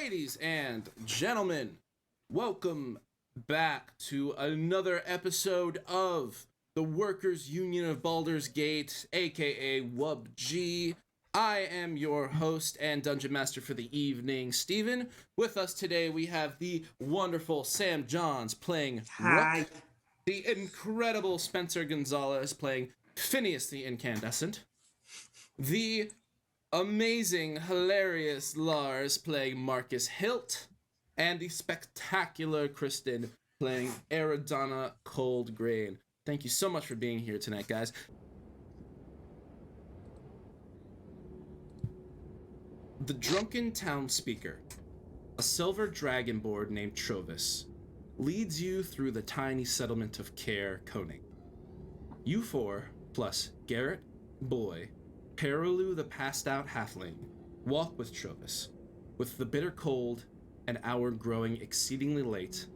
Ladies and gentlemen, welcome back to another episode of the Workers' Union of Baldur's Gate, aka WUBG. I am your host and Dungeon Master for the evening, Steven. With us today we have the wonderful Sam Johns playing Rook, the incredible Spencer Gonzalez playing Phineas the Incandescent, the amazing, hilarious Lars playing Marcus Hilt, and the spectacular Kristyn playing Aridana Coldgrain. Thank you so much for being here tonight, guys. The drunken town speaker, a silver dragonborn named Trovis, leads you through the tiny settlement of Caer Koning. You four, plus Garrett, Boy, Perelu the passed-out halfling, walk with Trovis. With the bitter cold, an hour growing exceedingly late,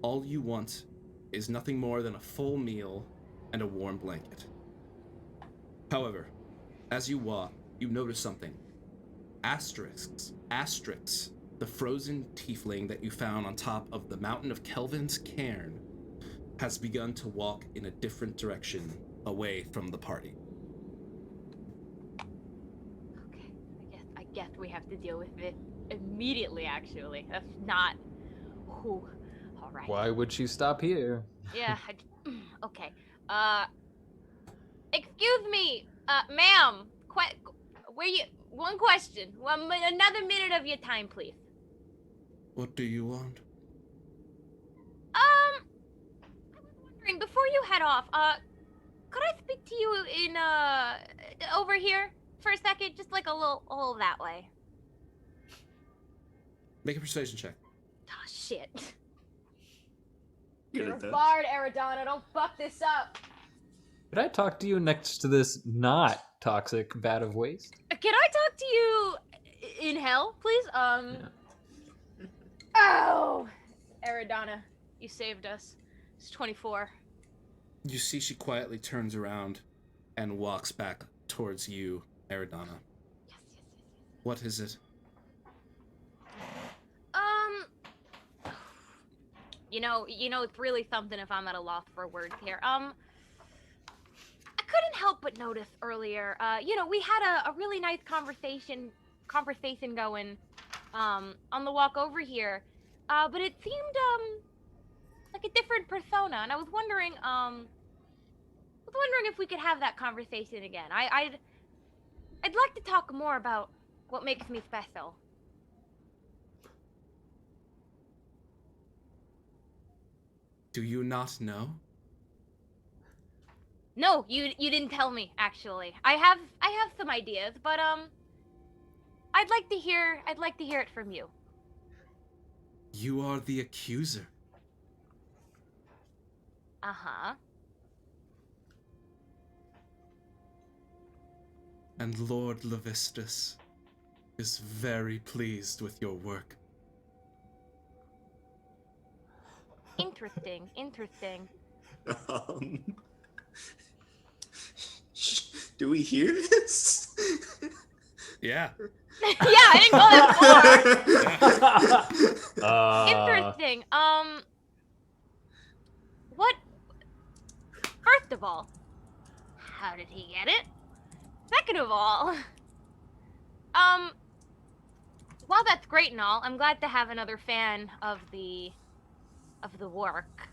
all you want is nothing more than a full meal and a warm blanket. However, as you walk, you notice something. Asterix, the frozen tiefling that you found on top of the mountain of Kelvin's cairn, has begun to walk in a different direction away from the party. I guess we have to deal with it immediately, actually. That's not... Ooh. All right. Why would she stop here? Yeah, okay. Excuse me, ma'am. One question. Another minute of your time, please. What do you want? I was wondering, before you head off, could I speak to you in, over here for a second? Just like a little that way. Make a persuasion check. Oh, shit. Good You're at that. fired, Aridana. Don't fuck this up. Could I talk to you next to this not toxic vat of waste? Can I talk to you in hell, please? Yeah. Oh! Aridana, you saved us. It's 24. You see she quietly turns around and walks back towards you, Aridana. Yes. What is it? You know, it's really something if I'm at a loss for words here. I couldn't help but notice earlier, we had a really nice conversation going, on the walk over here, but it seemed, like a different persona, and I was wondering if we could have that conversation again. I'd like to talk more about what makes me special. Do you not know? No, you didn't tell me, actually. I have some ideas, but I'd like to hear it from you. You are the accuser. Uh-huh. And Lord Levistus is very pleased with your work. Interesting. Do we hear this? Yeah. Yeah, I didn't go that far. Interesting. What? First of all, how did he get it? Second of all, while that's great and all, I'm glad to have another fan of the work.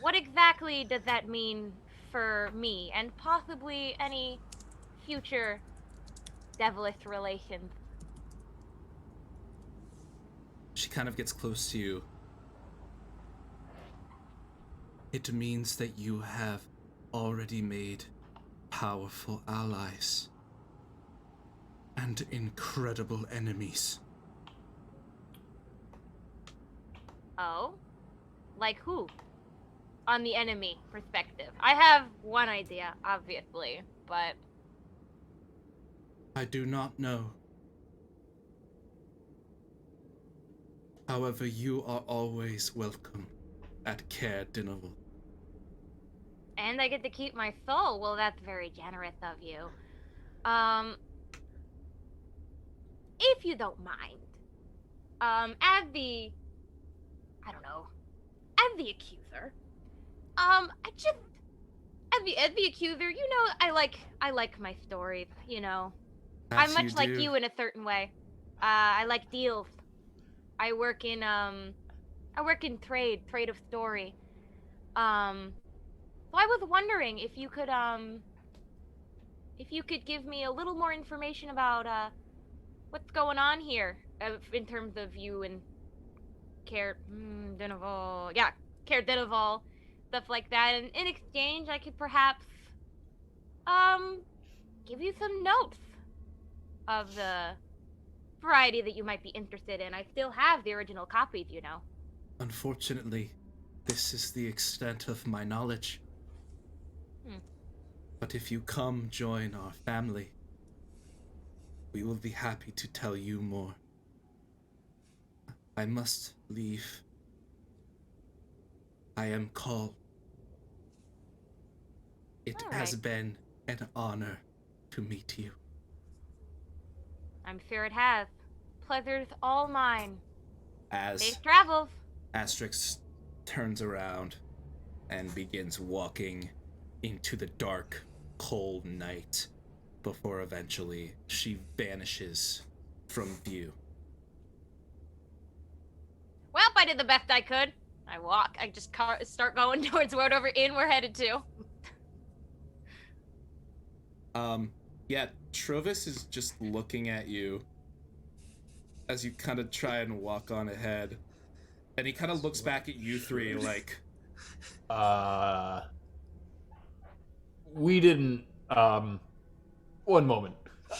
What exactly does that mean for me and possibly any future devilish relations? She kind of gets close to you. It means that you have already made powerful allies and incredible enemies. Oh? Like who? On the enemy perspective. I have one idea, obviously, but... I do not know. However, you are always welcome at Caer Dineval. And I get to keep my soul. Well, that's very generous of you. If you don't mind, as the, I don't know, as the accuser, as the accuser, you know, I like my stories, you know. I'm As much like do. you in a certain way. I like deals. I work in trade of story. So I was wondering if you could give me a little more information about what's going on here in terms of you and Denival. Yeah, Care Denival, stuff like that. And in exchange, I could perhaps give you some notes of the variety that you might be interested in. I still have the original copies, you know. Unfortunately, this is the extent of my knowledge. But if you come join our family, we will be happy to tell you more. I must leave. I am called. It has been an honor to meet you. I'm sure it has. Pleasure's all mine. As Safe travels. Asterix turns around and begins walking into the dark, cold night before eventually she vanishes from view. Well, I did the best I could. I just start going towards whatever inn we're headed to. Yeah, Trovis is just looking at you as you kind of try and walk on ahead. And he kind of looks back at you three like... We didn't, one moment.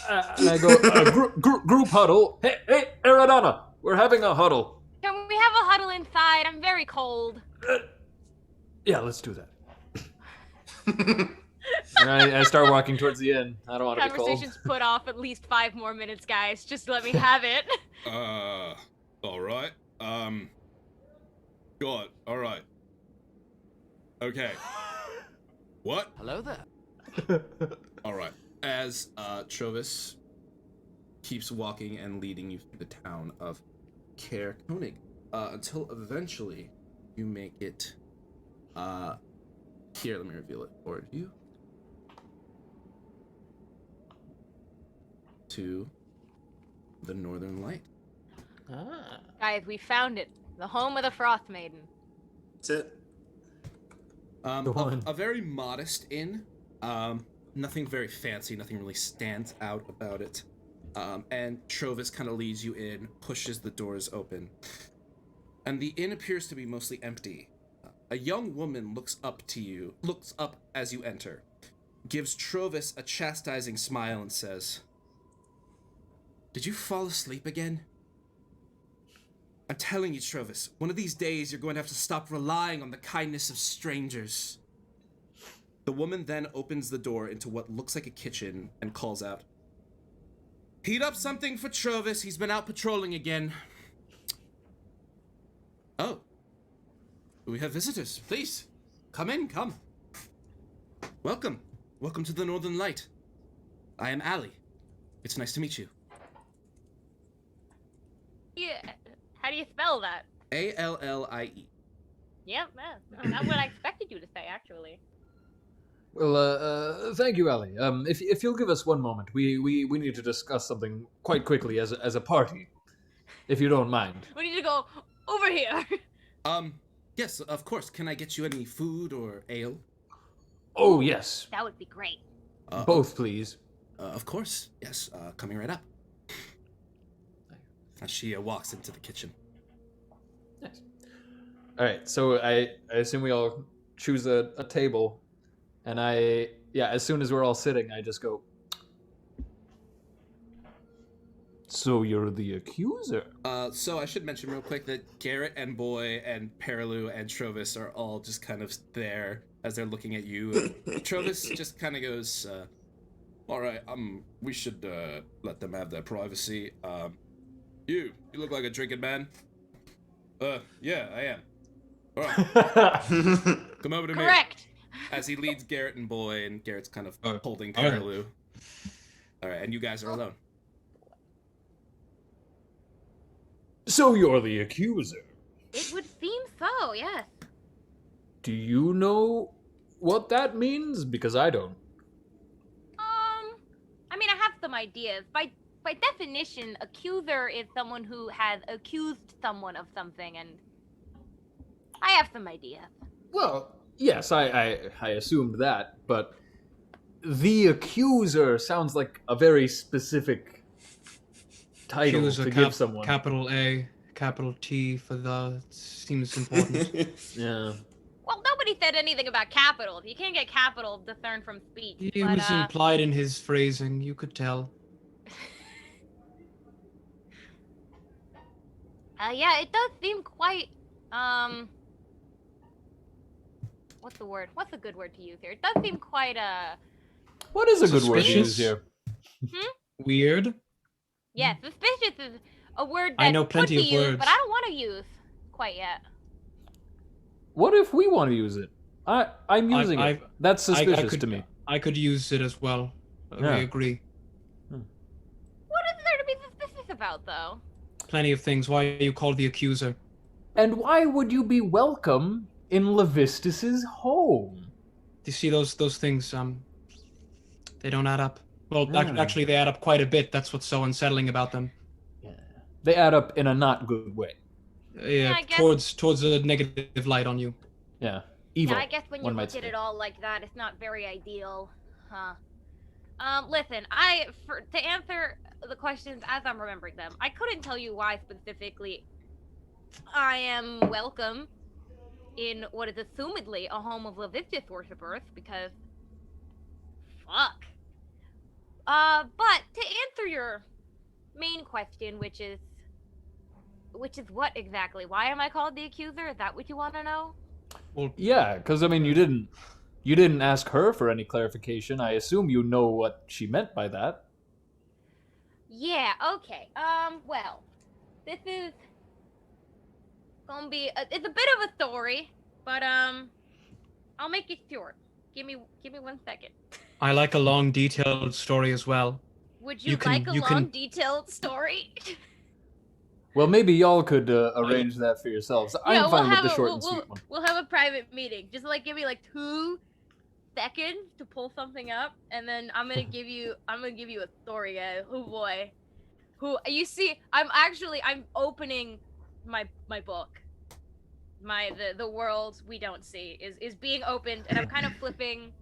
And I go, group huddle. Hey, Aradana, we're having a huddle. Can we have a huddle inside? I'm very cold. Yeah, let's do that. And I start walking towards the inn. I don't want to be cold. Conversation's put off at least 5 more minutes, guys. Just let me have it. Alright. God, alright. Okay. What? Hello there. Alright. As, Trovis keeps walking and leading you through the town of Care Koenig, until eventually you make it, here, let me reveal it for you. To the Northern Light. Guys, we found it. The home of the Frostmaiden. That's it. A very modest inn. Nothing very fancy, nothing really stands out about it. And Trovis kind of leads you in, pushes the doors open. And the inn appears to be mostly empty. A young woman looks up as you enter, gives Trovis a chastising smile and says, "Did you fall asleep again? I'm telling you, Trovis, one of these days you're going to have to stop relying on the kindness of strangers." The woman then opens the door into what looks like a kitchen and calls out, "Heat up something for Trovis, he's been out patrolling again." "Oh, we have visitors. Please, come in, come. Welcome to the Northern Light. I am Ali. It's nice to meet you." Yeah. How do you spell that? Allie. Yep, not what I expected you to say, actually. Well, thank you, Ali. If you'll give us one moment, we need to discuss something quite quickly as a party, if you don't mind. We need to go over here. Yes, of course. Can I get you any food or ale? Oh, yes. That would be great. Both, please. Of course. Yes, coming right up. As she walks into the kitchen. Nice. All right, so I assume we all choose a table, and as soon as we're all sitting, I just go, "So you're the accuser?" So I should mention real quick that Garrett and Boy and Perilu and Trovis are all just kind of there as they're looking at you. Trovis just kind of goes, "All right, we should let them have their privacy. You look like a drinking man." Yeah, I am. All right. Come over to me. Correct. As he leads Garrett and Boy, and Garrett's kind of holding Perilu. All right, and you guys are alone. So you're the accuser. It would seem so, yes. Do you know what that means? Because I don't. I mean, I have some ideas. By definition, accuser is someone who has accused someone of something, and I have some ideas. Well, yes, I assumed that, but the accuser sounds like a very specific title Accuser, to give someone. capital A, capital T for the seems important. Yeah. Well, nobody said anything about capital. You can't get capital discerned from speech. It but, was implied in his phrasing. You could tell. Yeah, it does seem quite, what's the word? What's a good word to use here? It does seem quite, What is a good word to Suspicious? use here? Weird. yeah, suspicious is a word that I know plenty could be of used, words. but I don't want to use quite yet. What if we want to use it? I'm using I- it. That's suspicious could, to me. I could use it as well. Yeah. I agree. What is there to be suspicious about, though? Plenty of things. Why are you called the accuser? And why would you be welcome in Levistus's home? Do you see those things? They don't add up. Well, actually, they add up quite a bit. That's what's so unsettling about them. Yeah. They add up in a not good way. Yeah, I guess- towards a negative light on you. Yeah. Evil. Yeah, I guess when you one might look at say. it all like that, it's not very ideal, huh? Listen, to answer the questions as I'm remembering them, I couldn't tell you why specifically I am welcome in what is assumedly a home of Leviticus worshippers, because fuck. But to answer your main question, which is what exactly? Why am I called the accuser? Is that what you want to know? Well, Yeah, because I mean, you didn't ask her for any clarification. I assume you know what she meant by that. Yeah, okay. Well, this is gonna be it's a bit of a story, but I'll make it short. Give me 1 second. I like a long, detailed story as well. Would you, You can- like a you long, can- detailed story? Well, maybe y'all could arrange that for yourselves. I'm fine with the short and sweet one. we'll have a private meeting. Just like give me like 2 seconds to pull something up, and then I'm gonna give you a story, guys. Oh boy. Who you see? I'm opening my book. The world we don't see is being opened, and I'm kind of flipping.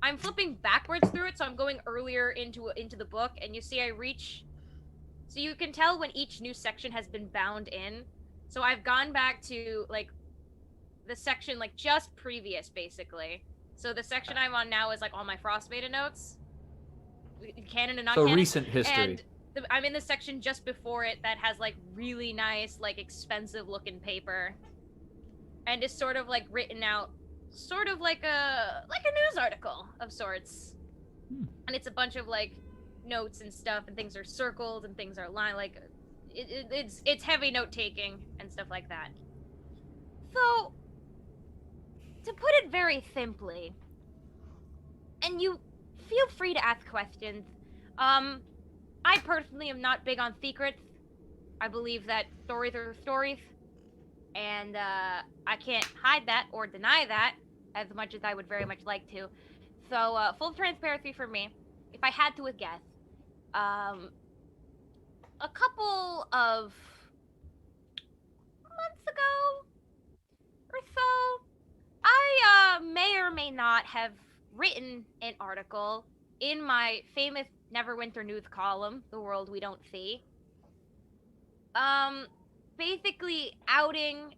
I'm flipping backwards through it, so I'm going earlier into the book, and you see I reach. So you can tell when each new section has been bound in. So I've gone back to like the section like just previous, basically. So the section I'm on now is like all my Frostmaiden notes, canon and So non-canon. recent history. And I'm in the section just before it that has like really nice, like expensive looking paper, and is sort of like written out, sort of like a news article of sorts. And it's a bunch of like notes and stuff, and things are circled and things are lined, like it's heavy note taking and stuff like that. So to put it very simply, and you feel free to ask questions, I personally am not big on secrets. I believe that stories are stories, and I can't hide that or deny that as much as I would very much like to. So full transparency for me, if I had to guess, a couple of months ago or so, I may or may not have written an article in my famous Neverwinter News column, The World We Don't See. Basically outing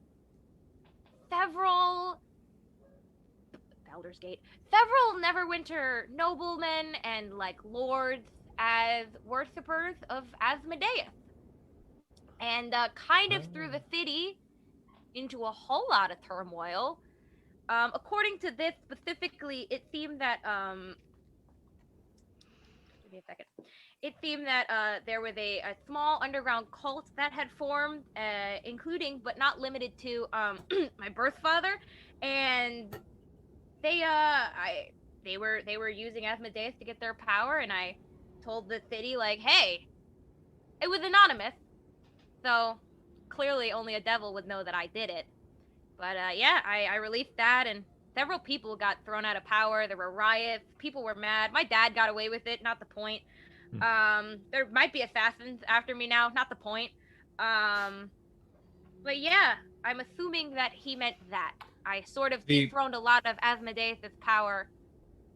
several Baldur's Gate, several Neverwinter noblemen and like lords as worshippers of Asmodeus, and kind of threw the city into a whole lot of turmoil. According to this specifically, it seemed that give me a second. It seemed that there was a small underground cult that had formed, including but not limited to my birth father, and they were using Asmodeus to get their power, and I told the city like, hey, it was anonymous, so clearly only a devil would know that I did it. But yeah, I released that, and several people got thrown out of power. There were riots. People were mad. My dad got away with it. Not the point. There might be assassins after me now. Not the point. But yeah, I'm assuming that he meant that. I sort of dethroned a lot of Asmodeus' power,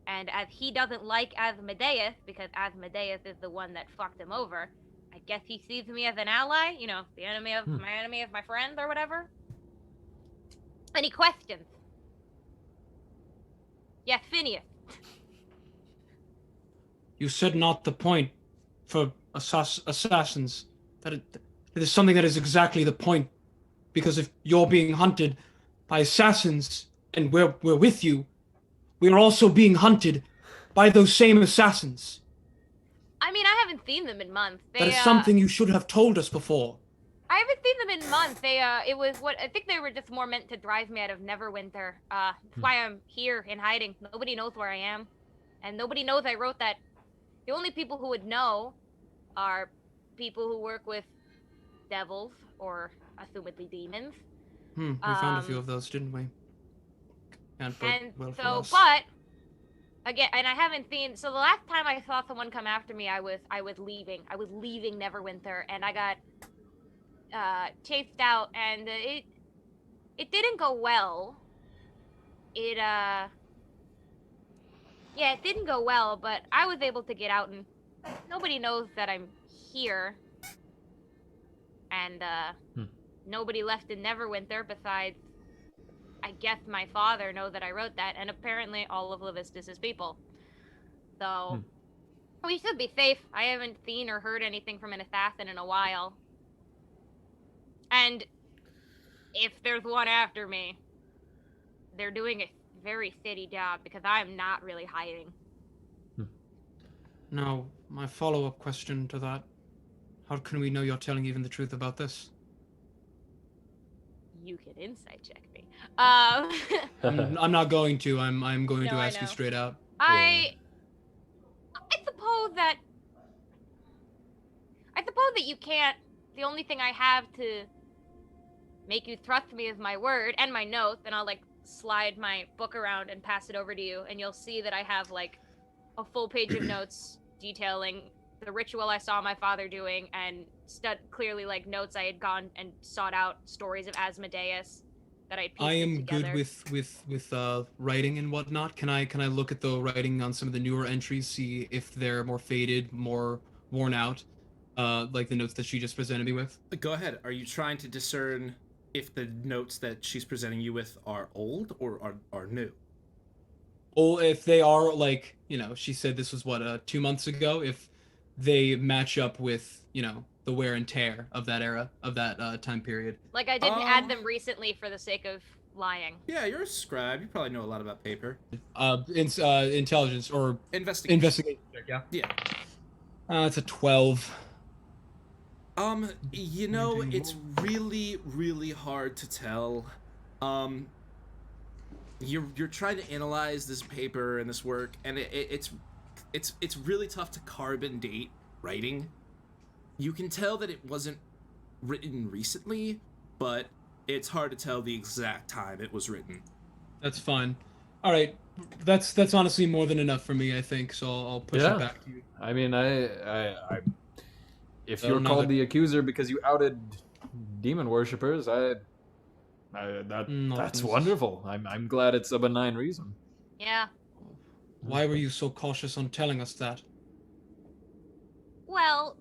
and as he doesn't like Asmodeus, because Asmodeus is the one that fucked him over, I guess he sees me as an ally, you know, the enemy of my friend or whatever. Any questions? Yes, Phineas. You said not the point for assassins. That it is something that is exactly the point. Because if you're being hunted by assassins and we're with you, we are also being hunted by those same assassins. I mean, I haven't seen them in months. That is something you should have told us before. I haven't seen them in months. It was what I think they were just more meant to drive me out of Neverwinter. That's why I'm here in hiding. Nobody knows where I am, and nobody knows I wrote that. The only people who would know are people who work with devils or assumedly demons. We found a few of those, didn't we? But again, and I haven't seen. So the last time I saw someone come after me, I was leaving. I was leaving Neverwinter, and I got chased out, and it didn't go well. It didn't go well, but I was able to get out, and nobody knows that I'm here. And nobody left in Neverwinter besides, I guess, my father know that I wrote that, and apparently all of Levistus's people. So we should be safe. I haven't seen or heard anything from an assassin in a while. And if there's one after me, they're doing a very shitty job because I'm not really hiding. Now, my follow-up question to that. How can we know you're telling even the truth about this? You can insight check me. I'm not going to. I'm going to ask you straight out. I suppose that you can't. The only thing I have to make you trust me is my word and my notes, and I'll like slide my book around and pass it over to you, and you'll see that I have like a full page of notes detailing the ritual I saw my father doing, and clearly like notes I had gone and sought out stories of Asmodeus that I pieced I am together. good with writing and whatnot. Can I look at the writing on some of the newer entries, see if they're more faded, more worn out, like the notes that she just presented me with? Go ahead. Are you trying to discern if the notes that she's presenting you with are old or are new? Or if they are, like, you know, she said this was 2 months ago, if they match up with, you know, the wear and tear of that era, of that time period. Like I didn't add them recently for the sake of lying. Yeah, you're a scribe. You probably know a lot about paper. Intelligence or investigation check, yeah. Yeah. It's a 12. You know, it's really, really hard to tell. You're trying to analyze this paper and this work, and it's really tough to carbon date writing. You can tell that it wasn't written recently, but it's hard to tell the exact time it was written. That's fine. All right, that's honestly more than enough for me, I think. So I'll push it back to you. I mean, if you're called the accuser because you outed demon worshippers, that's wonderful. I'm glad it's a benign reason. Yeah. Why were you so cautious on telling us that? Well,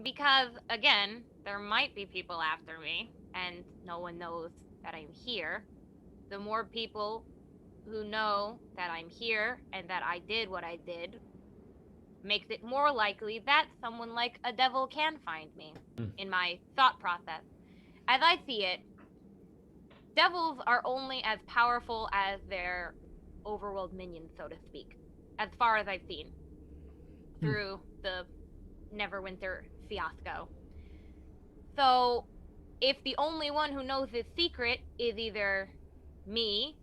because again, there might be people after me, and no one knows that I'm here. The more people who know that I'm here and that I did what I did, makes it more likely that someone like a devil can find me, in my thought process. As I see it, devils are only as powerful as their overworld minions, so to speak, as far as I've seen through the Neverwinter fiasco. So, if the only one who knows this secret is either me,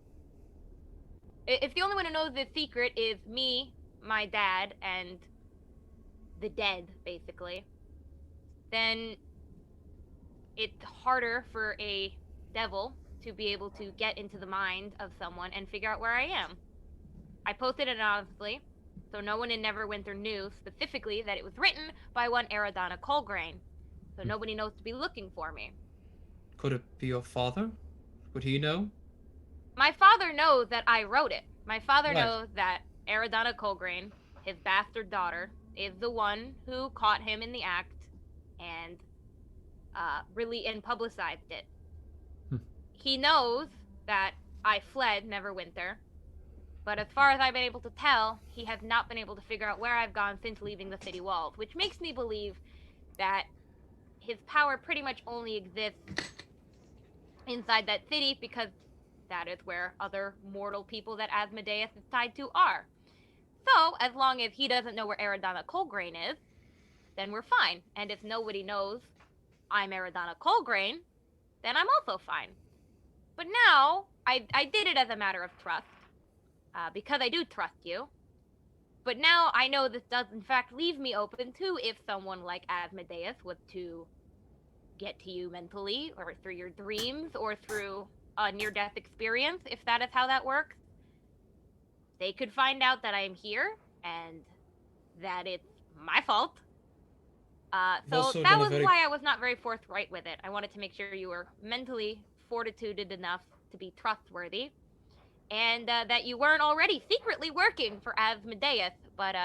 if the only one who knows this secret is me, my dad, and the dead, basically, then it's harder for a devil to be able to get into the mind of someone and figure out where I am. I posted it anonymously, so no one in Neverwinter knew specifically that it was written by one Aradana Colgrain, so nobody knows to be looking for me. Could it be your father? Would he know? My father knows that I wrote it. My father Right. knows that Aradana Colgrain, his bastard daughter, is the one who caught him in the act and publicized it. He knows that I fled Neverwinter, but as far as I've been able to tell, he has not been able to figure out where I've gone since leaving the city walls, which makes me believe that his power pretty much only exists inside that city because that is where other mortal people that Asmodeus is tied to are. So, as long as he doesn't know where Aradana Colgrain is, then we're fine. And if nobody knows I'm Aradana Colgrain, then I'm also fine. But now, I did it as a matter of trust, because I do trust you. But now I know this does in fact leave me open to if someone like Asmodeus was to get to you mentally, or through your dreams, or through a near-death experience, if that is how that works. They could find out that I am here, and that it's my fault. So Also that done a was very- why I was not very forthright with it. I wanted to make sure you were mentally fortituded enough to be trustworthy, and that you weren't already secretly working for Asmodeus. But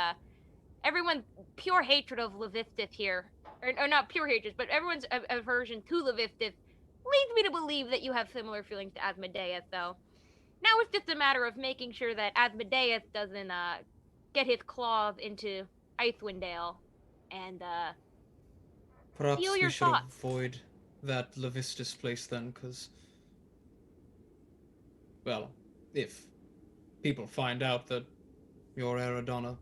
everyone's pure hatred of Levistus here, or not pure hatred, but everyone's aversion to Levistus leads me to believe that you have similar feelings to Asmodeus. So now it's just a matter of making sure that Asmodeus doesn't get his claws into Icewind Dale and Perhaps Feel we your should thoughts. avoid that Levistus place then, because, well, if people find out that you're Aradana,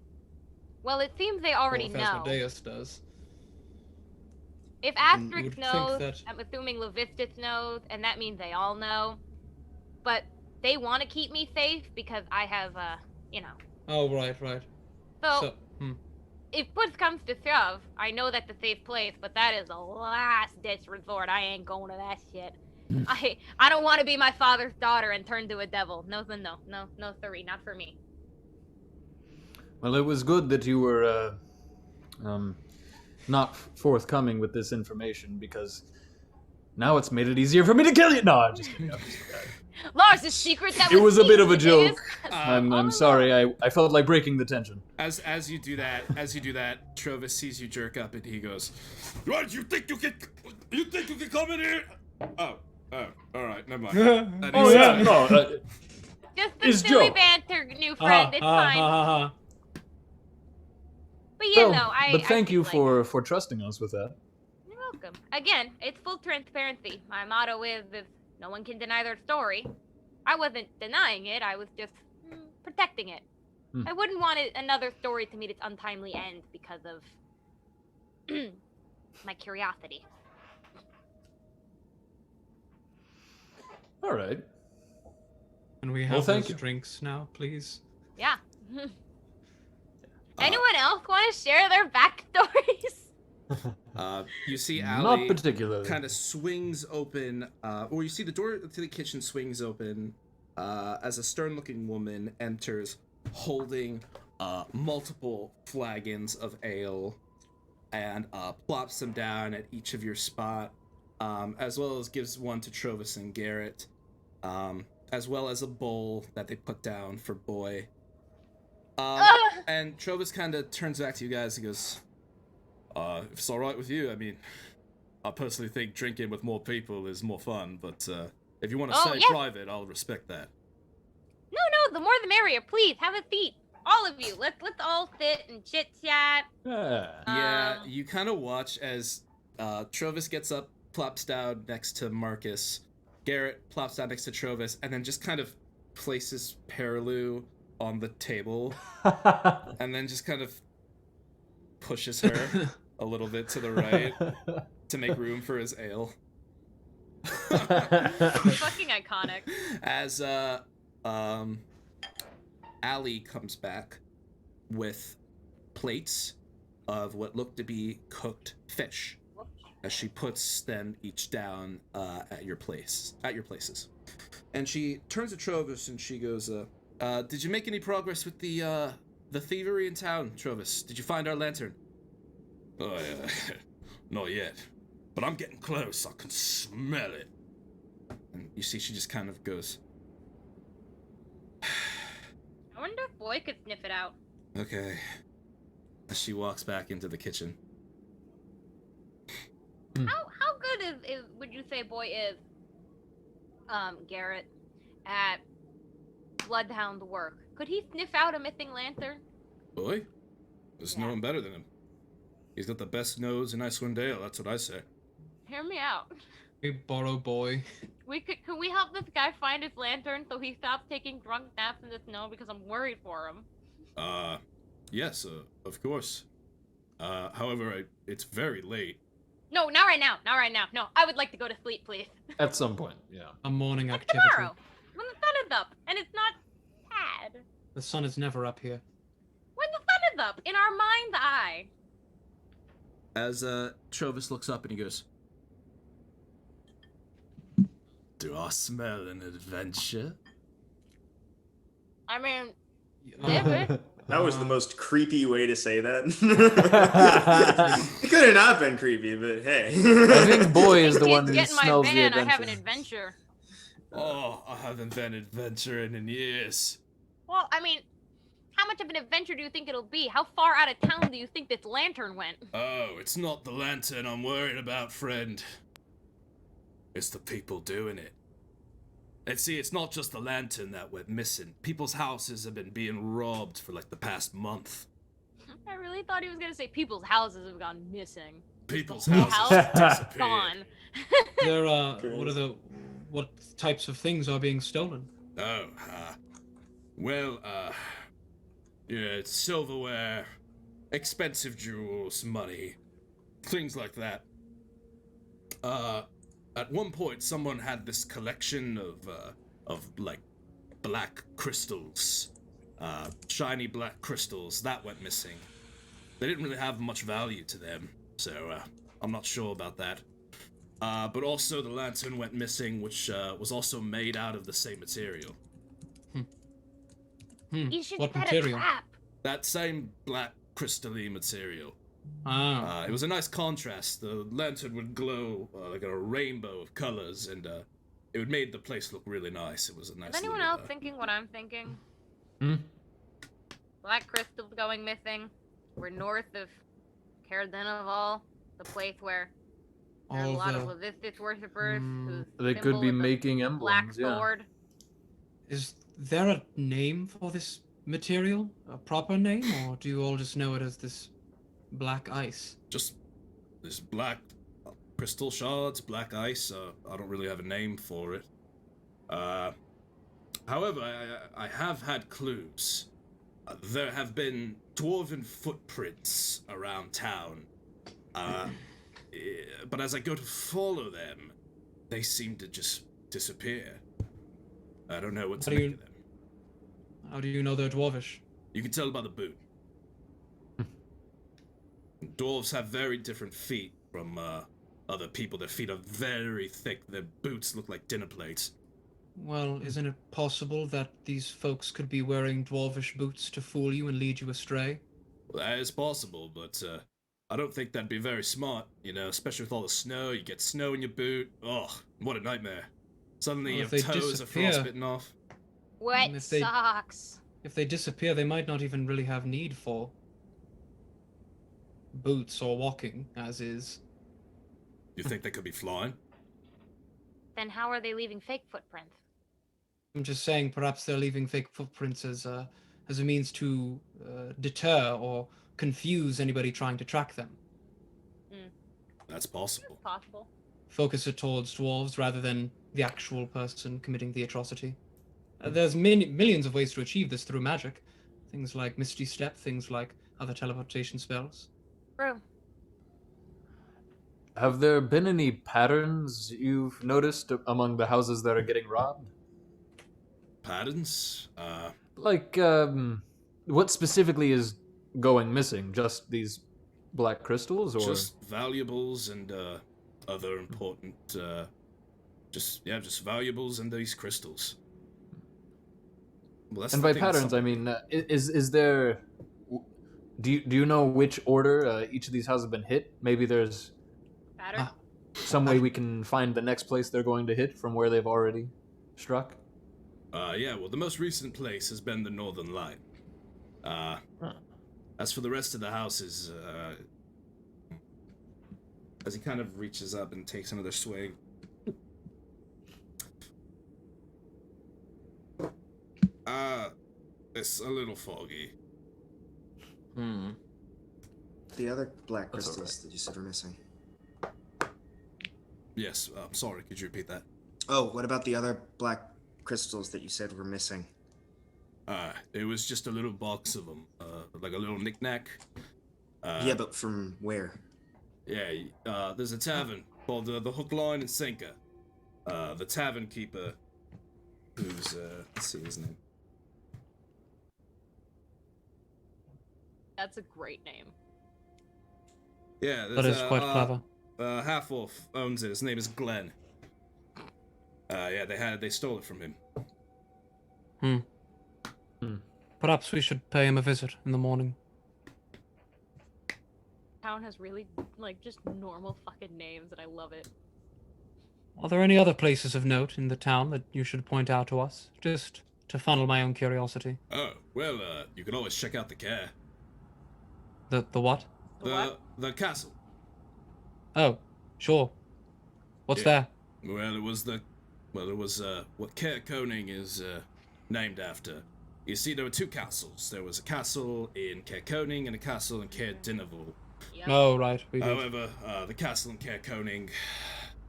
well, it seems they or already if know. Asmodeus does, If you Asterix would think knows, that- I'm assuming Levistus knows, and that means they all know. But they want to keep me safe because I have, you know. Oh, right. So if push comes to shove, I know that's a safe place, but that is a last ditch resort. I ain't going to that shit. I don't want to be my father's daughter and turn to a devil. No, sorry, not for me. Well, it was good that you were not forthcoming with this information, because now it's made it easier for me to kill you. No, I'm just kidding. Lars' secret that It was a bit of a Asmodeus? joke. I'm sorry. I felt like breaking the tension. As you do that, Trovis sees you jerk up and he goes, "What? You think you can come in here?" Oh, all right, never mind. And he Oh sits yeah, back. no. Just It's some silly joke. banter, new friend. It's fine. But yeah, Well, no, but thank I you think, like, for trusting us with that. You're welcome. Again, it's full transparency. My motto is no one can deny their story. I wasn't denying it. I was just protecting it. I wouldn't want another story to meet its untimely end because of my curiosity. All right. Can we Well, have thank those you. drinks now, please? Yeah. Anyone else want to share their backstories? You see Not Allie particularly. kind of swings open, or you see the door to the kitchen swings open as a stern-looking woman enters, holding multiple flagons of ale, and plops them down at each of your spot, as well as gives one to Trovis and Garrett, as well as a bowl that they put down for Boy. And Trovis kind of turns back to you guys and goes, if it's all right with you, I mean, I personally think drinking with more people is more fun, but if you want to stay yes. private, I'll respect that. No, the more the merrier. Please, have a seat. All of you. Let's all sit and chit-chat. Yeah, you kind of watch as Trovis gets up, plops down next to Marcus, Garrett plops down next to Trovis, and then just kind of places Perilou on the table, and then just kind of pushes her a little bit to the right to make room for his ale. Fucking iconic. As Allie comes back with plates of what looked to be cooked fish, as she puts them each down at your places. And she turns to Trovis and she goes, did you make any progress with the thievery in town, Trovis? Did you find our lantern? Oh, yeah. Not yet. But I'm getting close. I can smell it. And you see she just kind of goes, I wonder if Boy could sniff it out. okay. As she walks back into the kitchen. How good would you say Boy is, Garrett, at bloodhound work? Could he sniff out a missing lantern? Boy? There's no one better than him. He's got the best nose in Icewind Dale, that's what I say. Hear me out. We borrow Boy. Can we help this guy find his lantern so he stops taking drunk naps in the snow because I'm worried for him? Yes, of course. However, it's very late. No, not right now. Not right now. No, I would like to go to sleep, please. At some point, yeah. A morning Like activity. tomorrow, when the sun is up, and it's not sad. The sun is never up here. When the sun is up, in our mind's eye. As Trovis looks up and he goes, do I smell an adventure? I mean, That was the most creepy way to say that. It could have not been creepy, but hey. I think Boy is the Kids one who get in my smells the van, adventure. I have an adventure. Oh, I haven't been adventuring in years. Well, I mean, how much of an adventure do you think it'll be? How far out of town do you think this lantern went? Oh, it's not the lantern I'm worried about, friend. It's the people doing it. And see, it's not just the lantern that went missing. People's houses have been being robbed for like the past month. I really thought he was gonna say people's houses have gone missing. People's The whole houses house have disappeared. gone. There what types of things are being stolen? Oh, well, yeah, it's silverware, expensive jewels, money, things like that. At one point, someone had this collection of like black crystals, shiny black crystals that went missing. They didn't really have much value to them, so I'm not sure about that. But also the lantern went missing, which was also made out of the same material. You should What set material? a trap. That same black crystalline material. Ah. It was a nice contrast. The lantern would glow like a rainbow of colors, and it would made the place look really nice. It was a nice. Is anyone little, else thinking what I'm thinking? Hmm? Black crystals going missing. We're north of Caradenoval, the place where there's a All lot the- of Levistus worshippers whose They could symbol be is a making black emblems, yeah. sword. Is there a name for this material? A proper name, or do you all just know it as this black ice? just this black crystal shards, black ice. I don't really have a name for it. However, I have had clues. There have been dwarven footprints around town. But as I go to follow them, they seem to just disappear. I don't know what to How do make you- of them. How do you know they're dwarvish? You can tell by the boot. Dwarves have very different feet from other people. Their feet are very thick. Their boots look like dinner plates. Well, isn't it possible that these folks could be wearing dwarvish boots to fool you and lead you astray? Well, that is possible, but I don't think that'd be very smart, you know, especially with all the snow. You get snow in your boot. Oh, what a nightmare. Suddenly Well, your if they toes disappear- are frostbitten off. Wet if they- socks. If they disappear, they might not even really have need for boots or walking, as is. You think they could be flying? Then how are they leaving fake footprints? I'm just saying, perhaps they're leaving fake footprints as a means to deter or confuse anybody trying to track them. That's possible. Possible. Focus it towards dwarves rather than the actual person committing the atrocity. There's millions of ways to achieve this through magic. Things like Misty Step, things like other teleportation spells. True. Have there been any patterns you've noticed among the houses that are getting robbed? Patterns? Like, what specifically is going missing? Just these black crystals, or Just valuables and other important, just valuables and these crystals. Well, that's And the by thing, patterns, I mean, is there? Do you know which order each of these houses have been hit? Maybe there's Pattern? some way we can find the next place they're going to hit from where they've already struck. Yeah, well, the most recent place has been the Northern Light. As for the rest of the houses, as he kind of reaches up and takes another swing. It's a little foggy. The other black That's crystals that you said were missing. Yes, sorry, could you repeat that? Oh, what about the other black crystals that you said were missing? It was just a little box of them, like a little knickknack. Yeah, but from where? Yeah, there's a tavern called the Hook, Line, and Sinker. The tavern keeper, who's, let's see his name. That's a great name. Yeah, That is quite clever. Half Wolf owns it. His name is Glenn. Yeah, they stole it from him. Perhaps we should pay him a visit in the morning. Town has really, like, just normal fucking names, and I love it. Are there any other places of note in the town that you should point out to us? Just to funnel my own curiosity. Oh, well, you can always check out the care. The what? The castle. Oh, sure. What's Yeah. there? Well, it was what Care Koning is named after. You see, there were two castles. There was a castle in Care Koning and a castle in Care Dinnerval. Yep. Oh, right. We did. However, the castle in Care Koning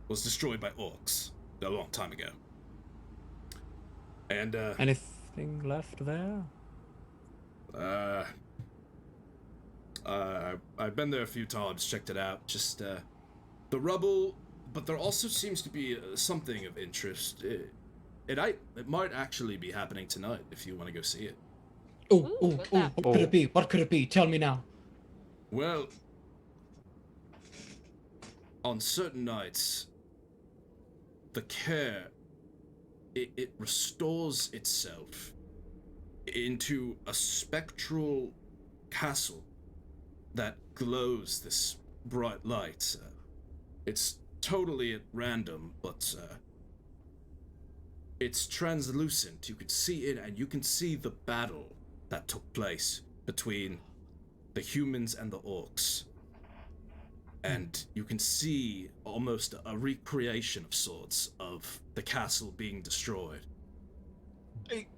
was destroyed by orcs a long time ago. And Anything left there? I've been there a few times, checked it out. Just the rubble, but there also seems to be something of interest. It might actually be happening tonight if you want to go see it. Oh, what's that? what could it be? What could it be? Tell me now. Well, on certain nights, the care it restores itself into a spectral castle that glows this bright light. It's totally at random, but it's translucent. You can see it, and you can see the battle that took place between the humans and the orcs. And you can see almost a recreation of sorts of the castle being destroyed.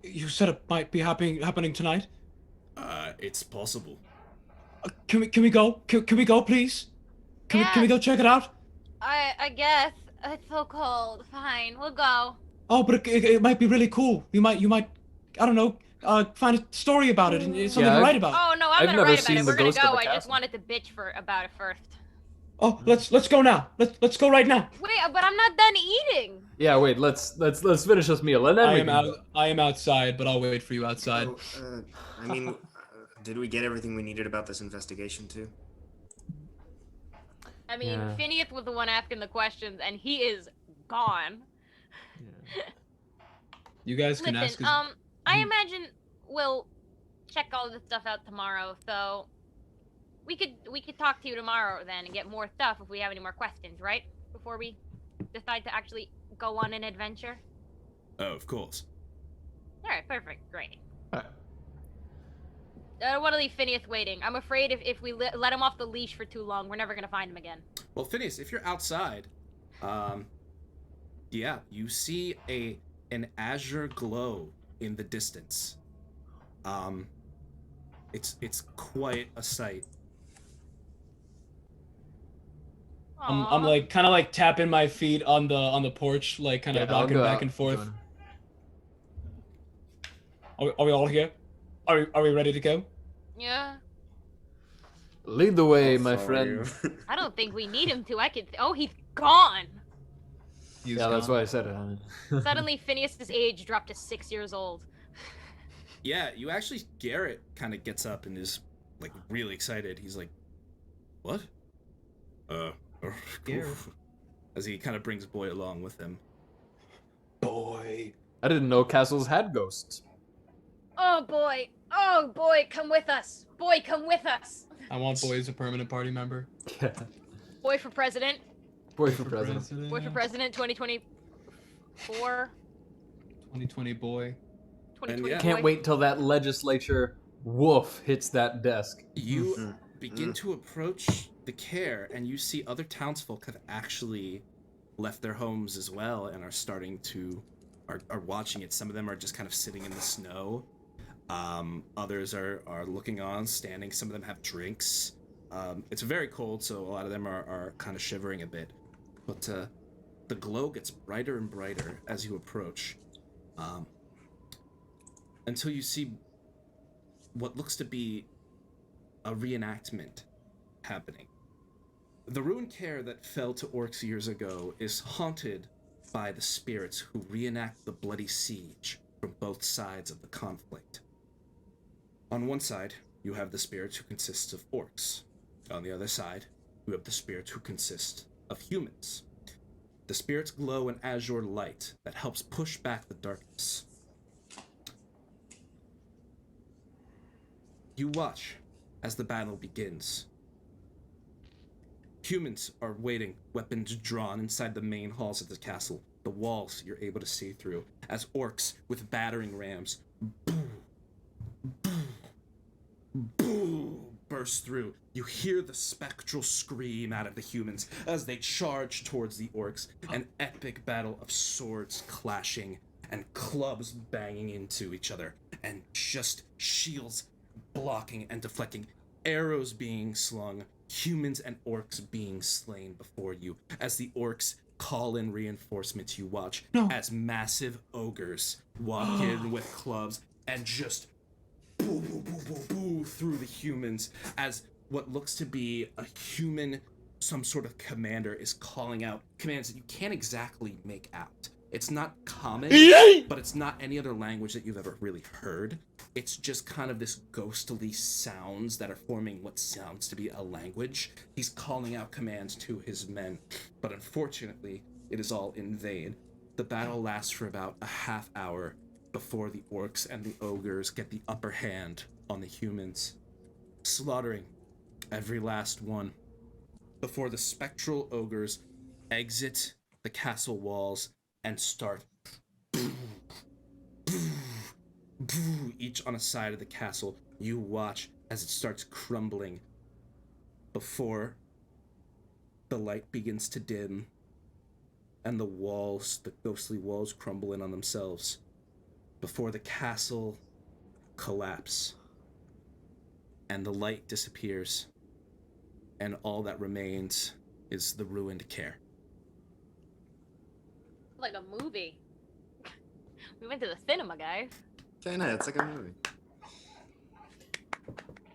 You said it might be happening tonight. It's possible. Can we go? Can we go, please? Can we go check it out? I guess. It's so cold. Fine, we'll go. Oh, but it might be really cool. You might, I don't know, find a story about it and it's something to write about. Oh no, I'm I've gonna never write about seen it. the We're gonna ghost of go. the I just castle. wanted to bitch about it first. Oh, let's go now. Let's go right now. Wait, but I'm not done eating. Yeah, wait. Let's finish this meal and then we can... I am outside, but I'll wait for you outside. Oh, I mean, did we get everything we needed about this investigation too? I mean, Yeah. Phineas was the one asking the questions, and he is gone. You guys can Listen, ask. I imagine we'll check all this stuff out tomorrow, so we could talk to you tomorrow then and get more stuff if we have any more questions, right? Before we decide to actually go on an adventure. Oh, of course. All right, perfect, great. Alright. I don't want to leave Phineas waiting. I'm afraid if we let him off the leash for too long, we're never gonna find him again. Well, Phineas, if you're outside, yeah, you see an azure glow in the distance. It's quite a sight. I'm like kind of like tapping my feet on the porch, like kind of I'll rocking go back out and forth. join. Are we all here? Are we ready to go? Yeah. Lead the way, I'll my follow friend. you. I don't think we need him to. I could. Oh, he's gone. Yeah, that's why I said it. Suddenly, Phineas's age dropped to 6 years old. Yeah, you actually, Garrett kind of gets up and is like really excited. He's like, "What? Cool. Garrett. as he kind of brings Boy along with him. Boy. I didn't know castles had ghosts. Oh boy, come with us. Boy, come with us. I want Boy as a permanent party member. Yeah. Boy for president. Boy for president. Boy for president 2024. 2020 Boy. 2020 yeah. Can't wait till that legislature woof hits that desk. You begin to approach the care, and you see other townsfolk have actually left their homes as well and are starting to are watching it. Some of them are just kind of sitting in the snow. Others are looking on, standing. Some of them have drinks. It's very cold, so a lot of them are kind of shivering a bit. But the glow gets brighter and brighter as you approach, until you see what looks to be a reenactment happening. The ruined care that fell to orcs years ago is haunted by the spirits who reenact the bloody siege from both sides of the conflict. On one side, you have the spirits who consist of orcs. On the other side, you have the spirits who consist of humans. The spirits glow an azure light that helps push back the darkness. You watch as the battle begins. Humans are waiting, weapons drawn inside the main halls of the castle. The walls you're able to see through, as orcs with battering rams burst through. You hear the spectral scream out of the humans as they charge towards the orcs. An epic battle of swords clashing and clubs banging into each other, and just shields blocking and deflecting, arrows being slung, humans and orcs being slain before you. As the orcs call in reinforcements, you watch as massive ogres walk in with clubs and just boo, boo, boo, boo, boo through the humans, as what looks to be a human, some sort of commander, is calling out commands that you can't exactly make out. It's not common, but it's not any other language that you've ever really heard. It's just kind of this ghostly sounds that are forming what sounds to be a language. He's calling out commands to his men, but unfortunately, it is all in vain. The battle lasts for about a half hour before the orcs and the ogres get the upper hand on the humans, slaughtering every last one before the spectral ogres exit the castle walls and start each on a side of the castle. You watch as it starts crumbling before the light begins to dim and the walls, the ghostly walls, crumble in on themselves before the castle collapse and the light disappears and all that remains is the ruined care. Like a movie. We went to the cinema, guys. China, it's like a movie.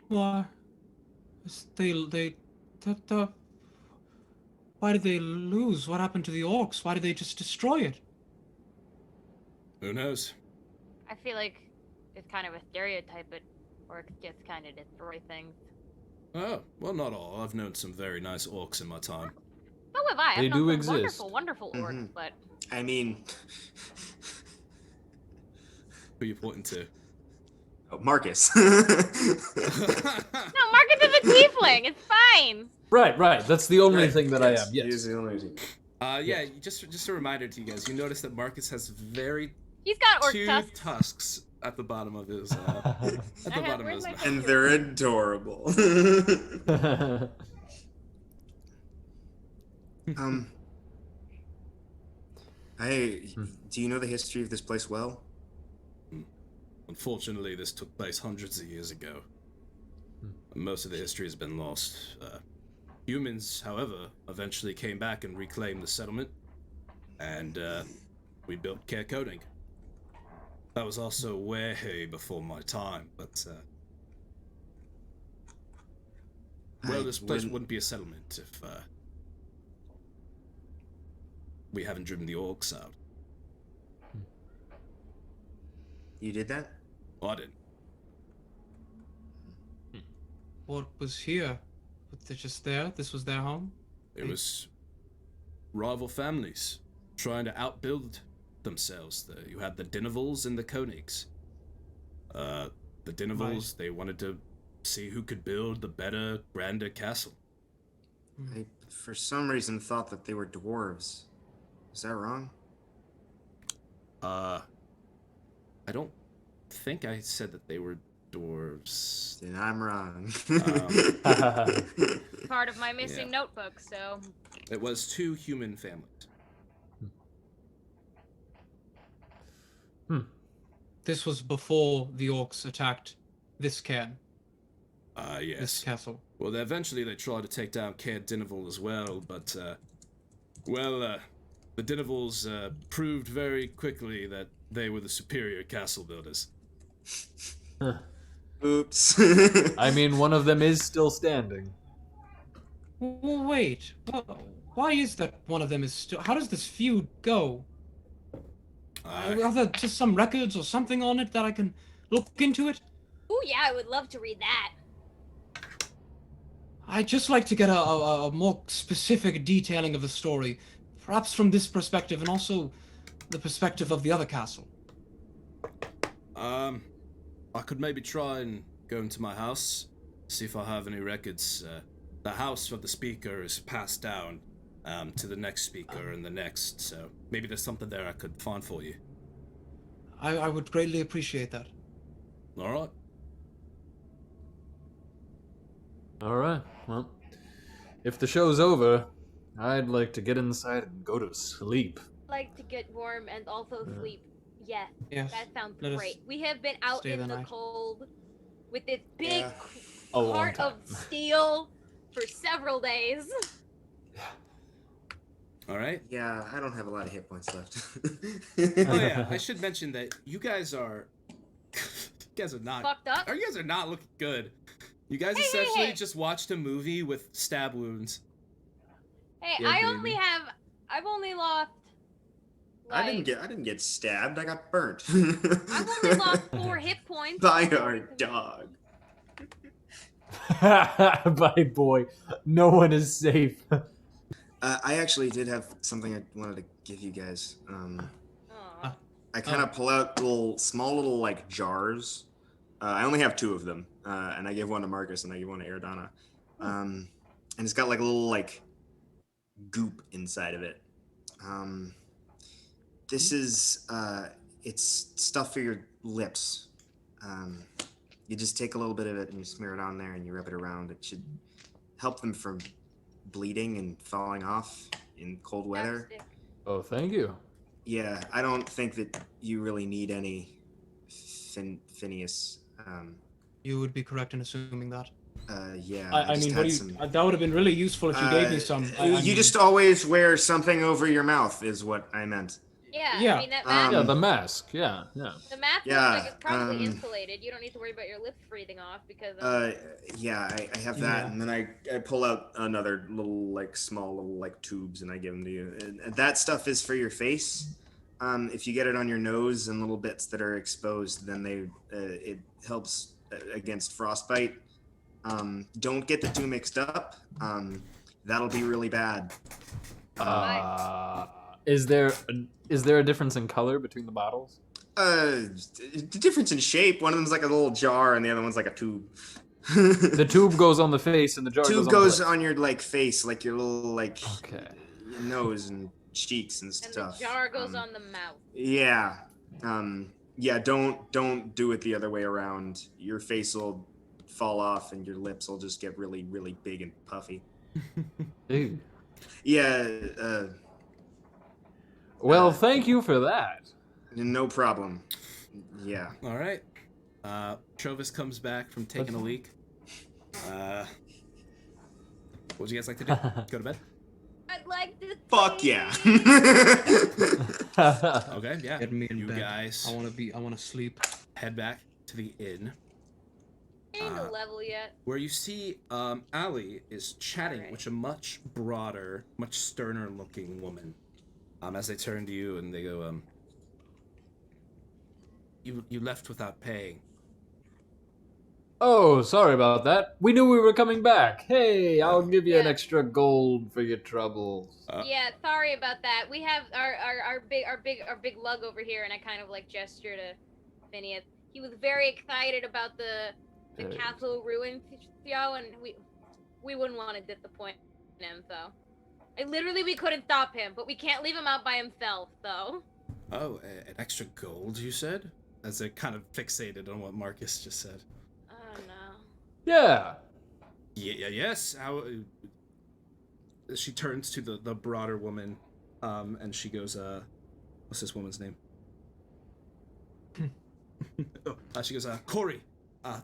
Why? Why did they lose? What happened to the orcs? Why did they just destroy it? Who knows? I feel like it's kind of a stereotype, but orcs just kind of destroy things. Oh, well, not all. I've known some very nice orcs in my time. So have I. They I've known do some exist. wonderful, wonderful orcs, but I mean, Who you pointing to? oh, Marcus. no, Marcus is a tiefling. It's fine. Right. That's the only Right, thing that yes, I am. he is Yes. the only reason. Yeah, just a reminder to you guys. You notice that Marcus has He's got orc two tusks. tusks at the bottom of his Where's my And they're adorable. Do you know the history of this place well? Unfortunately, this took place hundreds of years ago. Most of the history has been lost. Humans, however, eventually came back and reclaimed the settlement, and we built Care Coding. That was also way before my time, but this place wouldn't be a settlement if we haven't driven the orcs out. You did that? Well, I didn't. What was here? They're just there? This was their home? It was rival families trying to outbuild themselves. You had the Dinevils and the Koenigs. The Dinevils, they wanted to see who could build the better, grander castle. I, for some reason, thought that they were dwarves. Is that wrong? I don't think I said that they were dwarves. Then I'm wrong. Part of my missing Yeah. notebook, so. It was 2 human families. This was before the orcs attacked this cairn, this Yes. castle. Well, eventually they tried to take down Cair Dineville as well, but, the Dinevils proved very quickly that they were the superior castle builders. Oops. I mean, one of them is still standing. Well, wait. Why is that one of them is still... How does this feud go? Are there just some records or something on it that I can look into it? Ooh, yeah, I would love to read that. I'd just like to get a more specific detailing of the story, perhaps from this perspective and also the perspective of the other castle. I could maybe try and go into my house, see if I have any records. The house of the speaker is passed down to the next speaker and the next, so maybe there's something there I could find for you. I would greatly appreciate that. All right. All right. Well, if the show's over, I'd like to get inside and go to sleep. Like to get warm and also sleep. Yeah, Yes. that sounds let us great. We have been out stay in the the night. cold with this big Yeah. A long heart time. of steel for several days. All right. Yeah, I don't have a lot of hit points left. Oh yeah, I should mention that you guys are not Fucked up. You guys are not looking good. You guys Hey, hey, essentially hey. just watched a movie with stab wounds. Hey, Yeah, baby. I've only lost. I Like, didn't get stabbed. I got burnt. I've only lost 4 hit points. by our dog. Bye, boy. No one is safe. I actually did have something I wanted to give you guys. Aw. I kind of pull out small little like jars. I only have 2 of them, and I give one to Marcus and I give one to Aradana. And it's got like a little like goop inside of it. This is it's stuff for your lips. You just take a little bit of it and you smear it on there and you rub it around. It should help them from bleeding and falling off in cold weather. Fantastic. Oh, thank you. Yeah, I don't think that you really need any Phineas. You would be correct in assuming that. Yeah. I just mean, had what do some- you, that would have been really useful if you gave me some. I you mean, just always wear something over your mouth, is what I meant. Yeah, Yeah. I mean that mask. Yeah, the mask. Yeah. The mask yeah, looks like it's probably um, insulated. You don't need to worry about your lips breathing off because. Yeah, I have that, Yeah. and then I pull out another little like small little like tubes, and I give them to you. And that stuff is for your face. If you get it on your nose and little bits that are exposed, then it helps against frostbite. Don't get the 2 mixed up. That'll be really bad. Is there a difference in color between the bottles? The difference in shape. One of them's like a little jar, and the other one's like a tube. The tube goes on the face, and the jar tube goes goes on on your like face, like your little like the lips. Okay. your nose and cheeks and and stuff. the jar goes on the mouth. Yeah. Yeah. Don't do it the other way around. Your face will fall off, and your lips will just get really, really big and puffy. Ew. Yeah. Well, thank you for that. No problem. Yeah. All right. Trovis comes back from taking a leak. What would you guys like to do? Go to bed? I'd like to. Fuck sleep. yeah. Okay, yeah. Get me in You bed. guys I want to sleep. head back to the inn, Ain't a level yet. where you see Allie is chatting Alright. with a much broader, much sterner looking woman. As they turn to you and they go, you left without paying. Oh, sorry about that. We knew we were coming back. Hey, I'll give you an Yeah. extra gold for your troubles. Yeah, sorry about that. We have our big lug over here, and I kind of like gesture to Phineas. He was very excited about the Very castle ruins, yo, and we wouldn't want to disappoint him, so. We couldn't stop him, but we can't leave him out by himself, so. Oh, an extra gold, you said? As it kind of fixated on what Marcus just said. Oh no. Yeah. Yeah, yes. How? She turns to the broader woman, and she goes, "What's this woman's name?" She goes, "Corey,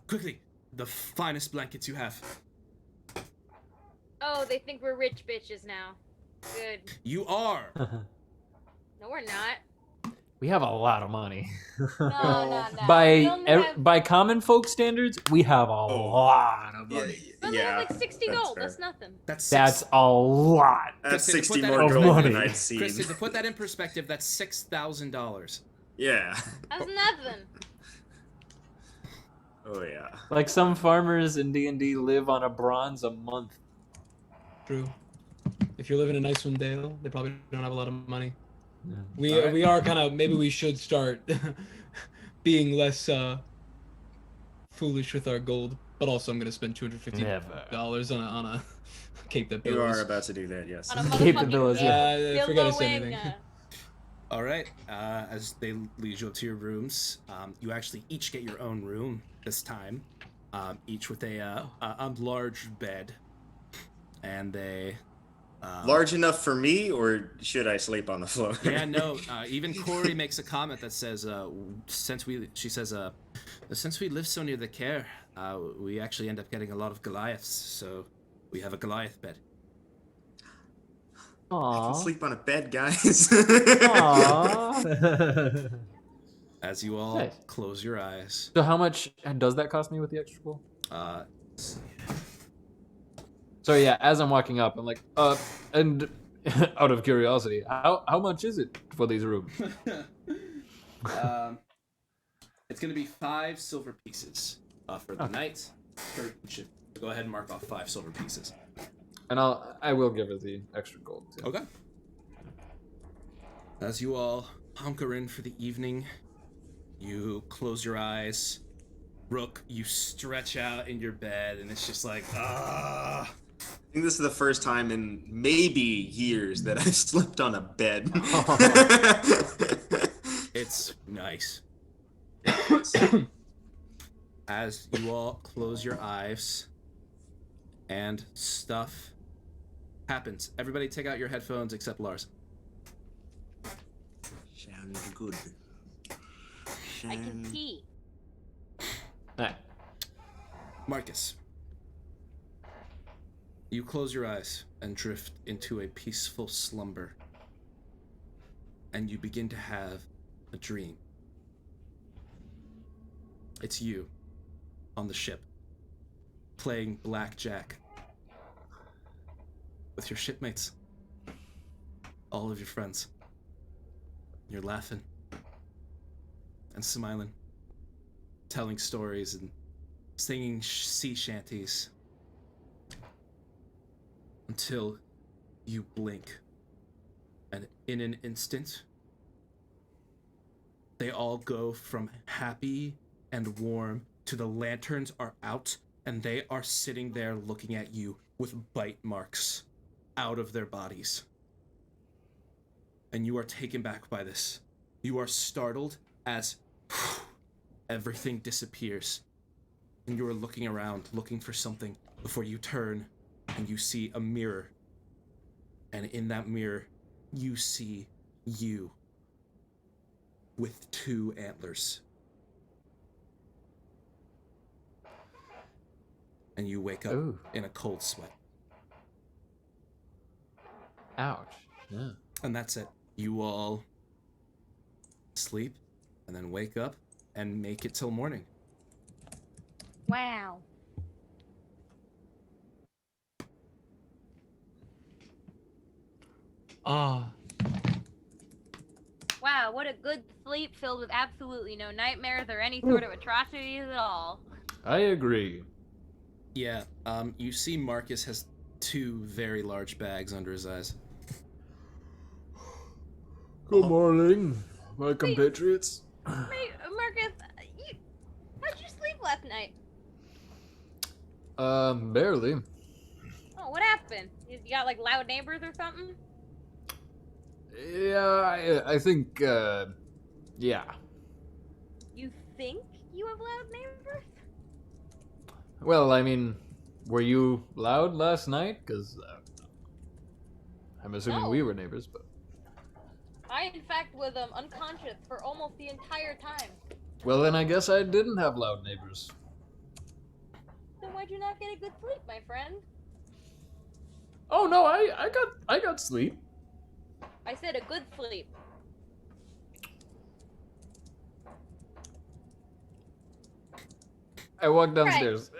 quickly, the finest blankets you have." Oh, they think we're rich bitches now. Good. You are. No, we're not. We have a lot of money. No. We only have, By common folk standards, we have a lot of Yeah, money. we only have like 60 that's gold. fair. That's nothing. That's a lot. That's Kristyn, to 60 put that more in gold than money. I'd seen. Kristyn, to put that in perspective, that's $6,000. Yeah. That's nothing. Oh yeah. Like some farmers in D&D live on a bronze a month. True. If you're living in Icewind Dale, they probably don't have a lot of money. Yeah. We are kind of, maybe we should start being less foolish with our gold. But also, I'm gonna spend $250 Never. on a cape that You billows. are about to do that, yes. On a Keep the motherfucking billows, yeah. Forget I said billowing, anything. All right. As they lead you up to your rooms, you actually each get your own room this time, each with a large bed, and a. Large enough for me, or should I sleep on the floor? Yeah, no. Even Corey makes a comment that says, since we live so near the care, we actually end up getting a lot of Goliaths, so we have a Goliath bed. I can Aww. sleep on a bed, guys. Aww. As you all Nice. close your eyes, So how much does that cost me with the extra gold? uh, So yeah, as I'm walking up, I'm like, and out of curiosity, how much is it for these rooms? it's gonna be 5 silver pieces for the night. Go ahead and mark off 5 silver pieces. And I will give her the extra gold too. Okay. As you all hunker in for the evening, you close your eyes. Rook, you stretch out in your bed, and it's just like, ah. I think this is the first time in maybe years that I've slept on a bed. It's nice. As you all close your eyes, and stuff happens. Everybody take out your headphones except Lars. Sounds good. I can see. Alright. Marcus. You close your eyes and drift into a peaceful slumber. And you begin to have a dream. It's you on the ship, playing blackjack with your shipmates, all of your friends. You're laughing and smiling, telling stories and singing sea shanties until you blink, and in an instant they all go from happy and warm to the lanterns are out and they are sitting there looking at you with bite marks out of their bodies. And you are taken back by this. You are startled as everything disappears. And you are looking around, looking for something, before you turn and you see a mirror. And in that mirror, you see you with 2 antlers. And you wake up Ooh. in a cold sweat. Ouch. Yeah. And that's it. You all sleep and then wake up and make it till morning. Wow. Ah. Wow, what a good sleep filled with absolutely no nightmares or any sort of atrocities at all. I agree. Yeah, you see Marcus has 2 very large bags under his eyes. Good morning, my compatriots. Marcus, how'd you sleep last night? Barely. Oh, what happened? You got like loud neighbors or something? Yeah, I think, yeah. You think you have loud neighbors? Well, I mean, were you loud last night? Because I'm assuming No. we were neighbors, but... I, in fact, was unconscious for almost the entire time. Well, then I guess I didn't have loud neighbors. Then why'd you not get a good sleep, my friend? Oh no, I got sleep. I said a good sleep. I walked downstairs.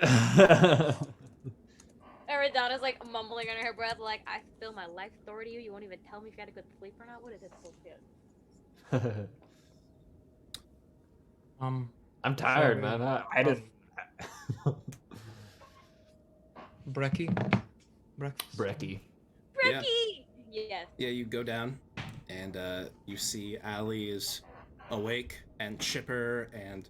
Aridona's like mumbling under her breath, like, I spill my life story to you. You won't even tell me if you had a good sleep or not. What is this bullshit? I'm tired, Sorry. man. I didn't. Brecky. Brecky. Yeah. Ricky! Yes. Yeah, you go down, and you see Allie is awake and chipper and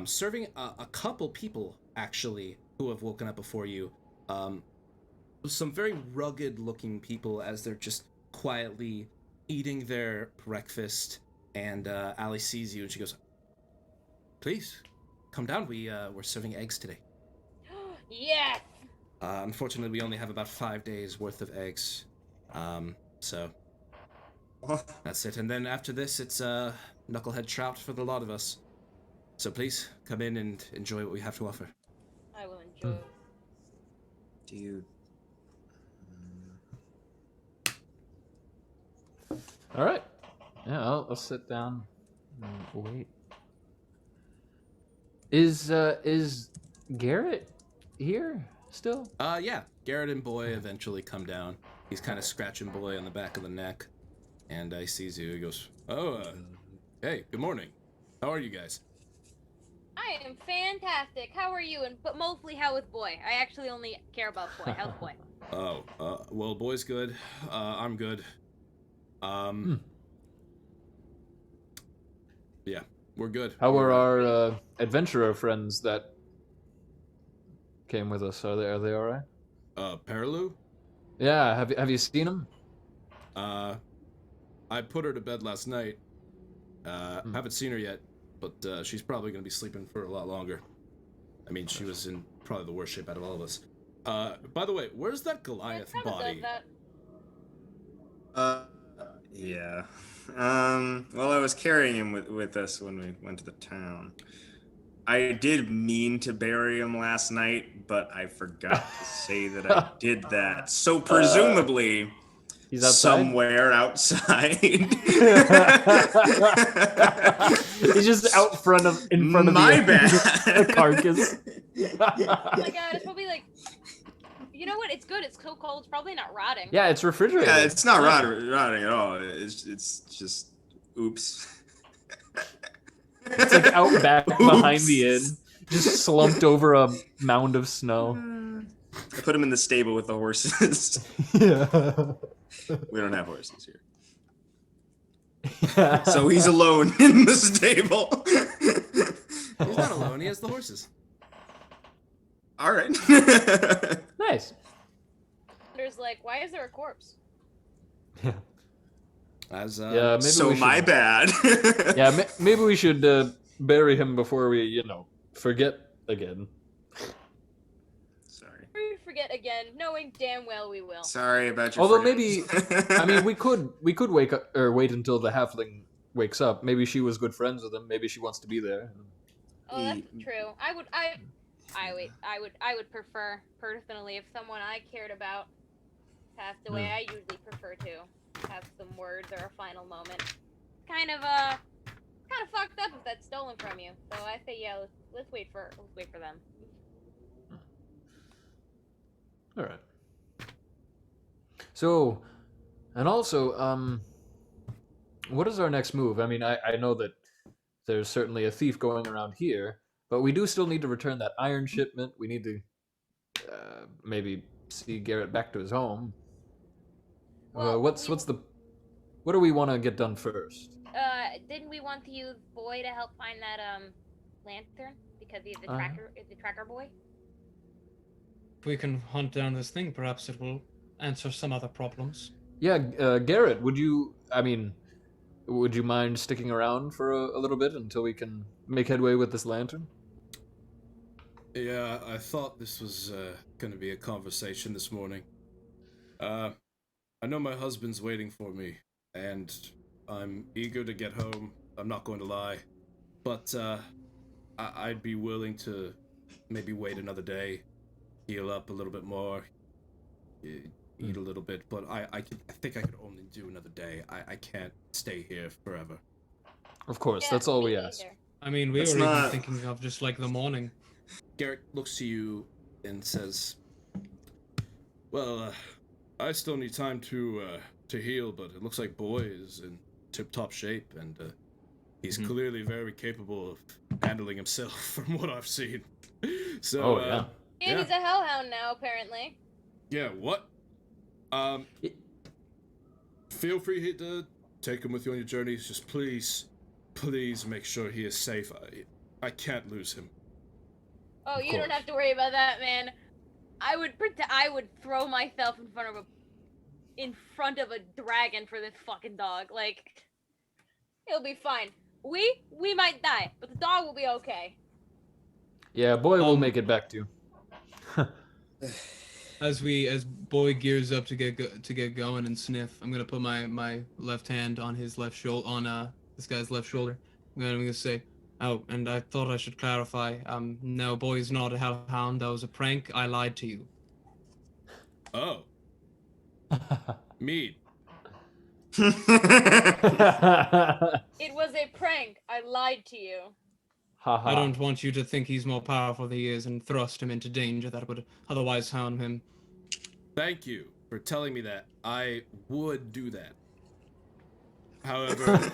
serving a couple people, actually, who have woken up before you. Some very rugged-looking people as they're just quietly eating their breakfast, and Allie sees you, and she goes, "Please, come down. We're serving eggs today." Yes! Unfortunately, we only have about 5 days worth of eggs. So that's it. And then after this, it's knucklehead trout for the lot of us. So please come in and enjoy what we have to offer. I will enjoy. Do you? All right. Yeah, I'll sit down and wait. Is Garrett here still? Yeah. Garrett and Boy eventually come down. He's kind of scratching Boy on the back of the neck, and he sees you. He goes, "Oh, hey, good morning. How are you guys?" I am fantastic. How are you? But mostly, how is Boy? I actually only care about Boy. How's Boy? Oh, well, Boy's good. I'm good. Yeah, we're good. How were our adventurer friends that came with us? Are they all right? Perilu? Yeah. Have you seen them? I put her to bed last night. Haven't seen her yet, but she's probably gonna be sleeping for a lot longer. I mean, she was in probably the worst shape out of all of us. By the way, where's that Goliath body? Yeah. Well, I was carrying him with us when we went to the town. I did mean to bury him last night, but I forgot to say that I did that. So presumably, He's outside. somewhere outside. He's just out in front of My the, bad. the carcass. Oh my god, it's probably like. You know what? It's good. It's so cold. It's probably not rotting. Yeah, it's refrigerated. Yeah, it's not rotting at all. It's just oops. It's like out back behind the inn, just slumped over a mound of snow. I put him in the stable with the horses. Yeah. We don't have horses here. So he's alone in the stable. He's not alone. He has the horses. All right. Nice. There's like, why is there a corpse? Yeah. As Yeah. Maybe So we should, my bad. Yeah. Maybe we should bury him before we, forget again. Sorry. We forget again, knowing damn well we will. Sorry about your. Although forgetfulness. I mean, we could wake up or wait until the halfling wakes up. Maybe she was good friends with him. Maybe she wants to be there. Oh, that's true. I would prefer, personally, if someone I cared about passed away, I usually prefer to have some words or a final moment. Kind of fucked up if that's stolen from you. So I say, yeah, let's wait for them. All right. So, and also, what is our next move? I mean, I know that there's certainly a thief going around here, But we do still need to return that iron shipment. We need to maybe see Garrett back to his home. Well, What do we want to get done first? Didn't we want to use Boy to help find that lantern because he's the tracker boy? If we can hunt down this thing, perhaps it will answer some other problems. Yeah, Garrett, would you mind sticking around for a little bit until we can make headway with this lantern? Yeah, I thought this was going to be a conversation this morning. I know my husband's waiting for me, and I'm eager to get home. I'm not going to lie. But I'd be willing to maybe wait another day, heal up a little bit more, eat a little bit. But I think I could only do another day. I can't stay here forever. Of course, Yeah, that's all me we neither. ask. I mean, we That's were not- even thinking of just like the morning. Garrett looks to you and says, "Well, I still need time to heal, but it looks like Boy is in tip-top shape, and he's clearly very capable of handling himself from what I've seen." So, yeah. And he's a hellhound now, apparently. Yeah, what? Feel free to take him with you on your journeys. Just please make sure he is safe. I can't lose him. Oh, Of you don't course. have to worry about that, man. I would throw myself in front of a dragon for this fucking dog. Like, he'll be fine. We might die, but the dog will be okay. Yeah, Boy will make it back to you. As Boy gears up to get going and sniff, I'm gonna put my left hand on his left shoulder, on this guy's left shoulder. I'm gonna say, oh, and I thought I should clarify. No, Boy's not a hellhound. That was a prank. I lied to you. Oh, Mead. It was a prank. I lied to you. I don't want you to think he's more powerful than he is and thrust him into danger that would otherwise harm him. Thank you for telling me that. I would do that. However,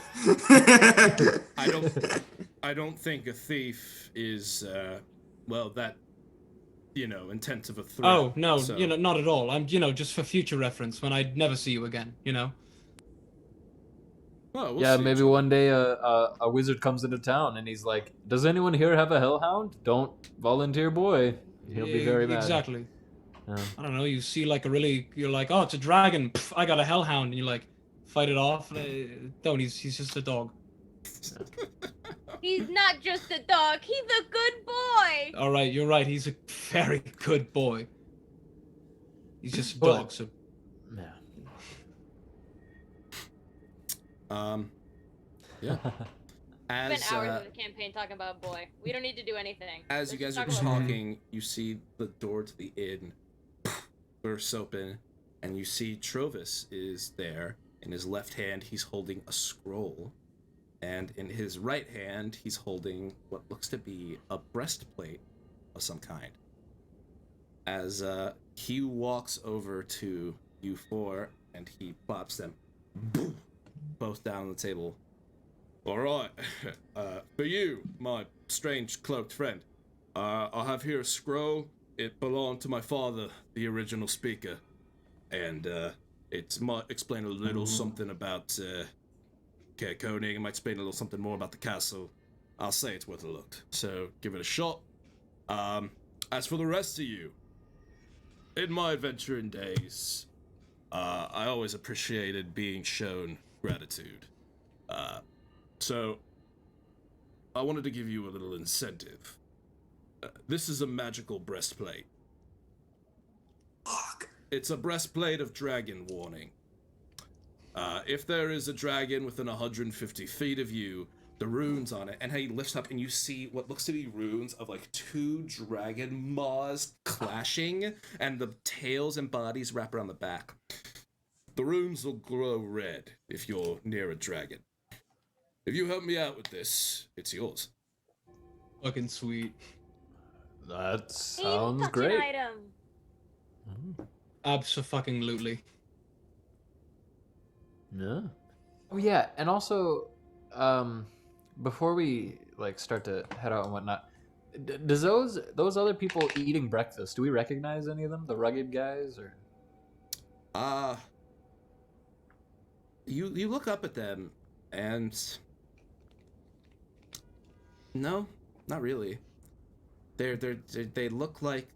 I don't think a thief is that intensive a threat. Oh no, so- not at all. I'm just for future reference when I never see you again. Well, we'll Yeah, see. maybe one day a wizard comes into town and he's like, "Does anyone here have a hellhound? Don't volunteer Boy. He'll be very mad." Exactly. Yeah. I don't know. You see you're like, oh, it's a dragon. Pff, I got a hellhound, and you like fight it off. Don't. He's just a dog. He's not just a dog. He's a good boy. All right, you're right. He's a very good boy. He's just a But- dog. So Yeah. Yeah. Spent As hours of the campaign talking about boy. We don't need to do anything. as you Let's guys are talk about boy. talking, you see the door to the inn bursts open, and you see Trovis is there. In his left hand, he's holding a scroll, and in his right hand, he's holding what looks to be a breastplate of some kind. As he walks over to you four, and he pops them both down on the table. All right, for you, my strange cloaked friend, I have here a scroll. It belonged to my father, the original speaker, and it might explain a little something about Koenig. It might explain a little something more about the castle. I'll say it's worth a look, so give it a shot. As for the rest of you, in my adventuring days, I always appreciated being shown gratitude. So, I wanted to give you a little incentive. This is a magical breastplate. Fuck. It's a breastplate of dragon warning. If there is a dragon within 150 feet of you, the runes on it, and he lifts up and you see what looks to be runes of like two dragon maws clashing, and the tails and bodies wrap around the back. The runes will glow red if you're near a dragon. If you help me out with this, it's yours. fucking sweet. That Even sounds touch great. an item. Abso-fucking-lutely. Yeah. Oh yeah, and also, before we start to head out and whatnot, Does those other people eating breakfast? Do we recognize any of them? The rugged guys, or? You look up at them, and no, not really. They look like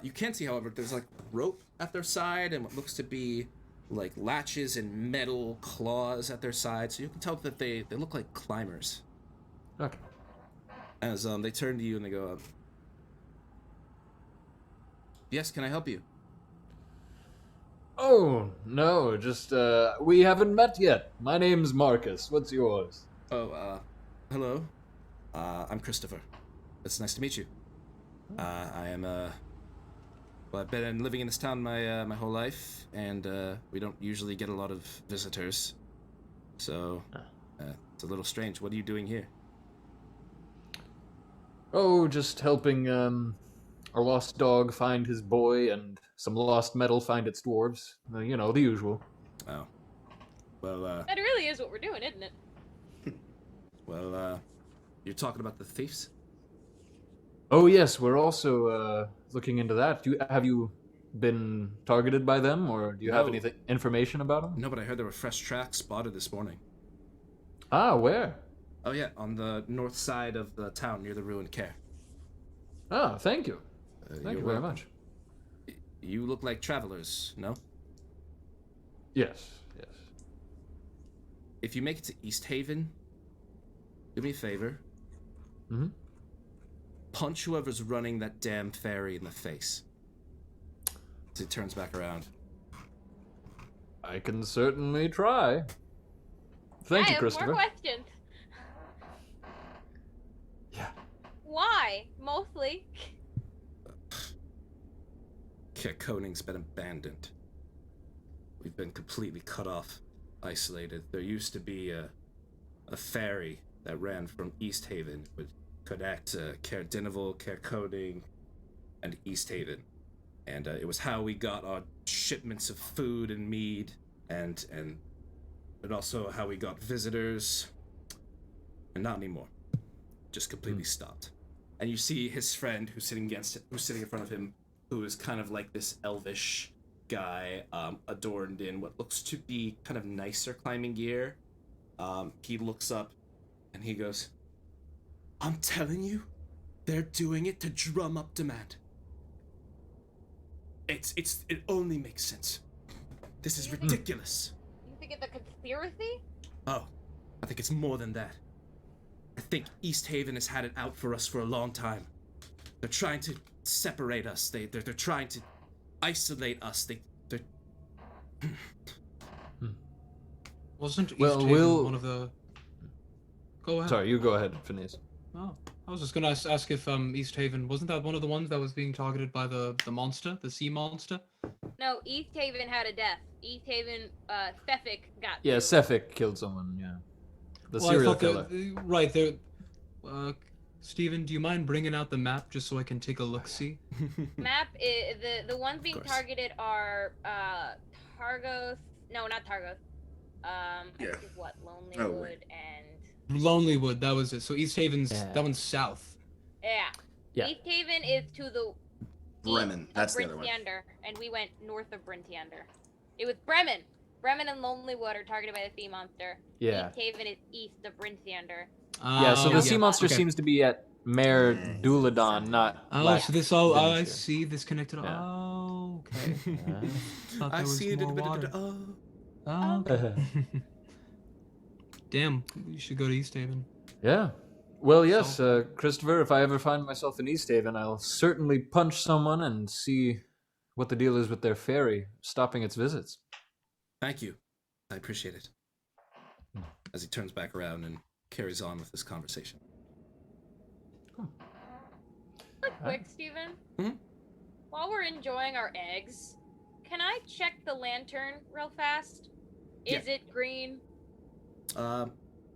you can't see, however, there's like rope at their side and what looks to be like latches and metal claws at their side, so you can tell that they look like climbers. Okay. As they turn to you and they go, "Yes, can I help you?" Oh no, just we haven't met yet. My name's Marcus. What's yours? Oh, hello. I'm Christopher. It's nice to meet you. I am well, I've been living in this town my whole life, and we don't usually get a lot of visitors, so it's a little strange. What are you doing here? Oh, just helping a lost dog find his boy, and some lost metal find its dwarves. You know, the usual. Oh, well, That really is what we're doing, isn't it? well, you're talking about the thieves? Oh yes, we're also looking into that. Have you been targeted by them, or do you have No. any information about them? No, but I heard there were fresh tracks spotted this morning. Ah, where? Oh yeah, on the north side of the town near the ruined care. Ah, thank you. Thank you're you very welcome. much. You look like travelers, no? Yes, yes. If you make it to East Haven, do me a favor. Mm-hmm. Punch whoever's running that damn ferry in the face. As he turns back around. I can certainly try. Thank I you, have Christopher. more questions. Yeah. Why? Mostly. Koning's been abandoned. We've been completely cut off, isolated. There used to be a ferry that ran from East Haven, would connect Caer Dineval, Caer Koning, and East Haven. And it was how we got our shipments of food and mead, and also how we got visitors. And not anymore. Just completely stopped. And you see his friend who's sitting in front of him, who is kind of like this elvish guy, adorned in what looks to be kind of nicer climbing gear. He looks up and he goes, "I'm telling you, they're doing it to drum up demand. It only makes sense. This is ridiculous." You think it's a conspiracy? Oh, I think it's more than that. I think East Haven has had it out for us for a long time. They're trying to separate us. They're trying to isolate us. They're Wasn't East Well, Haven one of the? Go ahead. Sorry, you go ahead, Phineas. Oh, I was just gonna ask if East Haven wasn't that one of the ones that was being targeted by the monster, the sea monster? No, East Haven had a death. East Haven, Sefik got Yeah, killed. Sefik killed someone, yeah. The Well, I serial thought killer. right there. Steven, do you mind bringing out the map just so I can take a look-see? Map is the ones being course. targeted are Targos. No, not Targos. I Yeah. think it's what Oh, Lonelywood wait. and Lonelywood, that was it. So East Haven's Yeah. that one's south. yeah. Yeah. East Haven is to the Bremen, east that's of the other one. Brintiander, and we went north of Brintiander. It was Bremen. Bremen and Lonelywood are targeted by the sea monster. Yeah. East Haven is east of Brintiander. Yeah, so the sea monster okay. seems to be at Mare Duladon, not Oh, Black so this all I Venetia. see this connected. Yeah. Oh, okay. Thought I there was see it. more water. Oh. Oh, okay. Damn, you should go to East Haven. Yeah. Well, yes, Christopher, if I ever find myself in East Haven, I'll certainly punch someone and see what the deal is with their ferry stopping its visits. Thank you. I appreciate it. As he turns back around and carries on with this conversation. Real quick, Steven. Mhm. While we're enjoying our eggs, can I check the lantern real fast? Is it green?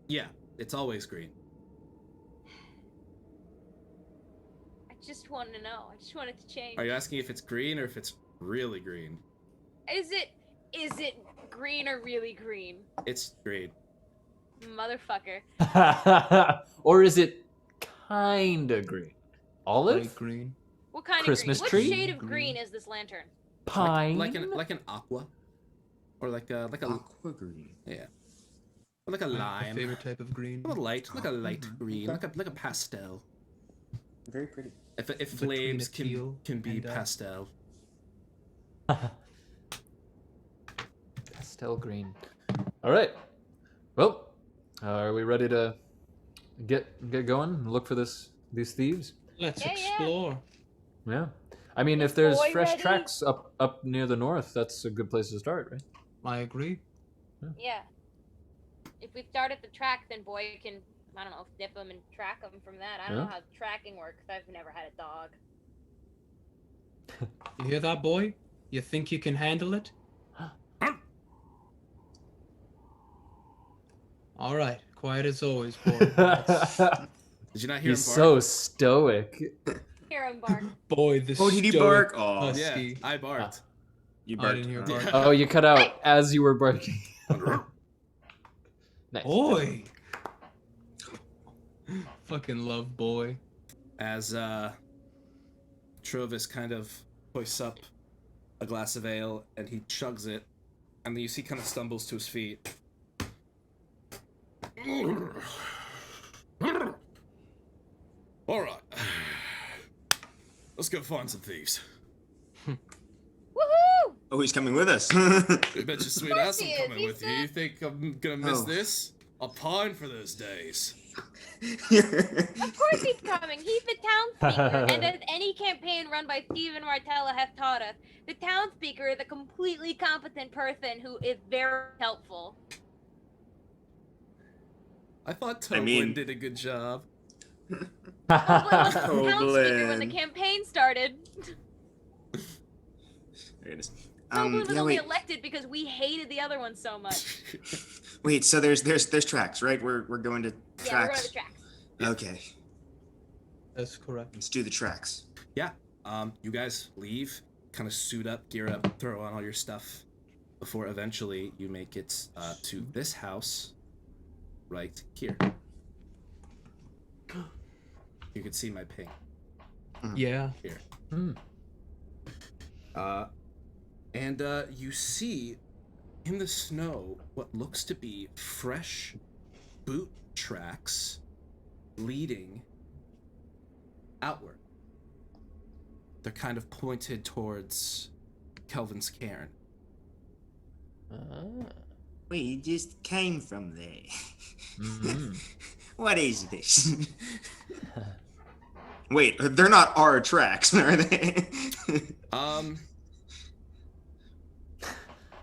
Yeah, it's always green. I just want to know. I just want it to change. Are you asking if it's green or if it's really green? Is it green or really green? It's green. Motherfucker. Or is it kinda green? Olive? Light green. What kind Christmas of tree? green? What shade of Green. green is this lantern? Pine? Like an aqua, or like a Aqua green. yeah, or like a My lime. favorite type of green. A light, like a light green, Okay. like a pastel. Very pretty. If Between flames a teal can be and a- pastel. Pastel green. All right. Well, are we ready to get going and look for these thieves? Let's Yeah. explore. Yeah. I mean, if Is there's boy fresh ready? tracks up near the north, that's a good place to start, right? I agree. Yeah. If we start at the track, then boy can, I don't know, snip them and track them from that. I don't know Yeah. how tracking works. I've never had a dog. You hear that, boy? You think you can handle it? All right, quiet as always, boy. Did you not hear He's him so bark? stoic. Hear him bark. Boy, this. Oh, did he stoic bark? Oh. Yeah, husky. I barked. You I barked. didn't hear Oh. bark. Oh, you cut out as you were barking. Nice. Boy. Fucking love boy. As Trovis kind of hoists up a glass of ale and he chugs it, and then you see kind of stumbles to his feet. All right, let's go find some thieves. Woohoo! Oh, he's coming with us. I bet your sweet course ass I'm he is, coming he with you. said- You think I'm gonna miss Oh. this? I'll pine for those days. Of course he's coming. He's the town speaker, and as any campaign run by Stephen Martella has taught us, the town speaker is a completely competent person who is very helpful. I thought I Toblin mean- did a good job. Toblin was the town speaker when the Toblin. campaign started. There it is. Toblin was yeah, only wait. elected because we hated the other one so much. Wait, so there's tracks, right? We're going to Yeah, we're going tracks. to the tracks. Okay, That's correct. let's do the tracks. Yeah. You guys leave, kind of suit up, gear up, throw on all your stuff before eventually you make it to this house right here. You can see my ping Yeah. here. Hmm. And you see in the snow what looks to be fresh boot tracks leading outward. They're kind of pointed towards Kelvin's cairn. Wait, you just came from there. Mhm. What is this? Wait, they're not our tracks, are they?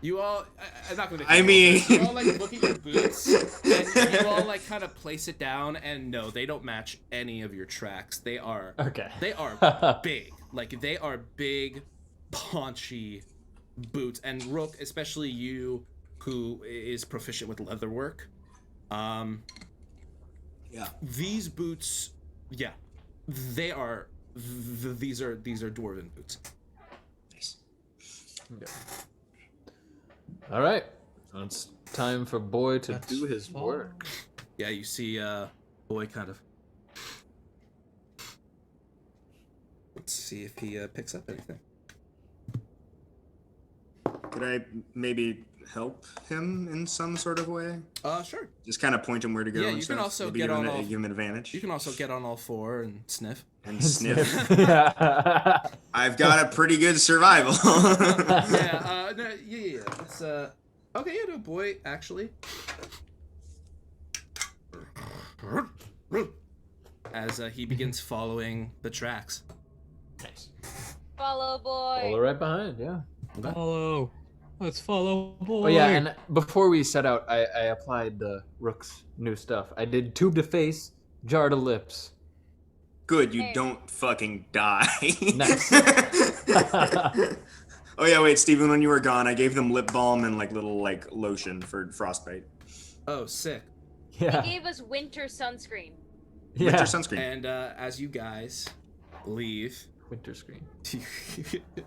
You all, I'm not gonna. I mean- you all like look at your boots, and you all like kind of place it down, and no, they don't match any of your tracks. They are Okay. big, like they are big, paunchy boots, and Rook, especially you, who is proficient with leatherwork. Yeah. These boots, yeah, they are. These are dwarven boots. Nice. All right. So it's time for Boy to That's do his far. work. Yeah, you see, boy, kind of. Let's see if he picks up anything. Could I maybe help him in some sort of way? Sure. Just kind of point him where to go. Yeah, and you can stuff? also Maybe get give him on a- off- give him an advantage. You can also get on all four and sniff. And sniff. Yeah. I've got a pretty good survival. Yeah, no, yeah. It's okay. Yeah, no, boy, actually. As he begins following the tracks. Nice. Follow boy. Follow right behind, yeah. Follow. Let's follow boy. Oh yeah, and before we set out, I applied the Rook's new stuff. I did tube to face, jar to lips. Good, you Hey. don't fucking die. Nice. Oh yeah, wait, Steven, when you were gone, I gave them lip balm and like little like lotion for frostbite. Oh, sick. Yeah. He gave us winter sunscreen. Yeah. Winter sunscreen. And as you guys leave, Winter screen.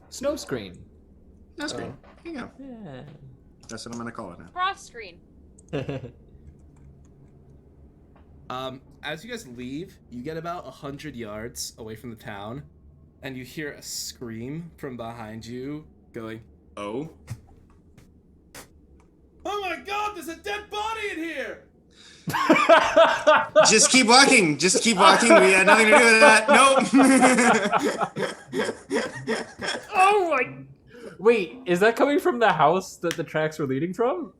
Snow screen. That's great. There you go. Yeah. That's what I'm gonna call it now. Frost screen. As you guys leave, you get about 100 yards away from the town, and you hear a scream from behind you going, Oh. "Oh my god, there's a dead body in here!" Just keep walking. Just keep walking. We had nothing to do with that. Nope. Oh my! Wait, is that coming from the house that the tracks were leading from?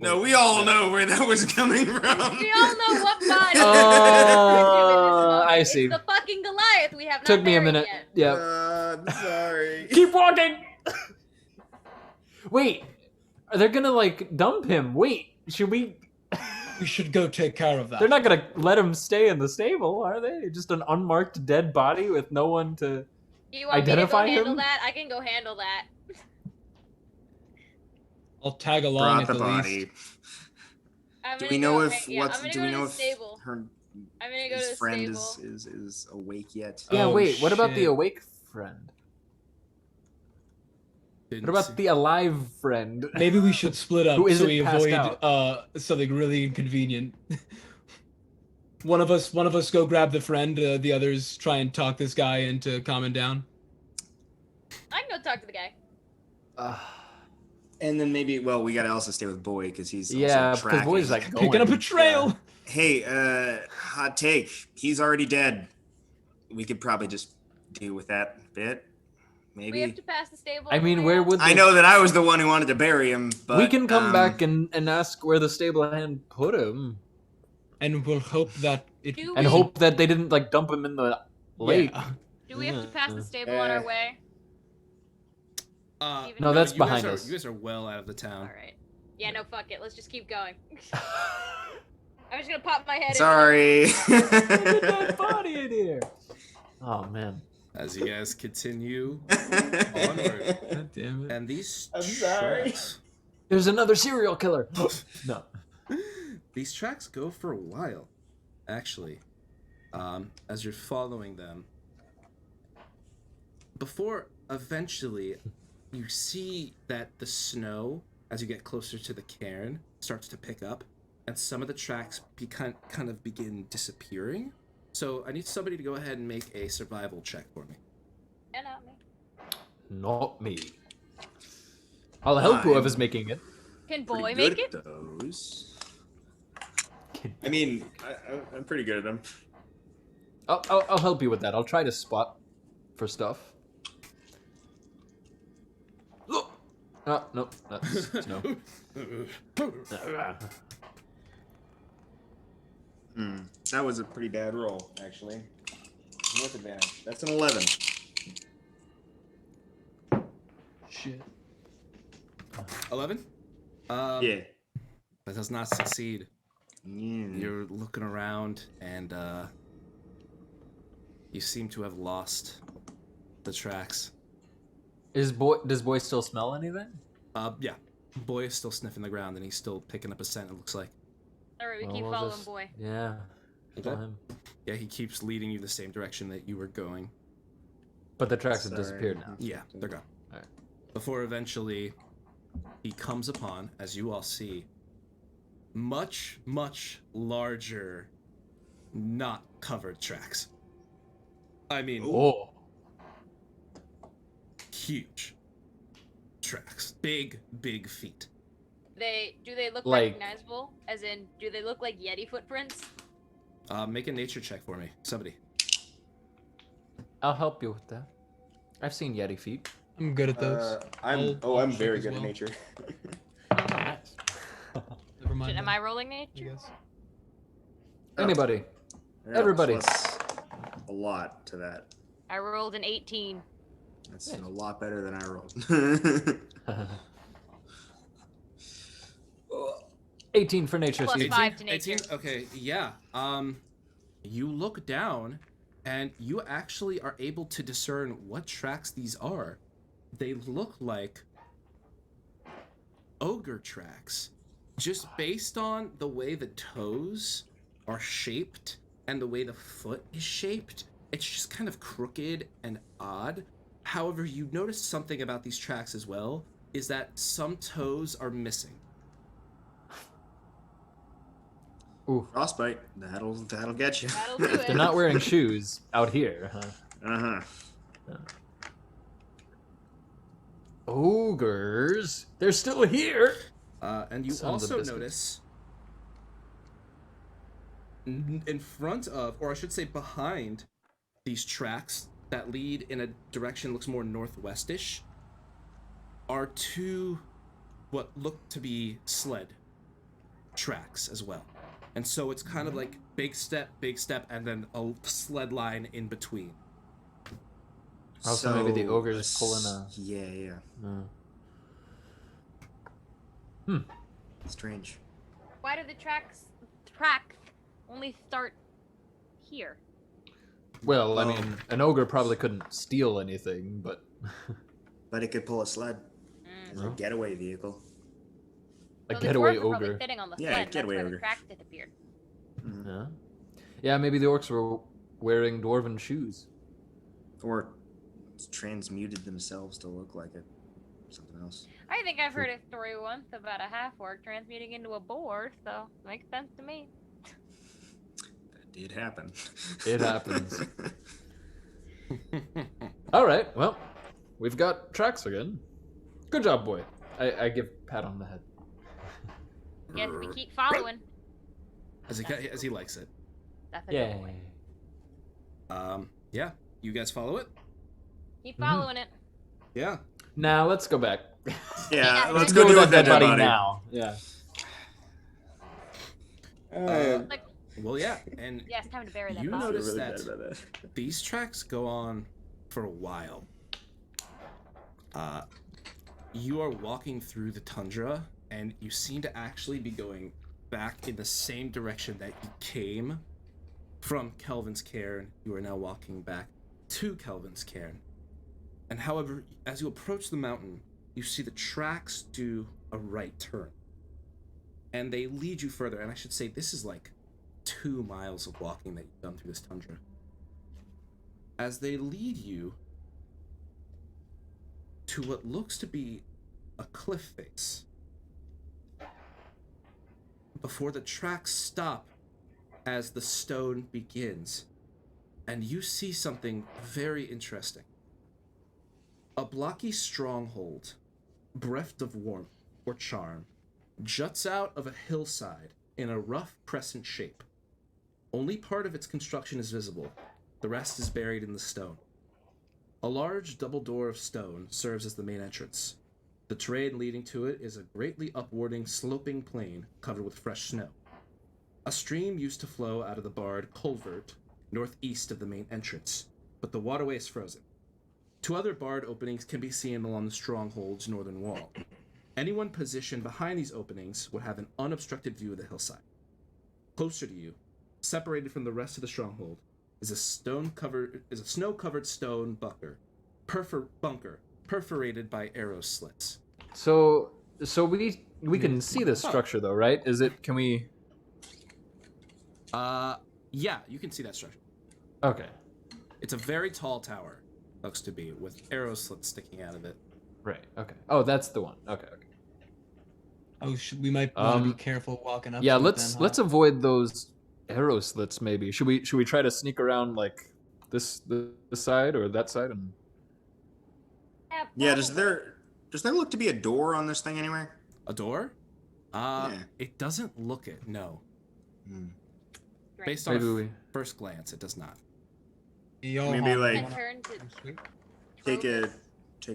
No, we all know where that was coming from. We all know what body. I see. It's the fucking Goliath we have not Took me a buried minute. yet. Yeah. I'm sorry. Keep walking. Wait, are they gonna like dump him? Wait, should we? We should go take care of that. They're not gonna let him stay in the stable, are they? Just an unmarked dead body with no one to. You want Identify me to go handle him? that? I can go handle that. I'll tag along Brought at the the body. least. I'm Do gonna we know go, if yeah, what's? I'm gonna Do go we to know the if stable. her I'm gonna go to his the friend stable. is awake yet? Yeah, Oh, wait. What about the shit. awake friend? Didn't What about see- the alive friend? Maybe we should split up Who so isn't we passed avoid something really inconvenient. One of us go grab the friend. The others try and talk this guy into calming down. I can go talk to the guy. And then maybe, well, we gotta also stay with Boy because he's Yeah, also because boys tracking. like going. Picking up a trail. Hey, hot take. He's already dead. We could probably just deal with that bit. Maybe. We have to pass the stable. I on the mean, way where out. would I know that I was the one who wanted to bury him, but we can come back and ask where the stable hand put him, And we'll hope that it. Do and we- hope that they didn't like dump him in the lake. Yeah. Do we have to pass the stable on our way? Even No, though- that's you guys behind are- us. You guys are well out of the All town. right. Yeah, no, fuck it. Let's just keep going. I'm just gonna pop my head. Sorry. Dead body in here. Oh man. As you guys continue onward, God damn it. and these I'm sorry. tracks, There's another serial killer. No. these tracks go for a while, actually. As you're following them, before eventually you see that the snow, as you get closer to the cairn, starts to pick up, and some of the tracks kind of begin disappearing. So I need somebody to go ahead and make a survival check for me. And not me. Not me. I'll help whoever's making it. Can Pretty boy good make it? at those. I mean, I'm pretty good at them. I'll help you with that. I'll try to spot for stuff. Look. No, that's no. That was a pretty bad roll, actually. With advantage. That's an 11. Shit. 11? Yeah. That does not succeed. Yeah. You're looking around, and you seem to have lost the tracks. Does boy still smell anything? Yeah. Boy is still sniffing the ground, and he's still picking up a scent, it looks like. Alright, we Well, keep we'll following just- boy. Yeah. Follow Okay. him. Yeah, he keeps leading you the same direction that you were going. But the tracks have Sorry. disappeared now. Yeah, they're gone. Alright. Before eventually he comes upon, as you all see, much, much larger, not covered tracks. I mean, Oh. huge tracks. Big, big feet. Do they look Like- recognizable? As in, do they look like Yeti footprints? Make a nature check for me. Somebody. I'll help you with that. I've seen Yeti feet. I'm good at those. I'm I'll very check good as at well. nature. Nice. Never mind. Shit, am that, I rolling I nature? guess. Anybody. Yeah, Everybody. plus a lot to that. I rolled an 18. That's a lot better than I rolled. 18 for nature. Plus Steve. 5 to nature. 18? Okay, yeah. You look down, and you actually are able to discern what tracks these are. They look like ogre tracks, just based on the way the toes are shaped and the way the foot is shaped. It's just kind of crooked and odd. However, you notice something about these tracks as well, is that some toes are missing. Ooh. Frostbite. That'll get you. That'll do it. They're not wearing shoes out here, huh? Uh-huh. Ogres. They're still here. And you Sons of also biscuits. notice in front of, or I should say behind, these tracks that lead in a direction that looks more northwestish are two what look to be sled tracks as well. And so it's kind of like big step, and then a sled line in between. Also, maybe the ogre's pulling a... Yeah. Strange. Why do the tracks only start here? Well, I mean, an ogre probably couldn't steal anything, but... But it could pull a sled. It's a getaway vehicle. A So getaway the dwarves were probably ogre. sitting on the Yeah, sled. getaway That's why ogre. the tracks disappeared. Yeah. Yeah, maybe the orcs were wearing dwarven shoes. Or transmuted themselves to look like something else. I think I've heard a story once about a half-orc transmuting into a boar, so makes sense to me. That did happen. It happens. All right, well, we've got tracks again. Good job, boy. I give pat on the head. Guess we keep following. As he likes it. That's a good boy. Yeah, you guys follow it? Keep following it. Yeah. Now let's go back. Yeah, let's go go with do that that dead body body. now. Yeah. Like, Well, yeah, and yeah, it's time to bury that you body. notice really that bad about that. these tracks go on for a while. You are walking through the tundra, and you seem to actually be going back in the same direction that you came from Kelvin's Cairn. You are now walking back to Kelvin's Cairn. And however, as you approach the mountain, you see the tracks do a right turn. And they lead you further, and I should say this is like 2 miles of walking that you've done through this tundra. As they lead you to what looks to be a cliff face, before the tracks stop as the stone begins, and you see something very interesting. A blocky stronghold, bereft of warmth or charm, juts out of a hillside in a rough crescent shape. Only part of its construction is visible, the rest is buried in the stone. A large double door of stone serves as the main entrance. The terrain leading to it is a greatly upwarding, sloping plain covered with fresh snow. A stream used to flow out of the barred culvert northeast of the main entrance, but the waterway is frozen. 2 other barred openings can be seen along the stronghold's northern wall. Anyone positioned behind these openings would have an unobstructed view of the hillside. Closer to you, separated from the rest of the stronghold, is a snow-covered stone bunker perforated by arrow slits. So we can see this structure though, right? Can we? Yeah, you can see that structure. Okay. It's a very tall tower, looks to be, with arrow slits sticking out of it. Right. Okay. Oh, that's the one. Okay. Oh, we might want to be careful walking up. Yeah, to it let's then, huh? let's avoid those arrow slits. Maybe should we try to sneak around like this side or that side and? Yeah, does there look to be a door on this thing anywhere? A door? Yeah. It doesn't look it, no. Great. Based on Maybe first glance, it does not. Yo, Maybe, hold like- I on. turn to Sweet. Take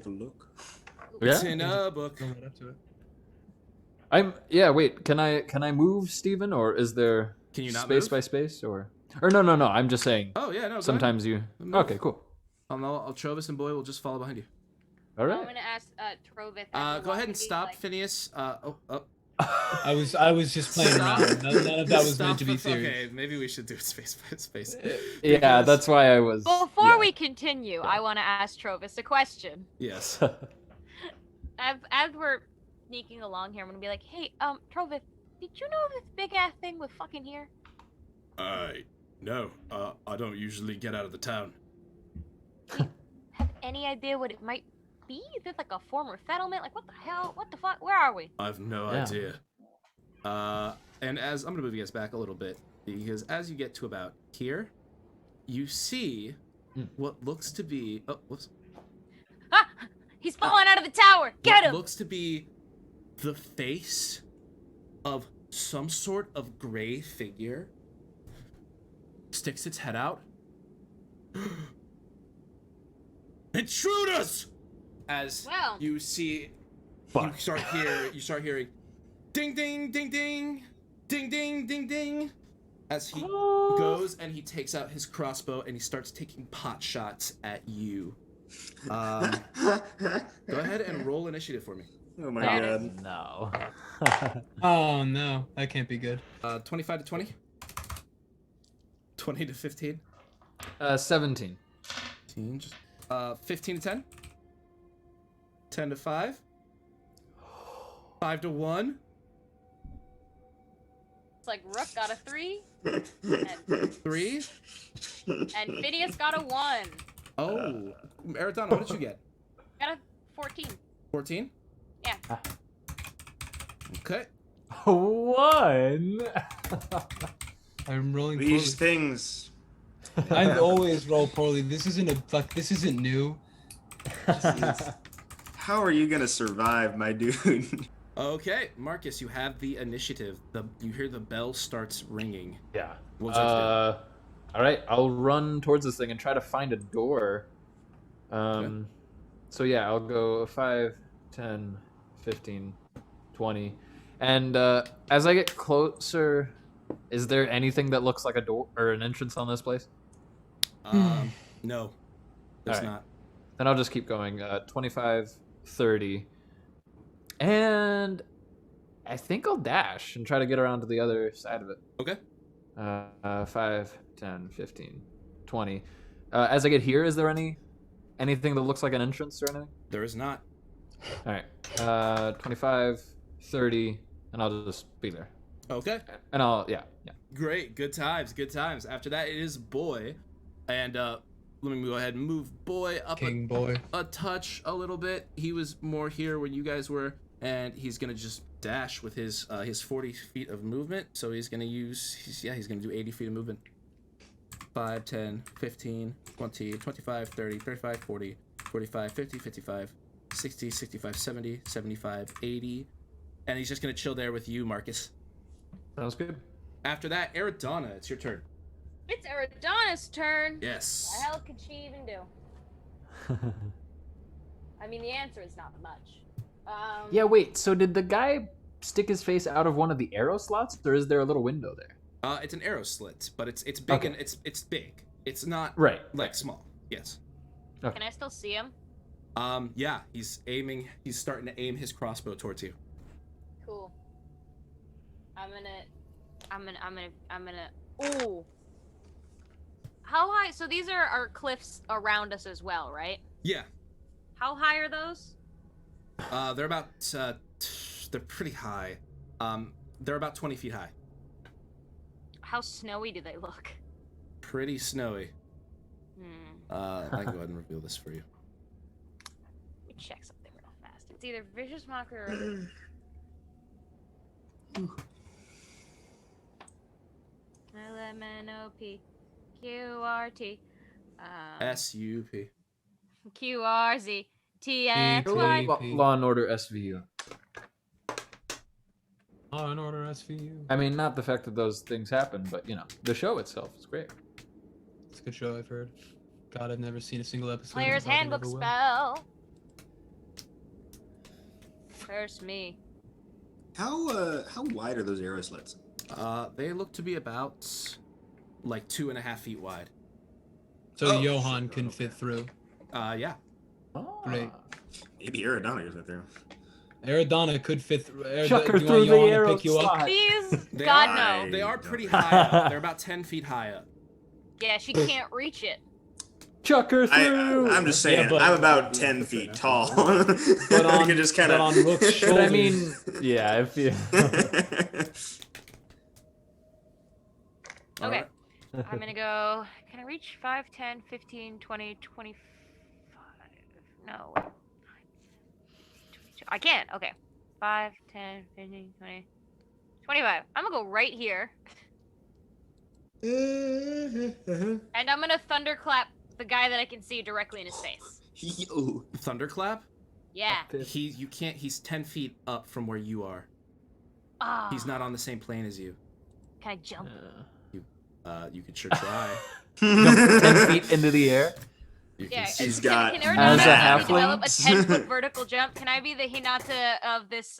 a look. It's Yeah. in a book. Go right up to it. Wait. Can I move, Steven, or is there Can you not space move? by space or no? I'm just saying. Oh, yeah, no, go ahead. Sometimes you. Move. Okay, cool. I'll Trovis and Boy will just follow behind you. All I'm right. gonna ask Trovis. as we're Go ahead and walking, stop, like, Phineas. I was just playing around. None of that was meant to be serious. Okay, maybe we should do it space by space. Yeah, Because- that's why I was. Before yeah. we continue, I want to ask Trovis a question. Yes. As we're sneaking along here, I'm gonna be like, "Hey, Trovis, did you know this big ass thing was fucking here?" No, I don't usually get out of the town. Have any idea what it might be? Is this like a former settlement? Like, what the hell? What the fuck? Where are we? I've no Yeah. idea. and as I'm gonna move you guys back a little bit, because as you get to about here, you see what looks to be whoops. Ah! He's falling out of the tower! Get What him! looks to be the face of some sort of gray figure sticks its head out. Intruders! As Well. you see, Fuck. you start hearing, ding ding ding ding, ding ding ding ding, as he goes and he takes out his crossbow and he starts taking pot shots at you. Go ahead and roll initiative for me. Oh my That god. No. Oh no, that can't be good. 25 to 20, 20 to 15, 17. 15 to 10, 10 to 5, 5 to 1. It's like Rook got a 3, 3. and Phineas got a 1. Oh, Arizona, what did you get? Got a 14. 14? Yeah. Ah. Okay. 1. I'm rolling poorly. These things. I always roll poorly. This isn't new. How are you gonna survive, my dude? Okay, Marcus, you have the initiative. You hear the bell starts ringing. Yeah. What would you like to All right, I'll run towards this thing and try to find a door. Okay. So yeah, I'll go 5, 10, 15, 20. And as I get closer, is there anything that looks like a door or an entrance on this place? No, there's Alright. not. Then I'll just keep going. 25, 30. And I think I'll dash and try to get around to the other side of it. Okay. 5, 10, 15, 20. As I get here, is there anything that looks like an entrance or anything? There is not. All right. 25, 30, and I'll just be there. Okay. And I'll, yeah. Great. Good times. Good times. After that, it is Boy. And let me go ahead and move Boy up King boy. a touch a little bit. He was more here when you guys were. And he's going to just dash with his 40 feet of movement. So he's going to he's going to do 80 feet of movement. 5, 10, 15, 20, 25, 30, 35, 40, 45, 50, 55, 60, 65, 70, 75, 80. And he's just going to chill there with you, Marcus. Sounds good. After that, Aridana, it's your turn. It's Aridana's turn. Yes. What the hell could she even do? I mean, the answer is not much. Yeah, wait. So did the guy stick his face out of one of the arrow slots, or is there a little window there? It's an arrow slit, but it's big Okay. and it's big. It's not Right. like small. Yes. Can I still see him? Yeah, he's aiming. He's starting to aim his crossbow towards you. Cool. I'm gonna. Ooh. How high? So these are cliffs around us as well, right? Yeah. How high are those? They're about. They're pretty high. They're about 20 feet high. How snowy do they look? Pretty snowy. Hmm. I can go ahead and reveal this for you. Let me check something real fast. It's either Vicious Mocker or LMNOP QRT SUP. QRZ TXY. Law and Order SVU. Law and Order SVU. I mean, not the fact that those things happen, but you know, the show itself is great. It's a good show, I've heard. God, I've never seen a single episode. Player's and probably Handbook never will. spell. Curse me. How wide are those arrow slits? They look to be about like 2.5 feet wide. So Oh, Johan shit, can okay. fit through. Yeah. Great. Maybe Aerodana can fit there. Aridana could fit through. Chuck her do you through want the Johan to arrow pick you up? slot. Please, They God are, no. They are pretty high up. They're about 10 feet high up. Yeah, she can't reach it. Chuck her through. I'm just saying, Yeah, but- I'm about 10 feet tall. But I on, can just kind but of. on Rook's But shoulders. I mean, yeah, if you. All Okay. right. I'm gonna go. Can I reach 5, 10, 15, 20, 25? No. Wait. 22. I can. Okay. 5, 10, 15, 20, 25. I'm gonna go right here. And I'm gonna thunderclap the guy that I can see directly in his face. Yo. Thunderclap? Yeah. You can't. He's 10 feet up from where you are. Ah. He's not on the same plane as you. Can I jump? You could sure try. Jump 10 feet into the air. You Yeah. can She's see. got Can As a everybody halfling? develop a 10-foot vertical jump? Can I be the Hinata of this?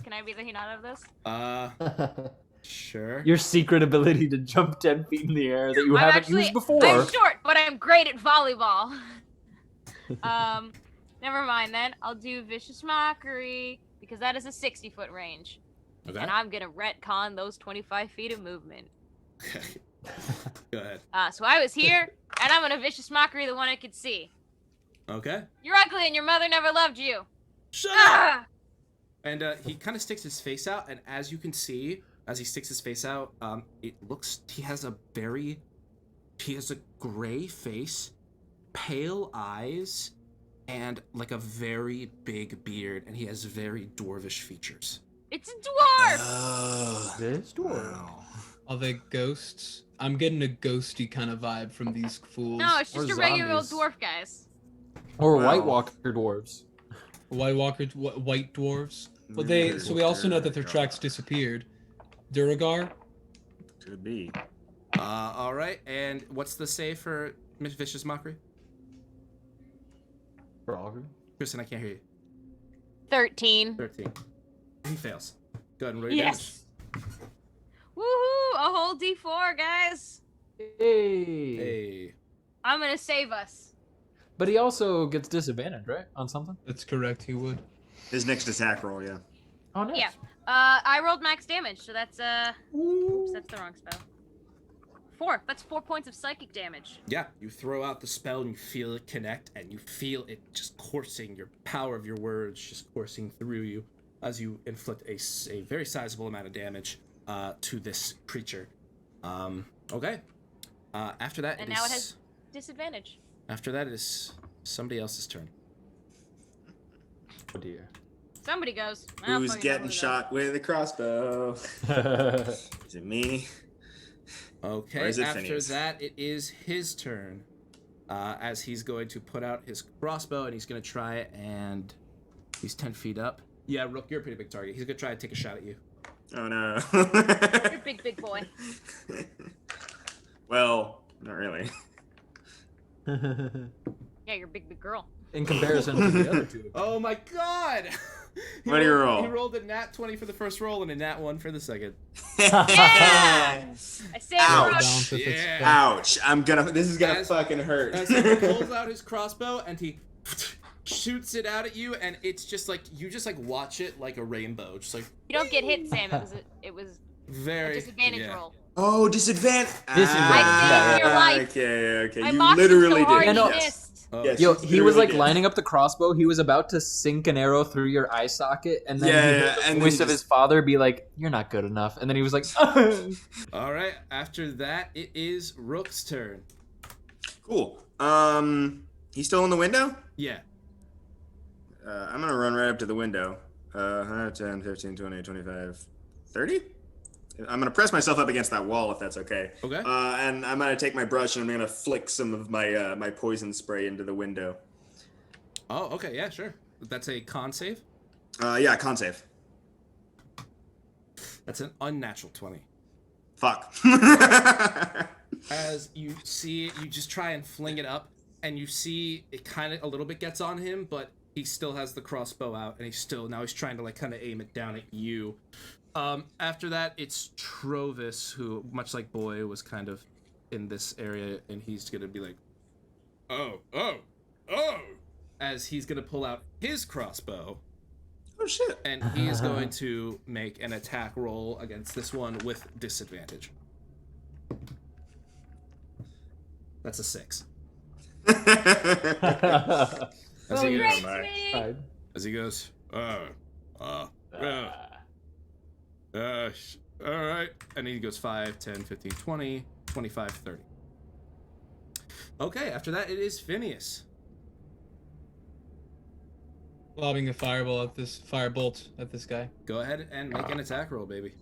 Can I be the Hinata of this? Sure. Your secret ability to jump 10 feet in the air that you I'm haven't actually, used before. I'm short, but I'm great at volleyball. Never mind then. I'll do Vicious Mockery because that is a 60-foot range. Okay. And I'm gonna retcon those 25 feet of movement. Okay. Go ahead. So I was here, and I'm gonna Vicious Mockery the one I could see. Okay. You're ugly and your mother never loved you. Shut up! Ah! And he kind of sticks his face out, and as you can see, as he sticks his face out, it looks he has a gray face, pale eyes, and like a very big beard, and he has very dwarvish features. It's a dwarf! This dwarf. Wow. Are they ghosts? I'm getting a ghosty kind of vibe from these fools. No, it's just Or a regular old zombies. dwarf, guys. Or Wow. White Walker dwarves. White dwarves. Well, so we also know that their tracks disappeared. Duragar? Could be. All right. And what's the save for Vicious Mockery? Kristyn, I can't hear you. 13. 13. He fails. Go ahead and roll your Yes. Woohoo! A whole D4, guys. Hey. damage. Hey. I'm gonna save us. But he also gets disadvantage, right? On something? That's correct, he would. His next attack roll, yeah. Oh, nice. Yeah. I rolled max damage, so that's oops, that's the wrong spell. 4. That's 4 points of psychic damage. Yeah, you throw out the spell and you feel it connect, and you feel it just coursing, your power of your words just coursing through you as you inflict a very sizable amount of damage to this creature. Okay. After that, And now it has disadvantage. After that, it is somebody else's turn. Oh, dear. Somebody goes. Who's getting shot with a crossbow? Is it me? Okay, Or is it after Phineas? that, it is his turn. As he's going to put out his crossbow and he's going to try it, and he's 10 feet up. Yeah, Rook, you're a pretty big target. He's going to try to take a shot at you. Oh no. You're a big boy. Well, not really. Yeah, you're a big girl. In comparison to the other two. Oh my god! What do you roll? He rolled a nat 20 for the first roll and a nat 1 for the second. Yeah! I saved Ouch. Rook. Balance with its Yeah. spell. Ouch! This is gonna As- fucking hurt. As he pulls out his crossbow and he shoots it out at you, and it's just like you just like watch it like a rainbow, just like You don't get hit, Sam. It was a very disadvantage yeah. roll. Oh, disadvantage. Disadvantage. I saved your life. Okay. I You mocked literally you so hard did. you know- Yes. missed. Oh, Yes. Yo, you he was literally like did. lining up the crossbow. He was about to sink an arrow through your eye socket, and then Yeah, he heard the and then voice he of his just- father be like, "You're not good enough." And then he was like, All right. After that, it is Rook's turn. Cool. He's still in the window? Yeah. I'm gonna run right up to the window. 10, 15, 20, 25, 30? I'm gonna press myself up against that wall if that's okay. Okay. And I'm gonna take my brush and I'm gonna flick some of my my poison spray into the window. Oh, okay. Yeah, sure. That's a con save. Yeah, con save. That's an unnatural 20. Fuck. As you see it, you just try and fling it up, and you see it kind of a little bit gets on him, but he still has the crossbow out, and he's trying to like kind of aim it down at you. After that, it's Trovis, who, much like Boy, was kind of in this area, and he's gonna be like, oh, as he's gonna pull out his crossbow, Oh shit. and he is going to make an attack roll against this one with disadvantage. That's a 6. As Oh, he great, goes, sweetie. as he goes, all right. And he goes 5, 10, 15, 20, 25, 30. Okay, after that, it is Phineas. Lobbing a firebolt at this guy. Go ahead and make an attack roll, baby.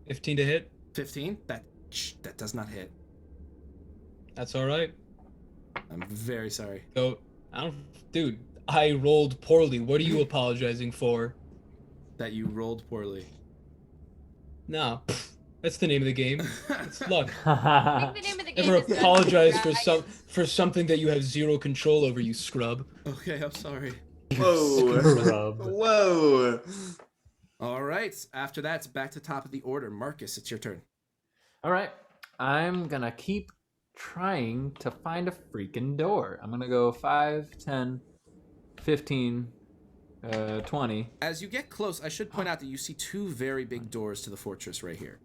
15 to hit. 15. That does not hit. That's all right. I'm very sorry. So, dude, I rolled poorly. What are you apologizing for? That you rolled poorly. No, that's the name of the game. It's luck. I think the name of the game Never is Dungeons apologize and for Dragons. something that you have zero control over, you scrub. Okay, I'm sorry. Whoa. Scrub. Whoa. All right. After that, it's back to top of the order. Marcus, it's your turn. All right. I'm gonna keep trying to find a freaking door. I'm gonna go 5, 10, 15, 20. As you get close, I should point out that you see two very big doors to the fortress right here.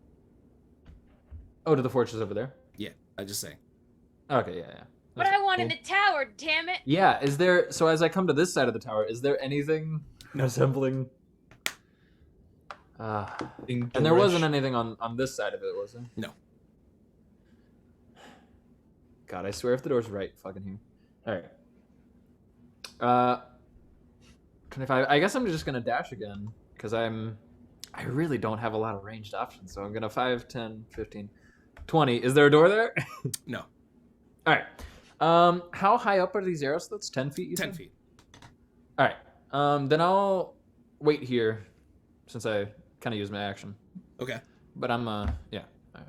Oh, to the fortress over there? Yeah, I just saying. Okay, yeah. But I wanted a tower, damn it. Yeah, is there... So as I come to this side of the tower, is there anything resembling... and there wasn't anything on this side of it, was there? No. God, I swear if the door's right fucking here. Alright. 25. I guess I'm just gonna dash again, because I really don't have a lot of ranged options, so I'm gonna 5, 10, 15, 20. Is there a door there? No. Alright. How high up are these arrow slits? 10 feet, you 10 said? feet. Alright. Then I'll wait here, since I kind of used my action. Okay. But I'm, yeah. All right.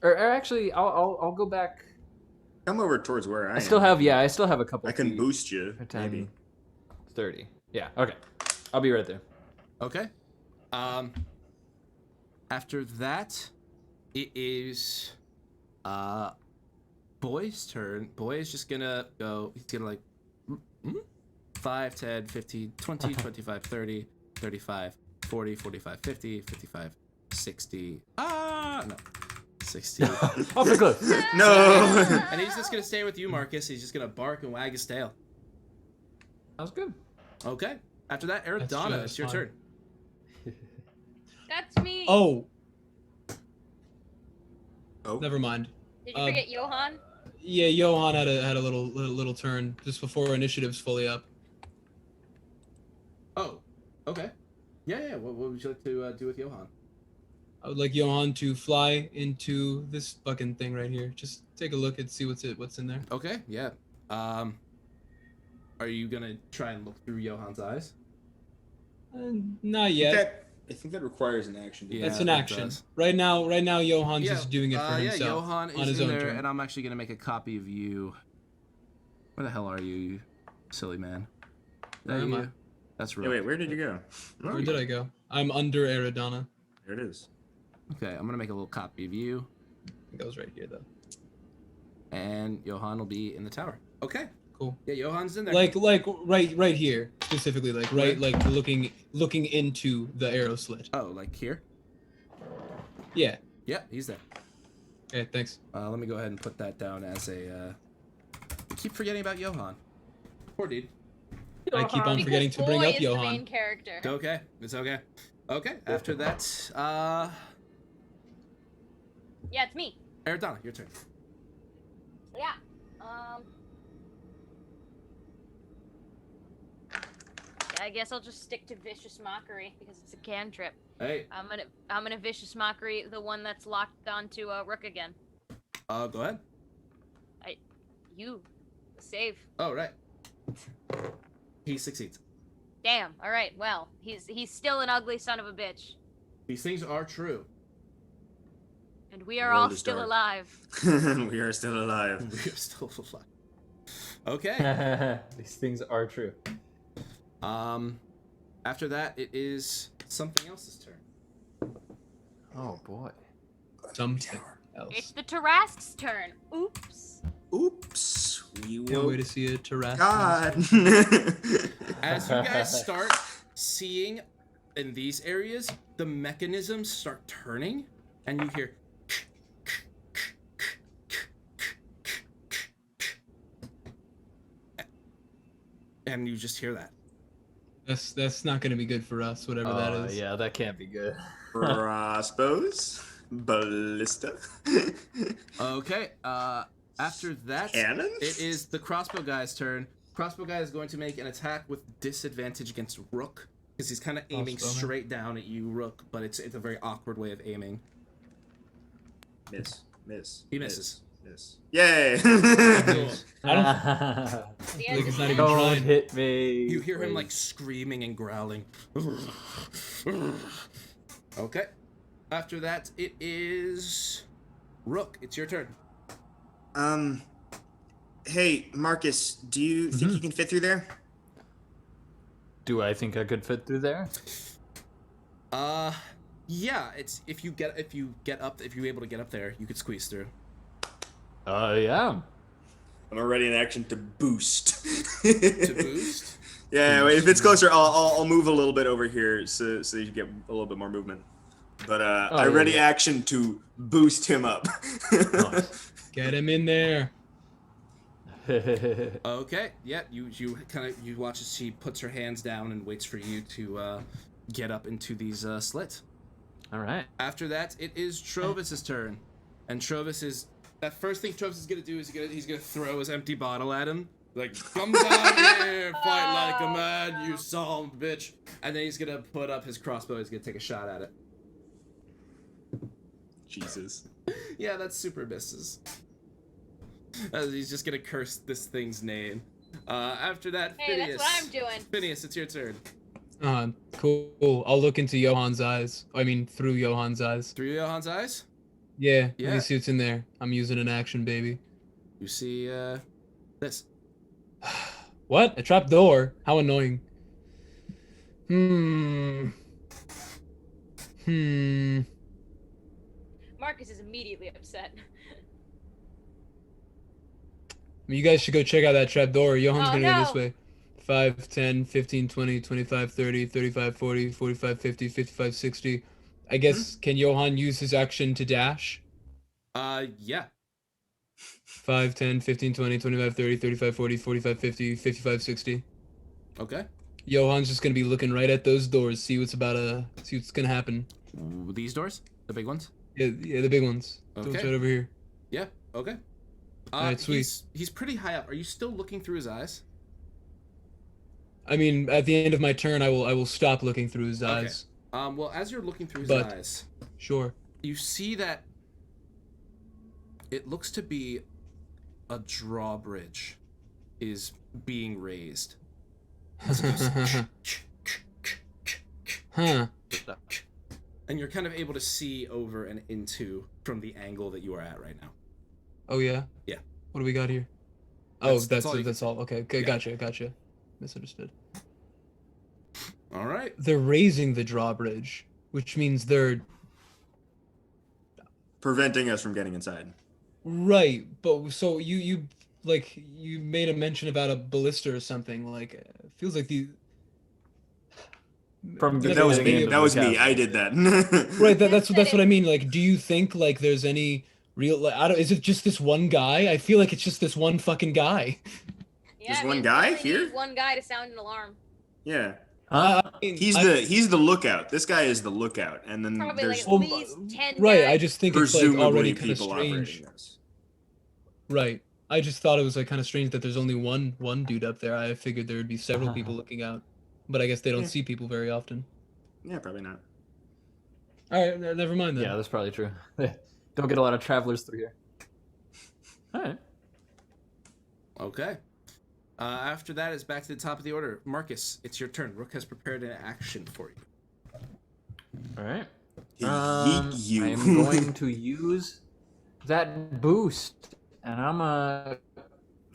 Or actually, I'll go back. Come over towards where I am. I still have a couple I can feet. boost you. 10, Maybe. 30. Yeah, okay. I'll be right there. Okay. After that, it is Boy's turn. Boy is just gonna go. He's gonna like 5, 10, 15, 20, 25, 30, 35, 40, 45, 50, 55, 60. No. 60. Off the cliff. No. And he's just gonna stay with you, Marcus. He's just gonna bark and wag his tail. That was good. Okay. After that, Aridana, That's it's your fine. turn. That's me. Oh, Oh. never mind. Did you forget Johan? Yeah, Johan had a little turn just before initiative's fully up. Oh. Okay. Yeah. What would you like to do with Johan? I would like Johan to fly into this fucking thing right here. Just take a look and see what's in there. Okay. Yeah. Are you gonna try and look through Johan's eyes? Not yet. I think that requires an action. Yeah. That's an it action. does. Right now, Johan's Yeah, just doing it for himself. Yeah, Johan on is his in own there, turn. and I'm actually gonna make a copy of you. Where the hell are you, you silly man? Where am I? That's Hey, right. wait, where did you go? Where did I go? I'm under Aridana. There it is. Okay, I'm gonna make a little copy of you, I think I was right here though. and Johan will be in the tower. Okay. Cool. Yeah, Johan's in there. Like right here specifically, like Where? like looking into the arrow slit. Oh, like here? Yeah. Yeah, he's there. Okay, thanks. Let me go ahead and put that down as a. I keep forgetting about Johan. Poor dude. I keep on forgetting to bring Boy up is the Johan. main character. It's okay. It's okay. Okay. After that, Yeah, it's me. Aridana, your turn. Yeah. I guess I'll just stick to vicious mockery because it's a cantrip. Hey. I'm gonna vicious mockery the one that's locked onto Rook again. Go ahead. You save. Oh, right. He succeeds. Damn. All right. Well, he's still an ugly son of a bitch, These things are true. and we are Roll all to still start. alive. We are still alive. We are still alive. Okay. These things are true. After that, it is something else's turn. Oh boy. Something It's else. the Tarrasque's turn. Oops. Oops. We Can't will. wait to see a Tarrasque. God. As you guys start seeing in these areas, the mechanisms start turning, and you hear. And you just hear that. That's not gonna be good for us, whatever that is. Yeah, that can't be good. Crossbows. Ballista. Okay, after that, Cannons? it is the crossbow guy's turn. Crossbow guy is going to make an attack with disadvantage against Rook. because he's kind of aiming Crossbowman. straight down at you, Rook, but it's a very awkward way of aiming. Miss. Miss. He misses. Miss. Yay! Cool. I don't. The Like, end it's is not the even end. Don't trying. hit me. You hear him please. like screaming and growling. Okay. After that, it is Rook. It's your turn. Hey, Marcus, do you think you can fit through there? Do I think I could fit through there? Yeah. It's if you're able to get up there, you could squeeze through. Yeah. I'm already in action to boost. To boost. Yeah, wait, if it's closer, I'll move a little bit over here so you get a little bit more movement. But I ready yeah. action to boost him up. Nice. Get him in there. Okay. Yeah. You watch as she puts her hands down and waits for you to get up into these slits. All right. After that, it is Trovis's turn, and that first thing Trovis is gonna do is he's gonna throw his empty bottle at him, like come down here, fight like a man, you son of a bitch, and then he's gonna put up his crossbow. He's gonna take a shot at it. Jesus. Yeah, that super misses. He's just gonna curse this thing's name. After that, Hey, Phineas. that's what I'm doing. Phineas, it's your turn. Cool. I'll look into Johan's eyes. I mean, through Johan's eyes. Through Johan's eyes, Yeah. Yeah. Let me see what's in there. I'm using an action, baby. you see this. What? A trap door? How annoying. Marcus is immediately upset. You guys should go check out that trap door. Johan's Oh, gonna go this no. way. 5, 10, 15, 20, 25, 30, 35, 40, 45, 50, 55, 60. I guess, can Johan use his action to dash? Yeah. 5, 10, 15, 20, 25, 30, 35, 40, 45, 50, 55, 60. Okay. Johan's just gonna be looking right at those doors, see what's gonna happen. Ooh, these doors, the big ones. Yeah, the big ones. Those Okay. right over here. Yeah. Okay. Alright, sweet. He's pretty high up. Are you still looking through his eyes? I mean, at the end of my turn, I will stop looking through his Okay. eyes. Well, as you're looking through his But- eyes, Sure. you see that it looks to be a drawbridge is being raised. Huh. And you're kind of able to see over and into from the angle that you are at right now. Oh yeah. Yeah. What do we got here? Oh, That's that's all you that's all. Okay. Okay. Yeah. Gotcha. Misunderstood. All right. They're raising the drawbridge, which means they're Preventing us from getting inside. right. But so you made a mention about a ballista or something. Like it feels like the From Never That was mind. beginning me. of That the was me. castle. I did that. right. That's what I mean. Like, do you think like there's any real? Like, I don't. Is it just this one guy? I feel like it's just this one fucking guy. Yeah, There's I one mean, guy you only here? need one guy to sound an alarm. Yeah. Huh? I mean, He's the lookout. This guy is the lookout, and then Probably there's like at least 10 right. guys. I just think it's like presumably already kind of people strange. operating this. Right. I just thought it was like kind of strange that there's only one dude up there. I figured there would be several people looking out, but I guess they don't Yeah. see people very often. Yeah, probably not. All right, never mind then. Yeah, that's probably true. Don't get a lot of travelers through here. All right. Okay. After that is back to the top of the order. Marcus, it's your turn. Rook has prepared an action for you. All right. Yeet you. I am going to use that boost, and I'm a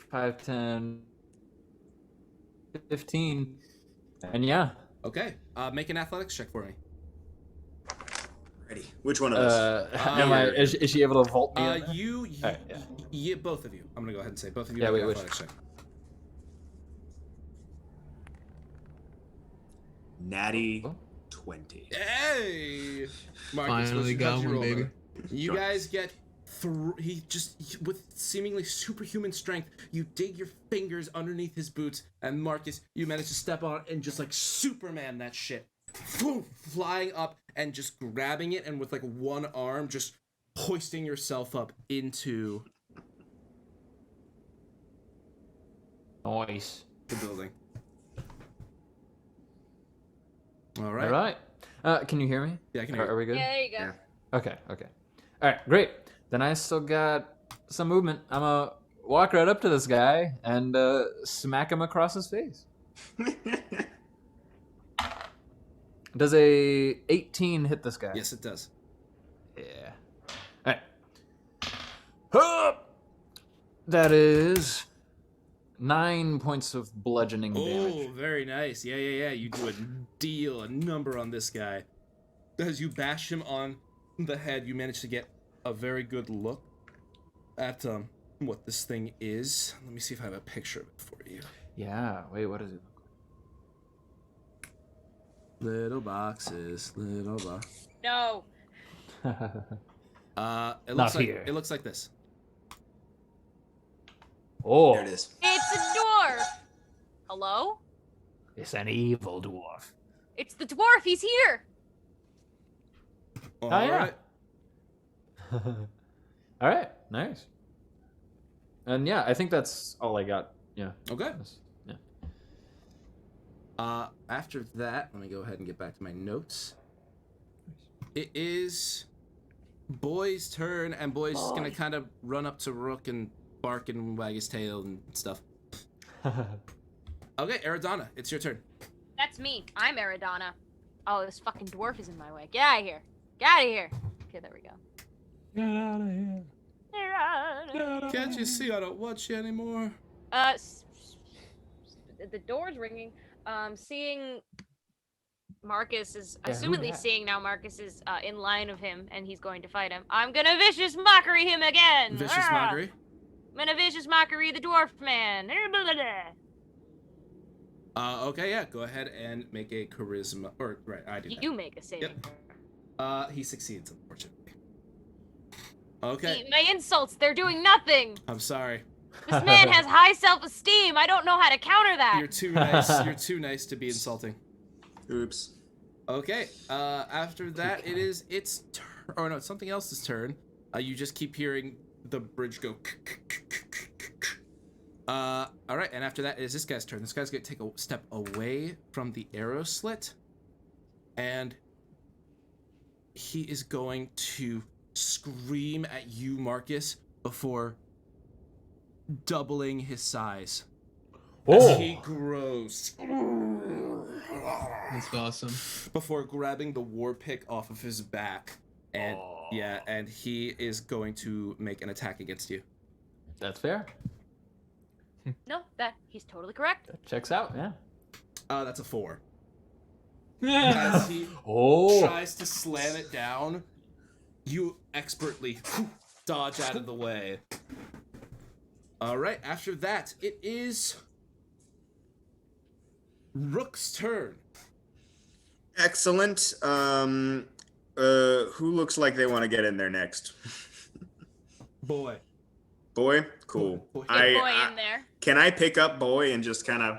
5, 10, 15, and yeah. Okay. Make an athletics check for me. Ready. Which one of us? Is she able to vault me? in there? Yeah, yeah. both of you. I'm gonna go ahead and say both of you. Yeah, make wait, an which- athletics check. Natty 20. Hey, Marcus, Finally how'd got you one, roll, baby. brother? You guys get with seemingly superhuman strength, you dig your fingers underneath his boots, and Marcus, you manage to step on it and just like Superman that shit, flying up and just grabbing it, and with like one arm just hoisting yourself up into Nice. the building. All right. All right. Can you hear me? Yeah, I can hear you. Are we good? Yeah, there you go. Yeah. Okay. All right, great. Then I still got some movement. I'm gonna walk right up to this guy and smack him across his face. Does a 18 hit this guy? Yes, it does. Yeah. All right. Hup! That is 9 points of bludgeoning Oh, damage. very nice. Yeah. You do a number on this guy. As you bash him on the head, you manage to get a very good look at what this thing is. Let me see if I have a picture of it for you. Yeah. Wait, what is it? Little boxes, little box. No. It Not looks like here. it looks like this. Oh, There it is. It's a dwarf. Hello? it's an evil dwarf. It's the dwarf. He's here. All yeah. right. All right, nice. And yeah, I think that's all I got. Yeah. Okay. Yeah. After that, let me go ahead and get back to my notes. It is Boy's turn, and Boy's just gonna kind of run up to Rook and bark and wag his tail and stuff. Okay, Aridana, it's your turn. That's me. I'm Aridana. Oh, this fucking dwarf is in my way. Get out of here. Get out of here. Okay, there we go. Get out of here. Can't you see I don't watch you anymore? The door's ringing. Seeing Marcus is Yeah, who assumedly dat? seeing now Marcus is in line of him and he's going to fight him. I'm gonna vicious mockery him again. Vicious Ah! mockery. I'm gonna vicious mockery the dwarf man. Okay, yeah, go ahead and make a charisma. Or, right, I do that. You make a saving. He succeeds, unfortunately. Okay, My insults, they're doing nothing. I'm sorry. This man has high self-esteem. I don't know how to counter that. You're too nice. You're too nice to be insulting. Oops. Okay, after that, it's turn. Oh, no, it's something else's turn. You just keep hearing the bridge go. All right, and after that is this guy's turn. This guy's gonna take a step away from the arrow slit, and he is going to scream at you, Marcus, before doubling his size. As he grows. That's awesome. Before grabbing the war pick off of his back. And and he is going to make an attack against you. That's fair. No, he's totally correct. That checks out. Yeah. That's a 4. As he tries to slam it down, you expertly dodge out of the way. All right, after that, it is Rook's turn. Excellent. Who looks like they want to get in there next? Boy. Boy? Cool. Boy. Get boy in there. Can I pick up Boy and just kind of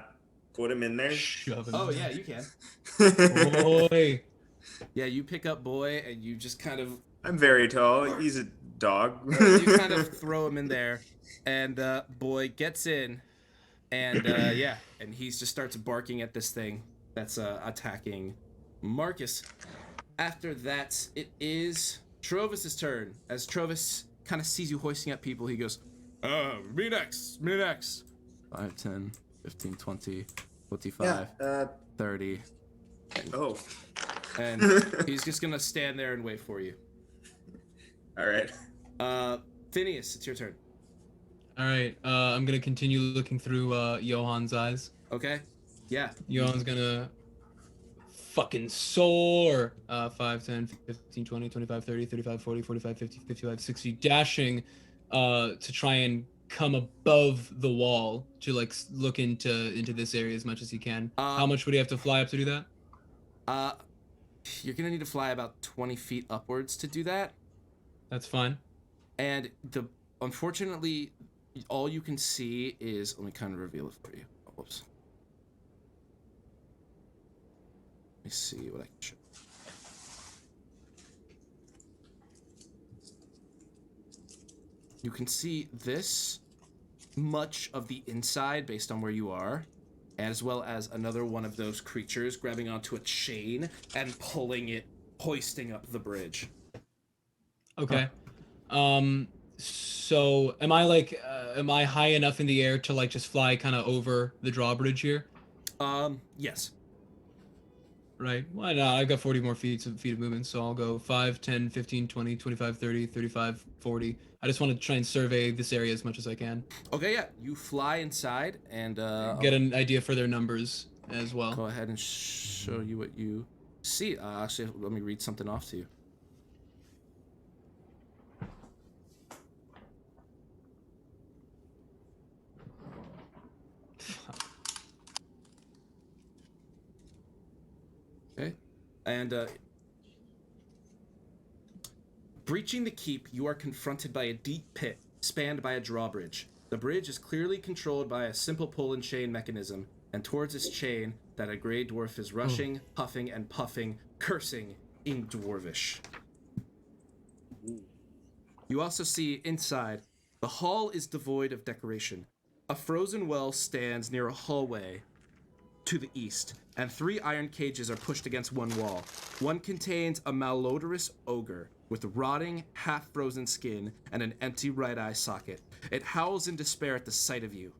put him in there? Shove it. Oh, yeah, you can. Boy. Yeah, you pick up Boy and you just kind of I'm very tall. He's a dog. you kind of throw him in there, and Boy gets in, and and he just starts barking at this thing that's attacking Marcus. After that, it is Trovis's turn. As Trovis kind of sees you hoisting up people, he goes, me next. 5, 10, 15, 20, 25, 30. Oh. And he's just gonna stand there and wait for you. All right. Phineas, it's your turn. All right. I'm gonna continue looking through Johan's eyes. Okay? Yeah. Johan's gonna fucking soar. 5, 10, 15, 20, 25, 30, 35, 40, 45, 50, 55, 60, dashing to try and come above the wall to like look into this area as much as he can. How much would he have to fly up to do that? You're gonna need to fly about 20 feet upwards to do that. That's fine. And unfortunately, all you can see is, let me kind of reveal it for you. Oh, whoops. Let me see what I can show. You can see this much of the inside based on where you are, as well as another one of those creatures grabbing onto a chain and pulling it, hoisting up the bridge. Okay. So am I high enough in the air to like just fly kind of over the drawbridge here? Yes. Right. Why not? I've got 40 more feet of movement, so I'll go 5, 10, 15, 20, 25, 30, 35, 40. I just want to try and survey this area as much as I can. Okay, yeah. You fly inside and Get an idea for their numbers as well. go ahead and show you what you see. Actually, let me read something off to you. Okay. And breaching the keep, you are confronted by a deep pit spanned by a drawbridge. The bridge is clearly controlled by a simple pull and chain mechanism, and towards this chain that a gray dwarf is rushing, huffing, and puffing, cursing in Dwarvish. You also see inside, the hall is devoid of decoration. A frozen well stands near a hallway to the east, and 3 iron cages are pushed against one wall. One contains a malodorous ogre with rotting, half-frozen skin and an empty right eye socket. It howls in despair at the sight of you.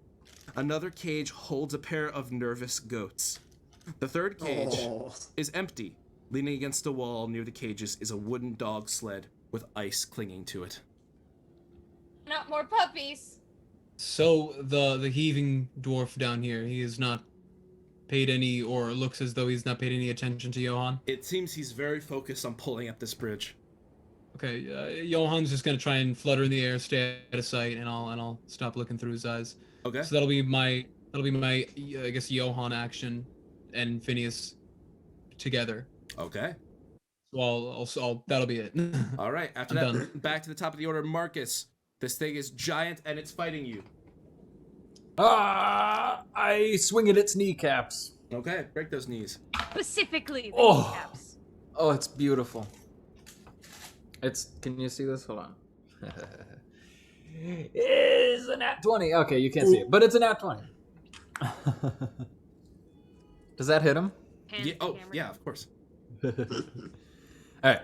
Another cage holds a pair of nervous goats. The third cage is empty. Leaning against a wall near the cages is a wooden dog sled with ice clinging to it. Not more puppies. So the heaving dwarf down here, he has not paid any, or looks as though he's not paid any attention to Johan. It seems he's very focused on pulling up this bridge. Okay, Johan's just gonna try and flutter in the air, stay out of sight, and I'll stop looking through his eyes. Okay. So that'll be my I guess Johan action and Phineas together. Okay. So I'll that'll be it. All right. After I'm that, back to the top of the order, Marcus. This thing is giant and it's fighting you. I swing at its kneecaps. Okay, break those knees. Specifically the Oh. kneecaps. Oh, it's beautiful. Can you see this? Hold on. It's a nat 20. Okay, you can't see it, but it's a nat 20. Does that hit him? Hands Yeah, to oh, camera. yeah, of course. All right.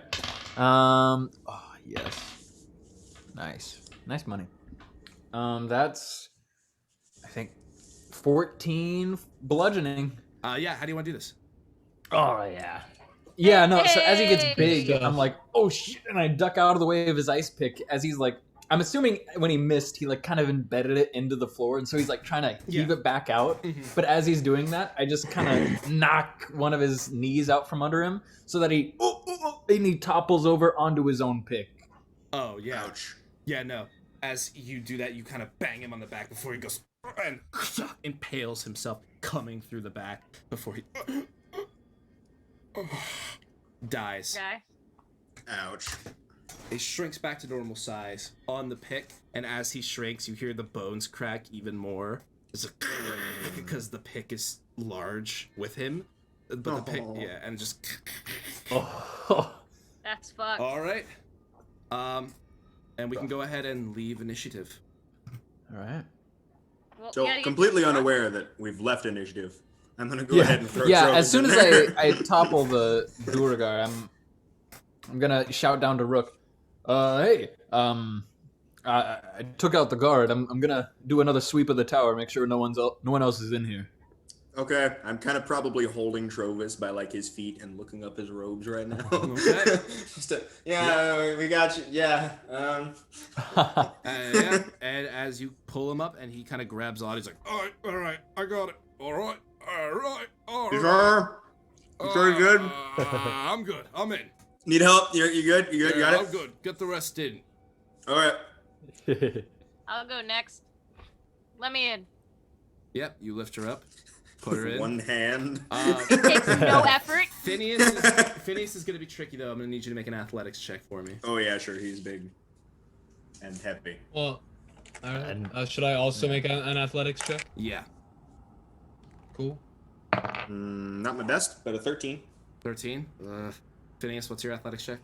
Oh, yes. Nice money. That's, I think, 14 bludgeoning. Yeah, how do you want to do this? Oh, yeah. Yeah, no, so as he gets big, Hey! I'm like, oh shit, and I duck out of the way of his ice pick as he's like, I'm assuming when he missed, he like kind of embedded it into the floor, and so he's like trying to heave it back out. But as he's doing that, I just kind of knock one of his knees out from under him so that he topples over onto his own pick. Oh, yeah. Ouch. Yeah, no. As you do that, you kind of bang him on the back before he goes and impales himself coming through the back before he dies. Okay. Ouch. He shrinks back to normal size on the pick, and as he shrinks, you hear the bones crack even more. It's a because the pick is large with him, but the pick, yeah, and just. That's fucked. All right, and we can go ahead and leave initiative. All right. Well, So yeah, completely you- unaware that we've left initiative. I'm gonna go ahead and throw Yeah, Trovus as soon in as there. I topple the Duragar, I'm gonna shout down to Rook. Hey, I took out the guard. I'm gonna do another sweep of the tower, make sure no one else is in here. Okay, I'm kind of probably holding Trovus by like his feet and looking up his robes right now. Okay. We got you. Yeah. Yeah, and as you pull him up, and he kind of grabs on, he's like, all right, I got it. All right. You sure? You sure you're good? I'm good. I'm in. Need help? You good? You good? You got I'm it? good. Get the rest in. All right. I'll go next. Let me in. Yep, you lift her up, put her in. One hand. It takes no effort. Phineas is gonna be tricky though. I'm gonna need you to make an athletics check for me. Oh yeah, sure. He's big and heavy. Well, all right. Should I also make an athletics check? Yeah. Cool. Not my best, but a 13. 13. Phineas, what's your athletics check?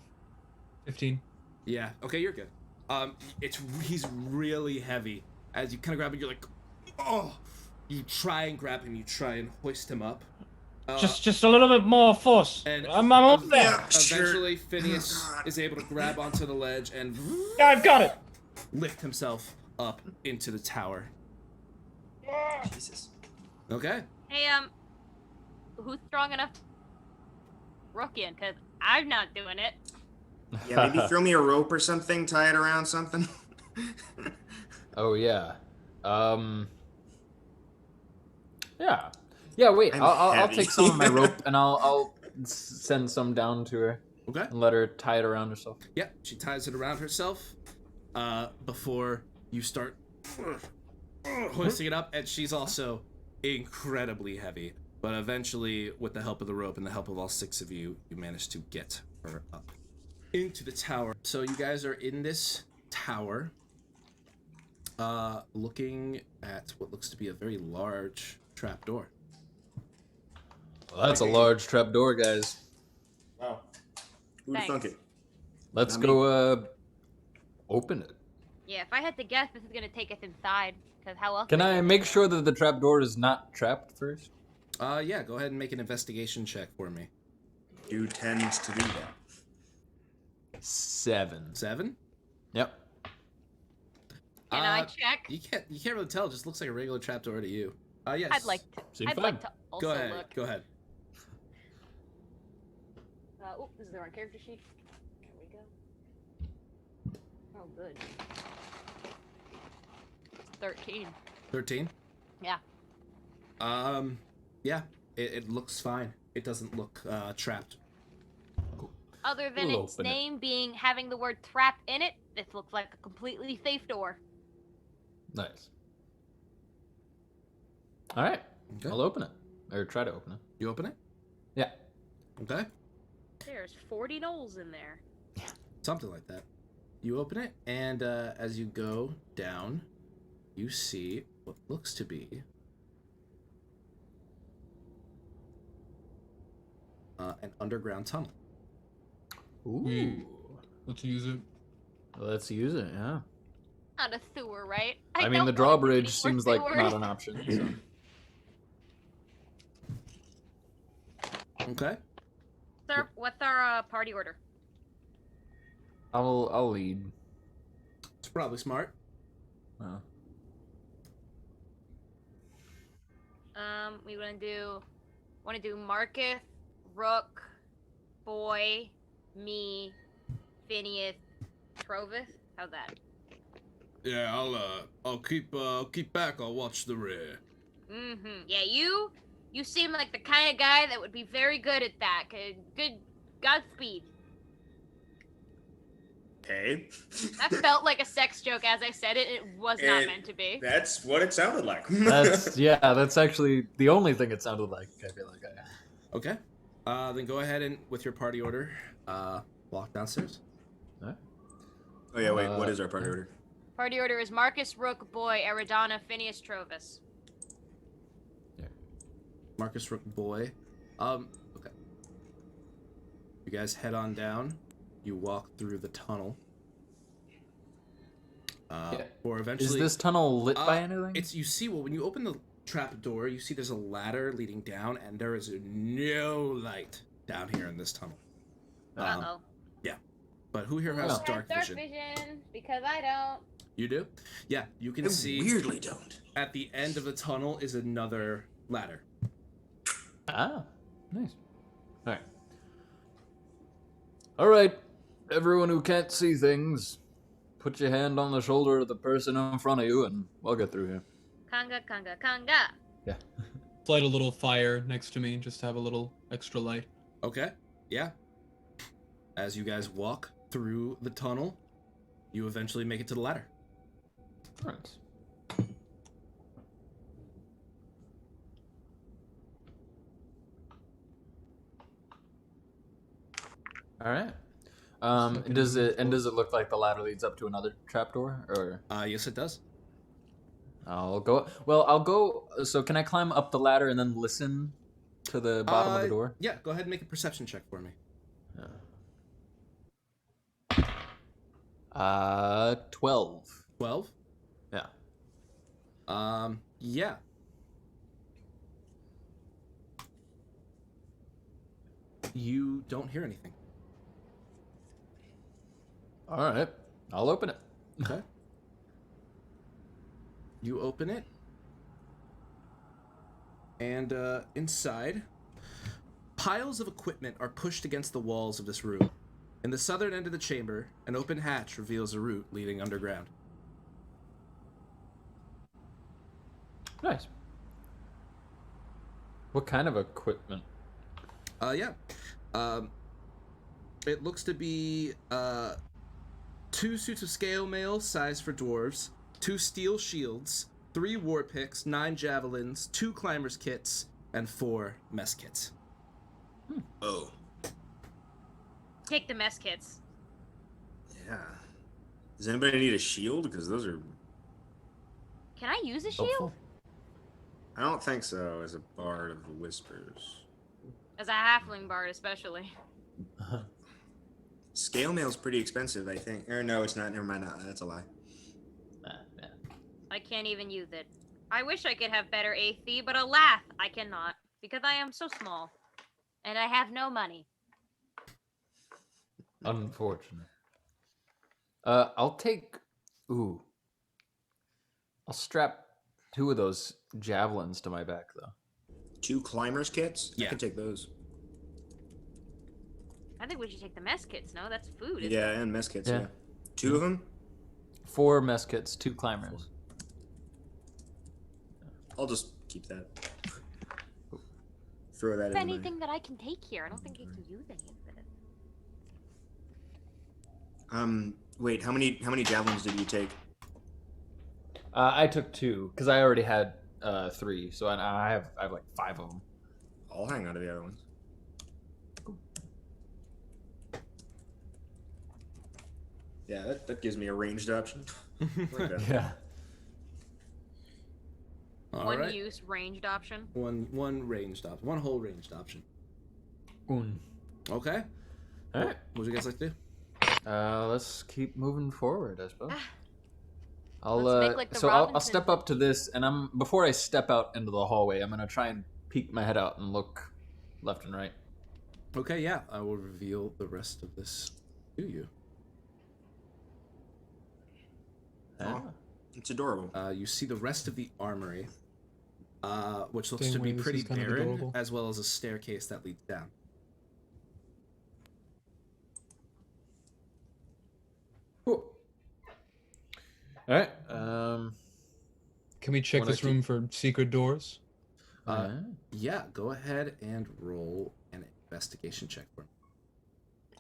15. Yeah. Okay, you're good. He's really heavy. As you kind of grab it, you're like, oh, You try and grab him. You try and hoist him up. Just a little bit more force. And I'm up there. Yeah, eventually, sure. Phineas is able to grab onto the ledge and I've got it. lift himself up into the tower. Jesus. Okay. Hey, who's strong enough to rook in? Cause I'm not doing it. Yeah, maybe throw me a rope or something, tie it around something. Oh yeah. Yeah. Yeah. Wait. I'm I'll heavy. take some of my rope and I'll send some down to her Okay. and let her tie it around herself. Yeah, she ties it around herself before you start hoisting it up, and she's also incredibly heavy. But eventually, with the help of the rope and the help of all 6 of you, you manage to get her up into the tower. So you guys are in this tower, looking at what looks to be a very large trapdoor. Well, that's a large trapdoor, guys. Wow. Who'd have thunk Thanks. it? Let's I go open it. Yeah, if I had to guess, this is gonna take us inside. Cause how else? Can would I we make get sure that the trapdoor is not trapped first? Yeah, go ahead and make an investigation check for me. You tends to do that. 7. 7? Yep. Can I check? You can't really tell. It just looks like a regular trapdoor to you. Yes. I'd like to. Seems I'd fine. like to also Go ahead. look. Go ahead. Oh, this is the wrong character sheet. There we go. Oh, good. 13. 13? Yeah. Yeah. It looks fine. It doesn't look trapped. Other than We'll its open it. name being having the word trap in it, this looks like a completely safe door. Nice. All right. Okay. I'll open it. Or try to open it. You open it? Yeah. Okay. There's 40 gnolls in there. Something like that. You open it, and as you go down, you see what looks to be an underground tunnel. Ooh. Let's use it. Let's use it, yeah. Not a sewer, right? I mean, don't the want drawbridge any seems more like sewers. not an option. So. Okay. Sir, what's our party order? I'll lead. It's probably smart. We wanna do Marcus, Rook, Boy, me, Phineas, Trovis. How's that? Yeah, I'll keep back. I'll watch the rear. Mm-hmm. Yeah, you seem like the kind of guy that would be very good at that. Good Godspeed. Okay. That felt like a sex joke as I said it. It was not It- meant to be. That's what it sounded like. That's actually the only thing it sounded like. I feel like. Okay. Then go ahead and, with your party order, walk downstairs. Alright. Oh yeah, wait. What is our party order? Party order is Marcus, Rook, Boy, Eridana, Phineas, Trovis. Marcus Rook Boy. Okay. You guys head on down. You walk through the tunnel. Or eventually. Is this tunnel lit by anything? It's when you open the trap door, you see there's a ladder leading down, and there is no light down here in this tunnel. Uh-oh. But who here has Oh. dark vision? Because I don't. You do? Yeah, you can I see weirdly don't. at the end of the tunnel is another ladder. Ah, nice. All right, everyone who can't see things, put your hand on the shoulder of the person in front of you, and we'll get through here. Kanga, Kanga, Kanga. Yeah. Light a little fire next to me, just to have a little extra light. Okay, yeah. As you guys walk through the tunnel, you eventually make it to the ladder. Nice. All right. Does it look like the ladder leads up to another trapdoor, or? Yes, it does. I'll go. Well, I'll go. So, can I climb up the ladder and then listen to the bottom of the door? Yeah, go ahead and make a perception check for me. 12. 12? Yeah. Yeah. You don't hear anything. All right, I'll open it. Okay. You open it, and inside, piles of equipment are pushed against the walls of this room. In the southern end of the chamber, an open hatch reveals a route leading underground. Nice. What kind of equipment? It looks to be 2 suits of scale mail, size for dwarves, 2 steel shields, 3 war picks, 9 javelins, 2 climbers kits, and 4 mess kits. Oh. Take the mess kits. Yeah. Does anybody need a shield? Because those are... Can I use a shield? Helpful. I don't think so, as a bard of the whispers. As a halfling bard, especially. Scale mail's pretty expensive, I think. Or no, it's not. Never mind. That's a lie. Nah. I can't even use it. I wish I could have better AC, but alas, I cannot. Because I am so small. And I have no money. Unfortunate. I'll take. Ooh. I'll strap 2 of those javelins to my back, though. 2 climbers kits? Yeah. I can take those. I think we should take the mess kits, no? That's food, isn't Yeah, it? and mess kits, Yeah. yeah. 2 of them? 4 mess kits, 2 climbers. I'll just keep that. Throw that Is in there anything that I can take here? I don't think I can use any of it. Wait, how many javelins did you take? I took 2 because I already had 3, so I have like 5 of them. I'll hang on to the other ones. Yeah, that gives me a ranged option. I like that. Yeah. All One right. use ranged option. One ranged option. One whole ranged option. Un. Okay. All right. What would you guys like to do? Let's keep moving forward, I suppose. I'll Let's make like the so I'll Robinson step up to this, and before I step out into the hallway, I'm gonna try and peek my head out and look left and right. Okay, yeah. I will reveal the rest of this to you. Oh, it's adorable. You see the rest of the armory, which looks Dang, to be wait, this pretty is kind of barren, adorable. as well as a staircase that leads down. Cool. All right. Can we check Wanna this room for secret doors? Yeah, go ahead and roll an investigation check for me.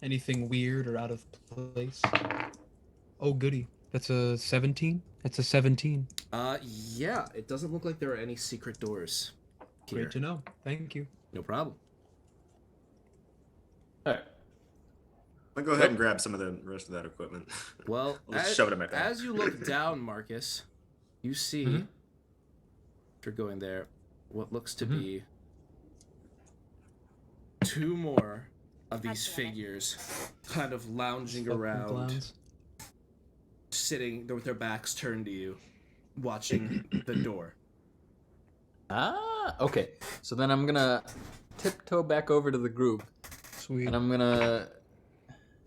Anything weird or out of place? Oh, goody. That's a 17? That's a 17. Yeah, it doesn't look like there are any secret doors here. Great to know. Thank you. No problem. all right. I'll go ahead and grab some of the rest of that equipment. Well, I'll just shove it in my bag. as you look down, Marcus, you see, Mhm. if you're going there, what looks to be 2 more of these God damn it. figures kind of lounging Fucking around, clowns. sitting with their backs turned to you, watching the door. Okay. So then I'm gonna tiptoe back over to the group, Sweet. and I'm gonna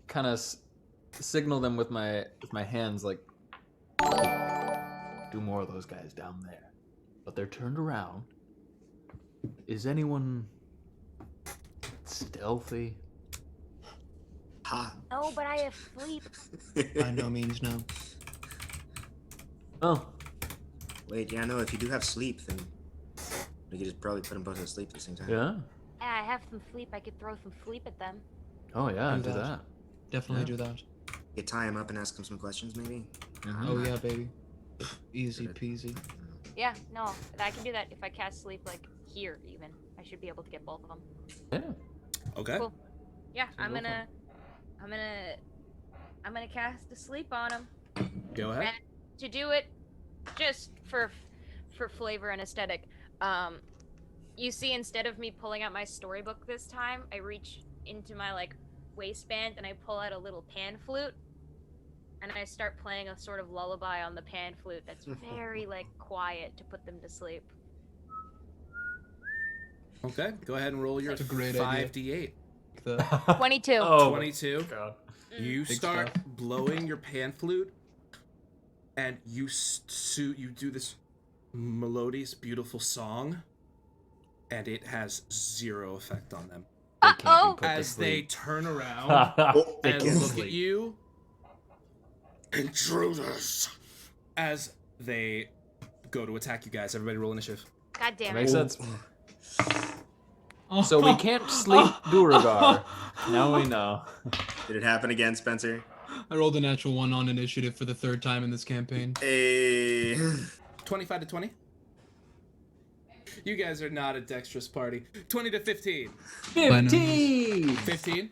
kind of signal them with my hands, like, do more of those guys down there. But they're turned around. Is anyone stealthy? Ha. No, but I have sleep. By no means, no. Oh, Wait, yeah, no, if you do have sleep, then we could just probably put them both to sleep at the same time. yeah. Yeah, I have some sleep. I could throw some sleep at them. Oh yeah, Do do that. that. Definitely Yeah. do that. You tie him up and ask him some questions, maybe? Oh, yeah, baby. Easy peasy. Yeah, no, I can do that if I cast sleep like here even. I should be able to get both of them. Yeah. Okay. Cool. Yeah, So I'm go for gonna cast a sleep on them. Go ahead. And to do it, just for flavor and aesthetic, you see, instead of me pulling out my storybook this time, I reach into my like waistband and I pull out a little pan flute, and I start playing a sort of lullaby on the pan flute that's very like quiet to put them to sleep. Okay. Go ahead and roll your That's a great idea. 5d8. the 22. Oh, 22. God. You Big start stuff. blowing your pan flute, and you you do this melodious, beautiful song, and it has zero effect on them. They can't be Uh-oh. put to As they sleep. turn around They and can't look sleep. at you, intruders, as they go to attack you guys. Everybody roll initiative. God damn Makes it. sense. So we can't sleep Duragar. Now we know. Did it happen again, Spencer? I rolled a natural 1 on initiative for the 3rd time in this campaign. 25 to 20. You guys are not a dexterous party. 20 to 15. 15! 15.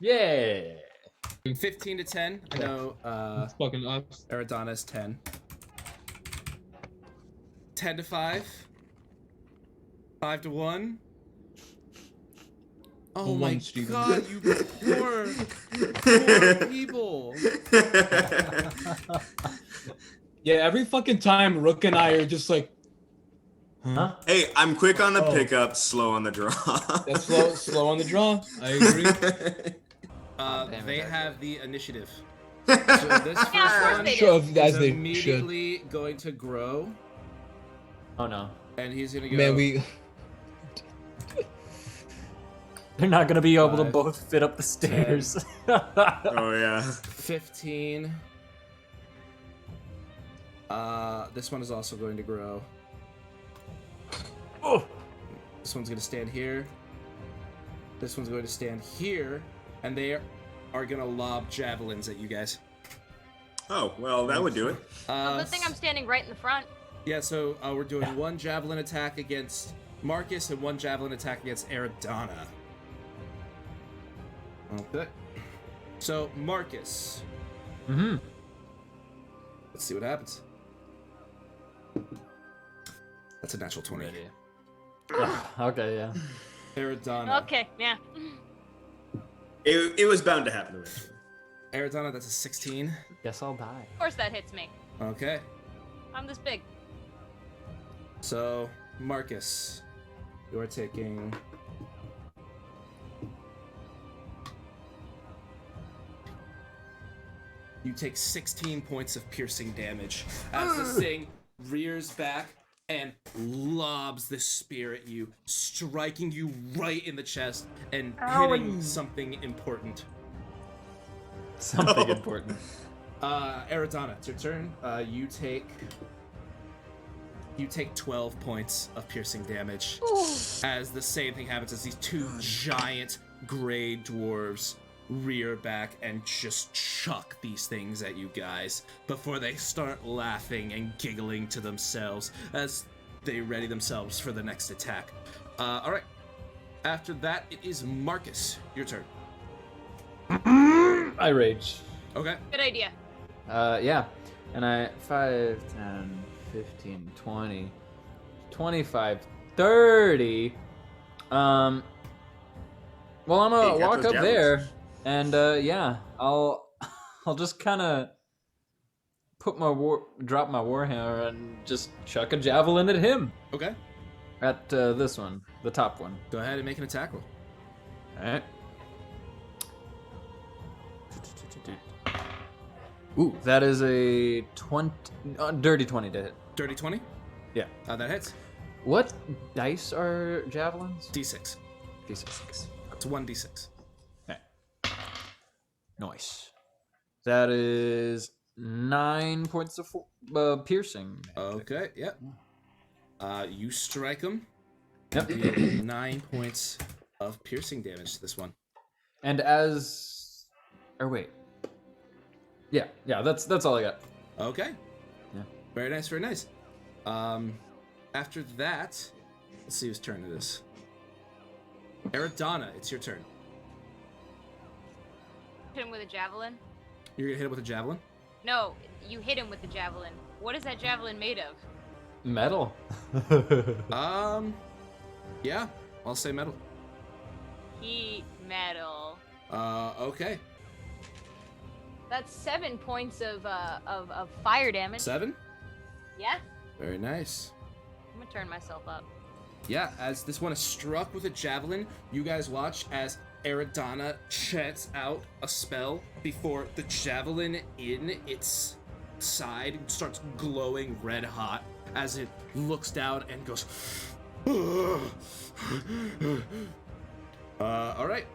Yeah! 15 to 10. I know It's fucking us. Aradana's 10. 10 to 5. 5 to 1. Oh my one, Steven. god, you poor, poor people. Yeah, every fucking time Rook and I are just like, Huh? Hey, I'm quick on the Oh. pickup, slow on the draw. that's slow on the draw. I agree. damn They it, have the initiative. So this Yeah, of first course one they Sure, do. as is they should. immediately going to grow, Oh no. and he's gonna go. Man, we. They're not gonna be able to 5, both fit up the stairs. Oh yeah. 15. This one is also going to grow. Oh. This one's going to stand here. This one's going to stand here, and they are going to lob javelins at you guys. Oh well, that would do it. Good thing I'm standing right in the front. Yeah, so we're doing one javelin attack against Marcus and one javelin attack against Aradana. Okay. So, Marcus. Mm-hmm. Let's see what happens. That's a natural 20. Okay, yeah. Aradana. Okay, yeah. It was bound to happen eventually. Aradana, that's a 16. Guess I'll die. Of course that hits me. Okay. I'm this big. So, Marcus, you are taking... You take 16 points of piercing damage as this thing rears back and lobs this spear at you, striking you right in the chest and hitting something important. Something important. Aradana, it's your turn. You take 12 points of piercing damage as the same thing happens as these two giant gray dwarves rear back and just chuck these things at you guys before they start laughing and giggling to themselves as they ready themselves for the next attack. All right. After that, it is Marcus. Your turn. I rage. Okay. Good idea. Yeah. And I 5, 10, 15, 20, 25, 30. Well, I'm gonna Hey, you got walk those up javelins. there, and yeah, I'll just kind of drop my warhammer and just chuck a javelin at him. Okay. At this one, the top one. Go ahead and make an attack roll. All right. Ooh, that is a 20, dirty 20 to hit. Dirty 20. Yeah. That hits. What dice are javelins? D6. D6. It's 1d6. Okay. Nice. That is 9 points of piercing. Okay. Yep. You strike him. Yep. You get 9 points of piercing damage to this one. And as, or wait. Yeah. That's all I got. Okay. Yeah. Very nice. Very nice. After that, let's see whose turn it is. Aradana, it's your turn. Hit him with a javelin. You're gonna hit it with a javelin. No, you hit him with the javelin. What is that javelin made of? Metal. Yeah, I'll say metal. Heat metal. Okay. That's 7 points of fire damage. 7. Yeah, Very nice. I'm gonna turn myself up. Yeah, as this one is struck with a javelin, you guys watch as Eridana chants out a spell before the javelin in its side starts glowing red hot as it looks down and goes. All right.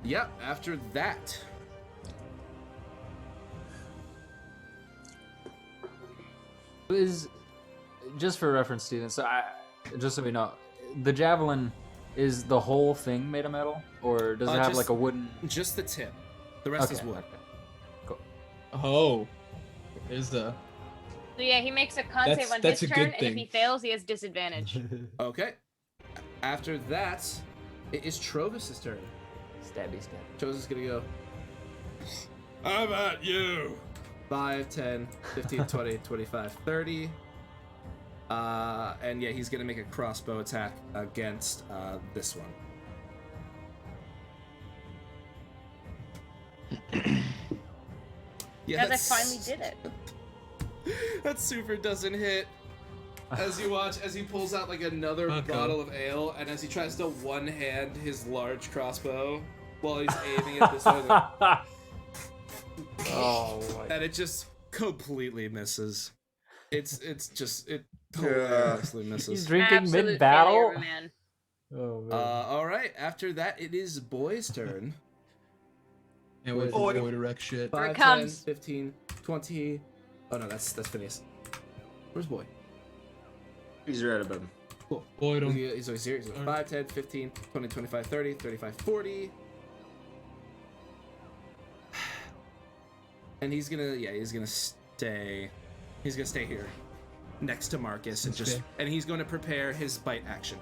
Yep. After that, Is just for reference, Steven. So just so we know, the javelin is the whole thing made of metal, or does it have just- like a wooden? just the tip. The rest is wood. Okay. Cool. Oh, there's the. So yeah, he makes a con save on That's his a turn, good and if thing. he fails, he has disadvantage. Okay. After that, it is Trovis's turn. Stabby stab. Trovis is gonna go. How about you? 5, 10, 15, 20, 25, 30. And yeah, he's gonna make a crossbow attack against this one. Yeah, Guys, I finally did it. That super doesn't hit. As you watch, as he pulls out like another Okay. bottle of ale, and as he tries to one-hand his large crossbow while he's aiming at this one, Oh my. and it just completely misses. It hilariously He's misses. drinking Absolute mid-battle. failure, man. Oh man. All right. After that, it is Boy's turn. Can't wait for Boy to wreck shit. Here 5, it 10, comes. 15, 20. Oh no, that's Phineas. Where's Boy? He's right above him. Cool. Boy, don't. He's always here. He's 5, 10, 15, 20, 25, 30, 35, 40. And he's gonna stay here next to Marcus and Okay. and he's going to prepare his bite action.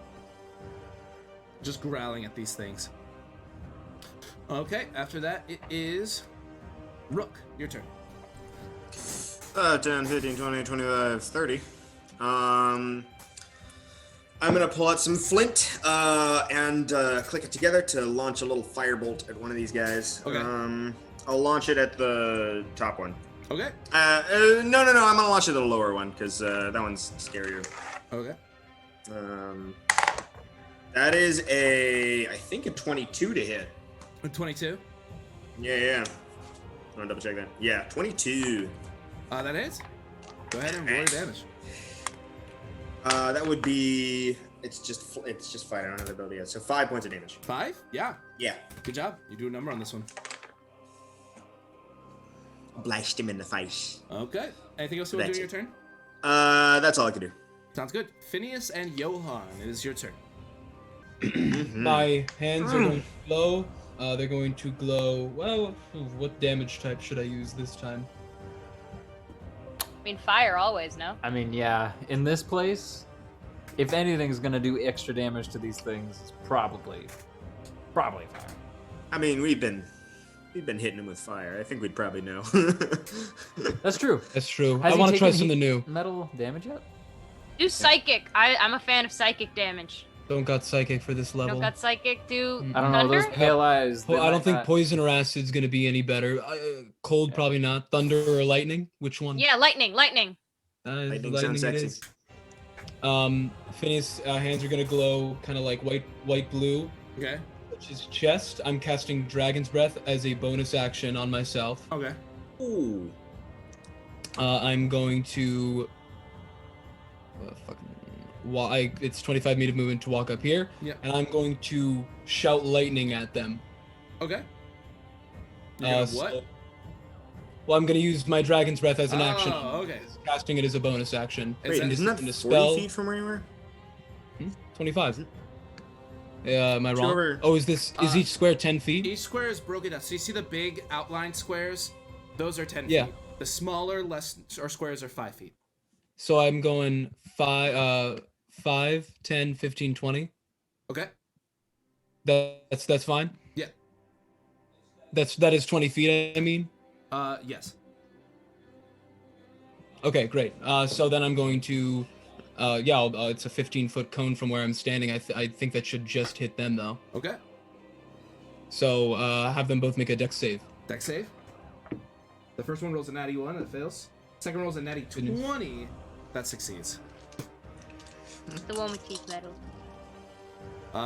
Just growling at these things. Okay, after that it is Rook, your turn. 10, 15, 20, 25, 30. I'm gonna pull out some flint and click it together to launch a little firebolt at one of these guys. Okay. I'll launch it at the top one. Okay. No, I'm gonna launch it at the lower one because that one's scarier. Okay. That is I think a 22 to hit. 22. Yeah. I'm gonna double check that. Yeah, 22. That is. Go ahead and roll your damage. That would be. It's just fire. I don't have the ability yet. So 5 points of damage. 5? Yeah. Yeah. Good job. You do a number on this one. Blast him in the face. Okay. Anything else you want to do in That's your turn? That's all I can do. Sounds good. Phineas and Johan, it is your turn. My hands are going to glow. They're going to glow. Well, what damage type should I use this time? I mean, fire always, no? I mean, yeah. In this place, if anything's gonna do extra damage to these things, it's probably fire. I mean, we've been hitting him with fire. I think we'd probably know. That's true. That's true. Has I he want to try taken something new. Metal damage yet? Do psychic. I'm a fan of psychic damage. Don't got psychic for this level. Don't got psychic. Do I don't know. thunder? Those pale eyes. they I don't might think not- poison or acid's gonna be any better. Cold, probably not. Thunder or lightning? Which one? Yeah, lightning. Lightning sounds it sexy. is. Phineas' hands are gonna glow, kind of like white blue. Okay. Touch his chest. I'm casting Dragon's Breath as a bonus action on myself. Okay. Ooh. I'm going to. It's 25 feet of movement to walk up here. Yeah. And I'm going to shout lightning at them. Okay. You're gonna So- what? Well, I'm going to use my Dragon's Breath as an action. Oh, okay. Casting it as a bonus action. Is Wait, that- isn't that in 40 the spell- feet from where you were? 25. Yeah, am I wrong? Sure. Oh, is each square 10 feet? Each square is broken up. So you see the big outline squares? Those are 10 Yeah. feet. The smaller, squares are 5 feet. So I'm going 5, 10, 15, 20. Okay. That's fine. Yeah. That is 20 feet. I mean. Yes. Okay, great. So then I'm going to, it's a 15-foot cone from where I'm standing. I think that should just hit them though. Okay. So have them both make a dex save. Dex save. The first one rolls a natty 1, that fails. Second rolls a natty 20, that succeeds. The one with heat metal.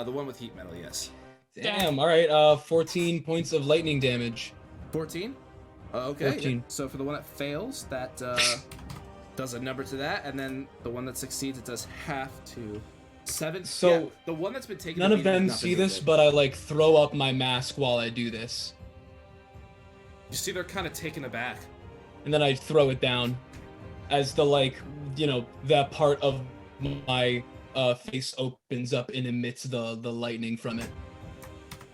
The one with heat metal, yes. Damn. All right. 14 points of lightning damage. 14. Okay. 14. Yeah. So for the one that fails, that does a number to that, and then the one that succeeds, it does half to 7. So yeah, the one that's been taken. None to of beat has them not see been this, good. but I like throw up my mask while I do this, You see, they're kind of taken aback. and then I throw it down, as the that part of my face opens up and emits the lightning from it.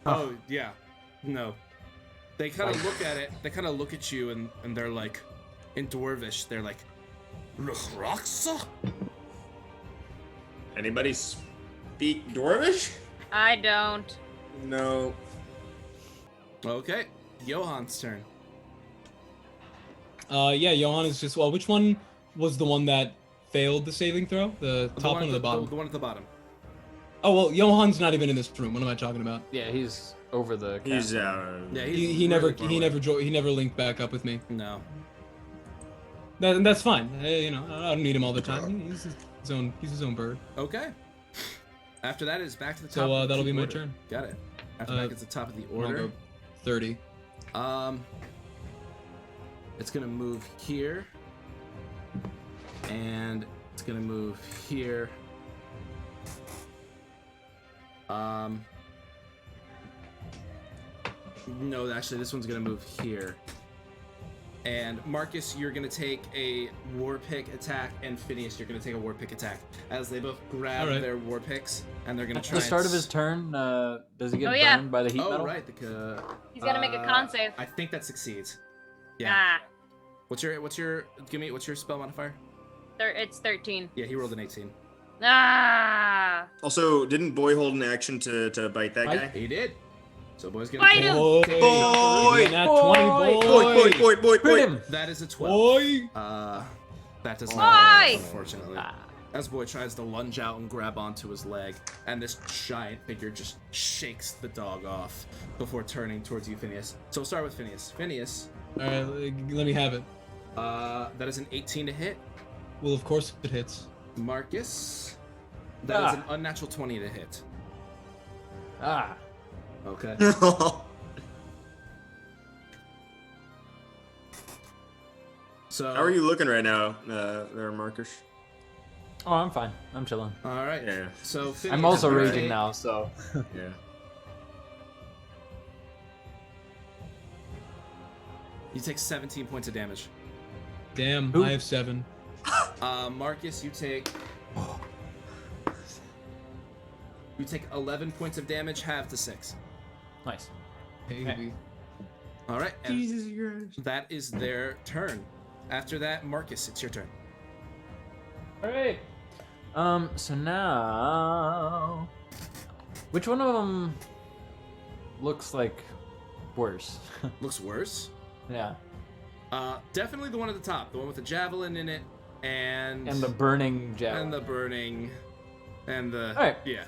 Oh yeah, no. They kind of look at it. They kind of look at you, and they're like, in Dwarvish, they're like, "Ruchraksa?" Anybody speak Dwarvish? I don't. No. Okay, Johann's turn. Yeah, Johan is just which one was the one that failed the saving throw? The The top one one or the bottom? The one at the bottom. Oh well, Johan's not even in this room. What am I talking about? Yeah, he's over the. He's castle. Yeah, He never linked back up with me. No. That's fine. I don't need him all the time. He's his own bird. Okay. After that is back to the top. So of the that'll be my order. turn. Got it. After that, it's the top of the I'll order. go 30. It's gonna move here, and it's gonna move here. No, actually, this one's gonna move here. And Marcus, you're gonna take a war pick attack, and Phineas, you're gonna take a war pick attack. As they both grab Alright. their war picks, and they're gonna At try. the start and of his turn, does he get Oh, yeah. burned by the heat Oh metal? right, He's gotta make a con save. I think that succeeds. Yeah. Ah, What's your spell modifier? it's 13. Yeah, he rolled an 18. Ah, Also, didn't Boy hold an action to bite that guy? He did. So boy's gonna Bite take- him! Boy, Boy! give me that 20, boy. Boy! Crit him! That is a 12. Boy. That does Boy! not hit, unfortunately. Ah. As boy tries to lunge out and grab onto his leg, and this giant figure just shakes the dog off before turning towards you, Phineas. So we'll start with Phineas. Phineas, All right, let me have it. that is an 18 to hit. Well, of course it hits. Marcus, that is an unnatural 20 to hit. Ah. Okay. So How are you looking right now, there, Marcus? Oh, I'm fine. I'm chilling. All right. Yeah. So Phineas, I'm also you raging take- now, so. Yeah. You take 17 points of damage. Damn, Who? I have 7. Marcus, you take 11 points of damage, half to 6. Nice. Baby. All right, and Jesus Christ. that is their turn. After that, Marcus, it's your turn. Alright. So now. Which one of them looks like worse? Looks worse. Yeah. Definitely the one at the top, the one with the javelin in it, and And the burning javelin. and the burning, and the Alright. yeah.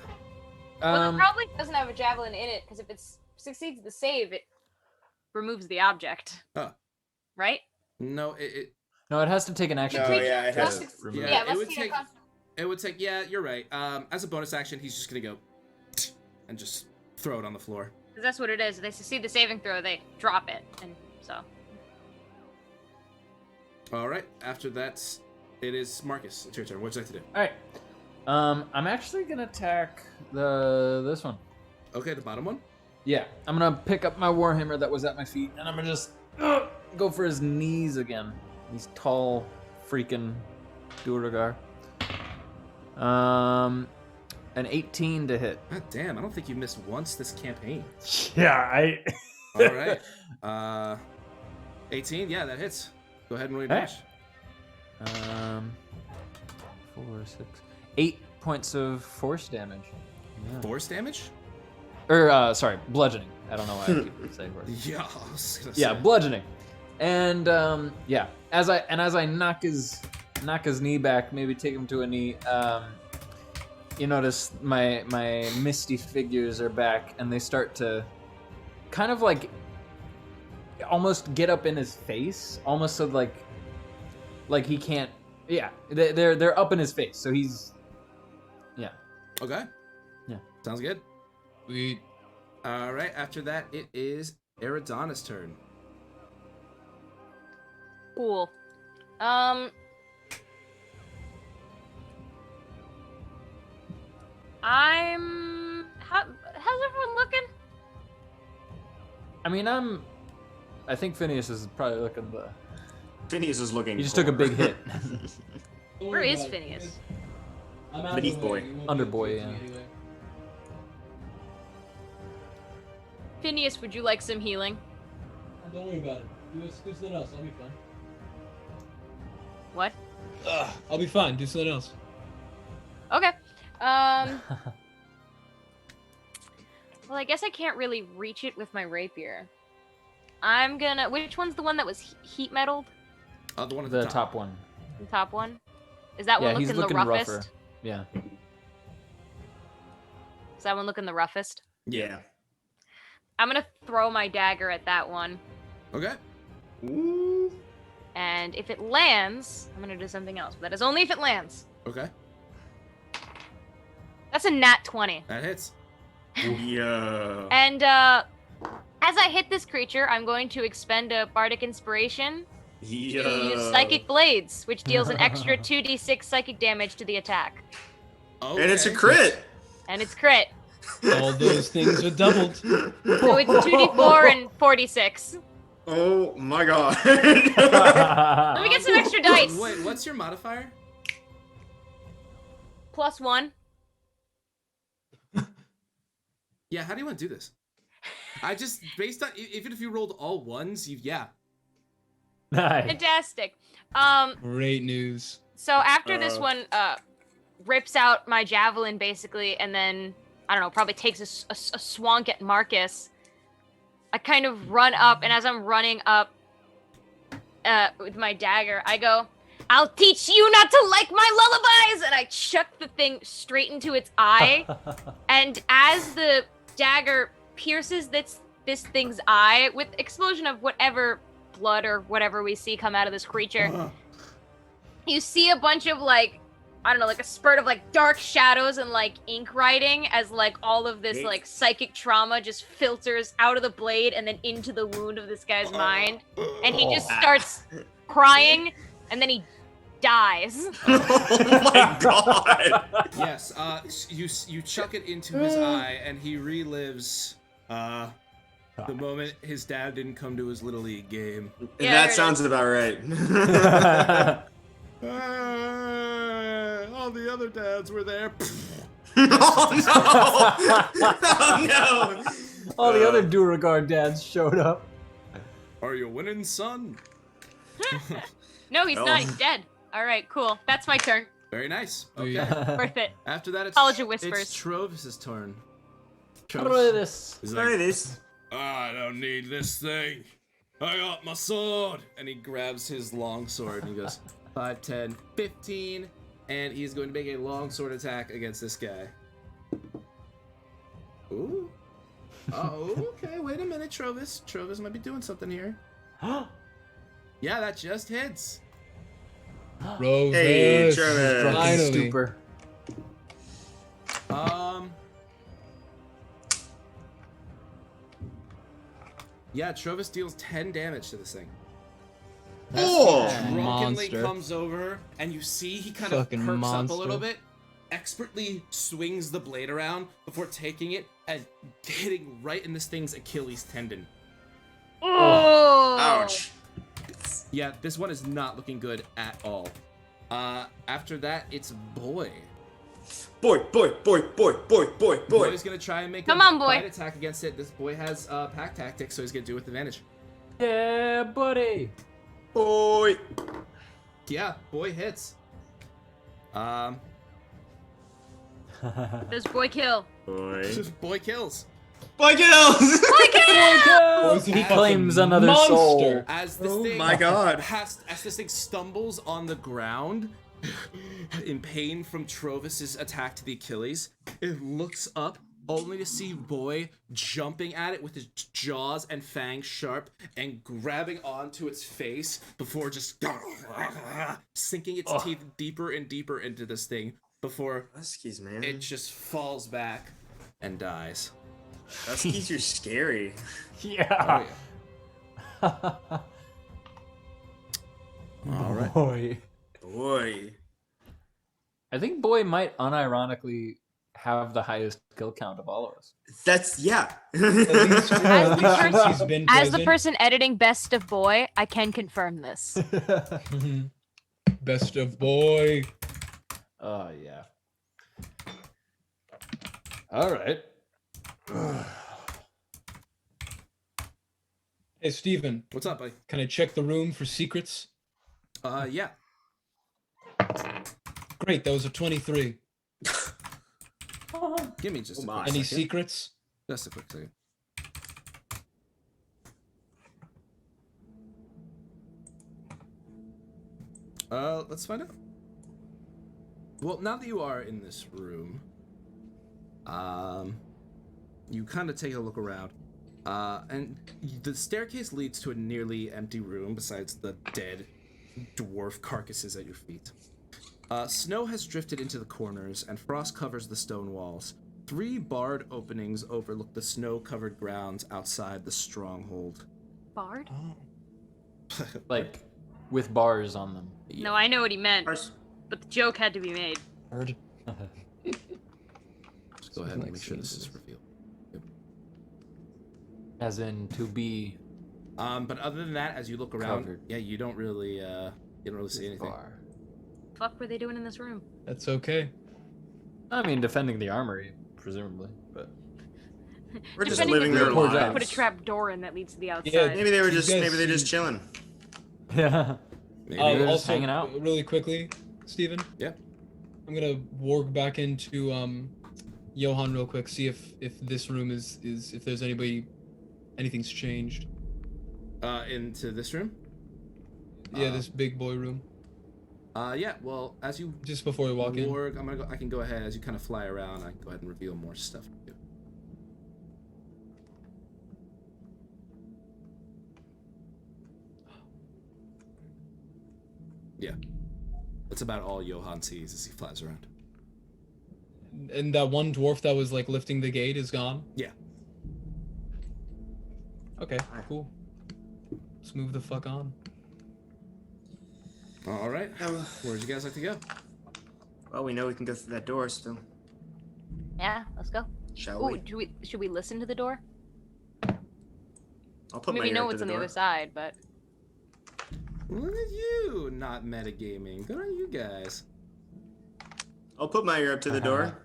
well, it probably doesn't have a javelin in it because if it succeeds the save, it removes the object. Oh. Right? No, No, it has to take an action No, to yeah, it has to to- remove Yeah, Yeah, it let's would see the take- con- it would take. Yeah, you're right. As a bonus action, he's just gonna go and just throw it on the floor. 'cause that's what it is. They succeed the saving throw, they drop it, and so. All right. After that, it is Marcus. It's your turn. What would you like to do? Alright. I'm actually gonna attack this one. Okay, the bottom one. Yeah, I'm gonna pick up my warhammer that was at my feet, and I'm gonna just go for his knees again. These tall, freaking Duragar. An 18 to hit. God damn! I don't think you missed once this campaign. Yeah, All right. 18. Yeah, that hits. Go ahead and roll your Alright. damage. 4, 6, 8 points of force damage. Yeah. Force damage? Or sorry, bludgeoning. I don't know why I keep saying force. Yeah, I was gonna Yeah, say. bludgeoning. And yeah, as I knock his knee back, maybe take him to a knee. You notice my misty figures are back, and they start to kind of like almost get up in his face, almost so like he can't. Yeah, they're up in his face, so he's. Yeah. Okay. Yeah. Sounds good. Sweet. All right. After that, it is Eridona's turn. Cool. How's everyone looking? I mean, I think Phineas is probably looking the. Phineas is looking. He just took a big hit. Where is Phineas? I'm out Beneath of the way. boy. You won't Under be able to boy, get to yeah. me anyway. Phineas, would you like some healing? Don't worry about it. Do something else. I'll be fine. What? I'll be fine. Do something else. Okay. Well, I guess I can't really reach it with my rapier. I'm gonna. Which one's the one that was heat metaled? The one at The top one. The top one. Is that Yeah, one he's looking the looking roughest? rougher. Yeah. Is that one looking the roughest? Yeah. I'm gonna throw my dagger at that one, Okay. Ooh. and if it lands, I'm gonna do something else. But that is only if it lands. Okay. That's a nat 20. That hits. Yeah. And as I hit this creature, I'm going to expend a bardic inspiration to use psychic blades, which deals an extra 2d6 psychic damage to the attack, Okay. And it's a crit. and it's crit. All those things are doubled. So it's 2d4 and 46. Oh my god. Let me get some extra dice. Wait, what's your modifier? +1. Yeah, how do you want to do this? I just, based on, even if you rolled all ones, yeah. Nice. Fantastic. Great news. So after this one rips out my javelin, basically, and then, I don't know, probably takes a swank at Marcus, I kind of run up, and as I'm running up with my dagger, I go, "I'll teach you not to like my lullabies!" And I chuck the thing straight into its eye, and as the dagger pierces this thing's eye, with explosion of whatever blood or whatever we see come out of this creature, you see a bunch of, like, I don't know, like a spurt of, like, dark shadows and, like, ink writing as, like, all of this, like, psychic trauma just filters out of the blade and then into the wound of this guy's mind. And he just starts crying, and then he dies. Oh my god. Yes, you chuck it into his eye, and he relives, the moment his dad didn't come to his Little League game. Yeah, That there it sounds is. about right. All the other dads were there. Oh no! Oh no! All the other Duragard dads showed up. Are you winning, son? No, he's Oh. not. He's dead. All right, cool. That's my turn. Very nice. Oh, Okay. yeah. Worth it. After that, it's College of Whispers. It's Trovis's turn. Try this. He's Try like, this. I don't need this thing. I got my sword. And he grabs his long sword and he goes 5, 10, 15. And he's going to make a long sword attack against this guy. Ooh. Oh, okay. Wait a minute, Trovis. Trovis might be doing something here. Yeah, that just hits. Rovis. Hey, Travis. Drunken Finally. stupor. Yeah, Trovis deals 10 damage to this thing. Oh! Drunkenly Monster. comes over, and you see he kind of Fucking perks up a monster. little bit, expertly swings the blade around before taking it and hitting right in this thing's Achilles tendon. Oh! Ouch. Yeah, this one is not looking good at all. After that, it's Boy. Boy. Boy's gonna try and make Come a on, Boy. bite attack against it. This boy has pack tactics, so he's gonna do it with advantage. Yeah, buddy. Boy. Yeah, Boy hits. Does boy kill? Boy. Boy kills. Boy kills! Boy kill! Boy's a He fucking claims another monster. soul. As this Oh thing my god. as this thing stumbles on the ground in pain from Trovis's attack to the Achilles, it looks up only to see Boy jumping at it with his jaws and fangs sharp and grabbing onto its face before just sinking its teeth deeper and deeper into this thing before Huskies, man. it just falls back and dies. Huskies are scary. Yeah. Oh, All right. Boy. Boy. I think Boy might unironically have the highest kill count of all of us. That's yeah. At least, at least since he's been As the present. person editing Best of Boy, I can confirm this. Best of boy. Oh, yeah. All right. Hey, Steven, What's up, buddy? can I check the room for secrets? Yeah. Great, that was a 23. Give me just Oh a my. quick Any second. secrets? Just a quick second. Let's find out. Well, now that you are in this room, you kind of take a look around, and the staircase leads to a nearly empty room besides the dead dwarf carcasses at your feet. Snow has drifted into the corners, and frost covers the stone walls. 3 barred openings overlook the snow-covered grounds outside the stronghold. Bard? Oh. Like, with bars on them. No, I know what he meant, Ours- but the joke had to be made. Heard. Just go ahead and make sure this is revealed. As in, to be But other than that, as you look around, Covered. yeah, you don't really see anything. bar. Fuck were they doing in this room? That's okay. I mean, defending the armory, presumably, but... We're just Defending living the their room, lives. put a trap door in that leads to the outside. Maybe they were You just guys maybe they're just see- chilling. Yeah. Maybe they're just Also, hanging out. really quickly, Steven, Yeah. I'm gonna warg back into Johan real quick, see if this room is if there's anything's changed. Into this room. Yeah, this big boy room. Yeah. Well, as you Just before we walk in. warg, I can go ahead as you kind of fly around. I can go ahead and reveal more stuff to you. Yeah. That's about all Johan sees as he flies around. And that one dwarf that was like lifting the gate is gone. Yeah. Okay, cool. Let's move the fuck on. All right. Oh, Where'd you guys like to go? well, we know we can go through that door still. Yeah, let's go. Shall Ooh, we? should we listen to the door? I'll I put mean, my we ear know up to what's the on the door. other side, but Look at you, not metagaming. Good on you guys. I'll put my ear up to the door.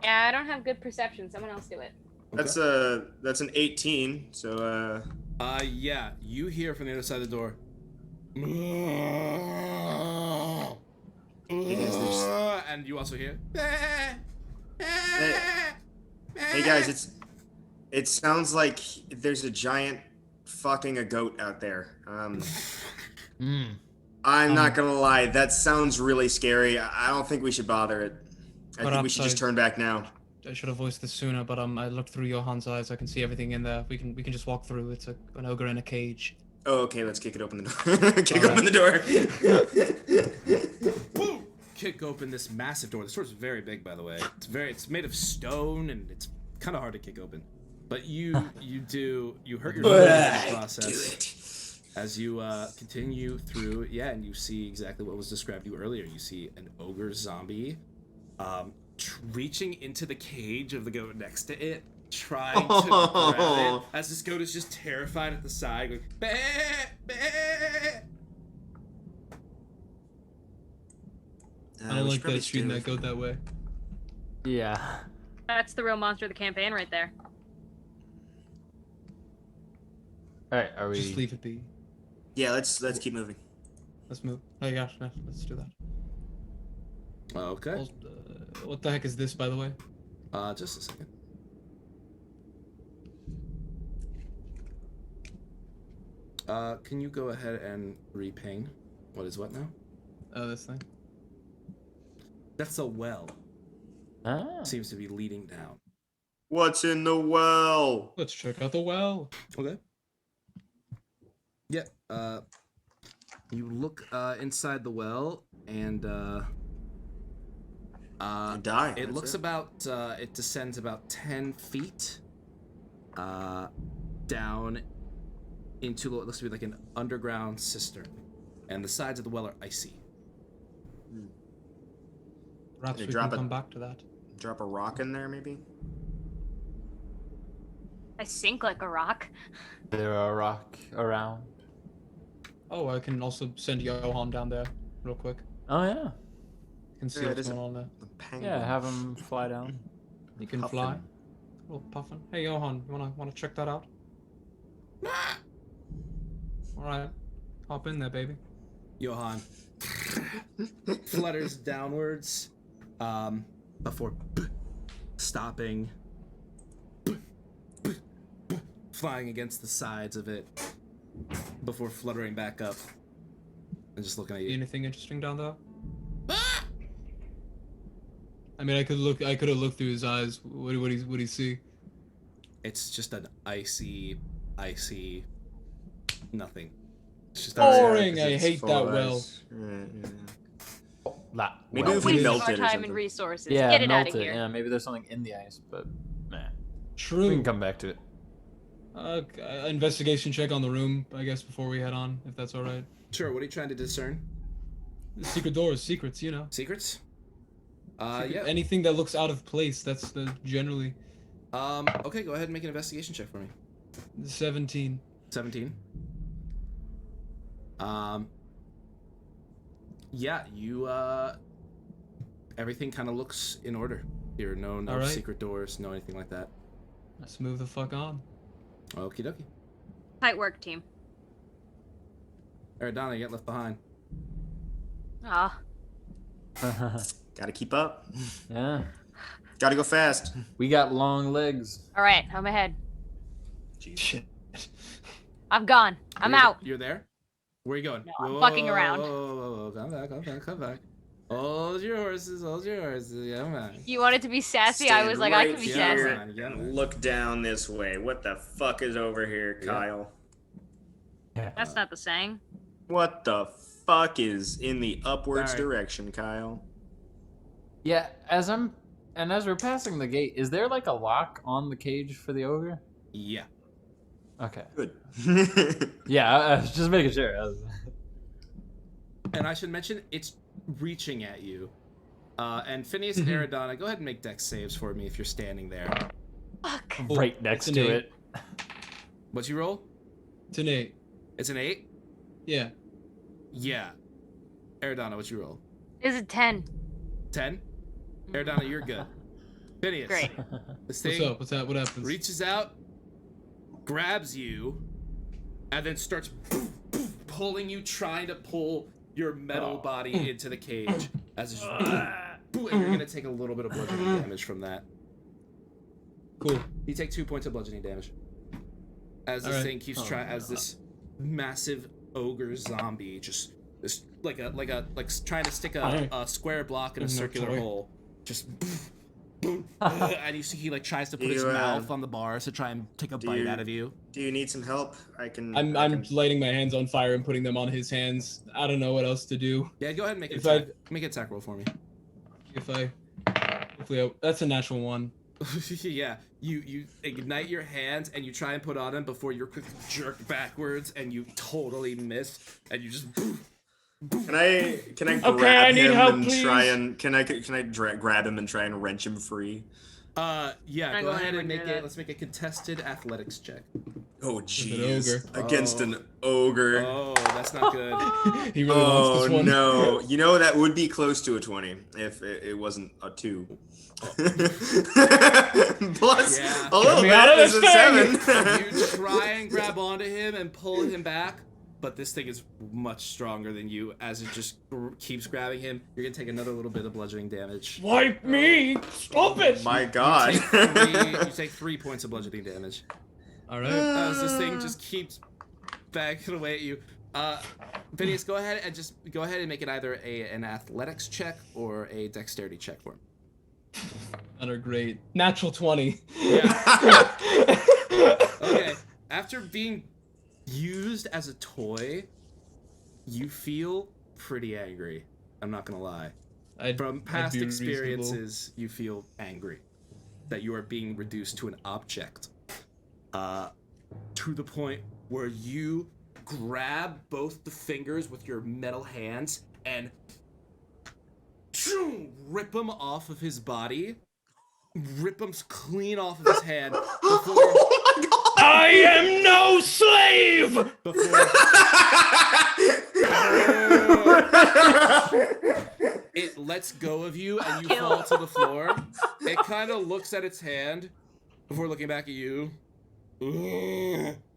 yeah, I don't have good perception. Someone else do it. That's an 18. So Yeah, you hear from the other side of the door. And you also hear. hey guys, it sounds like there's a giant fucking a goat out there. I'm not gonna lie, that sounds really scary. I don't think we should bother it. I But think we should just outside- turn back now. I should have voiced this sooner, but I looked through Johan's eyes. I can see everything in there. We can just walk through. It's an ogre in a cage. Oh, okay, let's kick it open the door. Kick open the door. Boom! Kick open this massive door. This door's very big, by the way. It's made of stone and it's kind of hard to kick open. But you hurt yourself in the process. Do it. As you continue through, and you see exactly what was described to you earlier. You see an ogre zombie reaching into the cage of the goat next to it, trying to grab it, as this goat is just terrified at the side, going, "Bah, bah." I don't like that it's treating that goat that way. Yeah. That's the real monster of the campaign right there. Alright, are we... Just leave it be. Yeah, let's keep moving. Let's move. Oh gosh, no, let's do that. Okay. Well, what the heck is this, by the way? Just a second. Can you go ahead and repaint? What is what now? Oh, this thing. That's a well. Ah. Seems to be leading down. What's in the well? Let's check out the well. Okay. Yeah. You look inside the well, and I die. it that's looks about it descends about 10 feet, down into what looks to be like an underground cistern, and the sides of the well are icy. Perhaps Can we you can drop come back to that. Drop a rock in there, maybe. I sink like a rock. There a rock around. Oh, I can also send Johan down there real quick. Oh yeah. You can see Yeah, what's it is going on there. The penguin. Yeah, have him fly down. You can Puffin. fly. A little puffin. Hey, Johan, you wanna check that out? All right, hop in there, baby. Johan flutters downwards before stopping, flying against the sides of it before fluttering back up and just looking at you. Anything interesting down there? I mean, I could have looked through his eyes. What do you see? It's just an icy nothing. It's just Boring. Yeah, 'cause I it's hate full that of well. ice. Yeah. Maybe Well, if we Wasting melt our it or time something. and resources. yeah, Get it melt out of it. here. Yeah, maybe there's something in the ice, but nah. True. We can come back to it. Investigation check on the room, I guess, before we head on, if that's all right. Sure, what are you trying to discern? Secret doors, secrets, you know. Secrets? Secret- Yeah. Anything that looks out of place, that's generally Okay, go ahead and make an investigation check for me. 17. 17. Yeah, you, everything kind of looks in order. Here, no All right. secret doors, no anything like that. Let's move the fuck on. Okie dokie. Tight work, team. Alright, Donna, you get left behind. Ah, Gotta keep up. Yeah. Gotta go fast. We got long legs. all right, I'm ahead. Shit. I'm gone. I'm You're- out. You're there? Where are you going? No, I'm fucking around. Whoa, come back. Hold your horses, yeah, man. You wanted to be sassy? I was like, I can be Yeah, sassy. man. Yeah, man. Look down this way. What the fuck is over here, Yeah. Kyle? That's not the saying. What the fuck is in the upwards Sorry. direction, Kyle? Yeah, as we're passing the gate, is there like a lock on the cage for the ogre? Yeah. Okay. Good. Yeah, I was just making sure. And I should mention, it's reaching at you. And Phineas and Aradonna, go ahead and make dex saves for me if you're standing there. Fuck. Right next it's to an it. What'd you roll? It's an 8. It's an 8? Yeah. Yeah. Aradonna, what'd you roll? Is it 10? 10? Aradonna, you're good. Phineas. Great. This What's thing up? What's that? What happens? reaches out, grabs you, and then starts pulling you, trying to pull your metal body into the cage. As it's and you're gonna take a little bit of bludgeoning damage from that. Cool. You take 2 points of bludgeoning damage. As this Alright. thing keeps trying, as this massive ogre zombie just like trying to stick a square block in a No circular toy. hole, just. And you see he like tries to put his You, mouth on the bars to try and take a bite you- out of you. Do you need some help? I can. I'm I can- lighting my hands on fire and putting them on his hands. I don't know what else to do. Yeah, go ahead and make an If I- attack. Make an attack roll for me. Hopefully, that's a natural one. Yeah, you ignite your hands and you try and put on him before you're quick jerk backwards and you totally miss and you just. Can I grab I need him help, and please. try and grab him and try and wrench him free? Yeah, I go go ahead ahead and and make do it. that. Let's make a contested athletics check. Oh an jeez, ogre. against an ogre. Oh, that's not good. He really wants Oh this one. no! You know that would be close to a 20 if it wasn't a 2. Plus, Yeah. a little Get me bit out of is this a thing! 7. You try and grab onto him and pull him back, but this thing is much stronger than you. As it just keeps grabbing him, you're gonna take another little bit of bludgeoning damage. Wipe me! Stop it! My God! You take 3 points of bludgeoning damage. All right. As this thing just keeps backing away at you. Phineas, go ahead and make it either an athletics check or a dexterity check for him. That are great. Natural 20. Yeah. Okay. After being used as a toy, you feel pretty angry. I'm not gonna lie. From past be reasonable. experiences, you feel angry that you are being reduced to an object. to the point where you grab both the fingers with your metal hands and rip them off of his body, rip them clean off of his hand before I am no slave! it lets go of you and you fall to the floor. It kind of looks at its hand before looking back at you.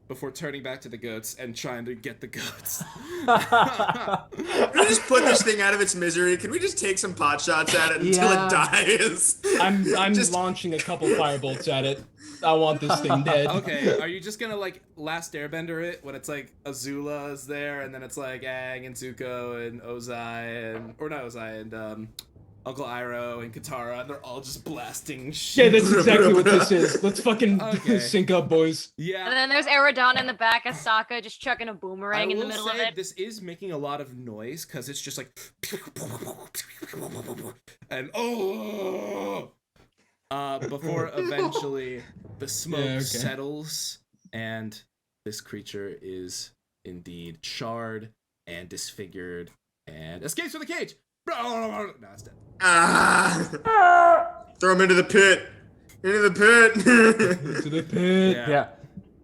Before turning back to the goats and trying to get the goats. Can we just put this thing out of its misery? Can we just take some pot shots at it until it dies? I'm just launching a couple firebolts at it. I want this thing dead. Okay, are you just gonna like Last Airbender it when it's like Azula is there and then it's like Aang and Zuko and Ozai and or not Ozai and Uncle Iroh and Katara and they're all just blasting shit. Yeah, that's exactly what this is. Let's fucking sync up, boys. Yeah. And then there's Aerodon in the back of Sokka just chucking a boomerang in the middle of it. This is making a lot of noise because it's just like and before eventually the smoke settles and this creature is indeed charred and disfigured and escapes from the cage. No, it's dead. Throw him into the pit. Into the pit. To the pit. Yeah,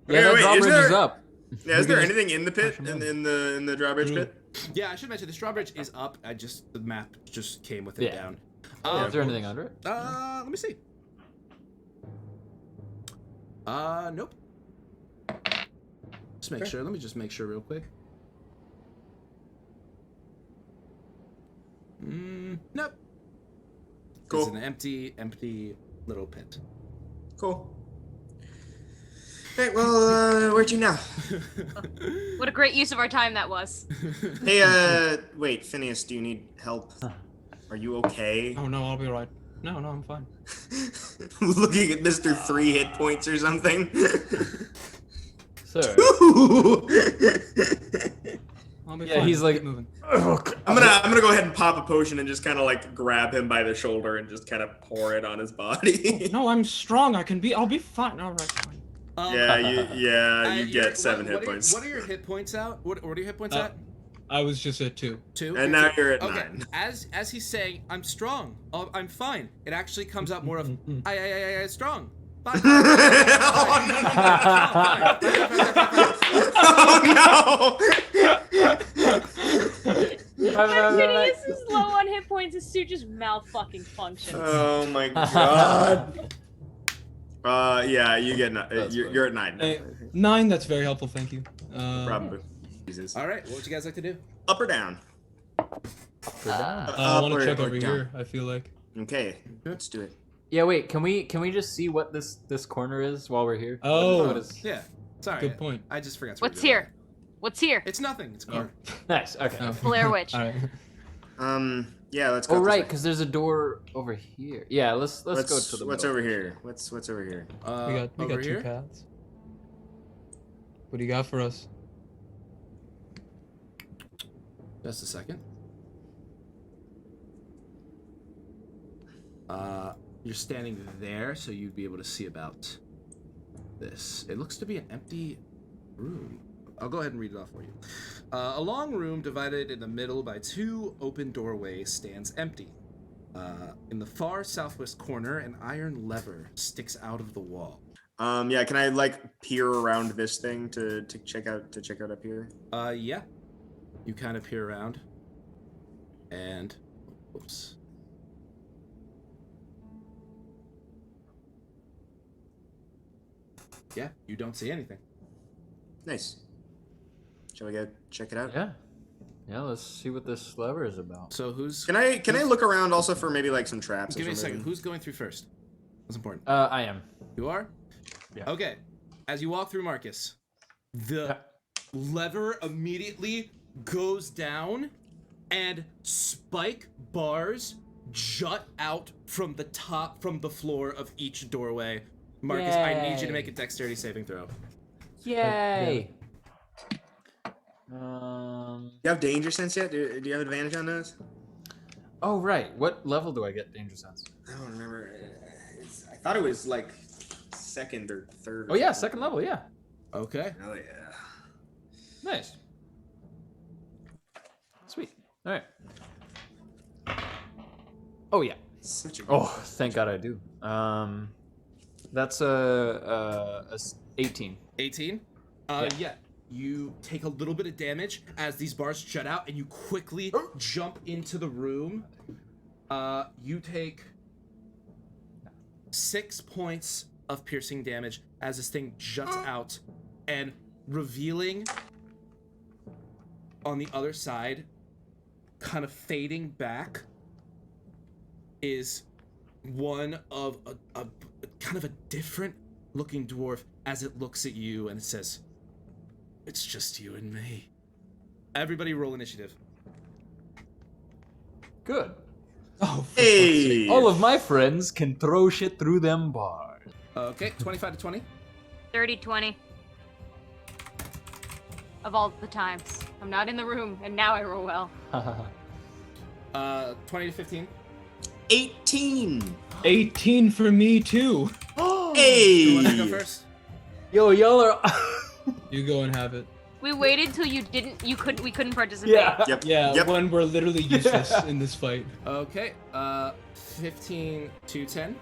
Wait, that drawbridge is up. Yeah, is there anything in the pit? In the drawbridge pit? Yeah, I should mention this drawbridge is up. The map just came with it down. Is there anything under it? Let me see. Nope. Just make sure. Let me just make sure real quick. Nope. Cool. It's an empty little pit. Cool. Hey, well, where to now? What a great use of our time that was. Hey, wait, Phineas, do you need help? Are you okay? Oh no, I'll be alright. No, I'm fine. Looking at Mr. 3 hit points or something. Sir. I'll be Yeah, fine. he's like, Keep moving. I'm gonna go ahead and pop a potion and just kind of like grab him by the shoulder and just kind of pour it on his body. No, I'm strong. I'll be fine. Alright, fine. You get 7 hit points. What are your hit points out? What are your hit points at? I was just at 2. 2. And now you're at okay. 9. As he's saying, I'm strong. I'm fine. It actually comes out more of I strong. Fine. Oh Phineas is low on hit points. His suit just mouth-fucking functions. Oh my god. Yeah, you get you're at 9. 9. That's very helpful. Thank you. Probably. Jesus. All right. What would you guys like to do? Up or down? I want to check over here. I feel like. Okay, let's do it. Yeah, wait. Can we just see what this corner is while we're here? Oh. What is... Yeah. Sorry. Good point. I just forgot. What's here? What's here? It's nothing. It's a car. Nice. Okay. Blair Witch. All right. Yeah, let's go. Oh this right, way. because there's a door over here. Yeah, let's go to the. What's middle. over here? What's over here? We got 2 paths. What do you got for us? Just a second. You're standing there, so you'd be able to see about this. It looks to be an empty room. I'll go ahead and read it off for you. A long room divided in the middle by 2 open doorways stands empty. In the far southwest corner, an iron lever sticks out of the wall. Yeah, can I like peer around this thing to check out up here? Yeah. You kind of peer around, and oops. Yeah, you don't see anything. Nice. Shall we go check it out? Yeah. Yeah. Let's see what this lever is about. So who's? Can I look around also for maybe like some traps? Give or me a something? second. Who's going through first? What's important? I am. You are? Yeah. Okay. As you walk through, Marcus, the lever immediately goes down and spike bars jut out from the floor of each doorway. Marcus, I need you to make a dexterity saving throw. Yay! You have danger sense yet? Do you have advantage on those? Oh right. What level do I get danger sense? I don't remember. I thought it was like second or third. Oh yeah, second level. Yeah. Okay. Oh yeah. Nice. Sweet. All right. Oh yeah. Such a good Oh, thank God I do. That's a 18. 18. Yeah. You take a little bit of damage as these bars jut out, and you quickly jump into the room. You take 6 points of piercing damage as this thing juts out, and revealing on the other side, kind of fading back, is one of a kind of a different looking dwarf as it looks at you and it says, "It's just you and me." Everybody roll initiative. Good. Oh, Hey. All of my friends can throw shit through them bars. Okay, 25 to 20. 30-20. Of all the times. I'm not in the room, and now I roll well. 20 to 15. 18. 18 for me too. Hey. You want to go first? Yo, y'all are. You go and have it. We waited till we couldn't participate. Yeah. Yep. Yeah, Yep. when we're literally useless in this fight. Okay, 15 to 10.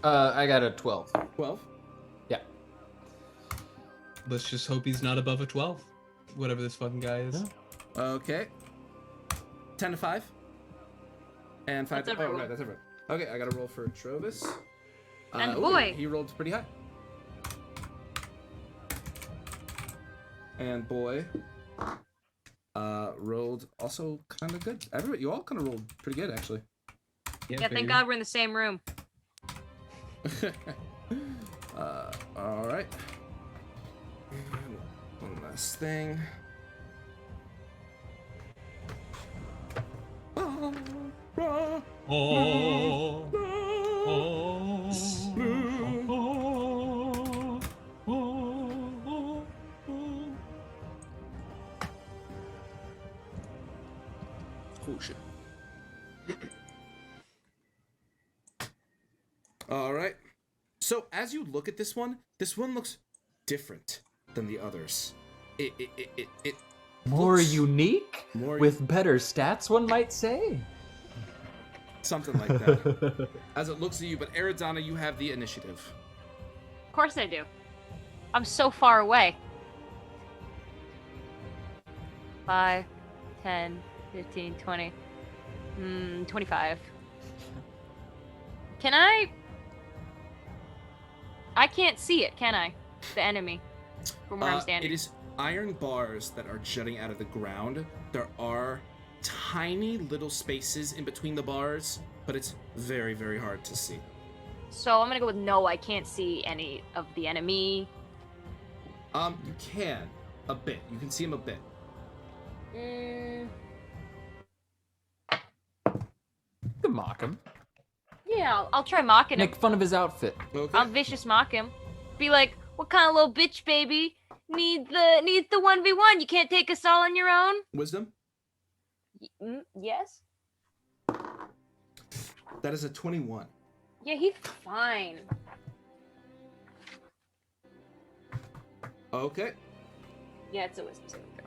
I got a 12. 12. Yeah. Let's just hope he's not above a 12. Whatever this fucking guy is. Yeah. Okay. 10 to 5. And 5 That's to... Oh, everyone. right, that's everyone. Okay, I gotta roll for Trovis. And Ooh, boy. he rolled pretty high. And boy rolled also kind of good. Everybody, you all kind of rolled pretty good, actually. Yeah, thank God we're in the same room. All right. One last thing. Oh shit. All right. So as you look at this one looks different than the others. It More looks unique? more With better stats, one might say. something like that. As it looks at you, but Arizona, you have the initiative. Of course I do. I'm so far away. 5, 10, 15, 20. 25. Can I can't see it, can I? The enemy. From where I'm standing. It is iron bars that are jutting out of the ground. There are tiny little spaces in between the bars, but it's very, very hard to see. So I'm gonna go with no, I can't see any of the enemy. You can. A bit. You can see him a bit. You can mock him. Yeah, I'll try mocking him. Make fun of his outfit. Okay. I'll vicious mock him. Be like, what kind of little bitch, baby? Needs the 1v1. You can't take us all on your own? Wisdom? Yes? That is a 21. Yeah, he's fine. Okay. Yeah, it's a wisdom saving throw.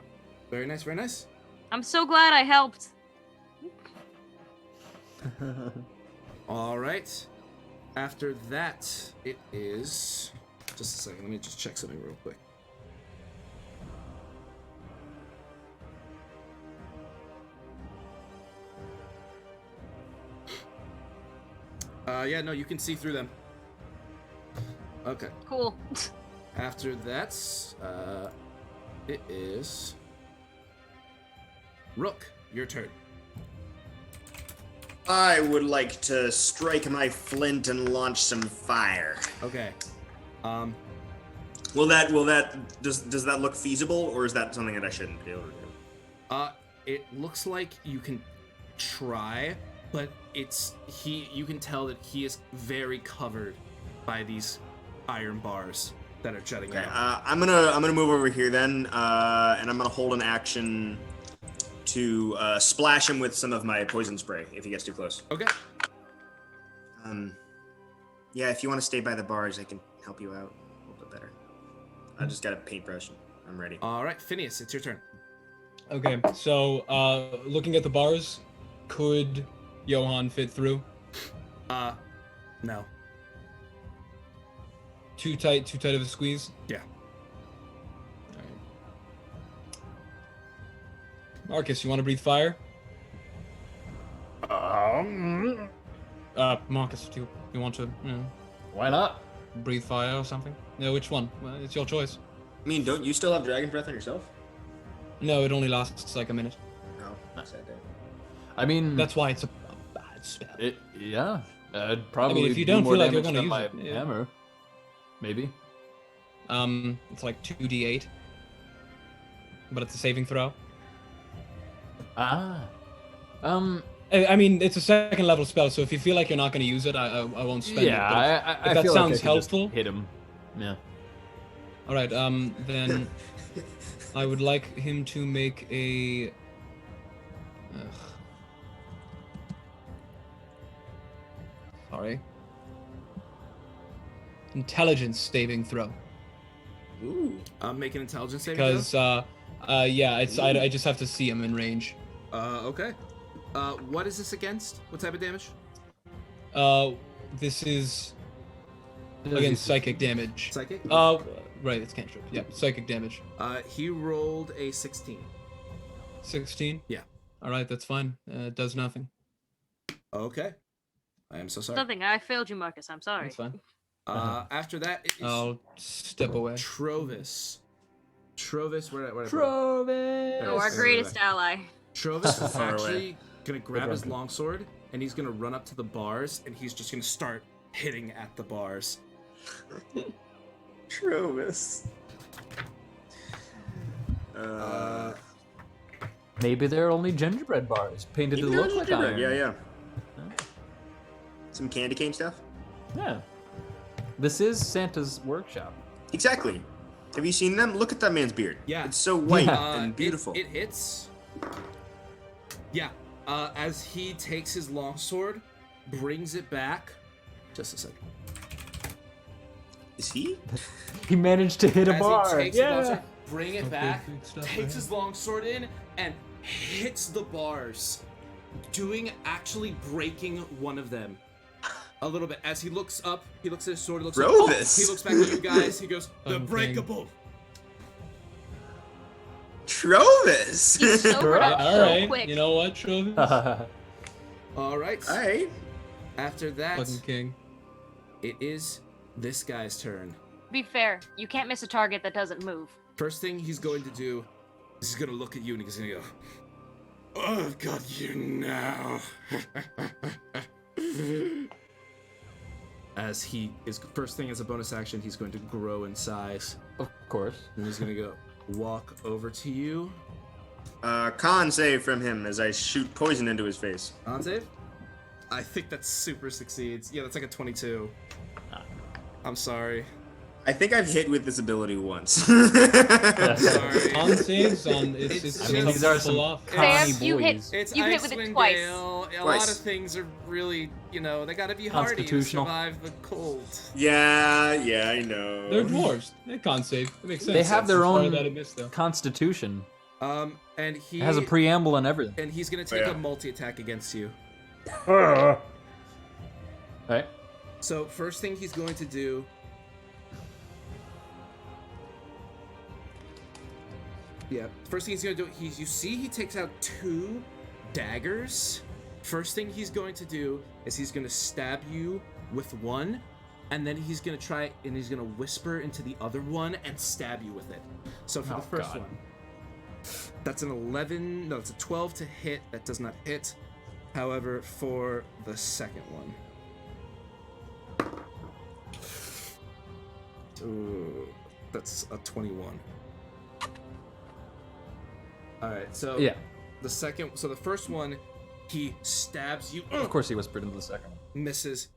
Very nice, very nice. I'm so glad I helped. All right. After that, it is... Just a second, let me just check something real quick. Yeah, no, you can see through them. Okay. Cool. After that, it is... Rook, your turn. I would like to strike my flint and launch some fire. Okay. Does that look feasible, or is that something that I shouldn't be able to do? It looks like you can try, but you can tell that he is very covered by these iron bars that are jutting Okay, out. I'm gonna move over here then, and I'm gonna hold an action to splash him with some of my poison spray if he gets too close. Okay. Yeah, if you want to stay by the bars, I can help you out a little bit better. I just got a paintbrush. I'm ready. All right, Phineas, it's your turn. Okay, so looking at the bars, could Johan fit through? No. Too tight of a squeeze? Yeah. Alright. Marcus, you want to breathe fire? Marcus, do you want to, Why not? breathe fire or something? No, which one? Well, it's your choice. I mean, don't you still have dragon breath on yourself? No, it only lasts like a minute. No, sad day. I mean, That's why it's a bad spell. yeah. I'd probably if you do don't more feel like you're damage gonna than use my it, yeah. hammer. Maybe. It's like 2d8. But it's a saving throw. Ah. I mean, it's a second level spell, so if you feel like you're not going to use it, I won't spend it. Yeah, but I that feel sounds like I could helpful. just hit him. Yeah. All right, then I would like him to make a. Sorry. Intelligence saving throw. Ooh. Make an intelligence saving Because, yeah, I just have to see him in range. throw. Okay. What is this against? What type of damage? This is against psychic damage. Psychic? Right, it's cantrip. Yeah, psychic damage. He rolled a 16. 16? Yeah. All right, that's fine. It does nothing. Okay. I am so sorry. Something. I failed you, Marcus. I'm sorry. That's fine. After that, it is I'll step away. Trovis. Trovis, where did I put it? Trovis! Oh, our greatest ally. Trovis is Far away. actually gonna grab his grumpy. longsword and he's gonna run up to the bars and he's just gonna start hitting at the bars. Trovis. Maybe they're only gingerbread bars painted to look like iron. Yeah. Some candy cane stuff? Yeah. This is Santa's workshop. Exactly. Have you seen them? Look at that man's beard. Yeah. It's so white Yeah. and beautiful. It hits. Yeah. As he takes his longsword, brings it back. Just a second. Is he? He managed to hit a As bar. he takes the Yeah. longsword, bring it Okay, back, big stuff takes ahead. his longsword in, and hits the bars, actually breaking one of them a little bit. As he looks up, he looks at his sword, he looks up, Trovis. he looks back at you guys, he goes, "They're Okay. breakable." Trovis! He sobered up All so right, quick. you know what, Trovis? All right. Alright. After that, Fucking king. it is this guy's turn. Be fair. You can't miss a target that doesn't move. First thing he's going to do is he's gonna look at you and he's gonna go, "Oh, I've got you now." As he is first thing as a bonus action, he's going to grow in size. Of course. And he's gonna go walk over to you. Con save from him as I shoot poison into his face. On save? I think that super succeeds. Yeah, that's like a 22. I'm sorry. I think I've hit with this ability once. I'm sorry. On saves, on It's- it's I mean, tough these to are pull some off. Connie Sam, you hit. boys. It's You hit with it twice. Dale. A Twice. lot of things are really, they gotta be hardy to Constitutional. survive the cold. yeah, I know. They're dwarves. They can't save. It makes sense. They have their It's part own of that it missed, though. constitution. And he It has a preamble and everything. and he's gonna take Yeah. a multi-attack against you. Right? So first thing he's going to do. Yeah. First thing he's gonna do. You see he takes out 2 daggers. First thing he's going to do is he's gonna stab you with one, and then he's gonna try and he's gonna whisper into the other one and stab you with it. So for Oh, the first God. one, that's an 11. No, it's a 12 to hit. That does not hit. However, for the second one. Ooh, that's a 21. Alright, so Yeah. the first one, he stabs you, Of course he whispered into the second one. misses,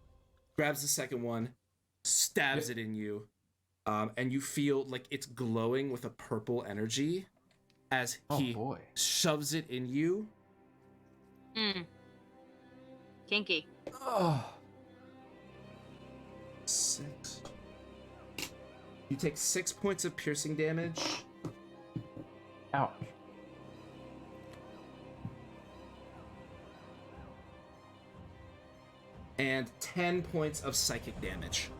grabs the second one, stabs it in you, and you feel like it's glowing with a purple energy as Oh he boy. shoves it in you. Kinky. Oh. 6. You take 6 points of piercing damage. Ouch. And 10 points of psychic damage.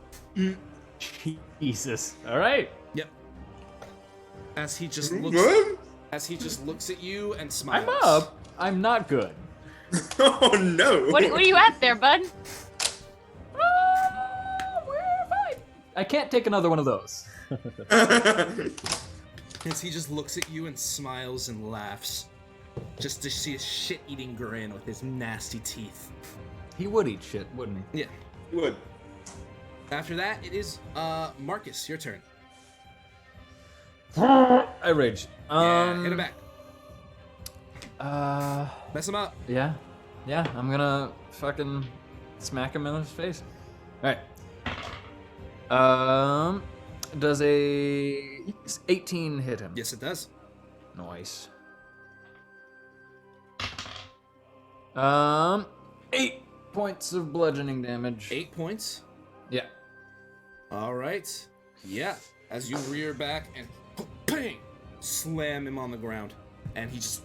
Jesus. All right. Yep. As he just looks at you and smiles. I'm up. I'm not good. Oh no! What are you at there, bud? We're fine. I can't take another one of those. As he just looks at you and smiles and laughs. Just to see a shit-eating grin with his nasty teeth. He would eat shit, wouldn't he? Yeah. Would. After that, it is Marcus, your turn. I rage. Yeah, hit him back. Mess him up. Yeah. Yeah, I'm gonna fucking smack him in his face. Alright. Does a 18 hit him? Yes, it does. Nice. 8 points of bludgeoning damage. 8 points. Yeah. All right. Yeah. As you rear back and bang, slam him on the ground, and he just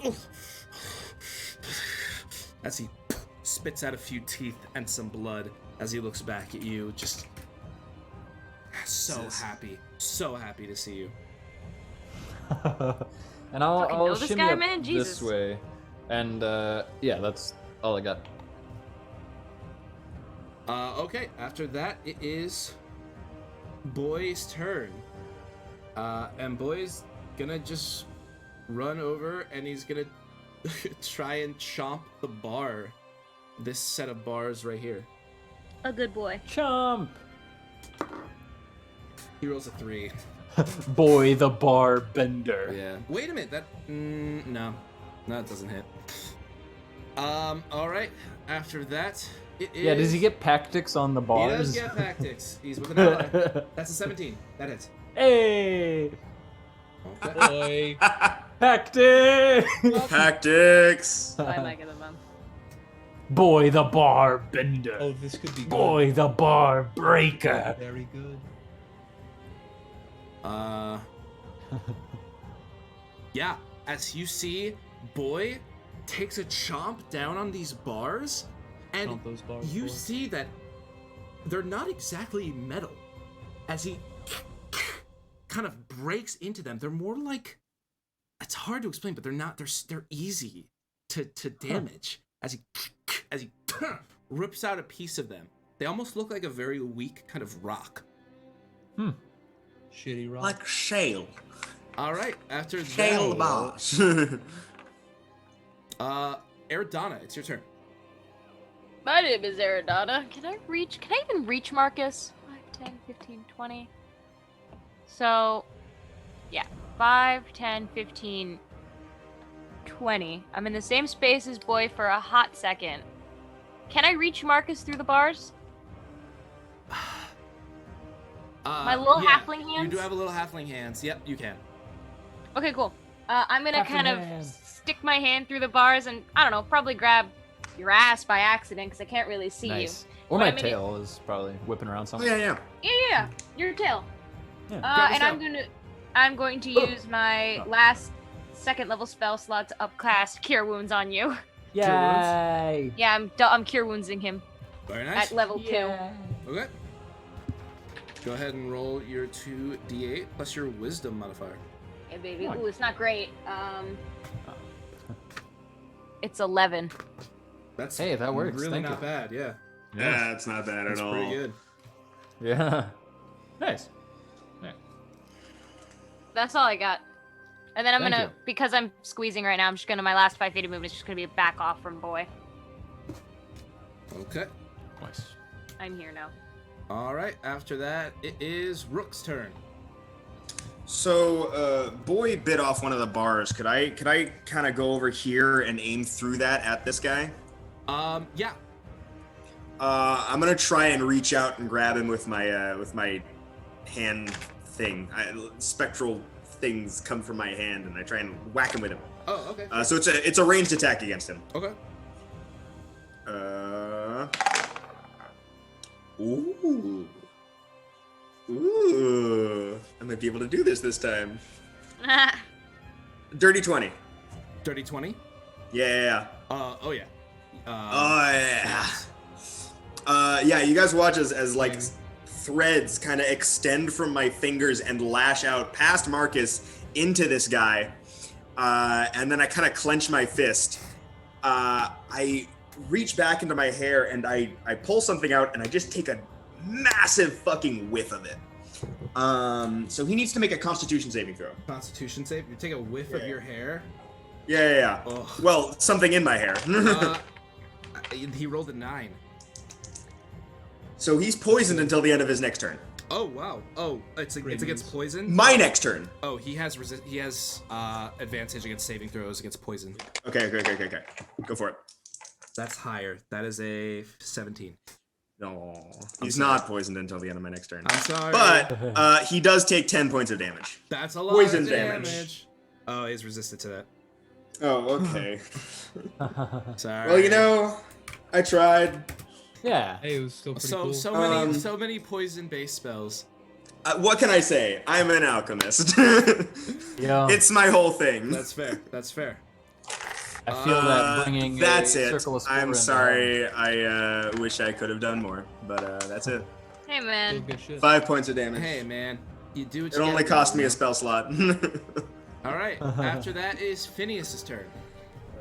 as he spits out a few teeth and some blood as he looks back at you, just so happy to see you. And I'll know this shimmy guy, up man? Jesus. this way, and yeah, that's all I got. Okay. After that, it is Boy's turn. And Boy's gonna just run over and he's gonna try and chomp the bar. This set of bars right here. A good boy. Chomp! He rolls a 3. Boy, the bar bender. Yeah. Wait a minute. That no, it doesn't hit. All right. After that, it is. Yeah, does he get tactics on the He bars? does get tactics. He's with an ally. That's a 17. That hits. Hey! Okay. Boy. Tactics! Tactics. I like it the mom. Boy, the bar bender. Oh, this could be good. Boy, the bar breaker. Very good. Yeah. As you see, Boy takes a chomp down on these bars, and Chomp those bars, you boy. see that they're not exactly metal. As he kind of breaks into them, they're more like, it's hard to explain, but they're not. They're easy to damage. As he rips out a piece of them, they almost look like a very weak kind of rock. Shitty rock. Like shale. All right, after Shale that, bars. Eridana, it's your turn. My name is Aradana. Can I even reach Marcus? 5, 10, 15, 20. So, yeah. 5, 10, 15, 20. I'm in the same space as Boy for a hot second. Can I reach Marcus through the bars? My little halfling hands? You do have a little halfling hands. Yep, you can. Okay, cool. I'm gonna Halfling kind of hands. stick my hand through the bars and, I don't know, probably grab your ass by accident because I can't really see Nice. you. Or But my I'm gonna- tail is probably whipping around Oh, somewhere. yeah. Yeah, your tail. Yeah. Grab And us I'm going to use my last second level spell slot to upcast Cure Wounds on you. Yay! Yeah, I'm Cure Woundsing him Very nice. at level 2. Okay. Go ahead and roll your 2d8 plus your wisdom modifier. Yeah, baby. Ooh, it's not great. It's 11. That's Hey, that works. Really Thank not you. bad. Yeah. Yeah, it's not bad That's at all. pretty good. Yeah. Nice. That's all I got. And then I'm Thank gonna, you. because I'm squeezing right now, I'm just gonna, my last 5 feet of movement is just gonna be a back off from Boy. Okay. Nice. I'm here now. All right. After that, it is Rook's turn. So, Boy bit off one of the bars. Could I kind of go over here and aim through that at this guy? Yeah. I'm gonna try and reach out and grab him with my hand thing. Spectral things come from my hand, and I try and whack him with him. Oh, okay. So it's a ranged attack against him. Okay. Ooh. Ooh, I might be able to do this time. Dirty 20. Dirty 20. Yeah. Oh yeah. Yeah, you guys watch as like threads kind of extend from my fingers and lash out past Marcus into this guy. And then I kind of clench my fist. I reach back into my hair and I pull something out and I just take a massive fucking whiff of it. So he needs to make a Constitution saving throw. Constitution save. You take a whiff of your hair. Yeah. Ugh. Well, something in my hair. He rolled a 9. So he's poisoned until the end of his next turn. Oh wow. Oh, it's against poison. My next turn. Oh, he has advantage against saving throws against poison. Okay. Go for it. That's higher. That is a 17. No, he's not poisoned until the end of my next turn. I'm sorry. But he does take 10 points of damage. That's a lot Poison of damage. damage. Oh, he's resistant to that. Oh, okay. Sorry. Well, you know, I tried. Yeah. Hey, it was still pretty cool. So many poison-based spells. What can I say? I'm an alchemist. Yeah. It's my whole thing. That's fair. I feel that bringing That's a it. circle of I'm into sorry. I wish I could have done more, but that's it. Hey, Still man. good shit. 5 points of damage. Hey man, you do what It you only gotta cost do, me man. a spell slot. All right. After that is Phineas's turn.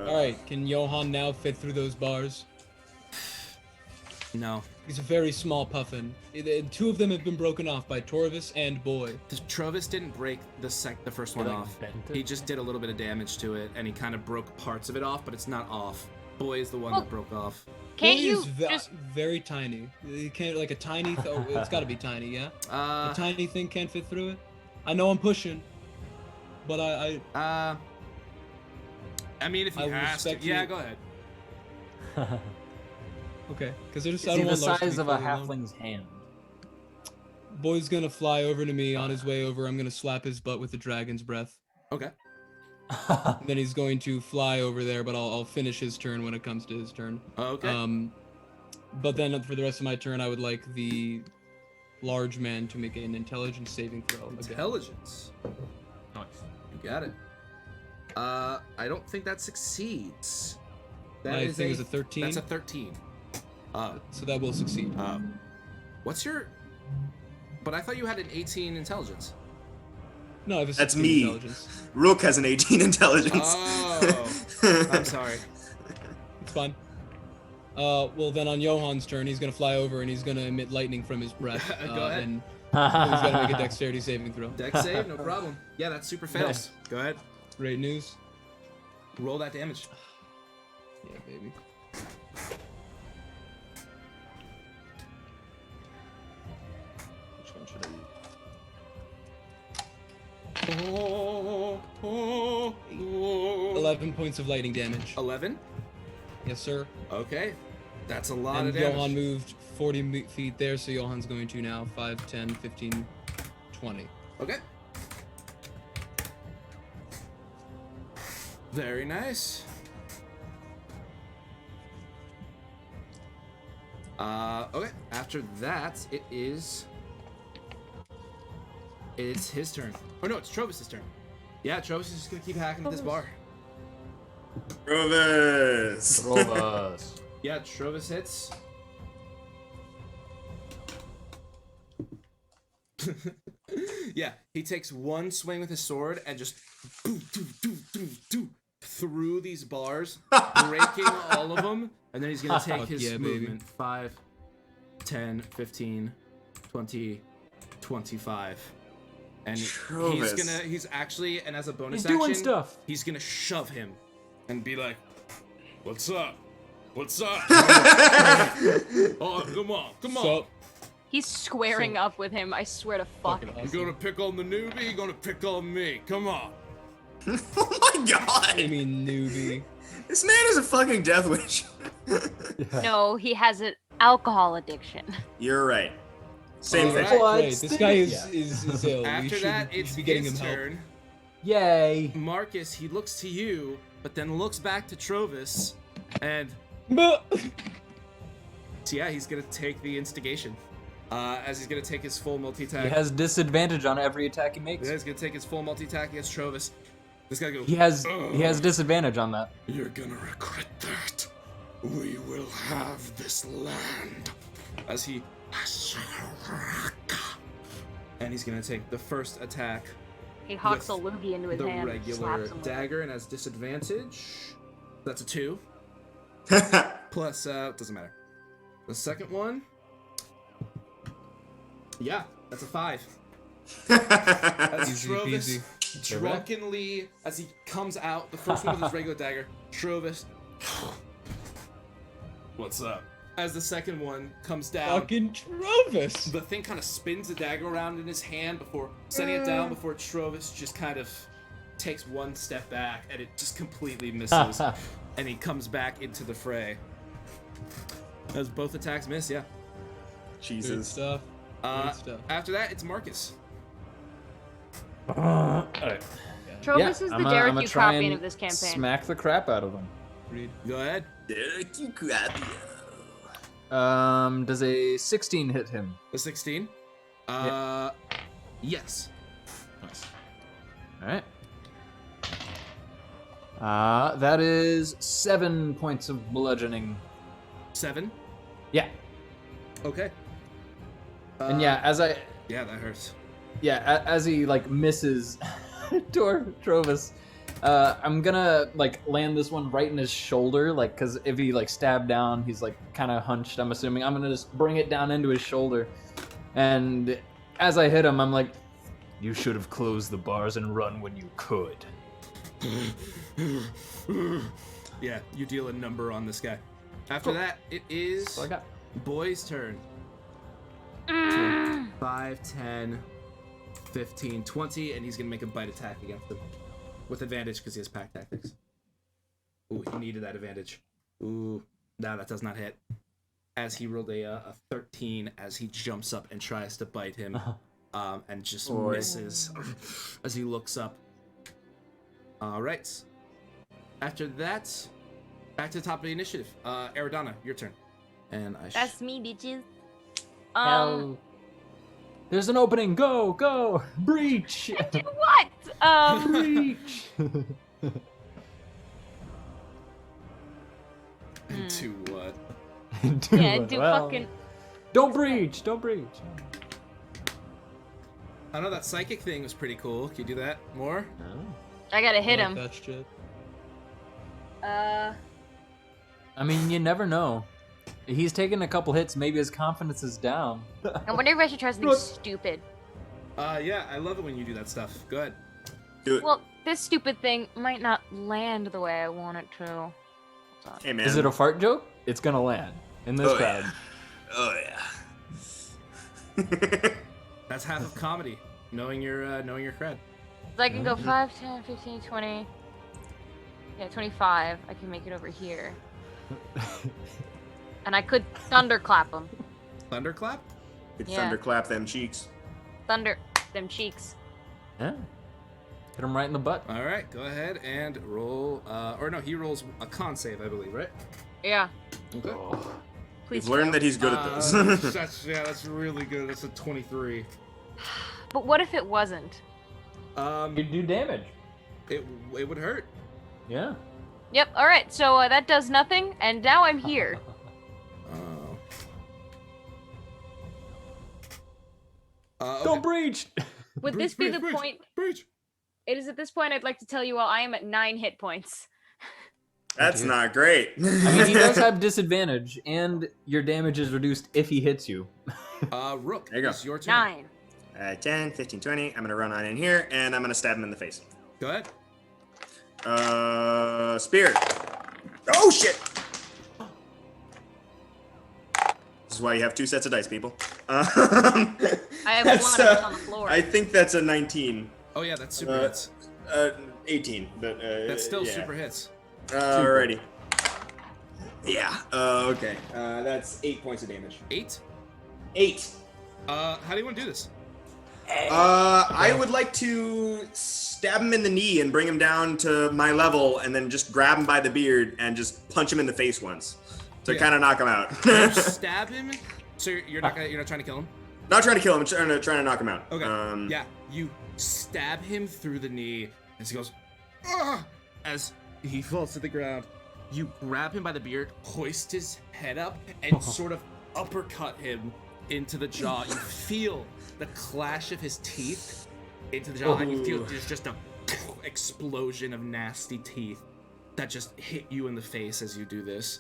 All right, can Johan now fit through those bars? No. He's a very small puffin. Two of them have been broken off by Torvis and Boy. Trovis didn't break the first one Like off. bent it? He just did a little bit of damage to it, and he kind of broke parts of it off, but it's not off. Boy is the one that broke off. Can't Boy you is just... very tiny. He can't like a tiny. Oh, it's got to be tiny, yeah. A tiny thing can't fit through it. I know I'm pushing, but I mean, if he I will has to, respect yeah, you. go ahead. okay, because I Is don't he the want Lars to size be of a fully alone. halfling's hand? Boy's gonna fly over to me. On his way over, I'm gonna slap his butt with the dragon's breath. Okay. And then he's going to fly over there, but I'll finish his turn when it comes to his turn. Okay. But then for the rest of my turn, I would like the large man to make an intelligence saving throw. again. Intelligence. Nice. You got it. I don't think that succeeds. My thing is a 13. That's a 13. So that will succeed. What's your? But I thought you had an 18 intelligence. No, I have a That's 16 me. intelligence. Rook has an 18 intelligence. Oh, I'm sorry. It's fine. Well then on Johan's turn, he's gonna fly over and he's gonna emit lightning from his breath. Go ahead. And he's gonna make a dexterity saving throw. Dex save, no problem. Yeah, that super fails. Go ahead. Great news. Roll that damage. Yeah, baby. Which one should I use? 11 points of lightning damage. 11. Yes, sir. Okay, that's a lot And of damage. Johan moved 40 feet there, so Johan's going to now 5, 10, 15, 20. Okay. Very nice. Okay. After that, it's his turn. Oh no, it's Trovis' turn. Yeah, Trovis is just gonna keep hacking at this bar. Provis. Robus. Yeah, Trovis hits. Yeah, he takes one swing with his sword and just through these bars, breaking all of them, and then he's gonna take his yeah, baby. movement 5, 10, 15, 20, 25. And Trovis. he's actually, and as a bonus He's action, doing stuff. he's gonna shove him and be like, "What's up? What's up? Oh, come on. So, He's squaring up with him, I swear to fuck. fucking You awesome. gonna pick on the newbie? You gonna pick on me? Come on." Oh my god. I mean, newbie. This man is a fucking death wish. No, he has an alcohol addiction. You're right. Same All thing. right. What? Right, this guy is, Yeah. is ill. After that, we it's should be getting his him help. turn. Yay. Marcus, he looks to you, but then looks back to Trovis, and But so yeah, he's gonna take the instigation. As he's gonna take his full multi-attack. He has disadvantage on every attack he makes. Yeah, he's gonna take his full multi-attack against Trovis. This guy goes. He has disadvantage on that. You're gonna regret that. We will have this land. As he. And he's gonna take the first attack. He hawks a with loogie into his the hand. regular slaps him with it. dagger and has disadvantage. That's a 2. Plus, doesn't matter. The second one. Yeah, that's a 5. As Easy Trovis peasy. drunkenly, as he comes out, the first one with his regular dagger, Trovis. What's up? As the second one comes down, Fucking Trovis. the thing kind of spins the dagger around in his hand before setting it down, before Trovis just kind of takes one step back, and it just completely misses. And he comes back into the fray. As both attacks miss, yeah. Good Jesus. stuff. Good stuff. After that, it's Marcus. Alright. Trovis is the Derek you copying of this campaign. Smack the crap out of him. Agreed. Go ahead. Derek, you grab you. Does a 16 hit him? The 16. Yes. Nice. Alright. That is 7 points of bludgeoning. 7. Yeah. Okay. And yeah, Yeah, that hurts. as he like misses Trovis, I'm gonna like land this one right in his shoulder, like, cause if he like stabbed down, he's like kind of hunched. I'm assuming I'm gonna just bring it down into his shoulder, and as I hit him, I'm like, "You should have closed the bars and run when you could." Yeah, you deal a number on this guy. After that, it is That's all I got. Boy's turn. 5, 10, 15, 20, and he's gonna make a bite attack against him. With advantage because he has pack tactics. Ooh, he needed that advantage. Ooh, no, that does not hit. As he rolled a 13 as he jumps up and tries to bite him, and just misses as he looks up. All right. After that, back to the top of the initiative. Aridana, your turn. And That's me, bitches. Hell. There's an opening. Go! Breach! Do what? Breach! do what? Fucking. Don't breach! I know that psychic thing was pretty cool. Can you do that more? I gotta hit him. That shit. I mean, you never know. He's taken a couple hits. Maybe his confidence is down. I wonder if I should try something stupid. Yeah, I love it when you do that stuff. Go ahead. Do it. Well, this stupid thing might not land the way I want it to. Hold on. Hey, man. Is it a fart joke? It's gonna land in this crowd. Yeah. Oh, yeah. That's half of comedy. Knowing your cred. So I can go 5, 10, 15, 20. Yeah, 25. I can make it over here. And I could thunderclap him. Thunderclap? Could Yeah. thunderclap them cheeks. Thunder them cheeks. Yeah. Hit him right in the butt. All right, go ahead and roll. Or no, he rolls a con save, I believe, right? Yeah. Okay. Please. We've learned fail. that he's good at this. That's really good. That's a 23. But what if it wasn't? You do damage. It would hurt. Yeah. Yep. All right. So that does nothing, and now I'm here. Don't breach! Would this be the point? Breach. It is at this point I'd like to tell you all I am at 9 hit points. That's not great. I mean, he does have disadvantage, and your damage is reduced if he hits you. Rook, There you go. it's your turn. 9. 10, 15, 20. I'm going to run on in here, and I'm going to stab him in the face. Go ahead. Spear. Oh, shit! This is why you have 2 sets of dice, people. I have one of them on the floor. I think that's a 19. Oh yeah, that's super hits. 18, but That's still yeah. super hits. Alrighty. Yeah. Okay. That's 8 points of damage. 8. 8. How do you want to do this? I would like to stab him in the knee and bring him down to my level, and then just grab him by the beard and just punch him in the face once to Yeah. kind of knock him out. You stab him. So you're not trying to kill him. Not trying to kill him. Trying to knock him out. Okay. Yeah, you stab him through the knee as he goes, "Ugh!" As he falls to the ground. You grab him by the beard, hoist his head up, and sort of uppercut him into the jaw. You feel the clash of his teeth into the jaw, and you feel there's just a explosion of nasty teeth that just hit you in the face as you do this.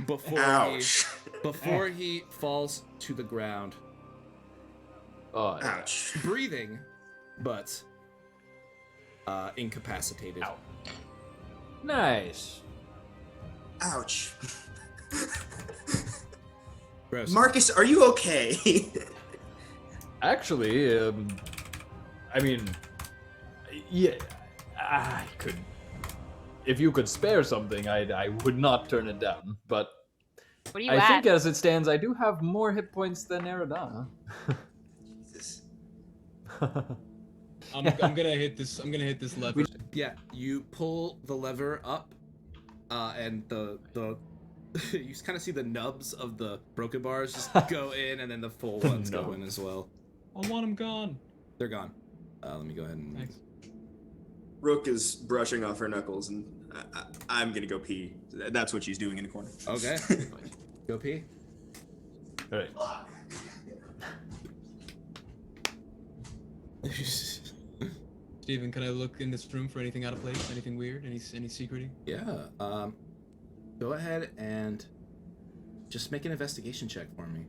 Before he falls to the ground. Oh, Ouch. Breathing, but incapacitated. Ow. Nice. Ouch. Gross. Marcus, are you okay? Actually, I mean, yeah, I could. If you could spare something, I would not turn it down. But What are you I at? think, as it stands, I do have more hit points than Aradana. Jesus. I'm gonna hit this. I'm gonna hit this lever. Yeah, you pull the lever up, and the you kind of see the nubs of the broken bars just go in, and then the full ones go in as well. I want him gone. They're gone. Let me go ahead and. Thanks. Rook is brushing off her knuckles, and I'm gonna go pee. That's what she's doing in the corner. Okay. Go pee. All right. Steven, can I look in this room for anything out of place? Anything weird? Any secreting? Yeah. Go ahead and just make an investigation check for me.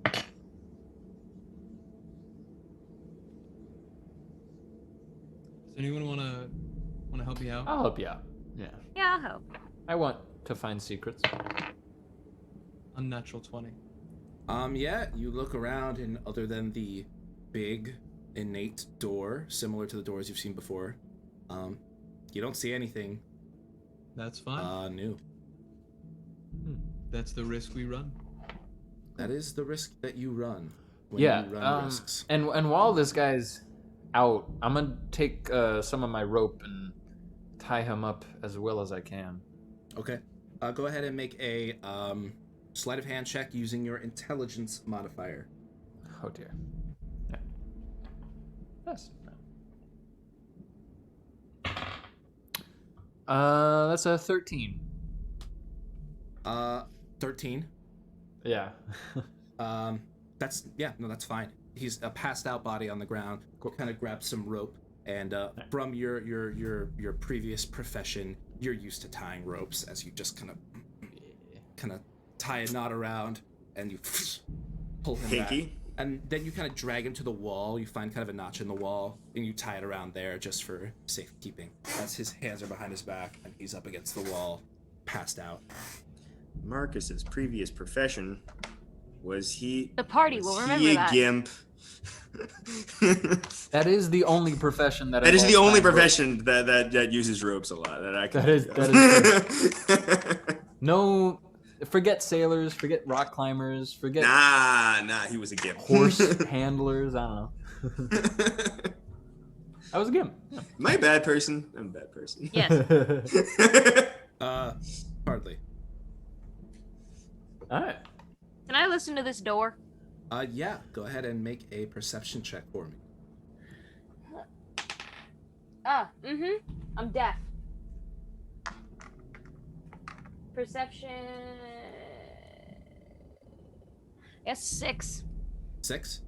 Does anyone wanna help me out? I'll help you out. Yeah. Yeah, I'll help. I want to find secrets. Unnatural 20. Yeah, you look around, and other than the big, innate door, similar to the doors you've seen before, you don't see anything That's fine. new. That's the risk we run. That is the risk that you run when Yeah. you run risks. And while this guy's out, I'm gonna take some of my rope and tie him up as well as I can. Okay. Go ahead and make a sleight of hand check using your intelligence modifier. Oh dear. Yeah. Yes. That's a 13. 13. Yeah. That's fine. He's a passed out body on the ground. Cool. Kind of grabs some rope, and from your previous profession, you're used to tying ropes, as you just kind of tie a knot around, and you pull him back. Hinky. And then you kind of drag him to the wall. You find kind of a notch in the wall, and you tie it around there just for safekeeping. As his hands are behind his back, and he's up against the wall, passed out. Marcus's previous profession was he? The party will remember that. He a gimp? That is the only profession that. That is the involves only tying ropes. profession that uses ropes a lot. That I can. That is No, forget sailors, forget rock climbers, forget Nah, he was a gimp. horse handlers. I don't know. I was a gimp. Yeah. Am I a bad person? I'm a bad person. Yes. Hardly. All right. Can I listen to this door? Yeah. Go ahead and make a perception check for me. I'm deaf. Perception. Yes, 6. 6.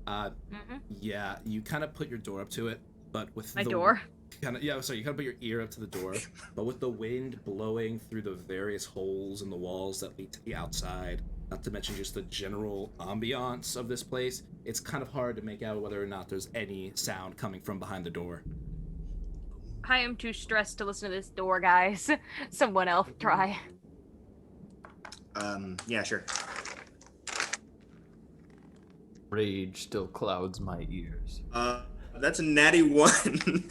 Yeah. You kind of put your door up to it, but with My the door. you kind of put your ear up to the door, but with the wind blowing through the various holes in the walls that lead to the outside, not to mention just the general ambiance of this place, it's kind of hard to make out whether or not there's any sound coming from behind the door. I am too stressed to listen to this door, guys. Someone else try. Yeah, sure. Rage still clouds my ears. That's a natty 1.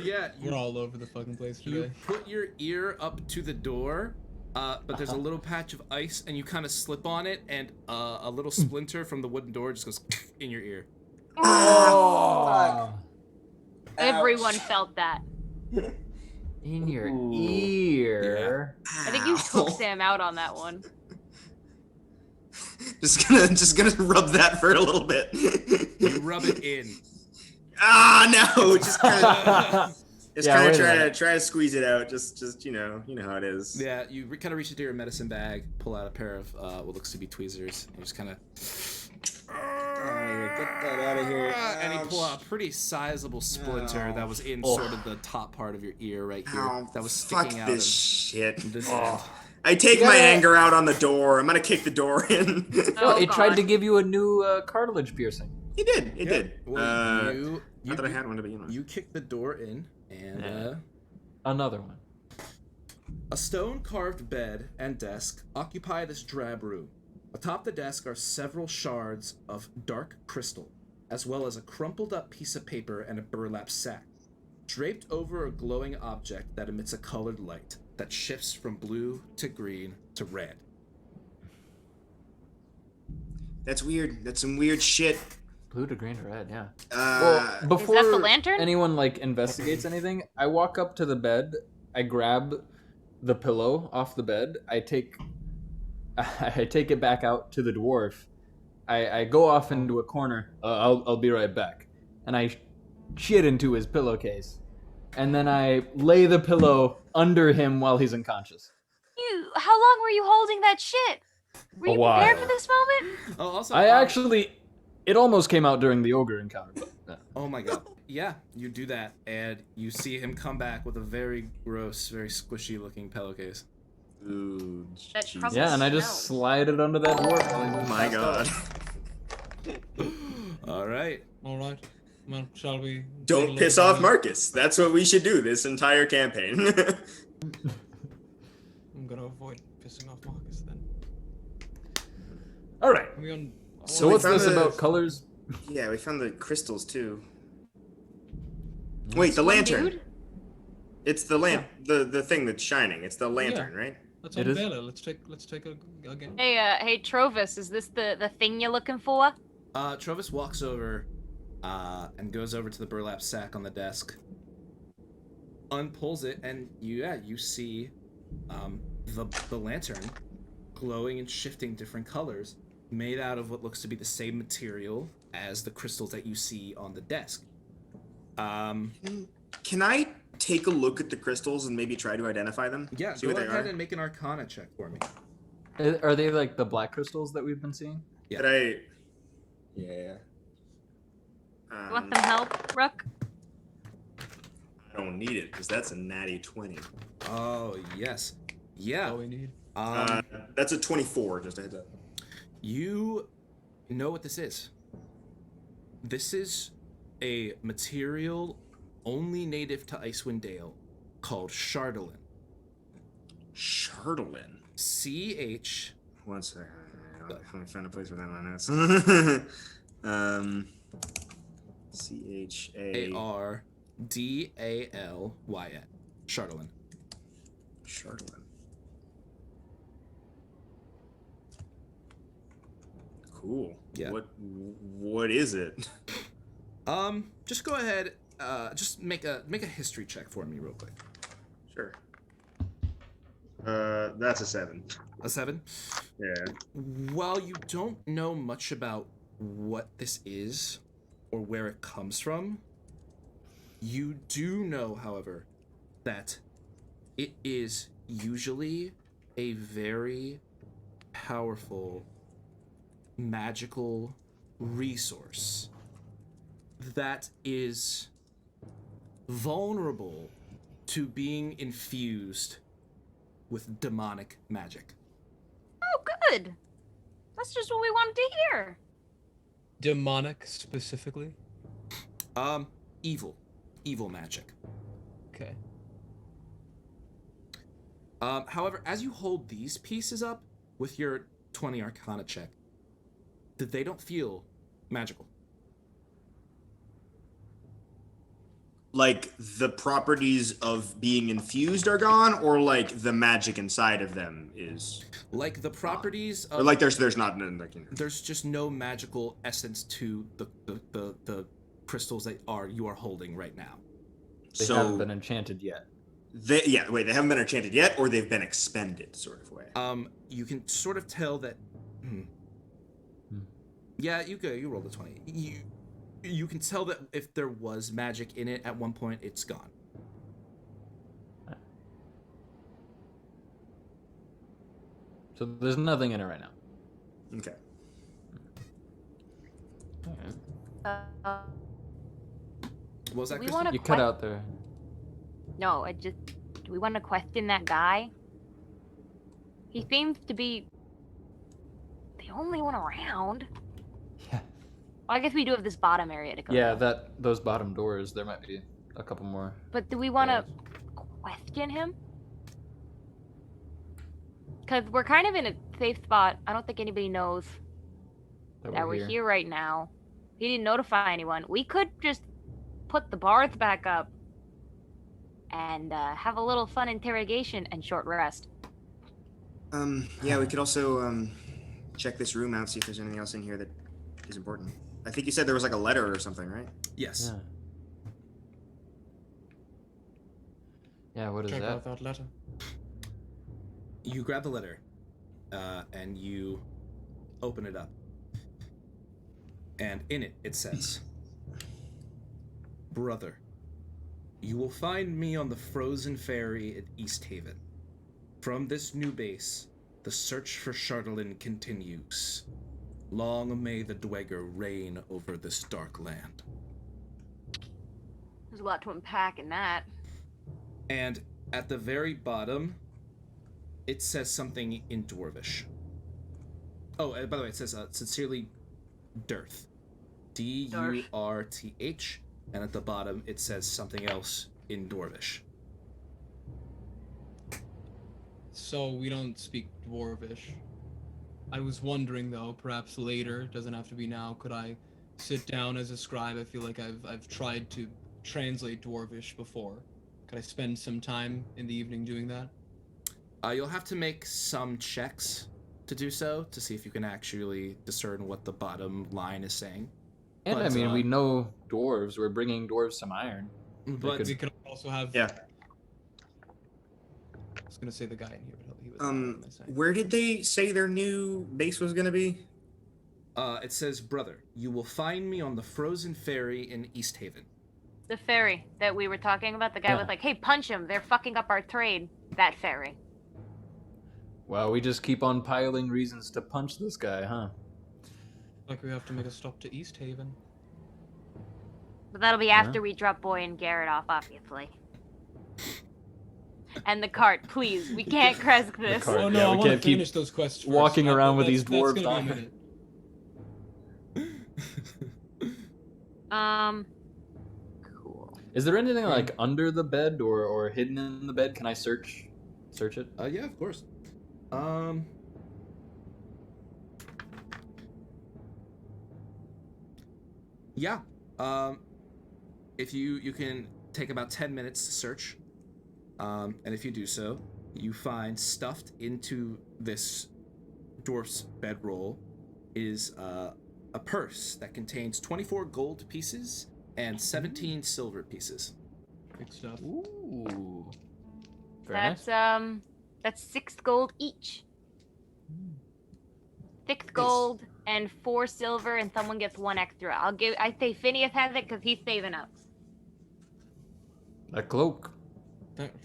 Yeah. We're all over the fucking place You today. put your ear up to the door, but there's a little patch of ice, and you kind of slip on it, and a little splinter from the wooden door just goes in your ear. Oh! Everyone felt that. In your ear. I think you took Sam out on that one. Just gonna rub that for a little bit. You rub it in. No, just kind of Yeah, wait a minute. try to squeeze it out. Just you know how it is. Yeah, you kind of reach into your medicine bag, pull out a pair of what looks to be tweezers, and just kind of. Get that out of here. And you pull out a pretty sizable splinter that was in sort of the top part of your ear right here. Ow, That was fuck sticking out. this shit. This, I take my anger out on the door. I'm gonna kick the door in. No, it tried to give you a new cartilage piercing. It did. It did. Well, Not that I had one to begin with. You kick the door in, and Another one. a stone-carved bed and desk occupy this drab room. Atop the desk are several shards of dark crystal, as well as a crumpled-up piece of paper and a burlap sack, draped over a glowing object that emits a colored light that shifts from blue to green to red. That's weird. That's some weird shit. Blue to green to red, yeah. Uh, Well, before the lantern? anyone like investigates anything, I walk up to the bed, I grab the pillow off the bed, I take it back out to the dwarf. I go off into a corner. I'll be right back. And I shit into his pillowcase. And then I lay the pillow under him while he's unconscious. How long were you holding that shit? Were you prepared for this moment? Oh, also, It almost came out during the ogre encounter, but oh my god. Yeah, you do that, and you see him come back with a very gross, very squishy looking pillowcase. Ooh, That jeez. probably yeah, and I just slide it under that dwarf. While he Oh was my passed god. out. All right. All right. Well, shall we? take a Don't look piss at off the- Marcus. That's what we should do this entire campaign. I'm gonna avoid pissing off Marcus then. All right. Are we on? So we what's found this the- about colors? Yeah, we found the crystals too. Wait, the lantern. Dude? It's the lamp, the thing that's shining. It's the lantern, right? Let's It is? unveil it. Let's take a game. Hey, Trovis, is this the thing you're looking for? Trovis walks over and goes over to the burlap sack on the desk, unpulls it, and you see the lantern glowing and shifting different colors, made out of what looks to be the same material as the crystals that you see on the desk. Can I take a look at the crystals and maybe try to identify them? Yeah, See go what they ahead are? and make an Arcana check for me. Are they like the black crystals that we've been seeing? Yeah. Could I? Yeah. You want some help, Rook? I don't need it because that's a natty 20. Oh yes, yeah. All we need. That's a 24. Just a heads up. You know what this is. This is a material only native to Icewind Dale called Chardolin. Chardolin. C-H... One second. Let me find a place for that on my notes. C-H-A... A-R-D-A-L-Y-N. Chardolin. Chardolin. Cool. Yeah. What is it? Just go ahead, just make a history check for me real quick. Sure. That's a 7. A 7? Yeah. While you don't know much about what this is or where it comes from, you do know, however, that it is usually a very powerful magical resource that is vulnerable to being infused with demonic magic. Oh, good. That's just what we wanted to hear. Demonic specifically. Evil magic. Okay. However, as you hold these pieces up with your 20 Arcana check, that they don't feel magical. Like the properties of being infused are gone, or like the magic inside of them is, Like the properties of, or like there's not like, you know. there's just no magical essence to the crystals that you are holding right now. They haven't been enchanted yet. They haven't been enchanted yet, or they've been expended, sort of way. You can sort of tell that Yeah, you rolled a 20. You can tell that if there was magic in it at one point, it's gone. So there's nothing in it right now. Okay. Alright. What was that, We Kristyn? wanna You cut out there. No, do we want to question that guy? He seems to be the only one around. Yeah. Well, I guess we do have this bottom area to go. Yeah, to. those bottom doors. There might be a couple more. But do we want to doors. question him? Because we're kind of in a safe spot. I don't think anybody knows that we're here right now. He didn't notify anyone. We could just put the bars back up and have a little fun interrogation and short rest. Yeah, we could also check this room out, see if there's anything else in here that is important. I think you said there was like a letter or something, right? Yes. Yeah. Yeah. What is Check that? out that letter. You grab the letter, and you open it up. And in it, it says, "Brother, you will find me on the frozen ferry at East Haven. From this new base, the search for Chardelin continues. Long may the Dweger reign over this dark land." There's a lot to unpack in that. And at the very bottom, it says something in Dwarvish. Oh, by the way, it says sincerely, Durth. Durth. And at the bottom, it says something else in Dwarvish. So we don't speak Dwarvish. I was wondering though, perhaps later, doesn't have to be now, could I sit down as a scribe? I feel like I've tried to translate Dwarvish before. Could I spend some time in the evening doing that? You'll have to make some checks to do so, to see if you can actually discern what the bottom line is saying. And But, I mean, we know dwarves. We're bringing dwarves some iron. But We could also have. Yeah. I was gonna say the guy in here, but he was. What am I saying? Where did they say their new base was gonna be? it says, "Brother, you will find me on the frozen ferry in East Haven." The ferry that we were talking about, the guy was like, "Hey, punch him. They're fucking up our trade." That ferry. Well, we just keep on piling reasons to punch this guy, huh? Like we have to make a stop to East Haven. But that'll be after we drop Boy and Garrett off, obviously. And the cart, please. We can't crest this. cart. Oh no, Yeah, I we want to can't keep finish those quests first. walking around with That's- these dwarves That's gonna on. be a minute. Cool. Is there anything like under the bed or hidden in the bed? Can I search it? Yeah, of course. Yeah. If you can take about 10 minutes to search, and if you do so, you find stuffed into this dwarf's bedroll is a purse that contains 24 gold pieces and 17 silver pieces. Big stuff. Ooh. Very nice. That's 6 gold each. 6 gold and 4 silver, and someone gets 1 extra. I say Phineas has it because he's saving up. A cloak.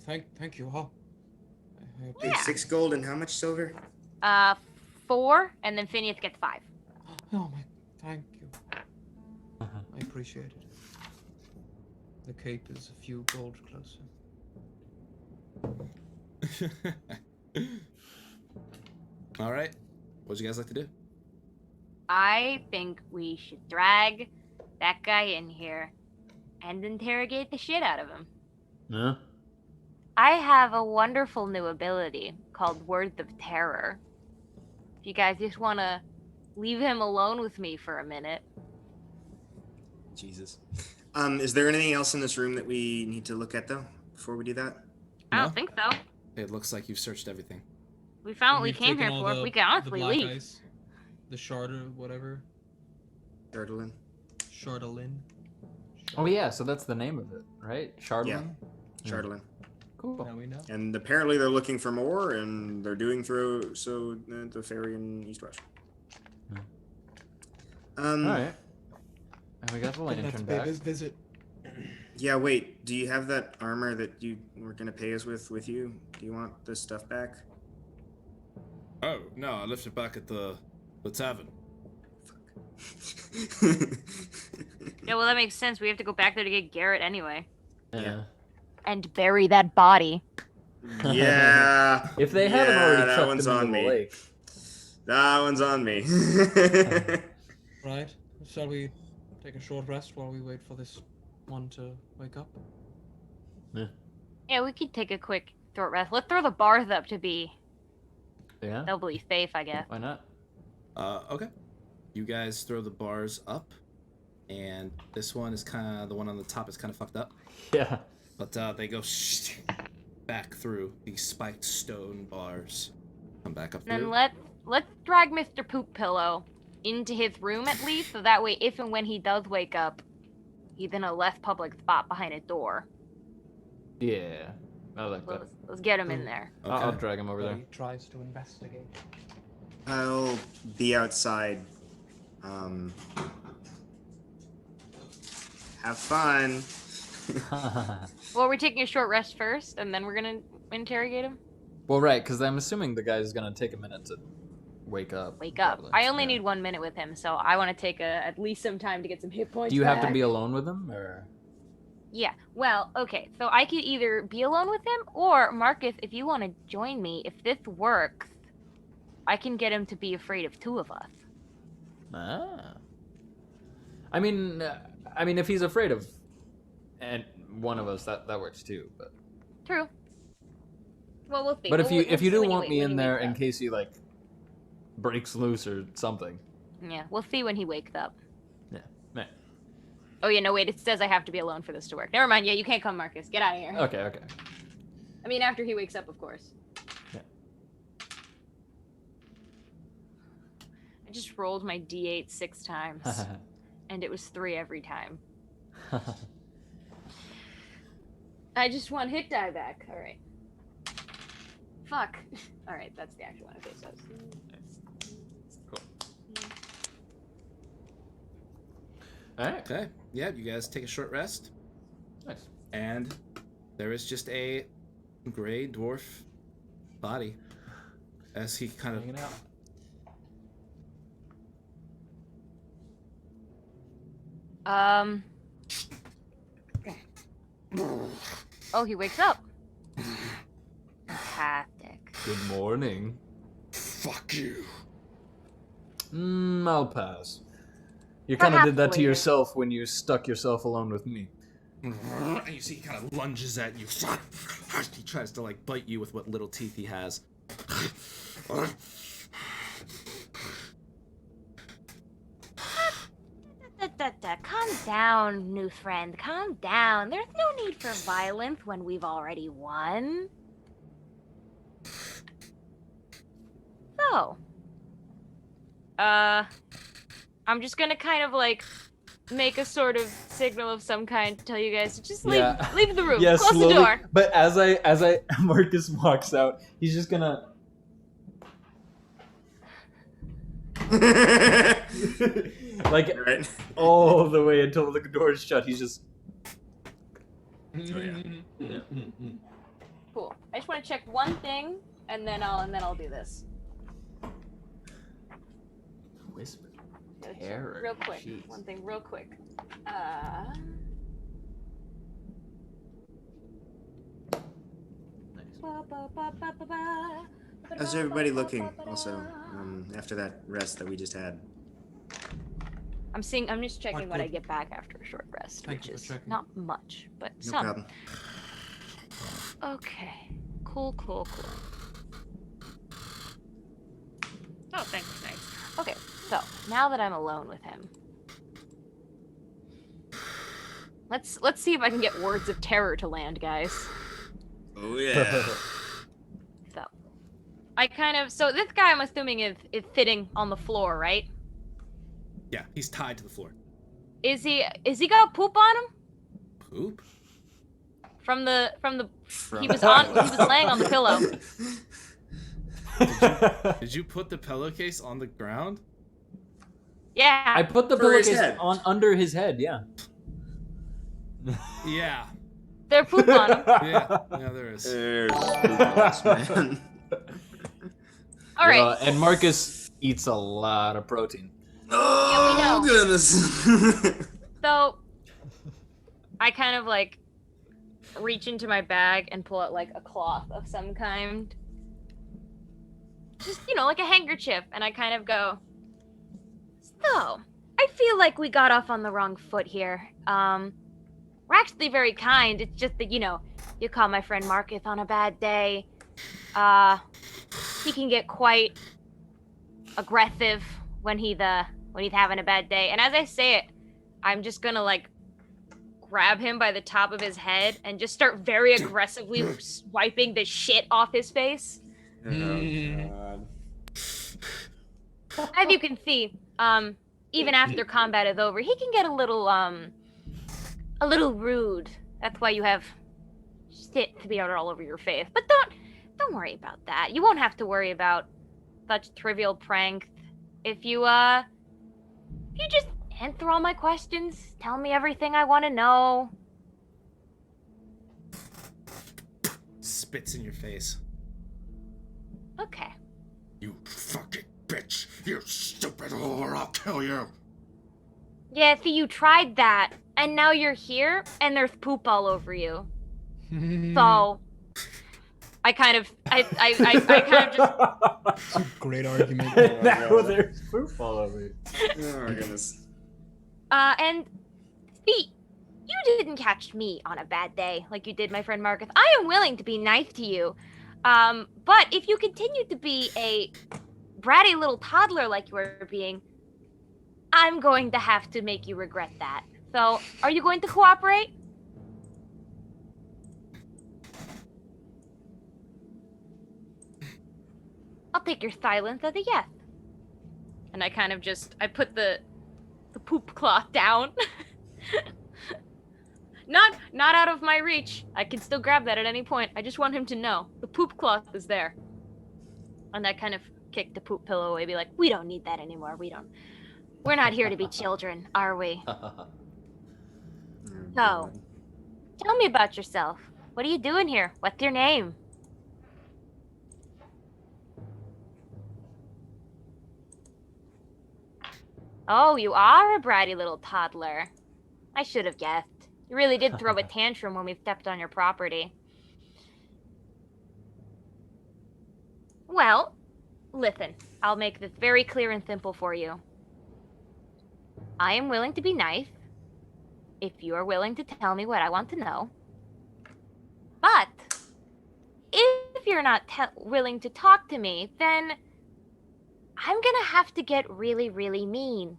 Thank you all. Yeah. 6 gold and how much silver? 4, and then Phineas gets 5. Oh my, thank you. I appreciate it. The cape is a few gold closer. All right. What would you guys like to do? I think we should drag that guy in here and interrogate the shit out of him. Yeah. I have a wonderful new ability called Words of Terror. If you guys just want to leave him alone with me for a minute. Jesus. Is there anything else in this room that we need to look at though before we do that? I No? don't think so. It looks like you've searched everything. We found what we We've came here taken for. all We can honestly the black leave. ice, the shard or whatever. Erdlin. Shardalin. Oh yeah, so that's the name of it, right? Shardlin? Yeah. Chardolin. Cool. Now we know. And apparently they're looking for more, and they're doing so at the ferry in East West. All right. And we got the Didn't have lantern to pay back. this visit. Yeah, wait. Do you have that armor that you were gonna pay us with you? Do you want this stuff back? Oh no, I left it back at the tavern. Yeah, well, that makes sense. We have to go back there to get Garrett anyway. Yeah. And bury that body. Yeah. If they Yeah, haven't already that chucked one's him on into the me. lake. That one's on me. Right. Shall we take a short rest while we wait for this one to wake up? Yeah, we could take a quick short rest. Let's throw the bars up to be Yeah. doubly safe, I guess. Why not? Okay. You guys throw the bars up, and this one is kind of, the one on the top is kind of fucked up. Yeah. But they go back through these spiked stone bars. Come back up And through. then let's drag Mr. Poop Pillow into his room at least, so that way if and when he does wake up, he's in a less public spot behind a door. Yeah. I like that. Let's get him in there. Okay. I'll drag him over there. He tries to investigate. I'll be outside. Have fun. Well, we're taking a short rest first, and then we're gonna interrogate him. Well, right, because I'm assuming the guy's gonna take a minute to wake up. Wake up. probably. I only Yeah. need 1 minute with him, so I want to take at least some time to get some hit points. Do you have to back. be alone with him, or? Yeah. Well, okay. So I could either be alone with him, or Marcus, if you want to join me, if this works, I can get him to be afraid of two of us. Ah. I mean, if he's afraid of, and one of us, that works too. But True. Well, we'll see. but if We'll- you we'll see do when want wake- me when in he there wakes in up. case he like breaks loose or something. Yeah, we'll see when he wakes up. Yeah. Right. Oh yeah, no wait. It says I have to be alone for this to work. Never mind. Yeah, you can't come, Marcus. Get out of here. Okay. Okay. I mean, after he wakes up, of course. Yeah. I just rolled my d8 6 times, and it was 3 every time. I just want hit die back. All right. Fuck. All right, that's the actual one. Okay, so. Cool. All right. Okay. Yeah, you guys take a short rest, Nice. and there is just a gray dwarf body as he kind of Hanging out. Oh, he wakes up. Fantastic. Good morning. Fuck you. I'll pass. You kind of did that Perhaps to later. yourself when you stuck yourself alone with me. And you see he kind of lunges at you. He tries to like bite you with what little teeth he has. Calm down, new friend. Calm down. There's no need for violence when we've already won. So, I'm just gonna kind of like make a sort of signal of some kind to tell you guys to just leave, Yeah. leave the room. Yeah, Close slowly. the door. But as I Marcus walks out, he's just gonna like Right. all the way until the door's shut. He's just Cool. I just want to check one thing, and then I'll do this. whisper. So just Terror. real quick. Jeez. One thing, real quick. How's everybody looking? Also, after that rest that we just had. I'm just checking Quite what I good. get back after a short rest, Thank which you for is checking. not much, but No some. problem. Okay. Cool. Oh, thanks, nice. Okay, so now that I'm alone with him, let's see if I can get words of terror to land, guys. Oh yeah. So this guy, I'm assuming, is sitting on the floor, right? Yeah, he's tied to the floor. Is he got poop on him? Poop? He was laying on the pillow. Did you put the pillowcase on the ground? Yeah. I put the For his pillowcase head. on under his head. Yeah. Yeah. They're poop on him. Yeah. Yeah, there is. There's Lukas, man. All right. And Marcus eats a lot of protein. Oh, know. goodness. So I kind of like reach into my bag and pull out like a cloth of some kind. Just, like a handkerchief. And I kind of go, so, I feel like we got off on the wrong foot here. We're actually very kind. It's just that, you caught my friend Marcus on a bad day. He can get quite aggressive when he's having a bad day. And as I say it, I'm just gonna like grab him by the top of his head and just start very aggressively wiping the shit off his face. Oh, God. As you can see, even after combat is over, he can get a little rude. That's why you have shit to be all over your face. But don't worry about that. You won't have to worry about such trivial pranks. If you just answer all my questions, tell me everything I want to know. Spits in your face. Okay. You fucking bitch! You stupid whore! I'll kill you! Yeah, see, you tried that, and now you're here, and there's poop all over you. So, I kind of just... It's a great argument. Now there's poop all over you. Oh, my goodness. And, see, you didn't catch me on a bad day like you did my friend Marcus. I am willing to be nice to you. But if you continue to be a bratty little toddler like you were being, I'm going to have to make you regret that. So, are you going to cooperate? I'll take your silence as a yes. And I kind of I put the poop cloth down. Not out of my reach. I can still grab that at any point. I just want him to know. The poop cloth is there. And I kind of kick the poop pillow away, be like, we don't need that anymore. We're not here to be children, are we? So, tell me about yourself. What are you doing here? What's your name? Oh, you are a bratty little toddler. I should have guessed. You really did throw a tantrum when we stepped on your property. Well, listen, I'll make this very clear and simple for you. I am willing to be nice, if you are willing to tell me what I want to know. But, if you're not willing to talk to me, then I'm gonna have to get really, really mean.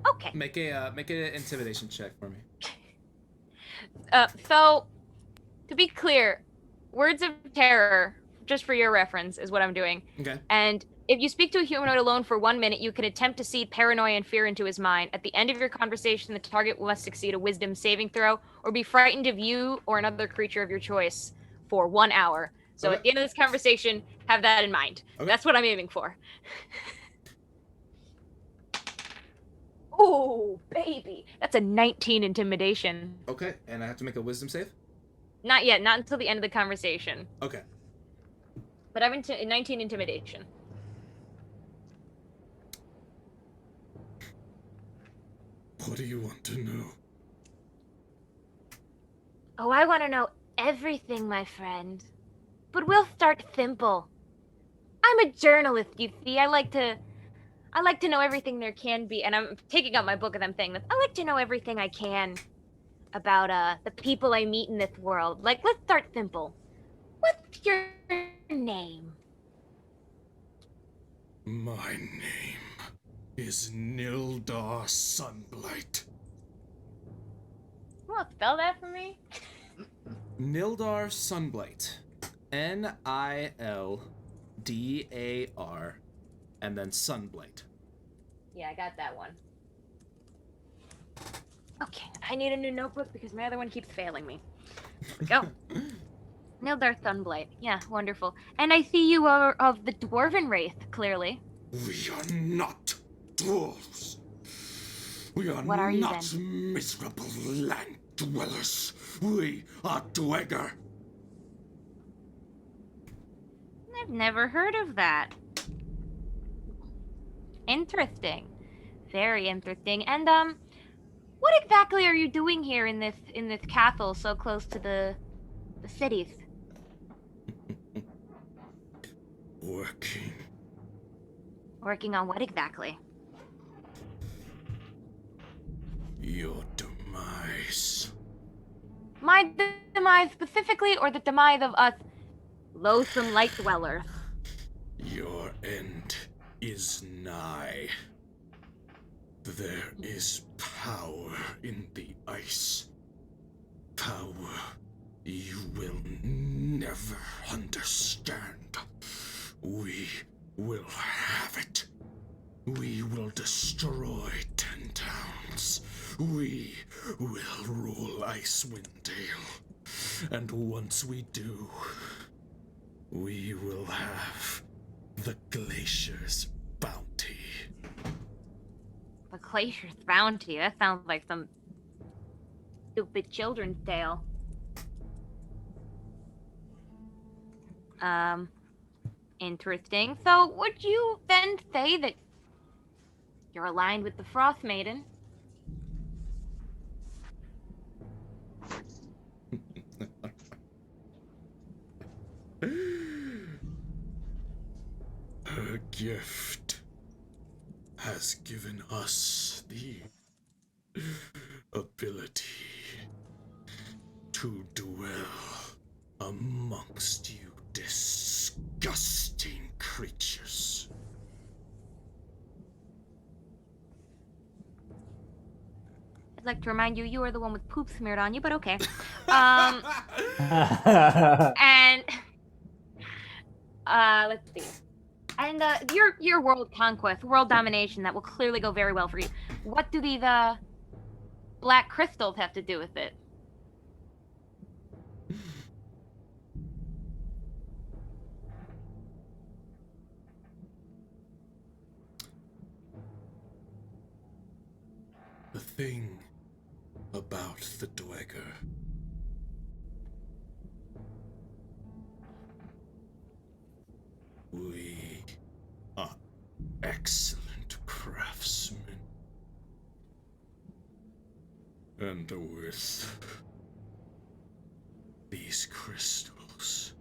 Okay. Make an intimidation check for me. So, to be clear, words of terror, just for your reference, is what I'm doing. Okay. And if you speak to a humanoid alone for 1 minute, you can attempt to seed paranoia and fear into his mind. At the end of your conversation, the target must succeed a wisdom saving throw or be frightened of you or another creature of your choice for 1 hour. So Okay. at the end of this conversation, have that in mind. Okay. That's what I'm aiming for. Oh, baby. That's a 19 intimidation. Okay, and I have to make a wisdom save? Not yet, not until the end of the conversation. Okay. But I'm 19 intimidation. What do you want to know? Oh, I want to know everything, my friend. But we'll start simple. I'm a journalist, you see. I like to know everything there can be, and I'm taking out my book and I'm saying this. I like to know everything I can about the people I meet in this world. Like, let's start simple. What's your name? My name is Nildar Sunblight. You want to spell that for me? Nildar Sunblight. Nildar, and then Sunblight. Yeah, I got that one. Okay, I need a new notebook because my other one keeps failing me. Here we go. Nildar Thunblight. Yeah, wonderful. And I see you are of the Dwarven race, clearly. We are not dwarves. We are What are you not miserable land dwellers. We are Dweger. I've never heard of that. Interesting. Very interesting. And what exactly are you doing here in this castle so close to the cities? Working. Working on what exactly? Your demise. My demise specifically, or the demise of us loathsome light dwellers? Your end is nigh. There is power in the ice. Power you will never understand. We will have it. We will destroy 10 towns. We will rule Icewind Dale. And once we do, we will have the Glacier's bounty. The Glacier's bounty? That sounds like some stupid children's tale. Interesting. So, would you then say that you're aligned with the Frostmaiden? Her gift has given us the ability to dwell amongst you disgusting creatures. I'd like to remind you, you are the one with poop smeared on you, but okay. And let's see. And your world conquest, world domination, that will clearly go very well for you. What do these black crystals have to do with it? The thing about the Dweger we are excellent craftsmen. And with these crystals,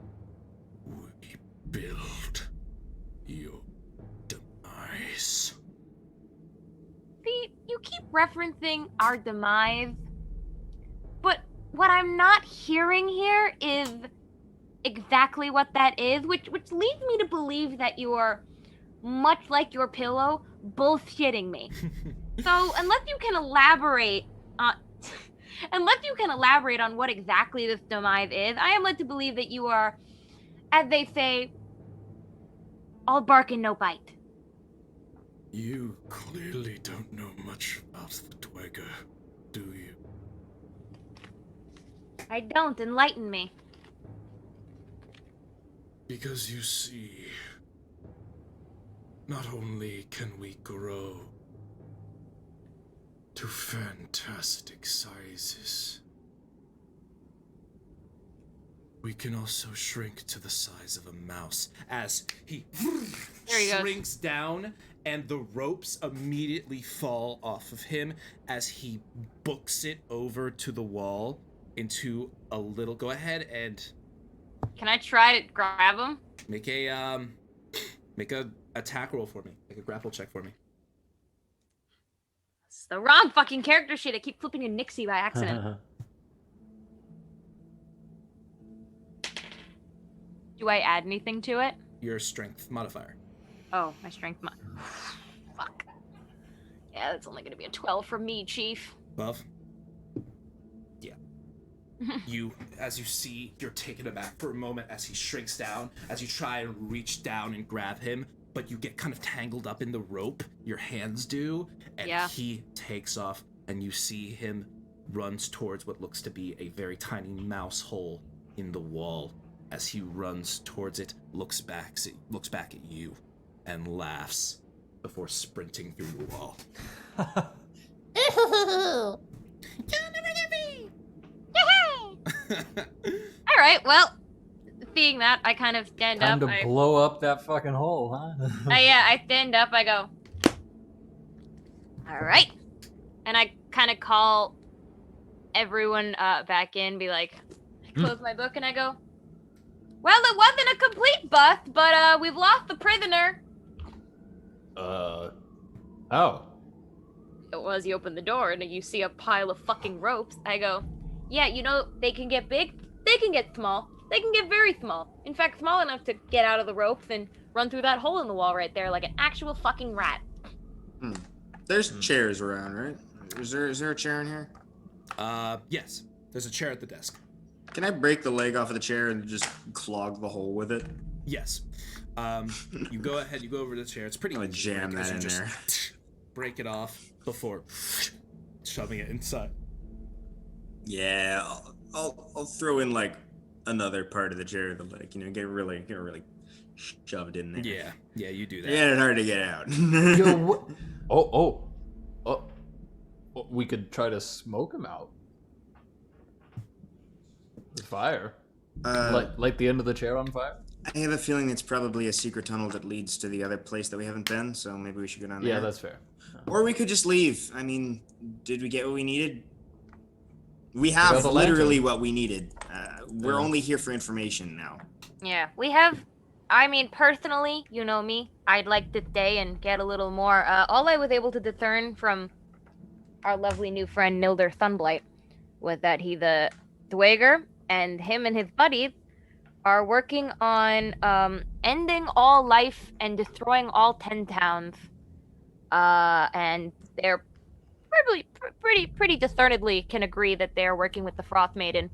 we build your demise. See, you keep referencing our demise, but what I'm not hearing here is exactly what that is, which leads me to believe that you're, much like your pillow, bullshitting me. So unless you can elaborate on what exactly this demise is, I am led to believe that you are, as they say, all bark and no bite. You clearly don't know much about the Dweger, do you? I don't. Enlighten me. Because you see, not only can we grow to fantastic sizes, we can also shrink to the size of a mouse as he There he goes. shrinks down and the ropes immediately fall off of him as he books it over to the wall into a little. Go ahead and Can I try to grab him? make a attack roll for me. Make a grapple check for me. It's the wrong fucking character sheet. I keep flipping to Nixie by accident. Do I add anything to it? Your strength modifier. Oh, my strength Fuck. Yeah, that's only gonna be a 12 for me, Chief. 12? Yeah. As you see, you're taken aback for a moment as he shrinks down, as you try and reach down and grab him, but you get kind of tangled up in the rope, your hands do, and Yeah. he takes off, and you see him runs towards what looks to be a very tiny mouse hole in the wall as he runs towards it, looks back at you, and laughs before sprinting through the wall. You'll never get me! All right, well, seeing that, I kind of stand Time up. to blow up that fucking hole, huh? I stand up, I go, all right. And I kind of call everyone back in, be like, I close my book and I go, well, it wasn't a complete bust, but we've lost the prisoner. Oh. It was, you open the door and you see a pile of fucking ropes. I go, yeah, you know, they can get big, they can get small, they can get very small. In fact, small enough to get out of the ropes and run through that hole in the wall right there like an actual fucking rat. There's chairs around, right? Is there a chair in here? Yes. There's a chair at the desk. Can I break the leg off of the chair and just clog the hole with it? Yes. You go ahead, you go over to the chair. It's pretty I'm gonna easy to jam break, as that you in just there. break it off before shoving it inside. Yeah, I'll throw in like another part of the chair, the leg, get really shoved in there. Yeah, you do that. Yeah, it's hard to get out. Yo, what? Oh. We could try to smoke him out. With fire. Light the end of the chair on fire? I have a feeling it's probably a secret tunnel that leads to the other place that we haven't been, so maybe we should go down there. Yeah, that's fair. Or we could just leave. I mean, did we get what we needed? We have the literally lantern. what we needed. We're only here for information now. Yeah, we have, I mean, personally, you know me, I'd like to stay and get a little more. All I was able to discern from our lovely new friend Nilder Sunblight was that he's a Dwager, and him and his buddies are working on ending all life and destroying all 10 towns. And they're probably pretty discernedly can agree that they're working with the Frostmaiden.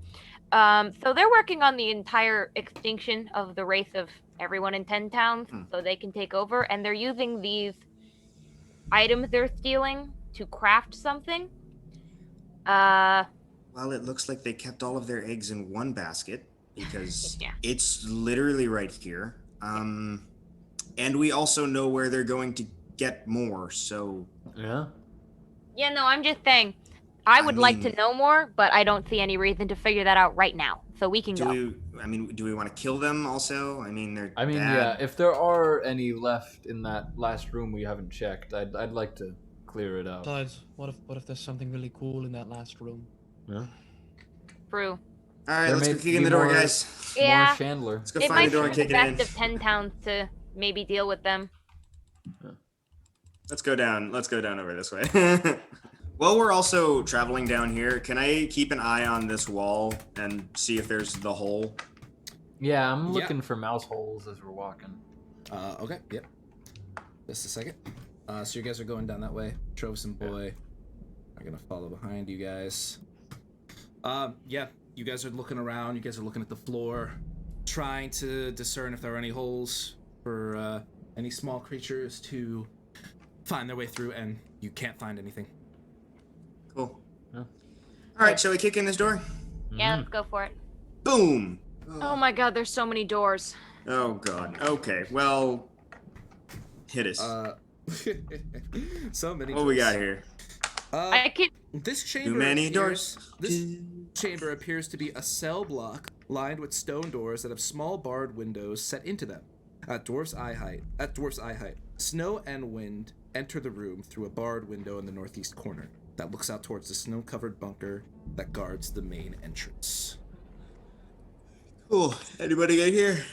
So they're working on the entire extinction of the race of everyone in 10 towns so they can take over, and they're using these items they're stealing to craft something. Well, it looks like they kept all of their eggs in one basket because Yeah. it's literally right here. And we also know where they're going to get more, so... Yeah. Yeah, no, I'm just saying, I would like to mean- know more, but I don't see any reason to figure that out right now. So we can go. Do we want to kill them also? They're bad. Yeah, if there are any left in that last room we haven't checked, I'd like to clear it out. Besides, what if there's something really cool in that last room? Yeah. True. All right, There let's may go kick in the be door, more- guys. Yeah, More Chandler. Let's go it find might the door be and the kick it in. best of 10 towns to maybe deal with them. Let's go down over this way. While we're also traveling down here, can I keep an eye on this wall and see if there's the hole? Yeah, I'm looking for mouse holes as we're walking. Okay, yep. Just a second. So you guys are going down that way. Trovis and Boy are gonna follow behind you guys. Yeah, you guys are looking around. You guys are looking at the floor, trying to discern if there are any holes for any small creatures to find their way through, and you can't find anything. Cool. Yeah. All right, shall we kick in this door? Yeah, let's go for it. Boom. Oh my god, there's so many doors. Oh god. Okay. Well, hit us. So many. What we got here? I can. This chamber. Too many appears- doors. This chamber appears to be a cell block lined with stone doors that have small barred windows set into them. At dwarf's eye height, snow and wind enter the room through a barred window in the northeast corner that looks out towards the snow-covered bunker that guards the main entrance. Cool. Anybody get here?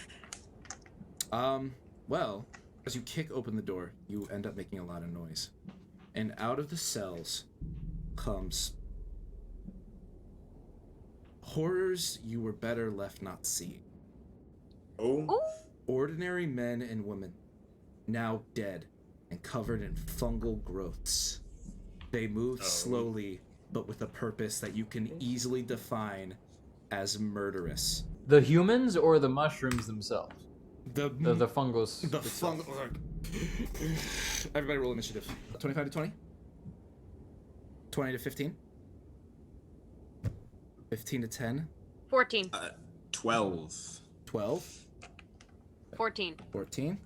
Well, as you kick open the door, you end up making a lot of noise. And out of the cells comes horrors you were better left not seeing. Oh. Ooh. Ordinary men and women, now dead and covered in fungal growths. They move slowly, but with a purpose that you can easily define as murderous. The humans or the mushrooms themselves? The fungus. The itself. fungal. Everybody roll initiative. 25 to 20? 20 to 15? 15 to 10? 14. 12. 12. 14. 14.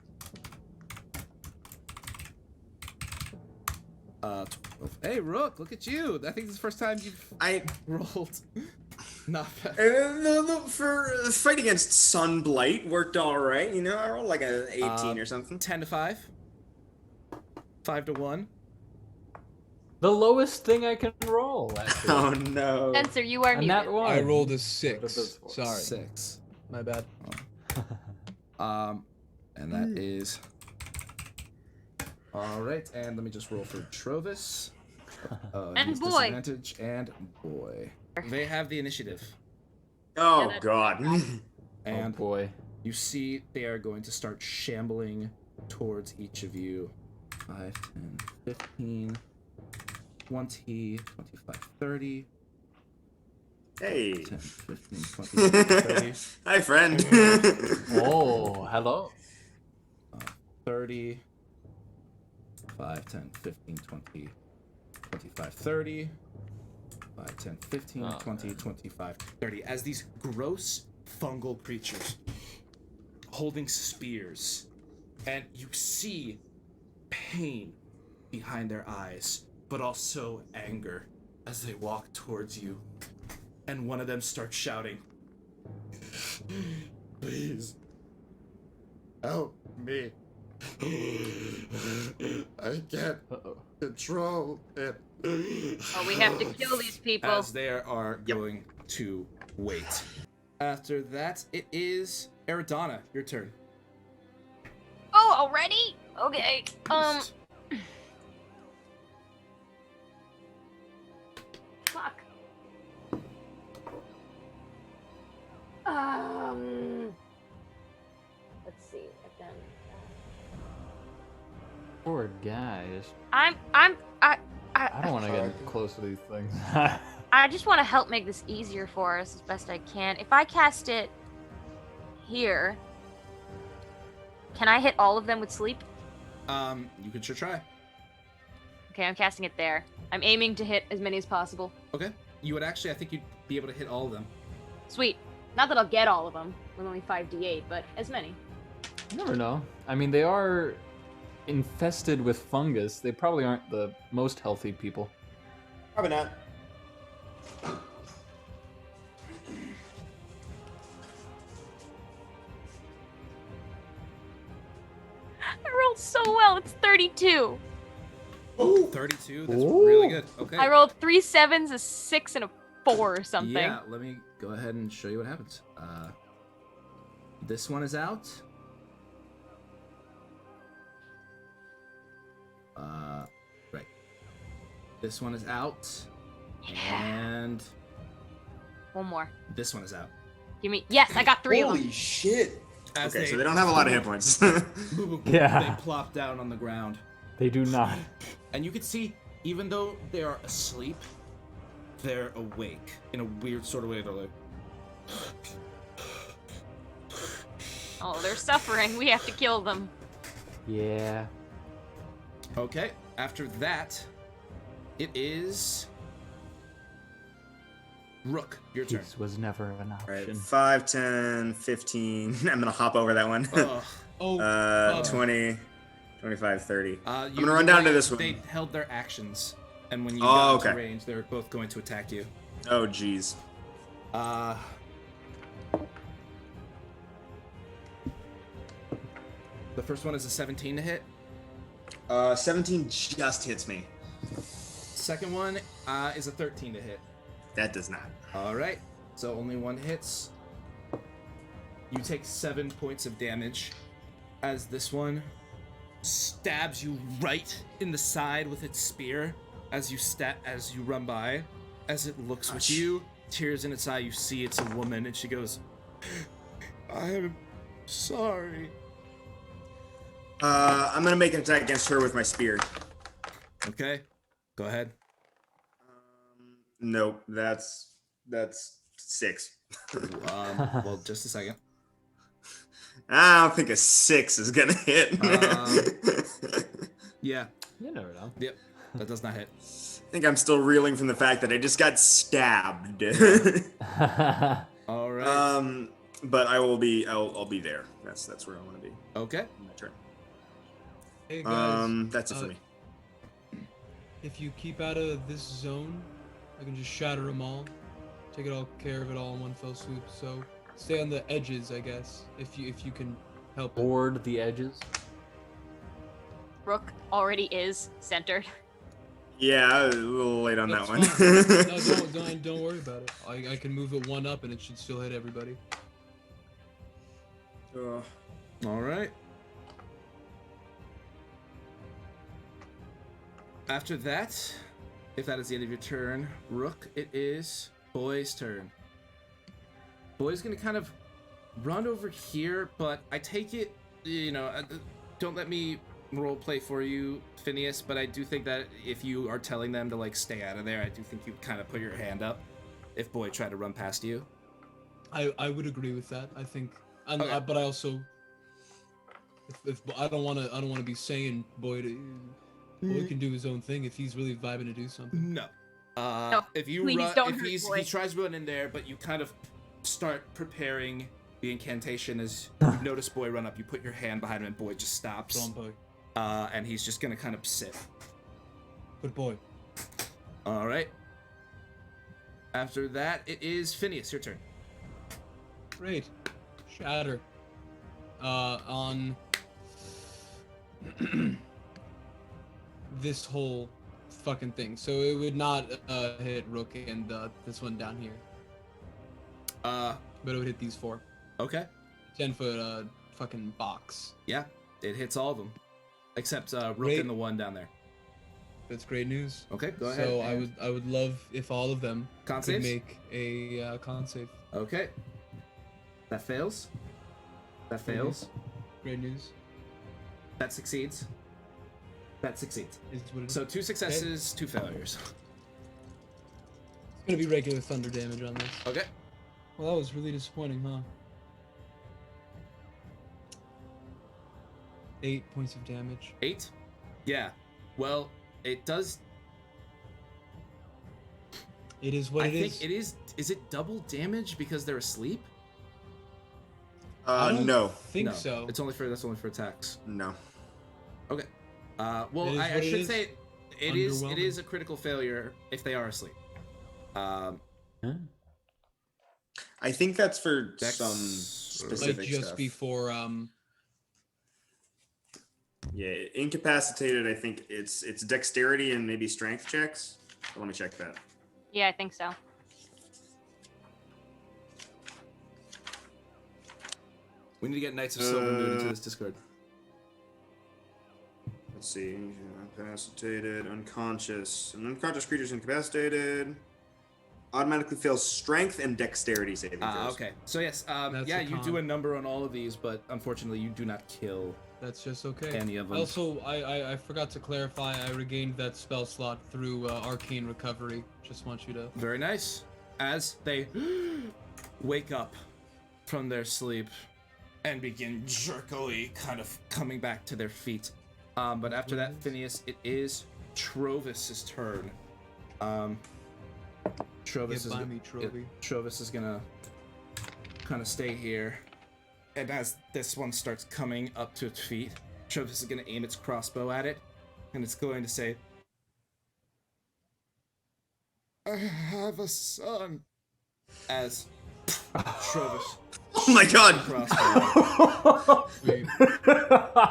12. Hey, Rook, look at you. I think this is the first time you've rolled. Not bad. For fight against Sunblight worked all right. You know, I rolled like an 18 or something. 10 to 5. 5 to 1. The lowest thing I can roll, actually. Oh no. Spencer, you are And muted. that one. I rolled a What are 6. those for? Sorry. 6. My bad. And that is. All right, and let me just roll for Trovis. And use boy. Disadvantage and boy. They have the initiative, Oh that's god. and Oh boy. you see they are going to start shambling towards each of you. 5, 10, 15, 20, 25, 30. Hey. 10, 15, 20, 30. Hi, friend. Oh, hello. 30. 5, 10, 15, 20, 25, 30. 5, 10, 15, Oh, 20, man. 25, 30. As these gross fungal creatures holding spears, and you see pain behind their eyes, but also anger as they walk towards you. And one of them starts shouting, "Please, help me. I can't Uh-oh. control it." Oh, we have to kill these people. As they are going to wait. After that, it is Eridana. Your turn. Oh, already? Okay. Fuck. Let's see. I've done. Poor guys. I I don't want to get close to these things. I just want to help make this easier for us as best I can. If I cast it here, can I hit all of them with sleep? You could sure try. Okay, I'm casting it there. I'm aiming to hit as many as possible. Okay. You would actually, I think you'd be able to hit all of them. Sweet. Not that I'll get all of them with only 5d8, but as many. You never know. I mean, they are infested with fungus. They probably aren't the most healthy people. Probably not. I rolled so well. It's 32. Oh, 32. That's Ooh. really good. Okay. I rolled 3 7s, a 6, and a 4 or something. Yeah, let me go ahead and show you what happens. This one is out. Right. This one is out. And One more. this one is out. Give me. Yes, I got 3 of Holy them. shit. As Okay, so they don't have a lot of hit points. Yeah. They plop down on the ground. They do not. And you can see, even though they are asleep, they're awake in a weird sort of way. They're like, Oh, they're suffering. We have to kill them. Yeah. okay. After that, it is Rook. Your turn. Peace was never an Alright, option. 5, 10, 15. I'm gonna hop over that one. Ugh. Oh, 20, 25, 30. I'm gonna run down to this one. They held their actions, and when you Oh, got into okay. range, they're both going to attack you. Oh, jeez. The first one is a 17 to hit. 17 just hits me. Second one is a 13 to hit. That does not. All right, so only one hits. You take 7 points of damage as this one stabs you right in the side with its spear as you run by. As it looks at Ouch. you, tears in its eye, you see it's a woman, and she goes, "I'm sorry." I'm gonna make an attack against her with my spear. Okay, go ahead. Nope, that's 6. Well, just a second. I don't think a 6 is gonna hit. Yeah, You never know. yep, that does not hit. I think I'm still reeling from the fact that I just got stabbed. All right. but I'll be there. That's where I want to be. Okay. In my turn. Hey guys. That's it for me. If you keep out of this zone, I can just shatter them all. Take it all care of it all in one fell swoop. So stay on the edges, I guess, if you can help. Board the edges. Rook already is centered. Yeah, a little late on That's that one. fine. No, don't worry about it. I can move it one up and it should still hit everybody. All right. After that, if that is the end of your turn, Rook, it is Boy's turn. Boy's gonna kind of run over here, but I take it, don't let me role play for you, Phineas, but I do think that if you are telling them to like stay out of there, I do think you kind of put your hand up if Boy tried to run past you. I would agree with that. I think, Okay. but I also, if I don't want to be saying Boy can do his own thing if he's really vibing to do something. No. No, If you please run, don't if hurt he Boy. tries to run in there, but you kind of start preparing the incantation as you notice Boy run up, you put your hand behind him and Boy just stops. Go on, Boy. And he's just gonna kind of sit. Good boy. All right. After that, it is Phineas. Your turn. Great. Shatter. On this whole fucking thing. So it would not hit Rook and this one down here. But it would hit these 4. Okay. 10-foot fucking box. Yeah, it hits all of them, except Rook Great. and the one down there. That's great news. Okay, go ahead. So and- I would love if all of them Con could saves? make a con save. Okay. That fails. That fails. Great news. That succeeds. That succeeds. Is what it is. So 2 successes, 2 failures. It's gonna be regular thunder damage on this. Okay. Well, that was really disappointing, huh? 8 points of damage. 8. Yeah. Well, it does. It is what I it think is. it is. Is it double damage because they're asleep? I don't No. think no. so. That's only for attacks. No. Okay. Well, It is I what it should is. say it is Underwhelming. a critical failure if they are asleep. Huh? I think that's for Dex- some Might specific just stuff. be for Yeah, incapacitated. I think it's dexterity and maybe strength checks. Let me check that. Yeah, I think so. We need to get Knights of Silver Moon into this Discord. Let's see. Incapacitated, unconscious. An unconscious creature is incapacitated. Automatically fails strength and dexterity saving throws. Okay. So yes, That's yeah, a you con. do a number on all of these, but unfortunately, you do not kill that's just okay. any of them. Also, I forgot to clarify. I regained that spell slot through arcane recovery. Just want you to. Very nice. As they wake up from their sleep and begin jerkily kind of coming back to their feet. But after that, Phineas, it is Trovis's turn. Trovis Get by me, Trovy. Trovis is gonna kind of stay here. And as this one starts coming up to its feet, Trovis is gonna aim its crossbow at it, and it's going to say, "I have a son." As Trovis Oh my god! crossbow. Sweet.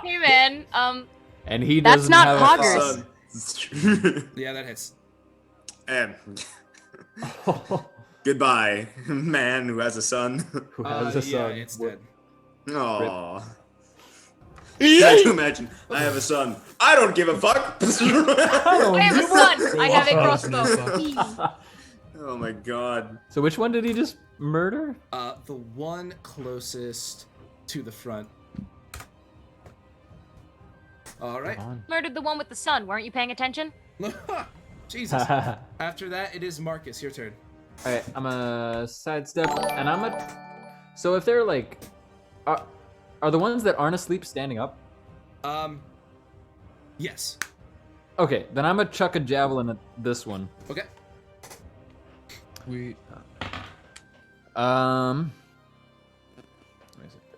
Hey man, And he That's doesn't not have Poggers. Son. Yeah, that hits. And goodbye, man who has a son. Who has a Yeah, son. it's dead. Aww. Try to imagine. I have a son. I don't give a fuck. I have a son. I have a Go off, crossbow. Oh my god. So which one did he just murder? The one closest to the front. All right. Murdered the one with the sun. Weren't you paying attention? Jesus. Alright, After that, it is Marcus. Your turn. I'm a sidestep, and I'm a. So if they're like, are the ones that aren't asleep standing up? Yes. Okay, then I'm gonna chuck a javelin at this one. Okay. Sweet.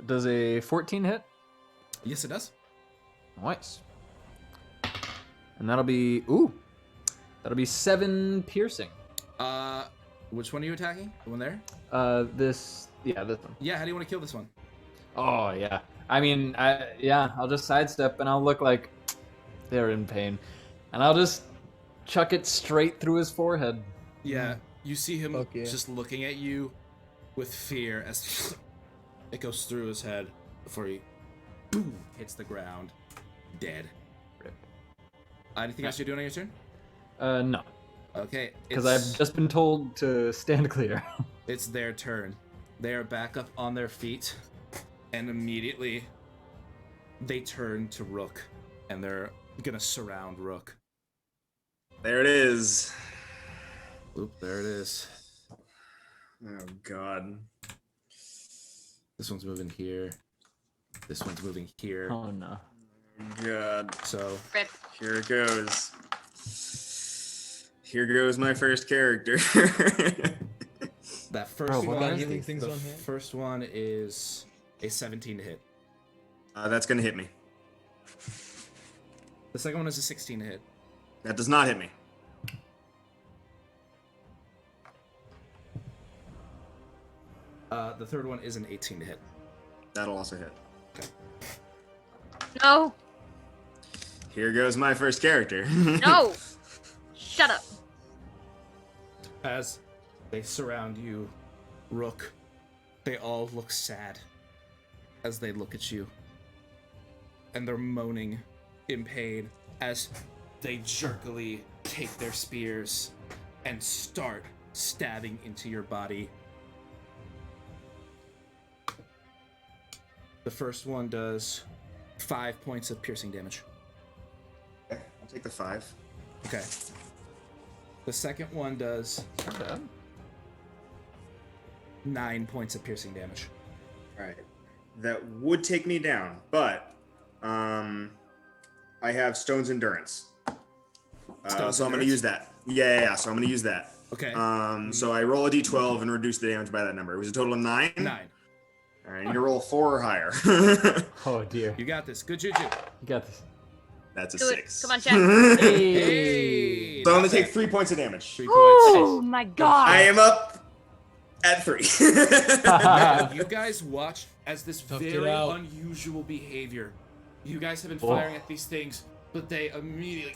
Does a 14 hit? Yes, it does. Nice. And that'll be 7 piercing. Which one are you attacking? The one there? This one. Yeah, how do you want to kill this one? Oh yeah. I mean, I'll just sidestep and I'll look like they're in pain, and I'll just chuck it straight through his forehead. Yeah, you see him Fuck yeah. just looking at you with fear as it goes through his head before he boom hits the ground, dead. Rip. Anything else you're doing on your turn? No, Okay, because I've just been told to stand clear. It's their turn. They are back up on their feet, and immediately they turn to Rook, and they're gonna surround Rook. There it is. Oop, there it is. Oh God. This one's moving here. This one's moving here. Oh no. God. So Rip. Here it goes. Here goes my first character. that first Bro, what one, kind of healing things the on hand? first one is a 17 to hit. That's gonna hit me. The second one is a 16 to hit. That does not hit me. The third one is an 18 to hit. That'll also hit. No. Here goes my first character. No. Shut up. As they surround you, Rook, they all look sad as they look at you. And they're moaning in pain as they jerkily take their spears and start stabbing into your body. The first one does 5 points of piercing damage. Okay, I'll take the 5. Okay. The second one does Not bad. 9 points of piercing damage. Alright. That would take me down, but I have Stone's Endurance. Stone's so I'm gonna Endurance? use that. Yeah, so I'm gonna use that. Okay. So I roll a d12 and reduce the damage by that number. It was a total of 9? 9. Alright, I need to roll 4 or higher. Oh dear. You got this. Good juju. You got this. That's a Do it. 6. Come on, Jack. Hey! So I'm not gonna take bad. 3 points of damage. 3 Oh points. my god. I am up at 3. You guys watch as this Toughed it very out. unusual behavior. You guys have been Oh. firing at these things, but they immediately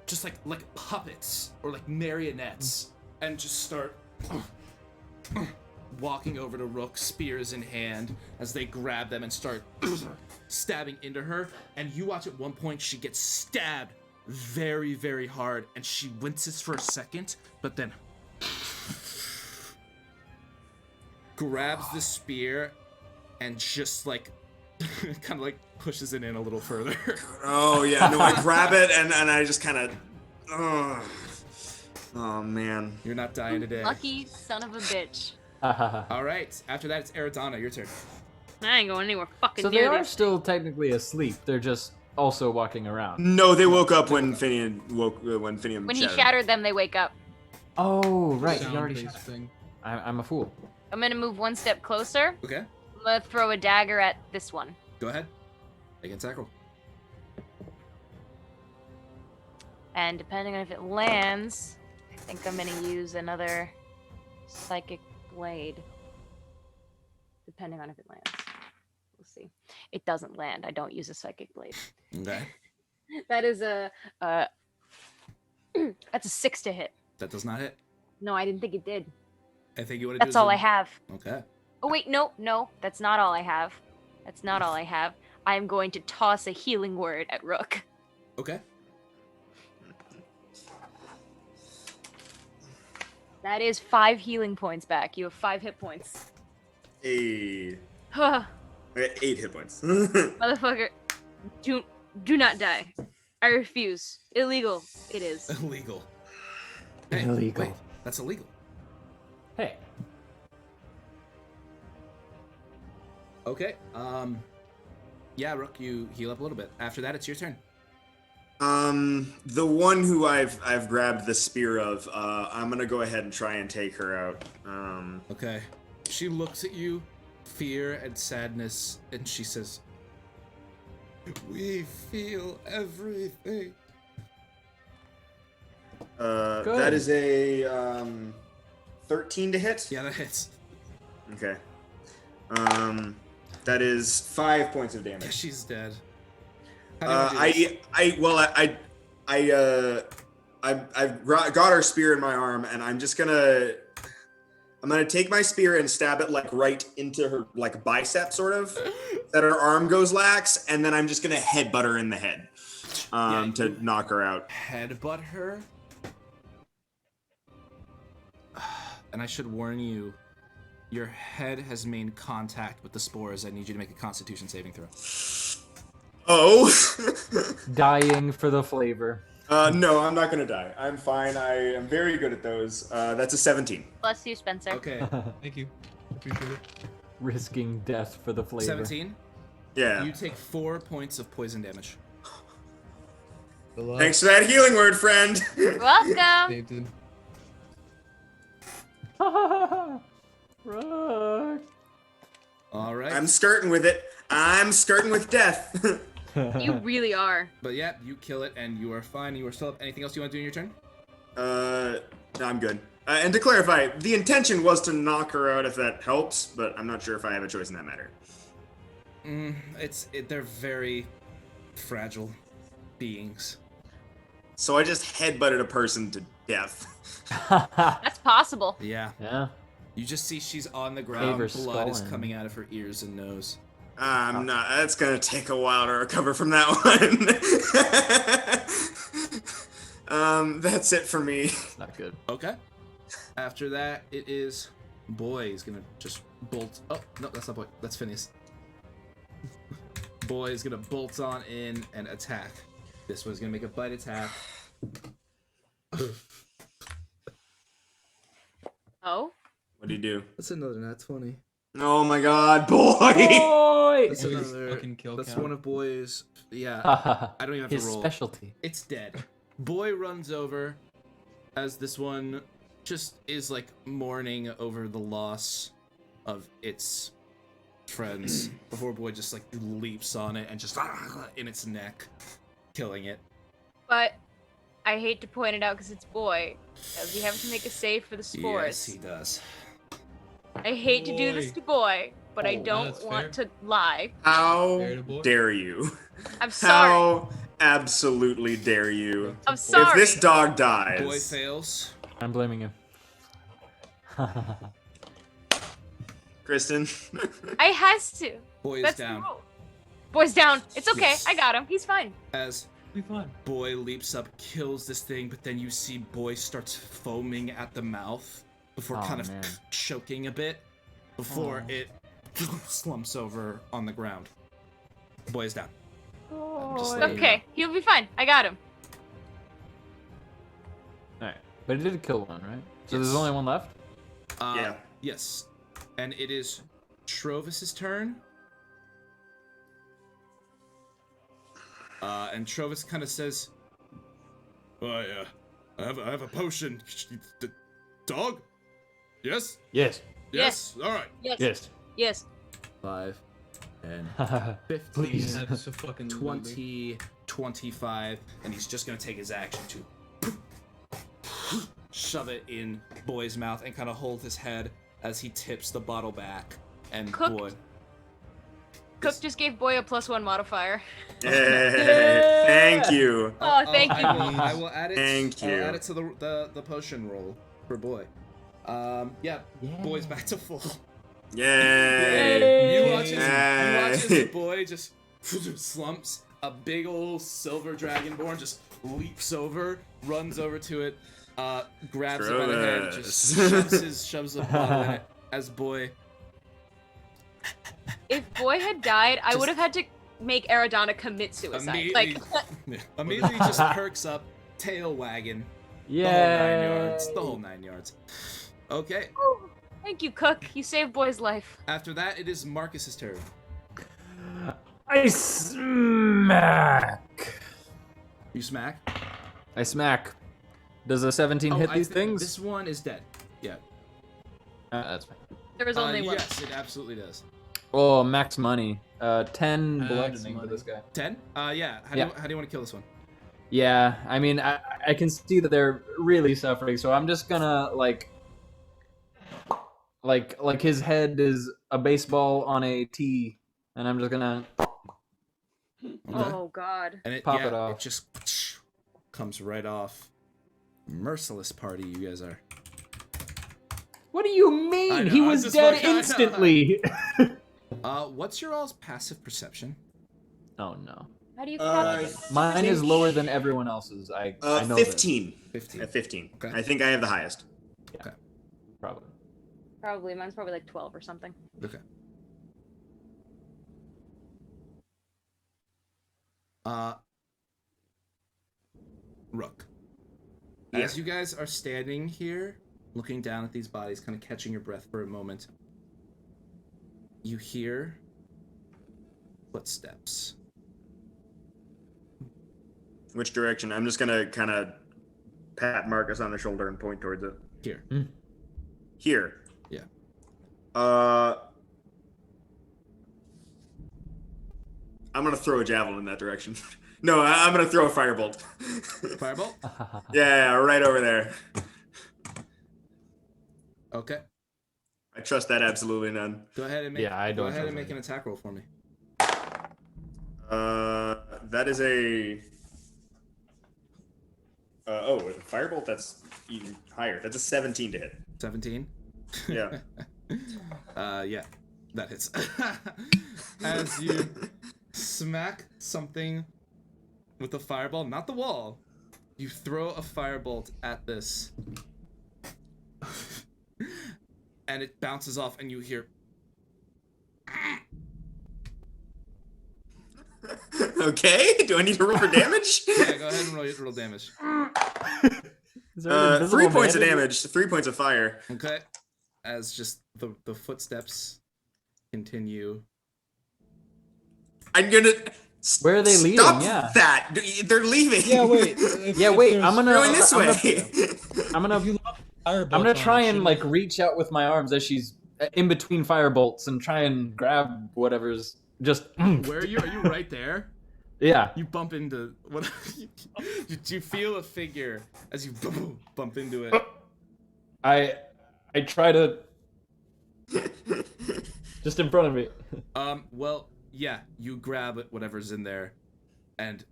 just like puppets or like marionettes and just start walking over to Rook, spears in hand, as they grab them and start stabbing into her. And you watch at one point she gets stabbed very, very hard, and she winces for a second, but then grabs the spear and just like kind of like pushes it in a little further. Oh yeah, no, I grab it and I just kind of. Oh man. You're not dying today. Lucky son of a bitch. All right. After that, it's Arizona. Your turn. I ain't going anywhere fucking So they near are this. still technically asleep. They're just also walking around. No, they woke up when Finian woke when Finian When he shattered. shattered them, they wake up. Oh, right. You already Sound-based shot. thing. I'm a fool. I'm gonna move one step closer. Okay. I'm gonna throw a dagger at this one. Go ahead. Make an attack roll. And depending on if it lands, I think I'm gonna use another psychic blade. Depending on if it lands. We'll see. It doesn't land. I don't use a psychic blade. Okay. That is a that's a 6 to hit. That does not hit. No, I didn't think it did. I think you want to do. That's all I have. Okay. Oh wait, no, that's not all I have. That's not all I have. I am going to toss a healing word at Rook. Okay. That is 5 healing points back. You have 5 hit points. Hey. Huh. I got 8 hit points. Motherfucker, do not die. I refuse. Illegal. It is. Illegal. Hey, Illegal. Wait, that's illegal. Hey. Okay. Yeah, Rook, you heal up a little bit. After that, it's your turn. The one who I've grabbed the spear of, I'm gonna go ahead and try and take her out. Okay. She looks at you fear and sadness, and she says, "We feel everything." That is a 13 to hit. Yeah, that hits. Okay. That is 5 points of Yeah, damage. she's dead. How do you do this? I've got our spear in my arm, and I'm gonna take my spear and stab it like right into her like bicep, sort of, that her arm goes lax, and then I'm just gonna headbutt her in the head, to knock her out. Headbutt her. And I should warn you, your head has made contact with the spores. I need you to make a Constitution saving throw. Oh. Dying for the flavor. No, I'm not gonna die. I'm fine. I am very good at those. That's a 17. Bless you, Spencer. Okay, Thank you. Appreciate it. Risking death for the flavor. 17. Yeah. You take 4 points of poison damage. Thanks for that healing word, friend. You're welcome. David. Rock. All right. I'm skirting with it. I'm skirting with death. You really are. But yeah, you kill it, and you are fine. You are still up. Anything else you want to do in your turn? No, I'm good. And to clarify, the intention was to knock her out if that helps, but I'm not sure if I have a choice in that matter. They're very fragile beings. So I just headbutted a person to death. That's possible. Yeah. Yeah. You just see she's on the ground. her Blood is skull in. coming out of her ears and nose. I'm not. That's gonna take a while to recover from that one. That's it for me. It's not good. Okay. After that, it is Boy. He's gonna just bolt. Oh no, that's not Boy. That's Phineas. Boy is gonna bolt on in and attack. This one's gonna make a bite attack. Oh? What do you do? That's another nat 20. Oh my God, boy! Boy! That's Boy's another. fucking kill That's count. one of Boy's. Yeah. I don't even have His to roll. specialty. It's dead. Boy runs over as this one just is like mourning over the loss of its friends before Boy just like leaps on it and just in its neck, killing it. But I hate to point it out because it's Boy. We have to make a save for the spores. Yes, he does. I hate to do this to Boy, but I Oh, don't that's want fair. to lie. How Fair to boy. dare you? I'm sorry. How absolutely dare you? I'm sorry. If this dog Boy dies, fails. I'm blaming you. Kristen. I has to. Boy is That's down. the rule. Boy's down. It's okay. Yes. I got him. He's fine. As Be fine. Boy leaps up, kills this thing, but then you see Boy starts foaming at the mouth before Oh, kind of man. choking a bit before it slumps over on the ground. Boy is down. I'm just letting you Okay. He'll be fine. I got him. Alright. But it did kill one, right? So Yes. there's only one left? know. Yeah. Yes. And it is Trovis's turn. And Trovis kind of says, I have a potion. Dog? Yes? Yes. Yes? Alright. Yes. Yes. Yes. 5, 10, Please. 15, That's so fucking 20, 25, and he's just gonna take his action to shove it in Boy's mouth and kind of hold his head as he tips the bottle back. And Cooked. Boy, Cook just gave Boy a +1 modifier. Yay. Thank you. Oh, thank you. I will add it. Thank you. I'll add it to the potion roll for Boy. Yeah, Boy's back to full. Yay. You watch as Yay. the Boy just slumps. A big old silver dragonborn just leaps over, runs over to it, grabs it by the head, just shoves the bottle in it. As Boy, If Boy had died, I would have had to make Aradonna commit suicide. immediately, Like, immediately just perks up, tail wagging, the whole Yeah. 9 yards. The whole 9 yards. Okay. thank you, Cook. You saved Boy's life. After that, it is Marcus's turn. I smack. You smack. I smack. Does a 17 hit I these thi- things? This one is dead. Yeah. That's fine. there was only one? Yes, it absolutely does. Oh, max money. 10 Max bludgeoning money. for this guy. 10? Yeah. How Yeah. do you want to kill this one? Yeah, I mean, I can see that they're really suffering, so I'm just gonna like his head is a baseball on a tee, and I'm just gonna Oh God. And it Pop it off. It just comes right off. Merciless party, you guys are. What do you I mean? know, He I was just dead fucking- I know. instantly. What's your all's passive perception? Oh no. How do you Mine is lower than everyone else's. I know 15. 15. At 15. Okay. I think I have the highest. this. Probably. Probably. Mine's probably like 12 or something. Okay. Rook. Yeah. As you guys are standing here, looking down at these bodies, kind of catching your breath for a moment, you hear footsteps. Which direction? I'm just gonna kind of pat Marcus on the shoulder and point towards it. Here. Here. Yeah. I'm gonna throw a javelin in that direction. No, I'm gonna throw a firebolt. Firebolt? Yeah, right over there. Okay. I trust that absolutely none. Go ahead and make. Yeah, I Go don't ahead and trust make an attack roll for me. That is a. With a firebolt, that's even higher. That's a 17 to hit. 17. Yeah. Yeah, that hits. As you smack something with a fireball, not the wall, you throw a firebolt at this, and it bounces off, and you hear. Okay. Do I need to roll for damage? Yeah, go ahead and roll damage. Is there an invisible 3 points of man in- damage. 3 points of fire. Okay, as just the footsteps continue. I'm gonna. Where are they leading? Stop Yeah. that! They're leaving. Yeah, wait. Yeah, wait. I'm gonna. Going this I'm way. gonna. You lob firebolts I'm gonna on try it, and shouldn't like you? reach out with my arms as she's in between firebolts and try and grab whatever's just. Where are you? Are you right there? Yeah. You bump into what? You feel a figure as you bump into it. I try to. Just in front of me. Well, yeah, you grab whatever's in there, and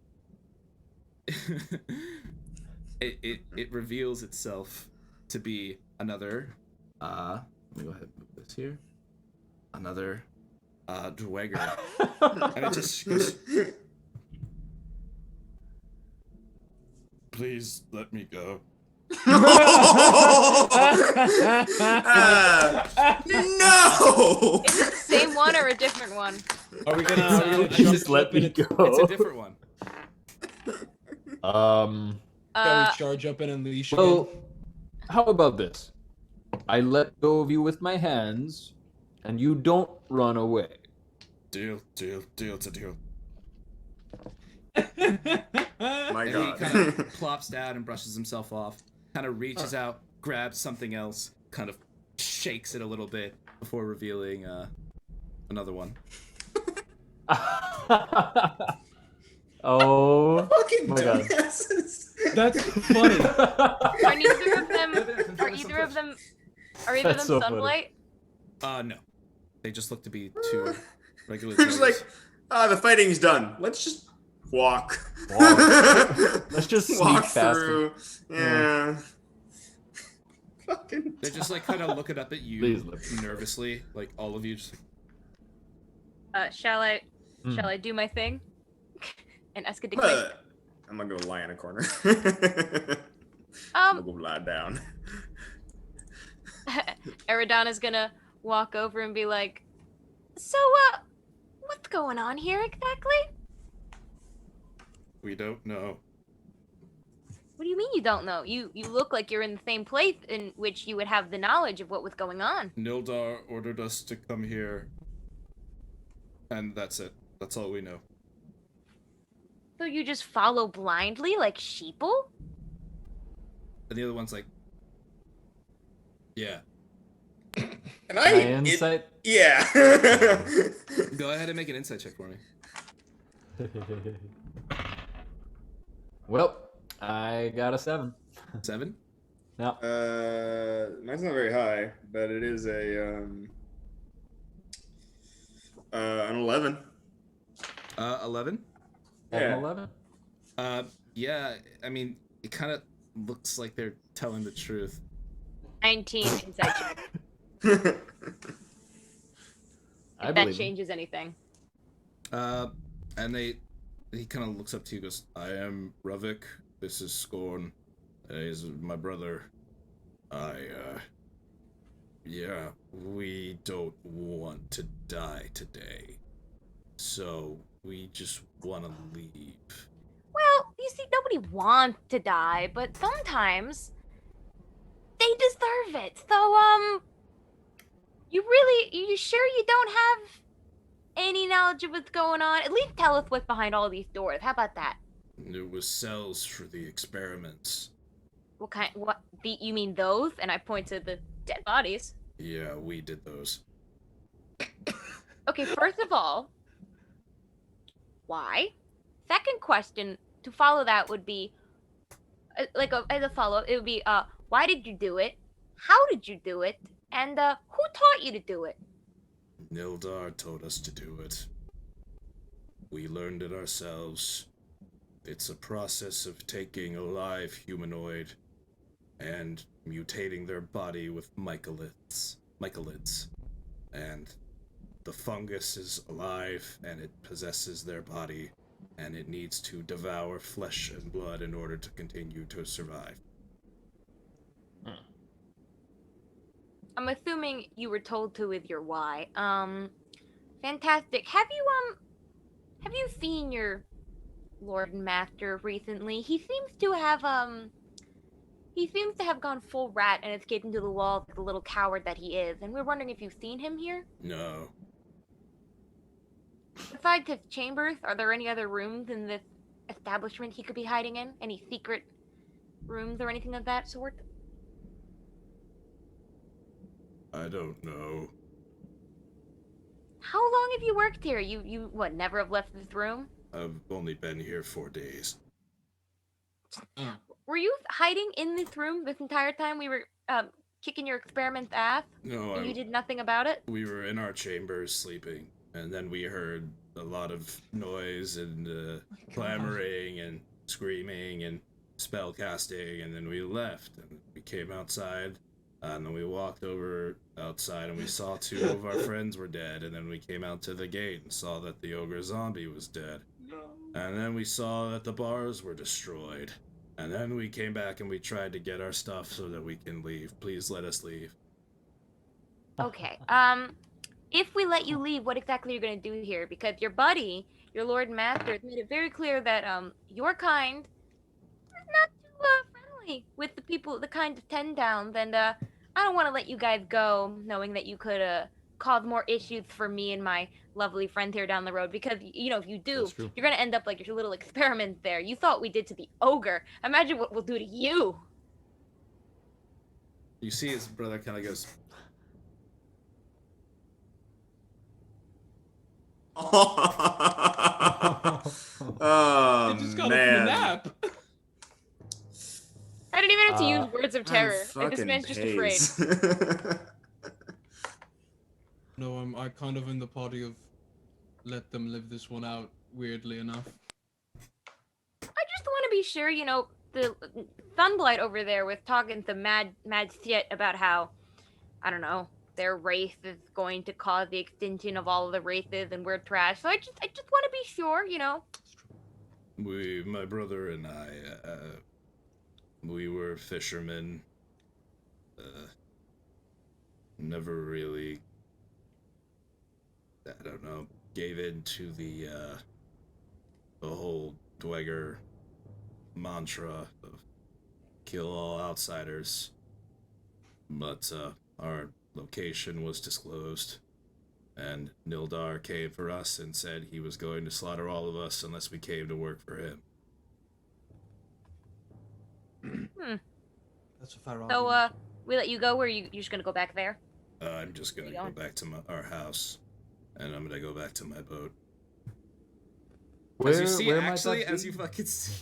it reveals itself to be another. Let me go ahead and move this here. Another, Dweger, and it just goes, please let me go. No! Is it the same one or a different one? Are we gonna Just let me go. It's a different one. Um. Shall we charge up and unleash Well, again? how about this? I let go of you with my hands, and you don't run away. Deal. It's a deal. My And he God. kind of plops down and brushes himself off. Kind of reaches out, grabs something else, kind of shakes it a little bit before revealing another one. Oh Fucking my God. dumbasses. That's funny. Are neither of them? Are either of them? Are either of That's them so funny. Sunblight? No. They just look to be two regular Who's players. like, the fighting's done. Let's just walk. Let's just sneak walk past through. Yeah. Fucking. They just like kind of looking up at you Please look. nervously, like all of you just like, Shall I Mm. do my thing? And escadicate? I'm gonna go lie in a corner. I'm gonna go lie down. Eridana's gonna walk over and be like, "So, what's going on here exactly? we don't know. What do you mean you don't know? You look like you're in the same place in which you would have the knowledge of what was going on." Nildar ordered us to come here, and that's it. That's all we know. So you just follow blindly like sheeple? And the other one's like, yeah. Can My insight. Yeah. Go ahead and make an insight check for me. Well, I got a 7. 7. No. Mine's not very high, but it is an 11. 11. Yeah. 11. Yeah. I mean, it kind of looks like they're telling the truth. 19 inside check. I If that believe him. changes anything. And he kind of looks up to you, goes, "I am Ravik. This is Scorn. He's my brother. Yeah, we don't want to die today. So we just want to leave." Well, you see, nobody wants to die, but sometimes they deserve it. So, you sure you don't have any knowledge of what's going on? At least tell us what's behind all these doors. How about that? It was cells for the experiments. You mean those? And I point to the dead bodies. Yeah, we did those. Okay, first of all, why? Second question to follow that would be, as a follow-up, it would be, why did you do it? How did you do it? And, who taught you to do it? Nildar told us to do it. We learned it ourselves. It's a process of taking a live humanoid and mutating their body with mycelids. And the fungus is alive and it possesses their body, and it needs to devour flesh and blood in order to continue to survive. I'm assuming you were told to with your why. Fantastic. Have you seen your Lord and Master recently? He seems to have gone full rat and escaped into the walls like the little coward that he is, and we're wondering if you've seen him here? No. Besides his chambers, are there any other rooms in this establishment he could be hiding in? Any secret rooms or anything of that sort? I don't know. How long have you worked here? You what, never have left this room? I've only been here 4 days. Were you hiding in this room this entire time we were kicking your experiment's ass? No, And you did nothing about it? we were in our chambers sleeping, and then we heard a lot of noise and clamoring and screaming and spell casting, and then we left and we came outside, and then we walked over outside and we saw 2 of our friends were dead, and then we came out to the gate and saw that the ogre zombie was dead. And then we saw that the bars were destroyed. And then we came back and we tried to get our stuff so that we can leave. Please let us leave. Okay. If we let you leave, what exactly are you gonna do here? Because your buddy, your Lord and Master, has made it very clear that your kind is not too friendly with the people, the kind of 10 Downs, and I don't want to let you guys go, knowing that you could cause more issues for me and my lovely friend here down the road. Because if you do, That's true. you're gonna end up like your little experiment there. You thought we did to the ogre. Imagine what we'll do to you. You see his brother kind of goes, Oh, I just got up from a man. nap. I didn't even have to use words of I'm terror. Like, this fucking man's just afraid. pazed. No, I kind of in the party of let them live this one out, weirdly enough. I just want to be sure, the Sunblight over there was talking some mad shit about how, I don't know, their race is going to cause the extinction of all of the races and we're trash. So I just want to be sure, my brother and I, we were fishermen. Never really, I don't know, gave in to the whole Dweger mantra of kill all outsiders. But our location was disclosed, and Nildar came for us and said he was going to slaughter all of us unless we came to work for him. That's a fair So argument. we let you go, or you're just gonna go back there? I'm just gonna Where you go going? back to our house, and I'm gonna go back to my boat. Where, As you see, where might actually, that as be? you fucking see,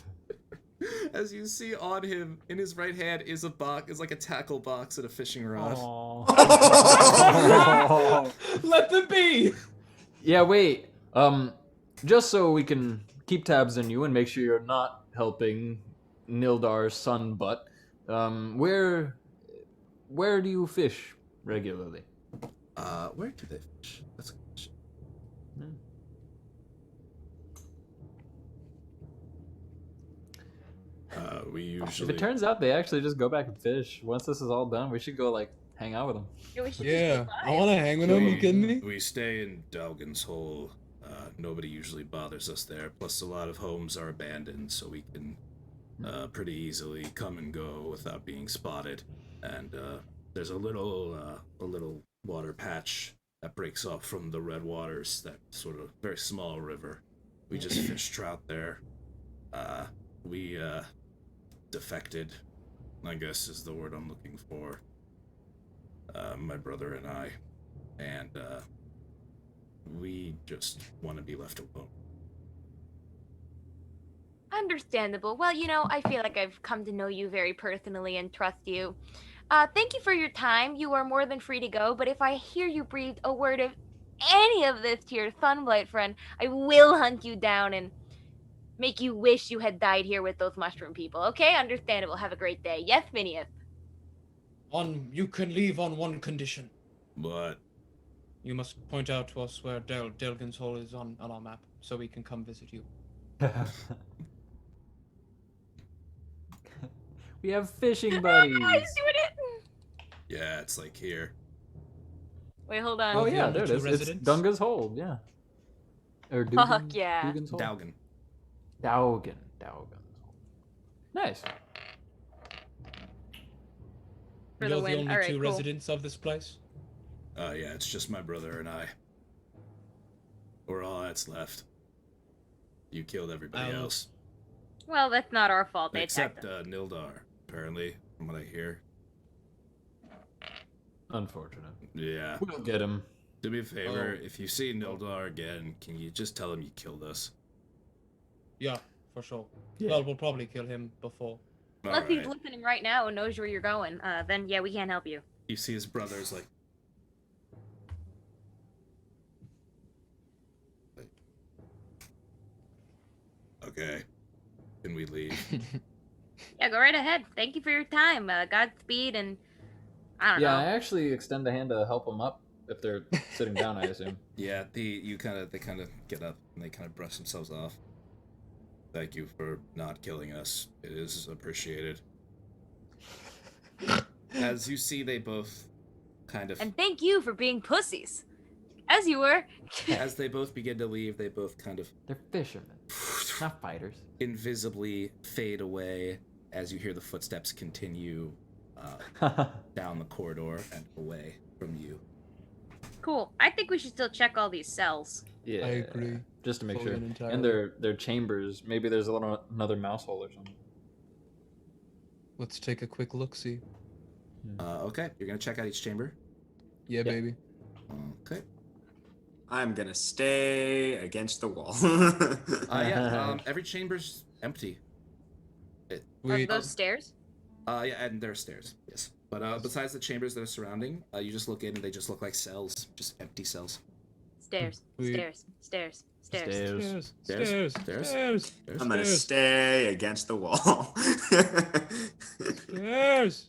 as you see on him, in his right hand is a box, is like a tackle box and a fishing rod. Aw. Let them be. Yeah, wait. Just so we can keep tabs on you and make sure you're not helping Nildar's son butt. Where do you fish regularly? Where do they fish? That's a question. We If usually. it turns out they actually just go back and fish, once this is all done, we should go like hang out with them. Yeah, we should Yeah, just I want to hang with him. You kidding me? We stay in Dalgan's Hole. Nobody usually bothers us there. Plus, a lot of homes are abandoned, so we can pretty easily come and go without being spotted. And there's a little water patch that breaks off from the red waters. That sort of very small river. We just fish trout there. We defected, I guess is the word I'm looking for. My brother and I, and we just want to be left alone. Understandable. Well, I feel like I've come to know you very personally and trust you. Thank you for your time. You are more than free to go, but if I hear you breathe a word of any of this to your Sunblight friend, I will hunt you down and make you wish you had died here with those mushroom people. Okay? Understandable. Have a great day. Yes, Phineas. You can leave on one condition. But You must point out to us where Delgan's Hole is on our map, so we can come visit you. We have fishing buddies. He's doing it. yeah, it's like here. Wait, hold on. Oh the yeah, other there it two is. It's residents? Dunga's Hole, yeah. Or Fuck yeah. Dugan's Hole. Dalgan. Daugen's Hole. Nice. For the You're the win. only All right, two cool. residents of this place? Yeah, it's just my brother and I. We're all that's left. You killed everybody I'll- else. Well, that's not our fault. They Except attacked us. Nildar, apparently, from what I hear. Unfortunate. Yeah. We'll get him. Do me a favor, Oh. if you see Nildar again, can you just tell him you killed us? Yeah, for sure. Yeah. Well, we'll probably kill him before. Unless he's Alright. listening right now and knows where you're going, then yeah, we can't help you. You see his brother's like... Okay. Can we leave? Yeah, go right ahead. Thank you for your time. Godspeed, and I don't Yeah, know. I actually extend a hand to help them up if they're sitting down, I assume. Yeah, they kind of get up and they kind of brush themselves off. Thank you for not killing us. It is appreciated. As you see, they both kind of, And thank you for being pussies, as you were. as they both begin to leave, they both kind of They're fishermen, not fighters. invisibly fade away as you hear the footsteps continue down the corridor and away from you. Cool. I think we should still check all these cells. Yeah, I agree. just to make Fully sure. and entirely. And their chambers. Maybe there's another mouse hole or something. Let's take a quick look-see. Okay, you're gonna check out each chamber. Yeah, Yeah. baby. Okay. I'm gonna stay against the wall. Every chamber's empty. Are Wait, those stairs? Yeah, and there are stairs. Yes, but besides the chambers that are surrounding, you just look in and they just look like cells, just empty cells. Stairs. Wait. Stairs. Stairs. Stairs. Stairs. Stairs. Stairs. Stairs. Stairs. I'm gonna Stairs. stay against the wall. Stairs.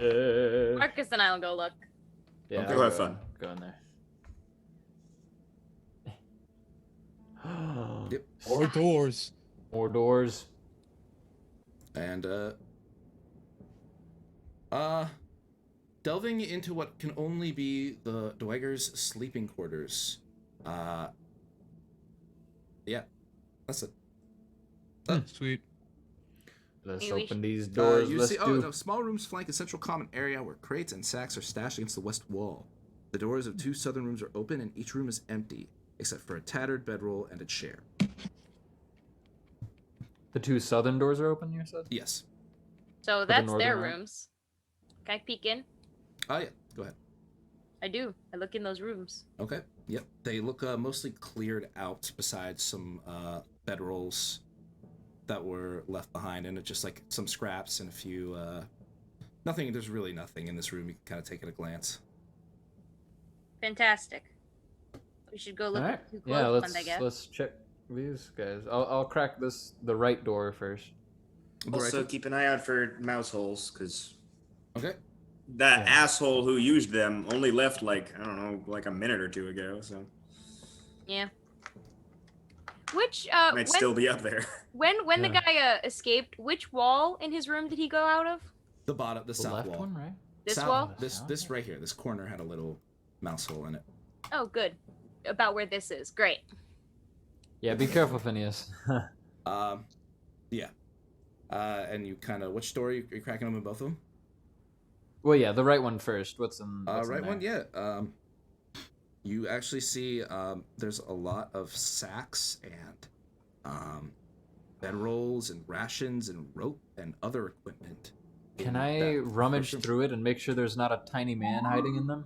Marcus and I will go look. Yeah, Okay. I'll Have go- fun. Go in there. Yep. Or doors. More doors. And delving into what can only be the Dweger's sleeping quarters. Yeah, that's it. Sweet. Let's Maybe we open should- these doors. You Let's see, do. no, small rooms flank a central common area where crates and sacks are stashed against the west wall. The doors of two southern rooms are open, and each room is empty, except for a tattered bedroll and a chair. The two southern doors are open, you said? Yes. So the that's northern their room? rooms. Can I peek in? Oh yeah. Go ahead. I do. I look in those rooms. Okay. Yep. They look mostly cleared out, besides some bedrolls that were left behind, and it's just like some scraps and a few. Nothing. There's really nothing in this room. You can kind of take at a glance. Fantastic. We should go look All right. at the two Yeah, closed ones, I guess. let's check these guys. I'll crack the right door first. Also, keep an eye out for mouse holes, because Okay. that asshole who used them only left like, I don't know, like a minute or two ago. So Yeah. Which might still be up there. when the Yeah. guy escaped, which wall in his room did he go out of? The bottom, the The south left wall. one, right? This South- wall? This right here. This corner had a little mouse hole in it. Oh, good. About where this is. Great. Yeah, be careful, Phineas. Yeah. And you kind of, which door are you cracking open both of them? Well, yeah, the right one first. What's in? What's in Right there? one, yeah. You actually see there's a lot of sacks and bedrolls and rations and rope and other equipment. Can in I that rummage room. through it and make sure there's not a tiny man hiding in them?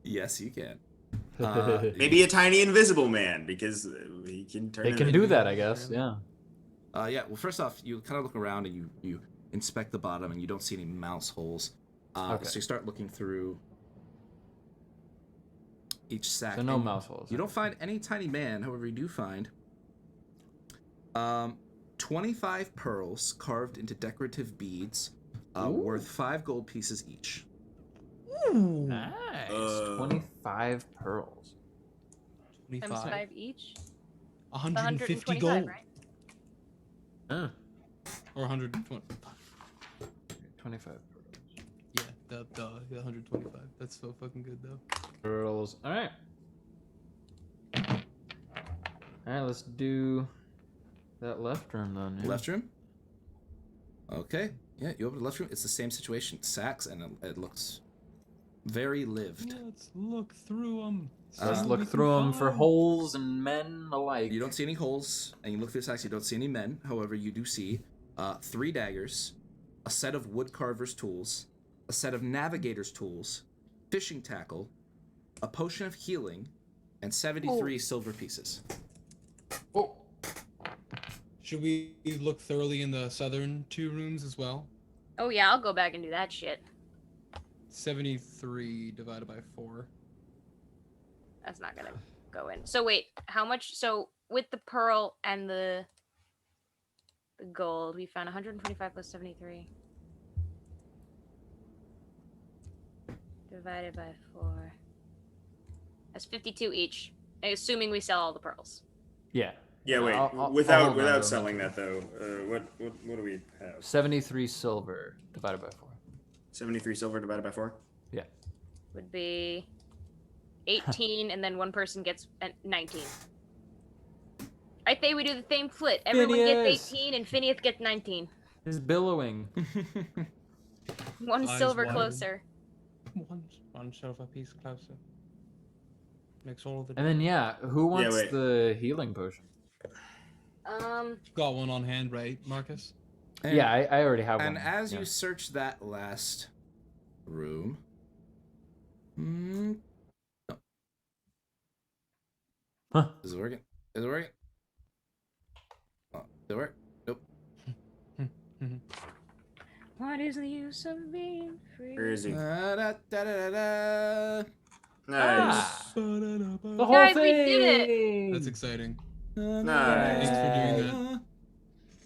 Yes, you can. Maybe a tiny invisible man, because he can turn. They can do that, I guess. Yeah. Yeah. Well, first off, you kind of look around and you inspect the bottom and you don't see any mouse holes. Okay. So you start looking through each sack. So no and mouse holes. You don't find any tiny man. However, you do find 25 pearls carved into decorative beads, worth 5 gold pieces each. Nice. Uh, 25 pearls. Times 25. 5 each. 150 125, gold. right? Huh. Or 120. 25 pearls. Yeah, the 125. That's so fucking good, though. Pearls. All right. All right, let's do that left room then. Yeah. Left room? Okay. Yeah, you open the left room. It's the same situation. Sacks, and it looks very lived. Let's look through them. Let's look through them for holes and men alike. You don't see any holes, and you look through the sacks, you don't see any men. However, you do see 3 daggers, a set of woodcarver's tools, a set of navigator's tools, fishing tackle, a potion of healing, and 73 silver pieces. Oh. Should we look thoroughly in the southern 2 rooms as well? Oh yeah, I'll go back and do that shit. 73 divided by 4. That's not gonna go in. So wait, how much? So with the pearl and the gold, we found 125 plus 73 divided by 4. That's 52 each, assuming we sell all the pearls. Yeah. Yeah, wait. I'll without hold on to them. selling that though, what do we have? 73 silver divided by 4. 73 silver divided by 4. Yeah. Would be 18, and then one person gets 19. I think we do the same split. Everyone Phineas! gets 18, and Phineas gets 19. He's billowing. One Eyes silver wide. closer. One silver piece closer. Makes all of the And then yeah, who wants wait. the healing potion? Got one on hand, right, Marcus? And, Yeah, I already have And one. as Yeah. you search that last room, Huh. Is it working? Is it working? Oh, did it work? Nope. What is the use of being free? Where is he? Da-da-da-da-da. Nice. Ah, the whole Guys, we thing. did it! That's exciting. Nice. Thanks for doing that.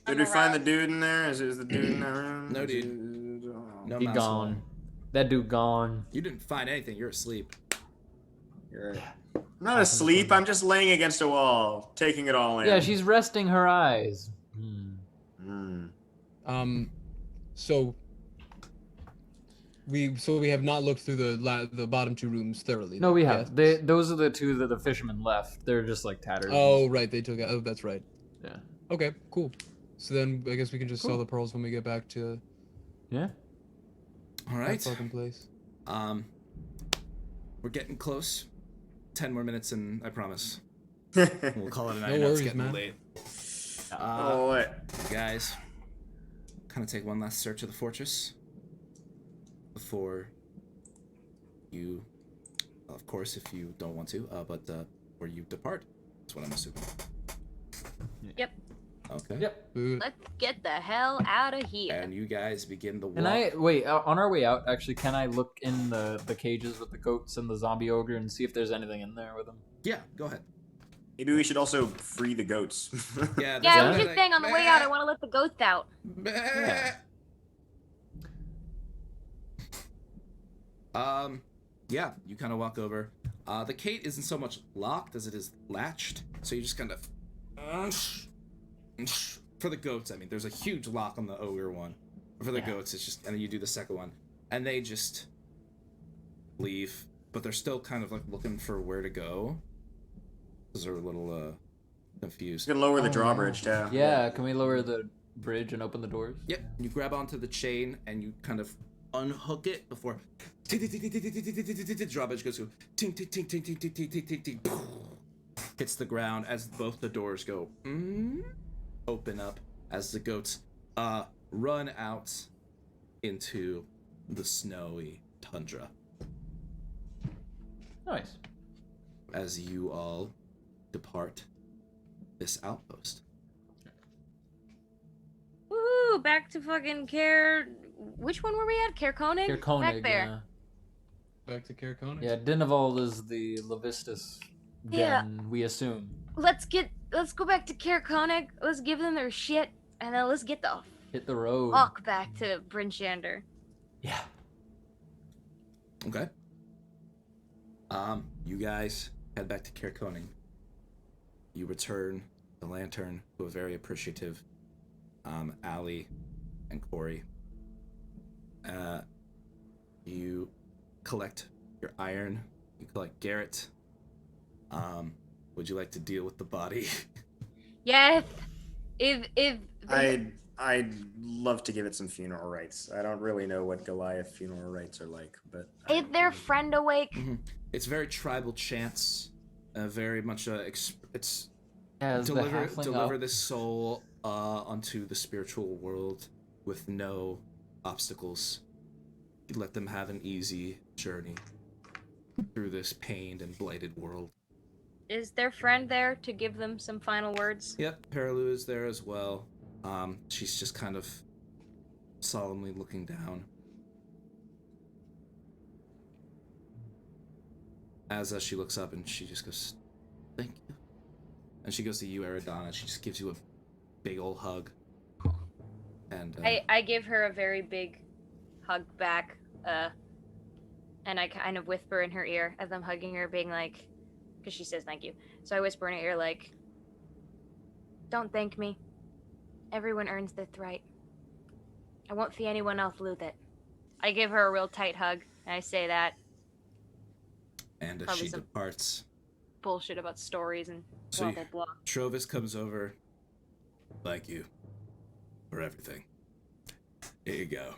Did we find the dude in there? Is the dude in that room? No, dude. No He mouse gone. hole. That dude gone. You didn't find anything. You're asleep. You're right. I'm not asleep. I'm just laying against a wall, taking it all in. Yeah, she's resting her eyes. So we have not looked through the bottom 2 rooms thoroughly. No, we then, have. yes? Those are the 2 that the fishermen left. They're just like tattered. Oh, right. They took out. Oh, that's right. Yeah. Okay, cool. So then I guess we can just sell Cool. the pearls when we get back to Yeah. All that right. fucking place. We're getting close. 10 more minutes, and I promise Oh, we'll call it a night. No I know it's worries, getting man. late. what? Guys, kind of take one last search of the fortress before you, of course, if you don't want to, but where you depart. That's what I'm assuming. Yep. Okay. Yep. Let's get the hell out of here. And you guys begin the walk. Can I wait on our way out? Actually, can I look in the cages with the goats and the zombie ogre and see if there's anything in there with them? Yeah, go ahead. Maybe we should also free the goats. Yeah, Yeah, I was there's just saying on the way out, I want to let the goats out. Yeah. Yeah, you kind of walk over. The gate isn't so much locked as it is latched, so you just kind of for the goats. I mean, there's a huge lock on the ogre one. For the goats, it's just, and then you do the second one, and they just leave, but they're still kind of like looking for where to go. Because they're a little confused. You can lower the drawbridge too. Yeah, can we lower the bridge and open the doors? Yep. You grab onto the chain and you kind of unhook it before drawbridge goes to ting ting ting ting ting ting ting ting ting ting, hits the ground as both the doors go open up as the goats run out into the snowy tundra. Nice. As you all depart this outpost. Woo! Back to fucking Care. Which one were we at? Care Koenig? Here, Koenig. Back there. Back to Caracona. Yeah, Dinaval is the Levistus den, we assume. Let's go back to Care Koenig. Let's give them their shit, and then let's get the Hit the road. fuck back to Brinshander. Yeah. Okay. You guys head back to Kerkoning. You return the lantern to a very appreciative Allie and Corey. You collect your iron. You collect Garrett. Would you like to deal with the body? Yes. If I'd love to give it some funeral rites. I don't really know what Goliath funeral rites are like, but is their friend awake? It's very tribal chants. Very much it's As the deliver halfling up. this soul onto the spiritual world with no obstacles. You let them have an easy journey through this pained and blighted world. Is their friend there to give them some final words? Yep, Perilu is there as well. She's just kind of solemnly looking down. As she looks up and she just goes, "Thank you." And she goes to you, Eridana. She just gives you a big old hug. And I give her a very big hug back, and I kind of whisper in her ear as I'm hugging her, being like, because she says thank you. So I whisper in her ear like, "Don't thank me. Everyone earns this right. I won't see anyone else lose it." I give her a real tight hug, and I say that and as probably she some- departs, bullshit about stories and So blah, you- blah, blah. Trovis comes over. "Thank you for everything. Here you go."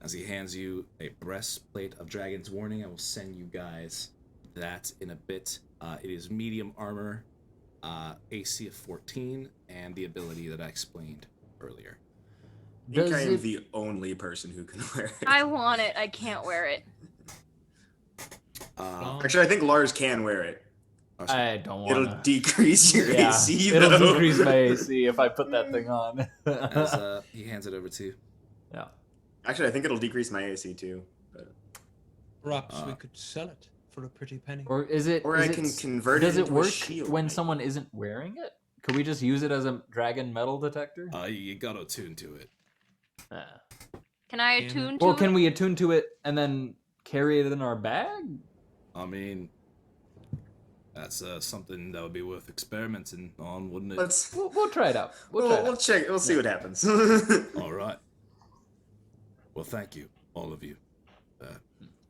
As he hands you a breastplate of Dragon's Warning, I will send you guys that in a bit. It is medium armor, AC of 14, and the ability that I explained earlier. I think Does I am it- the only person who can wear it. I want it. I can't wear it. Actually, I think Lars can wear it. I don't want It'll decrease your Yeah, AC, it'll though. decrease my AC if I put that thing on. As he hands it over to you. Yeah. Actually, I think it'll decrease my AC too. But... Perhaps we could sell it for a pretty penny. Or is it? Or is I it can s- convert it Does it into a work shield, when like- someone isn't wearing it? Could we just use it as a dragon metal detector? You gotta attune to it. Ah. Can I Damn it. attune to Well, it? can we attune to it and then carry it in our bag? I mean, that's something that would be worth experimenting on, wouldn't it? Let's. We'll try it out. We'll try it We'll out. check. We'll see what happens. All right. Well, thank you, all of you.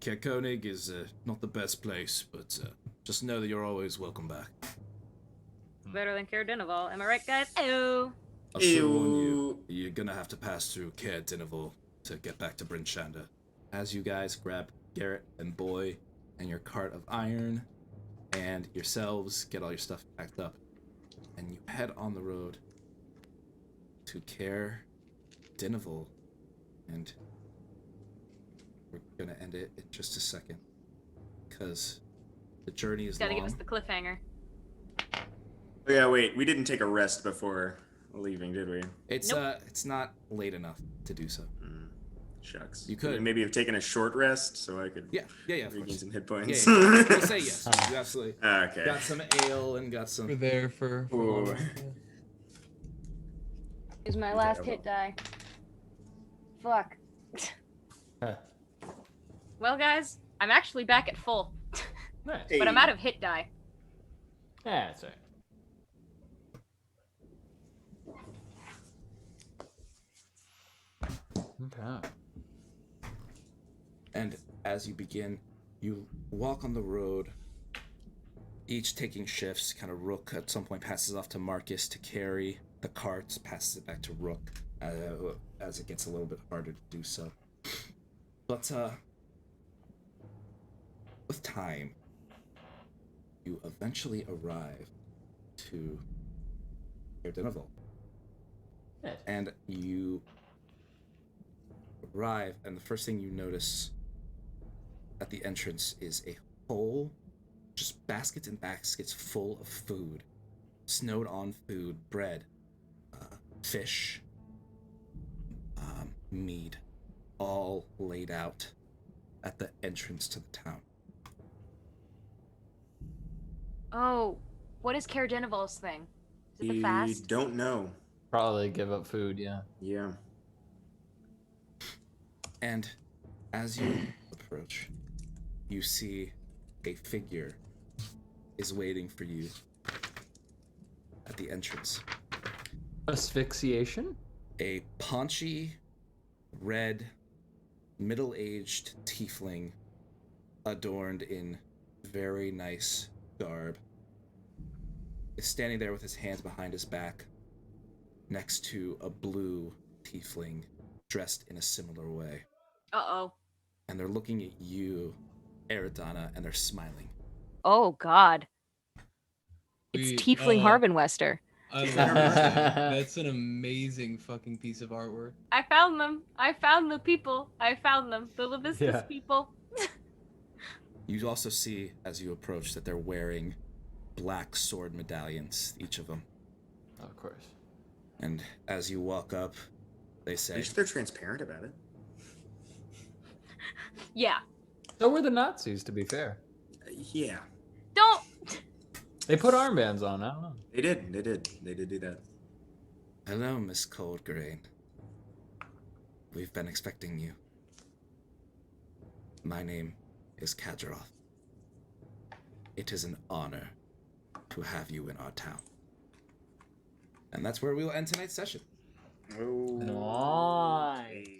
Kerkonig is not the best place, but just know that you're always welcome back. Better than Care Denival. Am I right, guys? Oh. I'll should warn you, Ew. you're gonna have to pass through Caer Dinival to get back to Bryn Shander. As you guys grab Garrett and Boy and your cart of iron and yourselves, get all your stuff packed up, and you head on the road to Caer Dinival. And we're gonna end it in just a second. because the journey is Gotta long. give us the cliffhanger. Oh, yeah, wait. We didn't take a rest before leaving, did we? It's Nope. it's not late enough to do so. Shucks. You could. maybe have taken a short rest so I could Yeah, of regain course. some hit Yeah, points. we'll say yes. You absolutely Okay. got some ale and got some. We're there for Ooh. long. Here's my Okay, last well. hit die. Fuck. Huh. Well, guys, I'm actually back at full, Nice. but I'm out of hit die. Yeah, that's right. Okay. And as you begin, you walk on the road, each taking shifts. Kind of Rook at some point passes off to Marcus to carry the carts, passes it back to Rook as it gets a little bit harder to do so. But with time, you eventually arrive to Daredevil. Nice. And you arrive, and the first thing you notice at the entrance is a whole, just baskets and baskets full of food, snowed on food, bread, fish, mead, all laid out at the entrance to the town. Oh, what is Caredenival's thing? Is it the You fast? don't know. Probably give up food, yeah. Yeah. And as you approach, you see a figure is waiting for you at the entrance. Asphyxiation? A paunchy, red, middle-aged tiefling adorned in very nice garb is standing there with his hands behind his back next to a blue tiefling dressed in a similar way. Uh-oh. And they're looking at you, Eridana, and they're smiling. Oh, God. It's We- Tiefling Harbenwester. I love that. That's an amazing fucking piece of artwork. I found them. I found the people. I found them. The Leviscus Yeah. people. You also see, as you approach, that they're wearing black sword medallions, each of them. Of course. And as you walk up, they At say, least they're transparent about it. Yeah. So were the Nazis, to be fair. Yeah. Don't. They put armbands on, I don't know. They did do that. "Hello, Miss Coldgrain. We've been expecting you. My name is Kadroth. It is an honor to have you in our town." And that's where we will end tonight's session. Oh. Nice.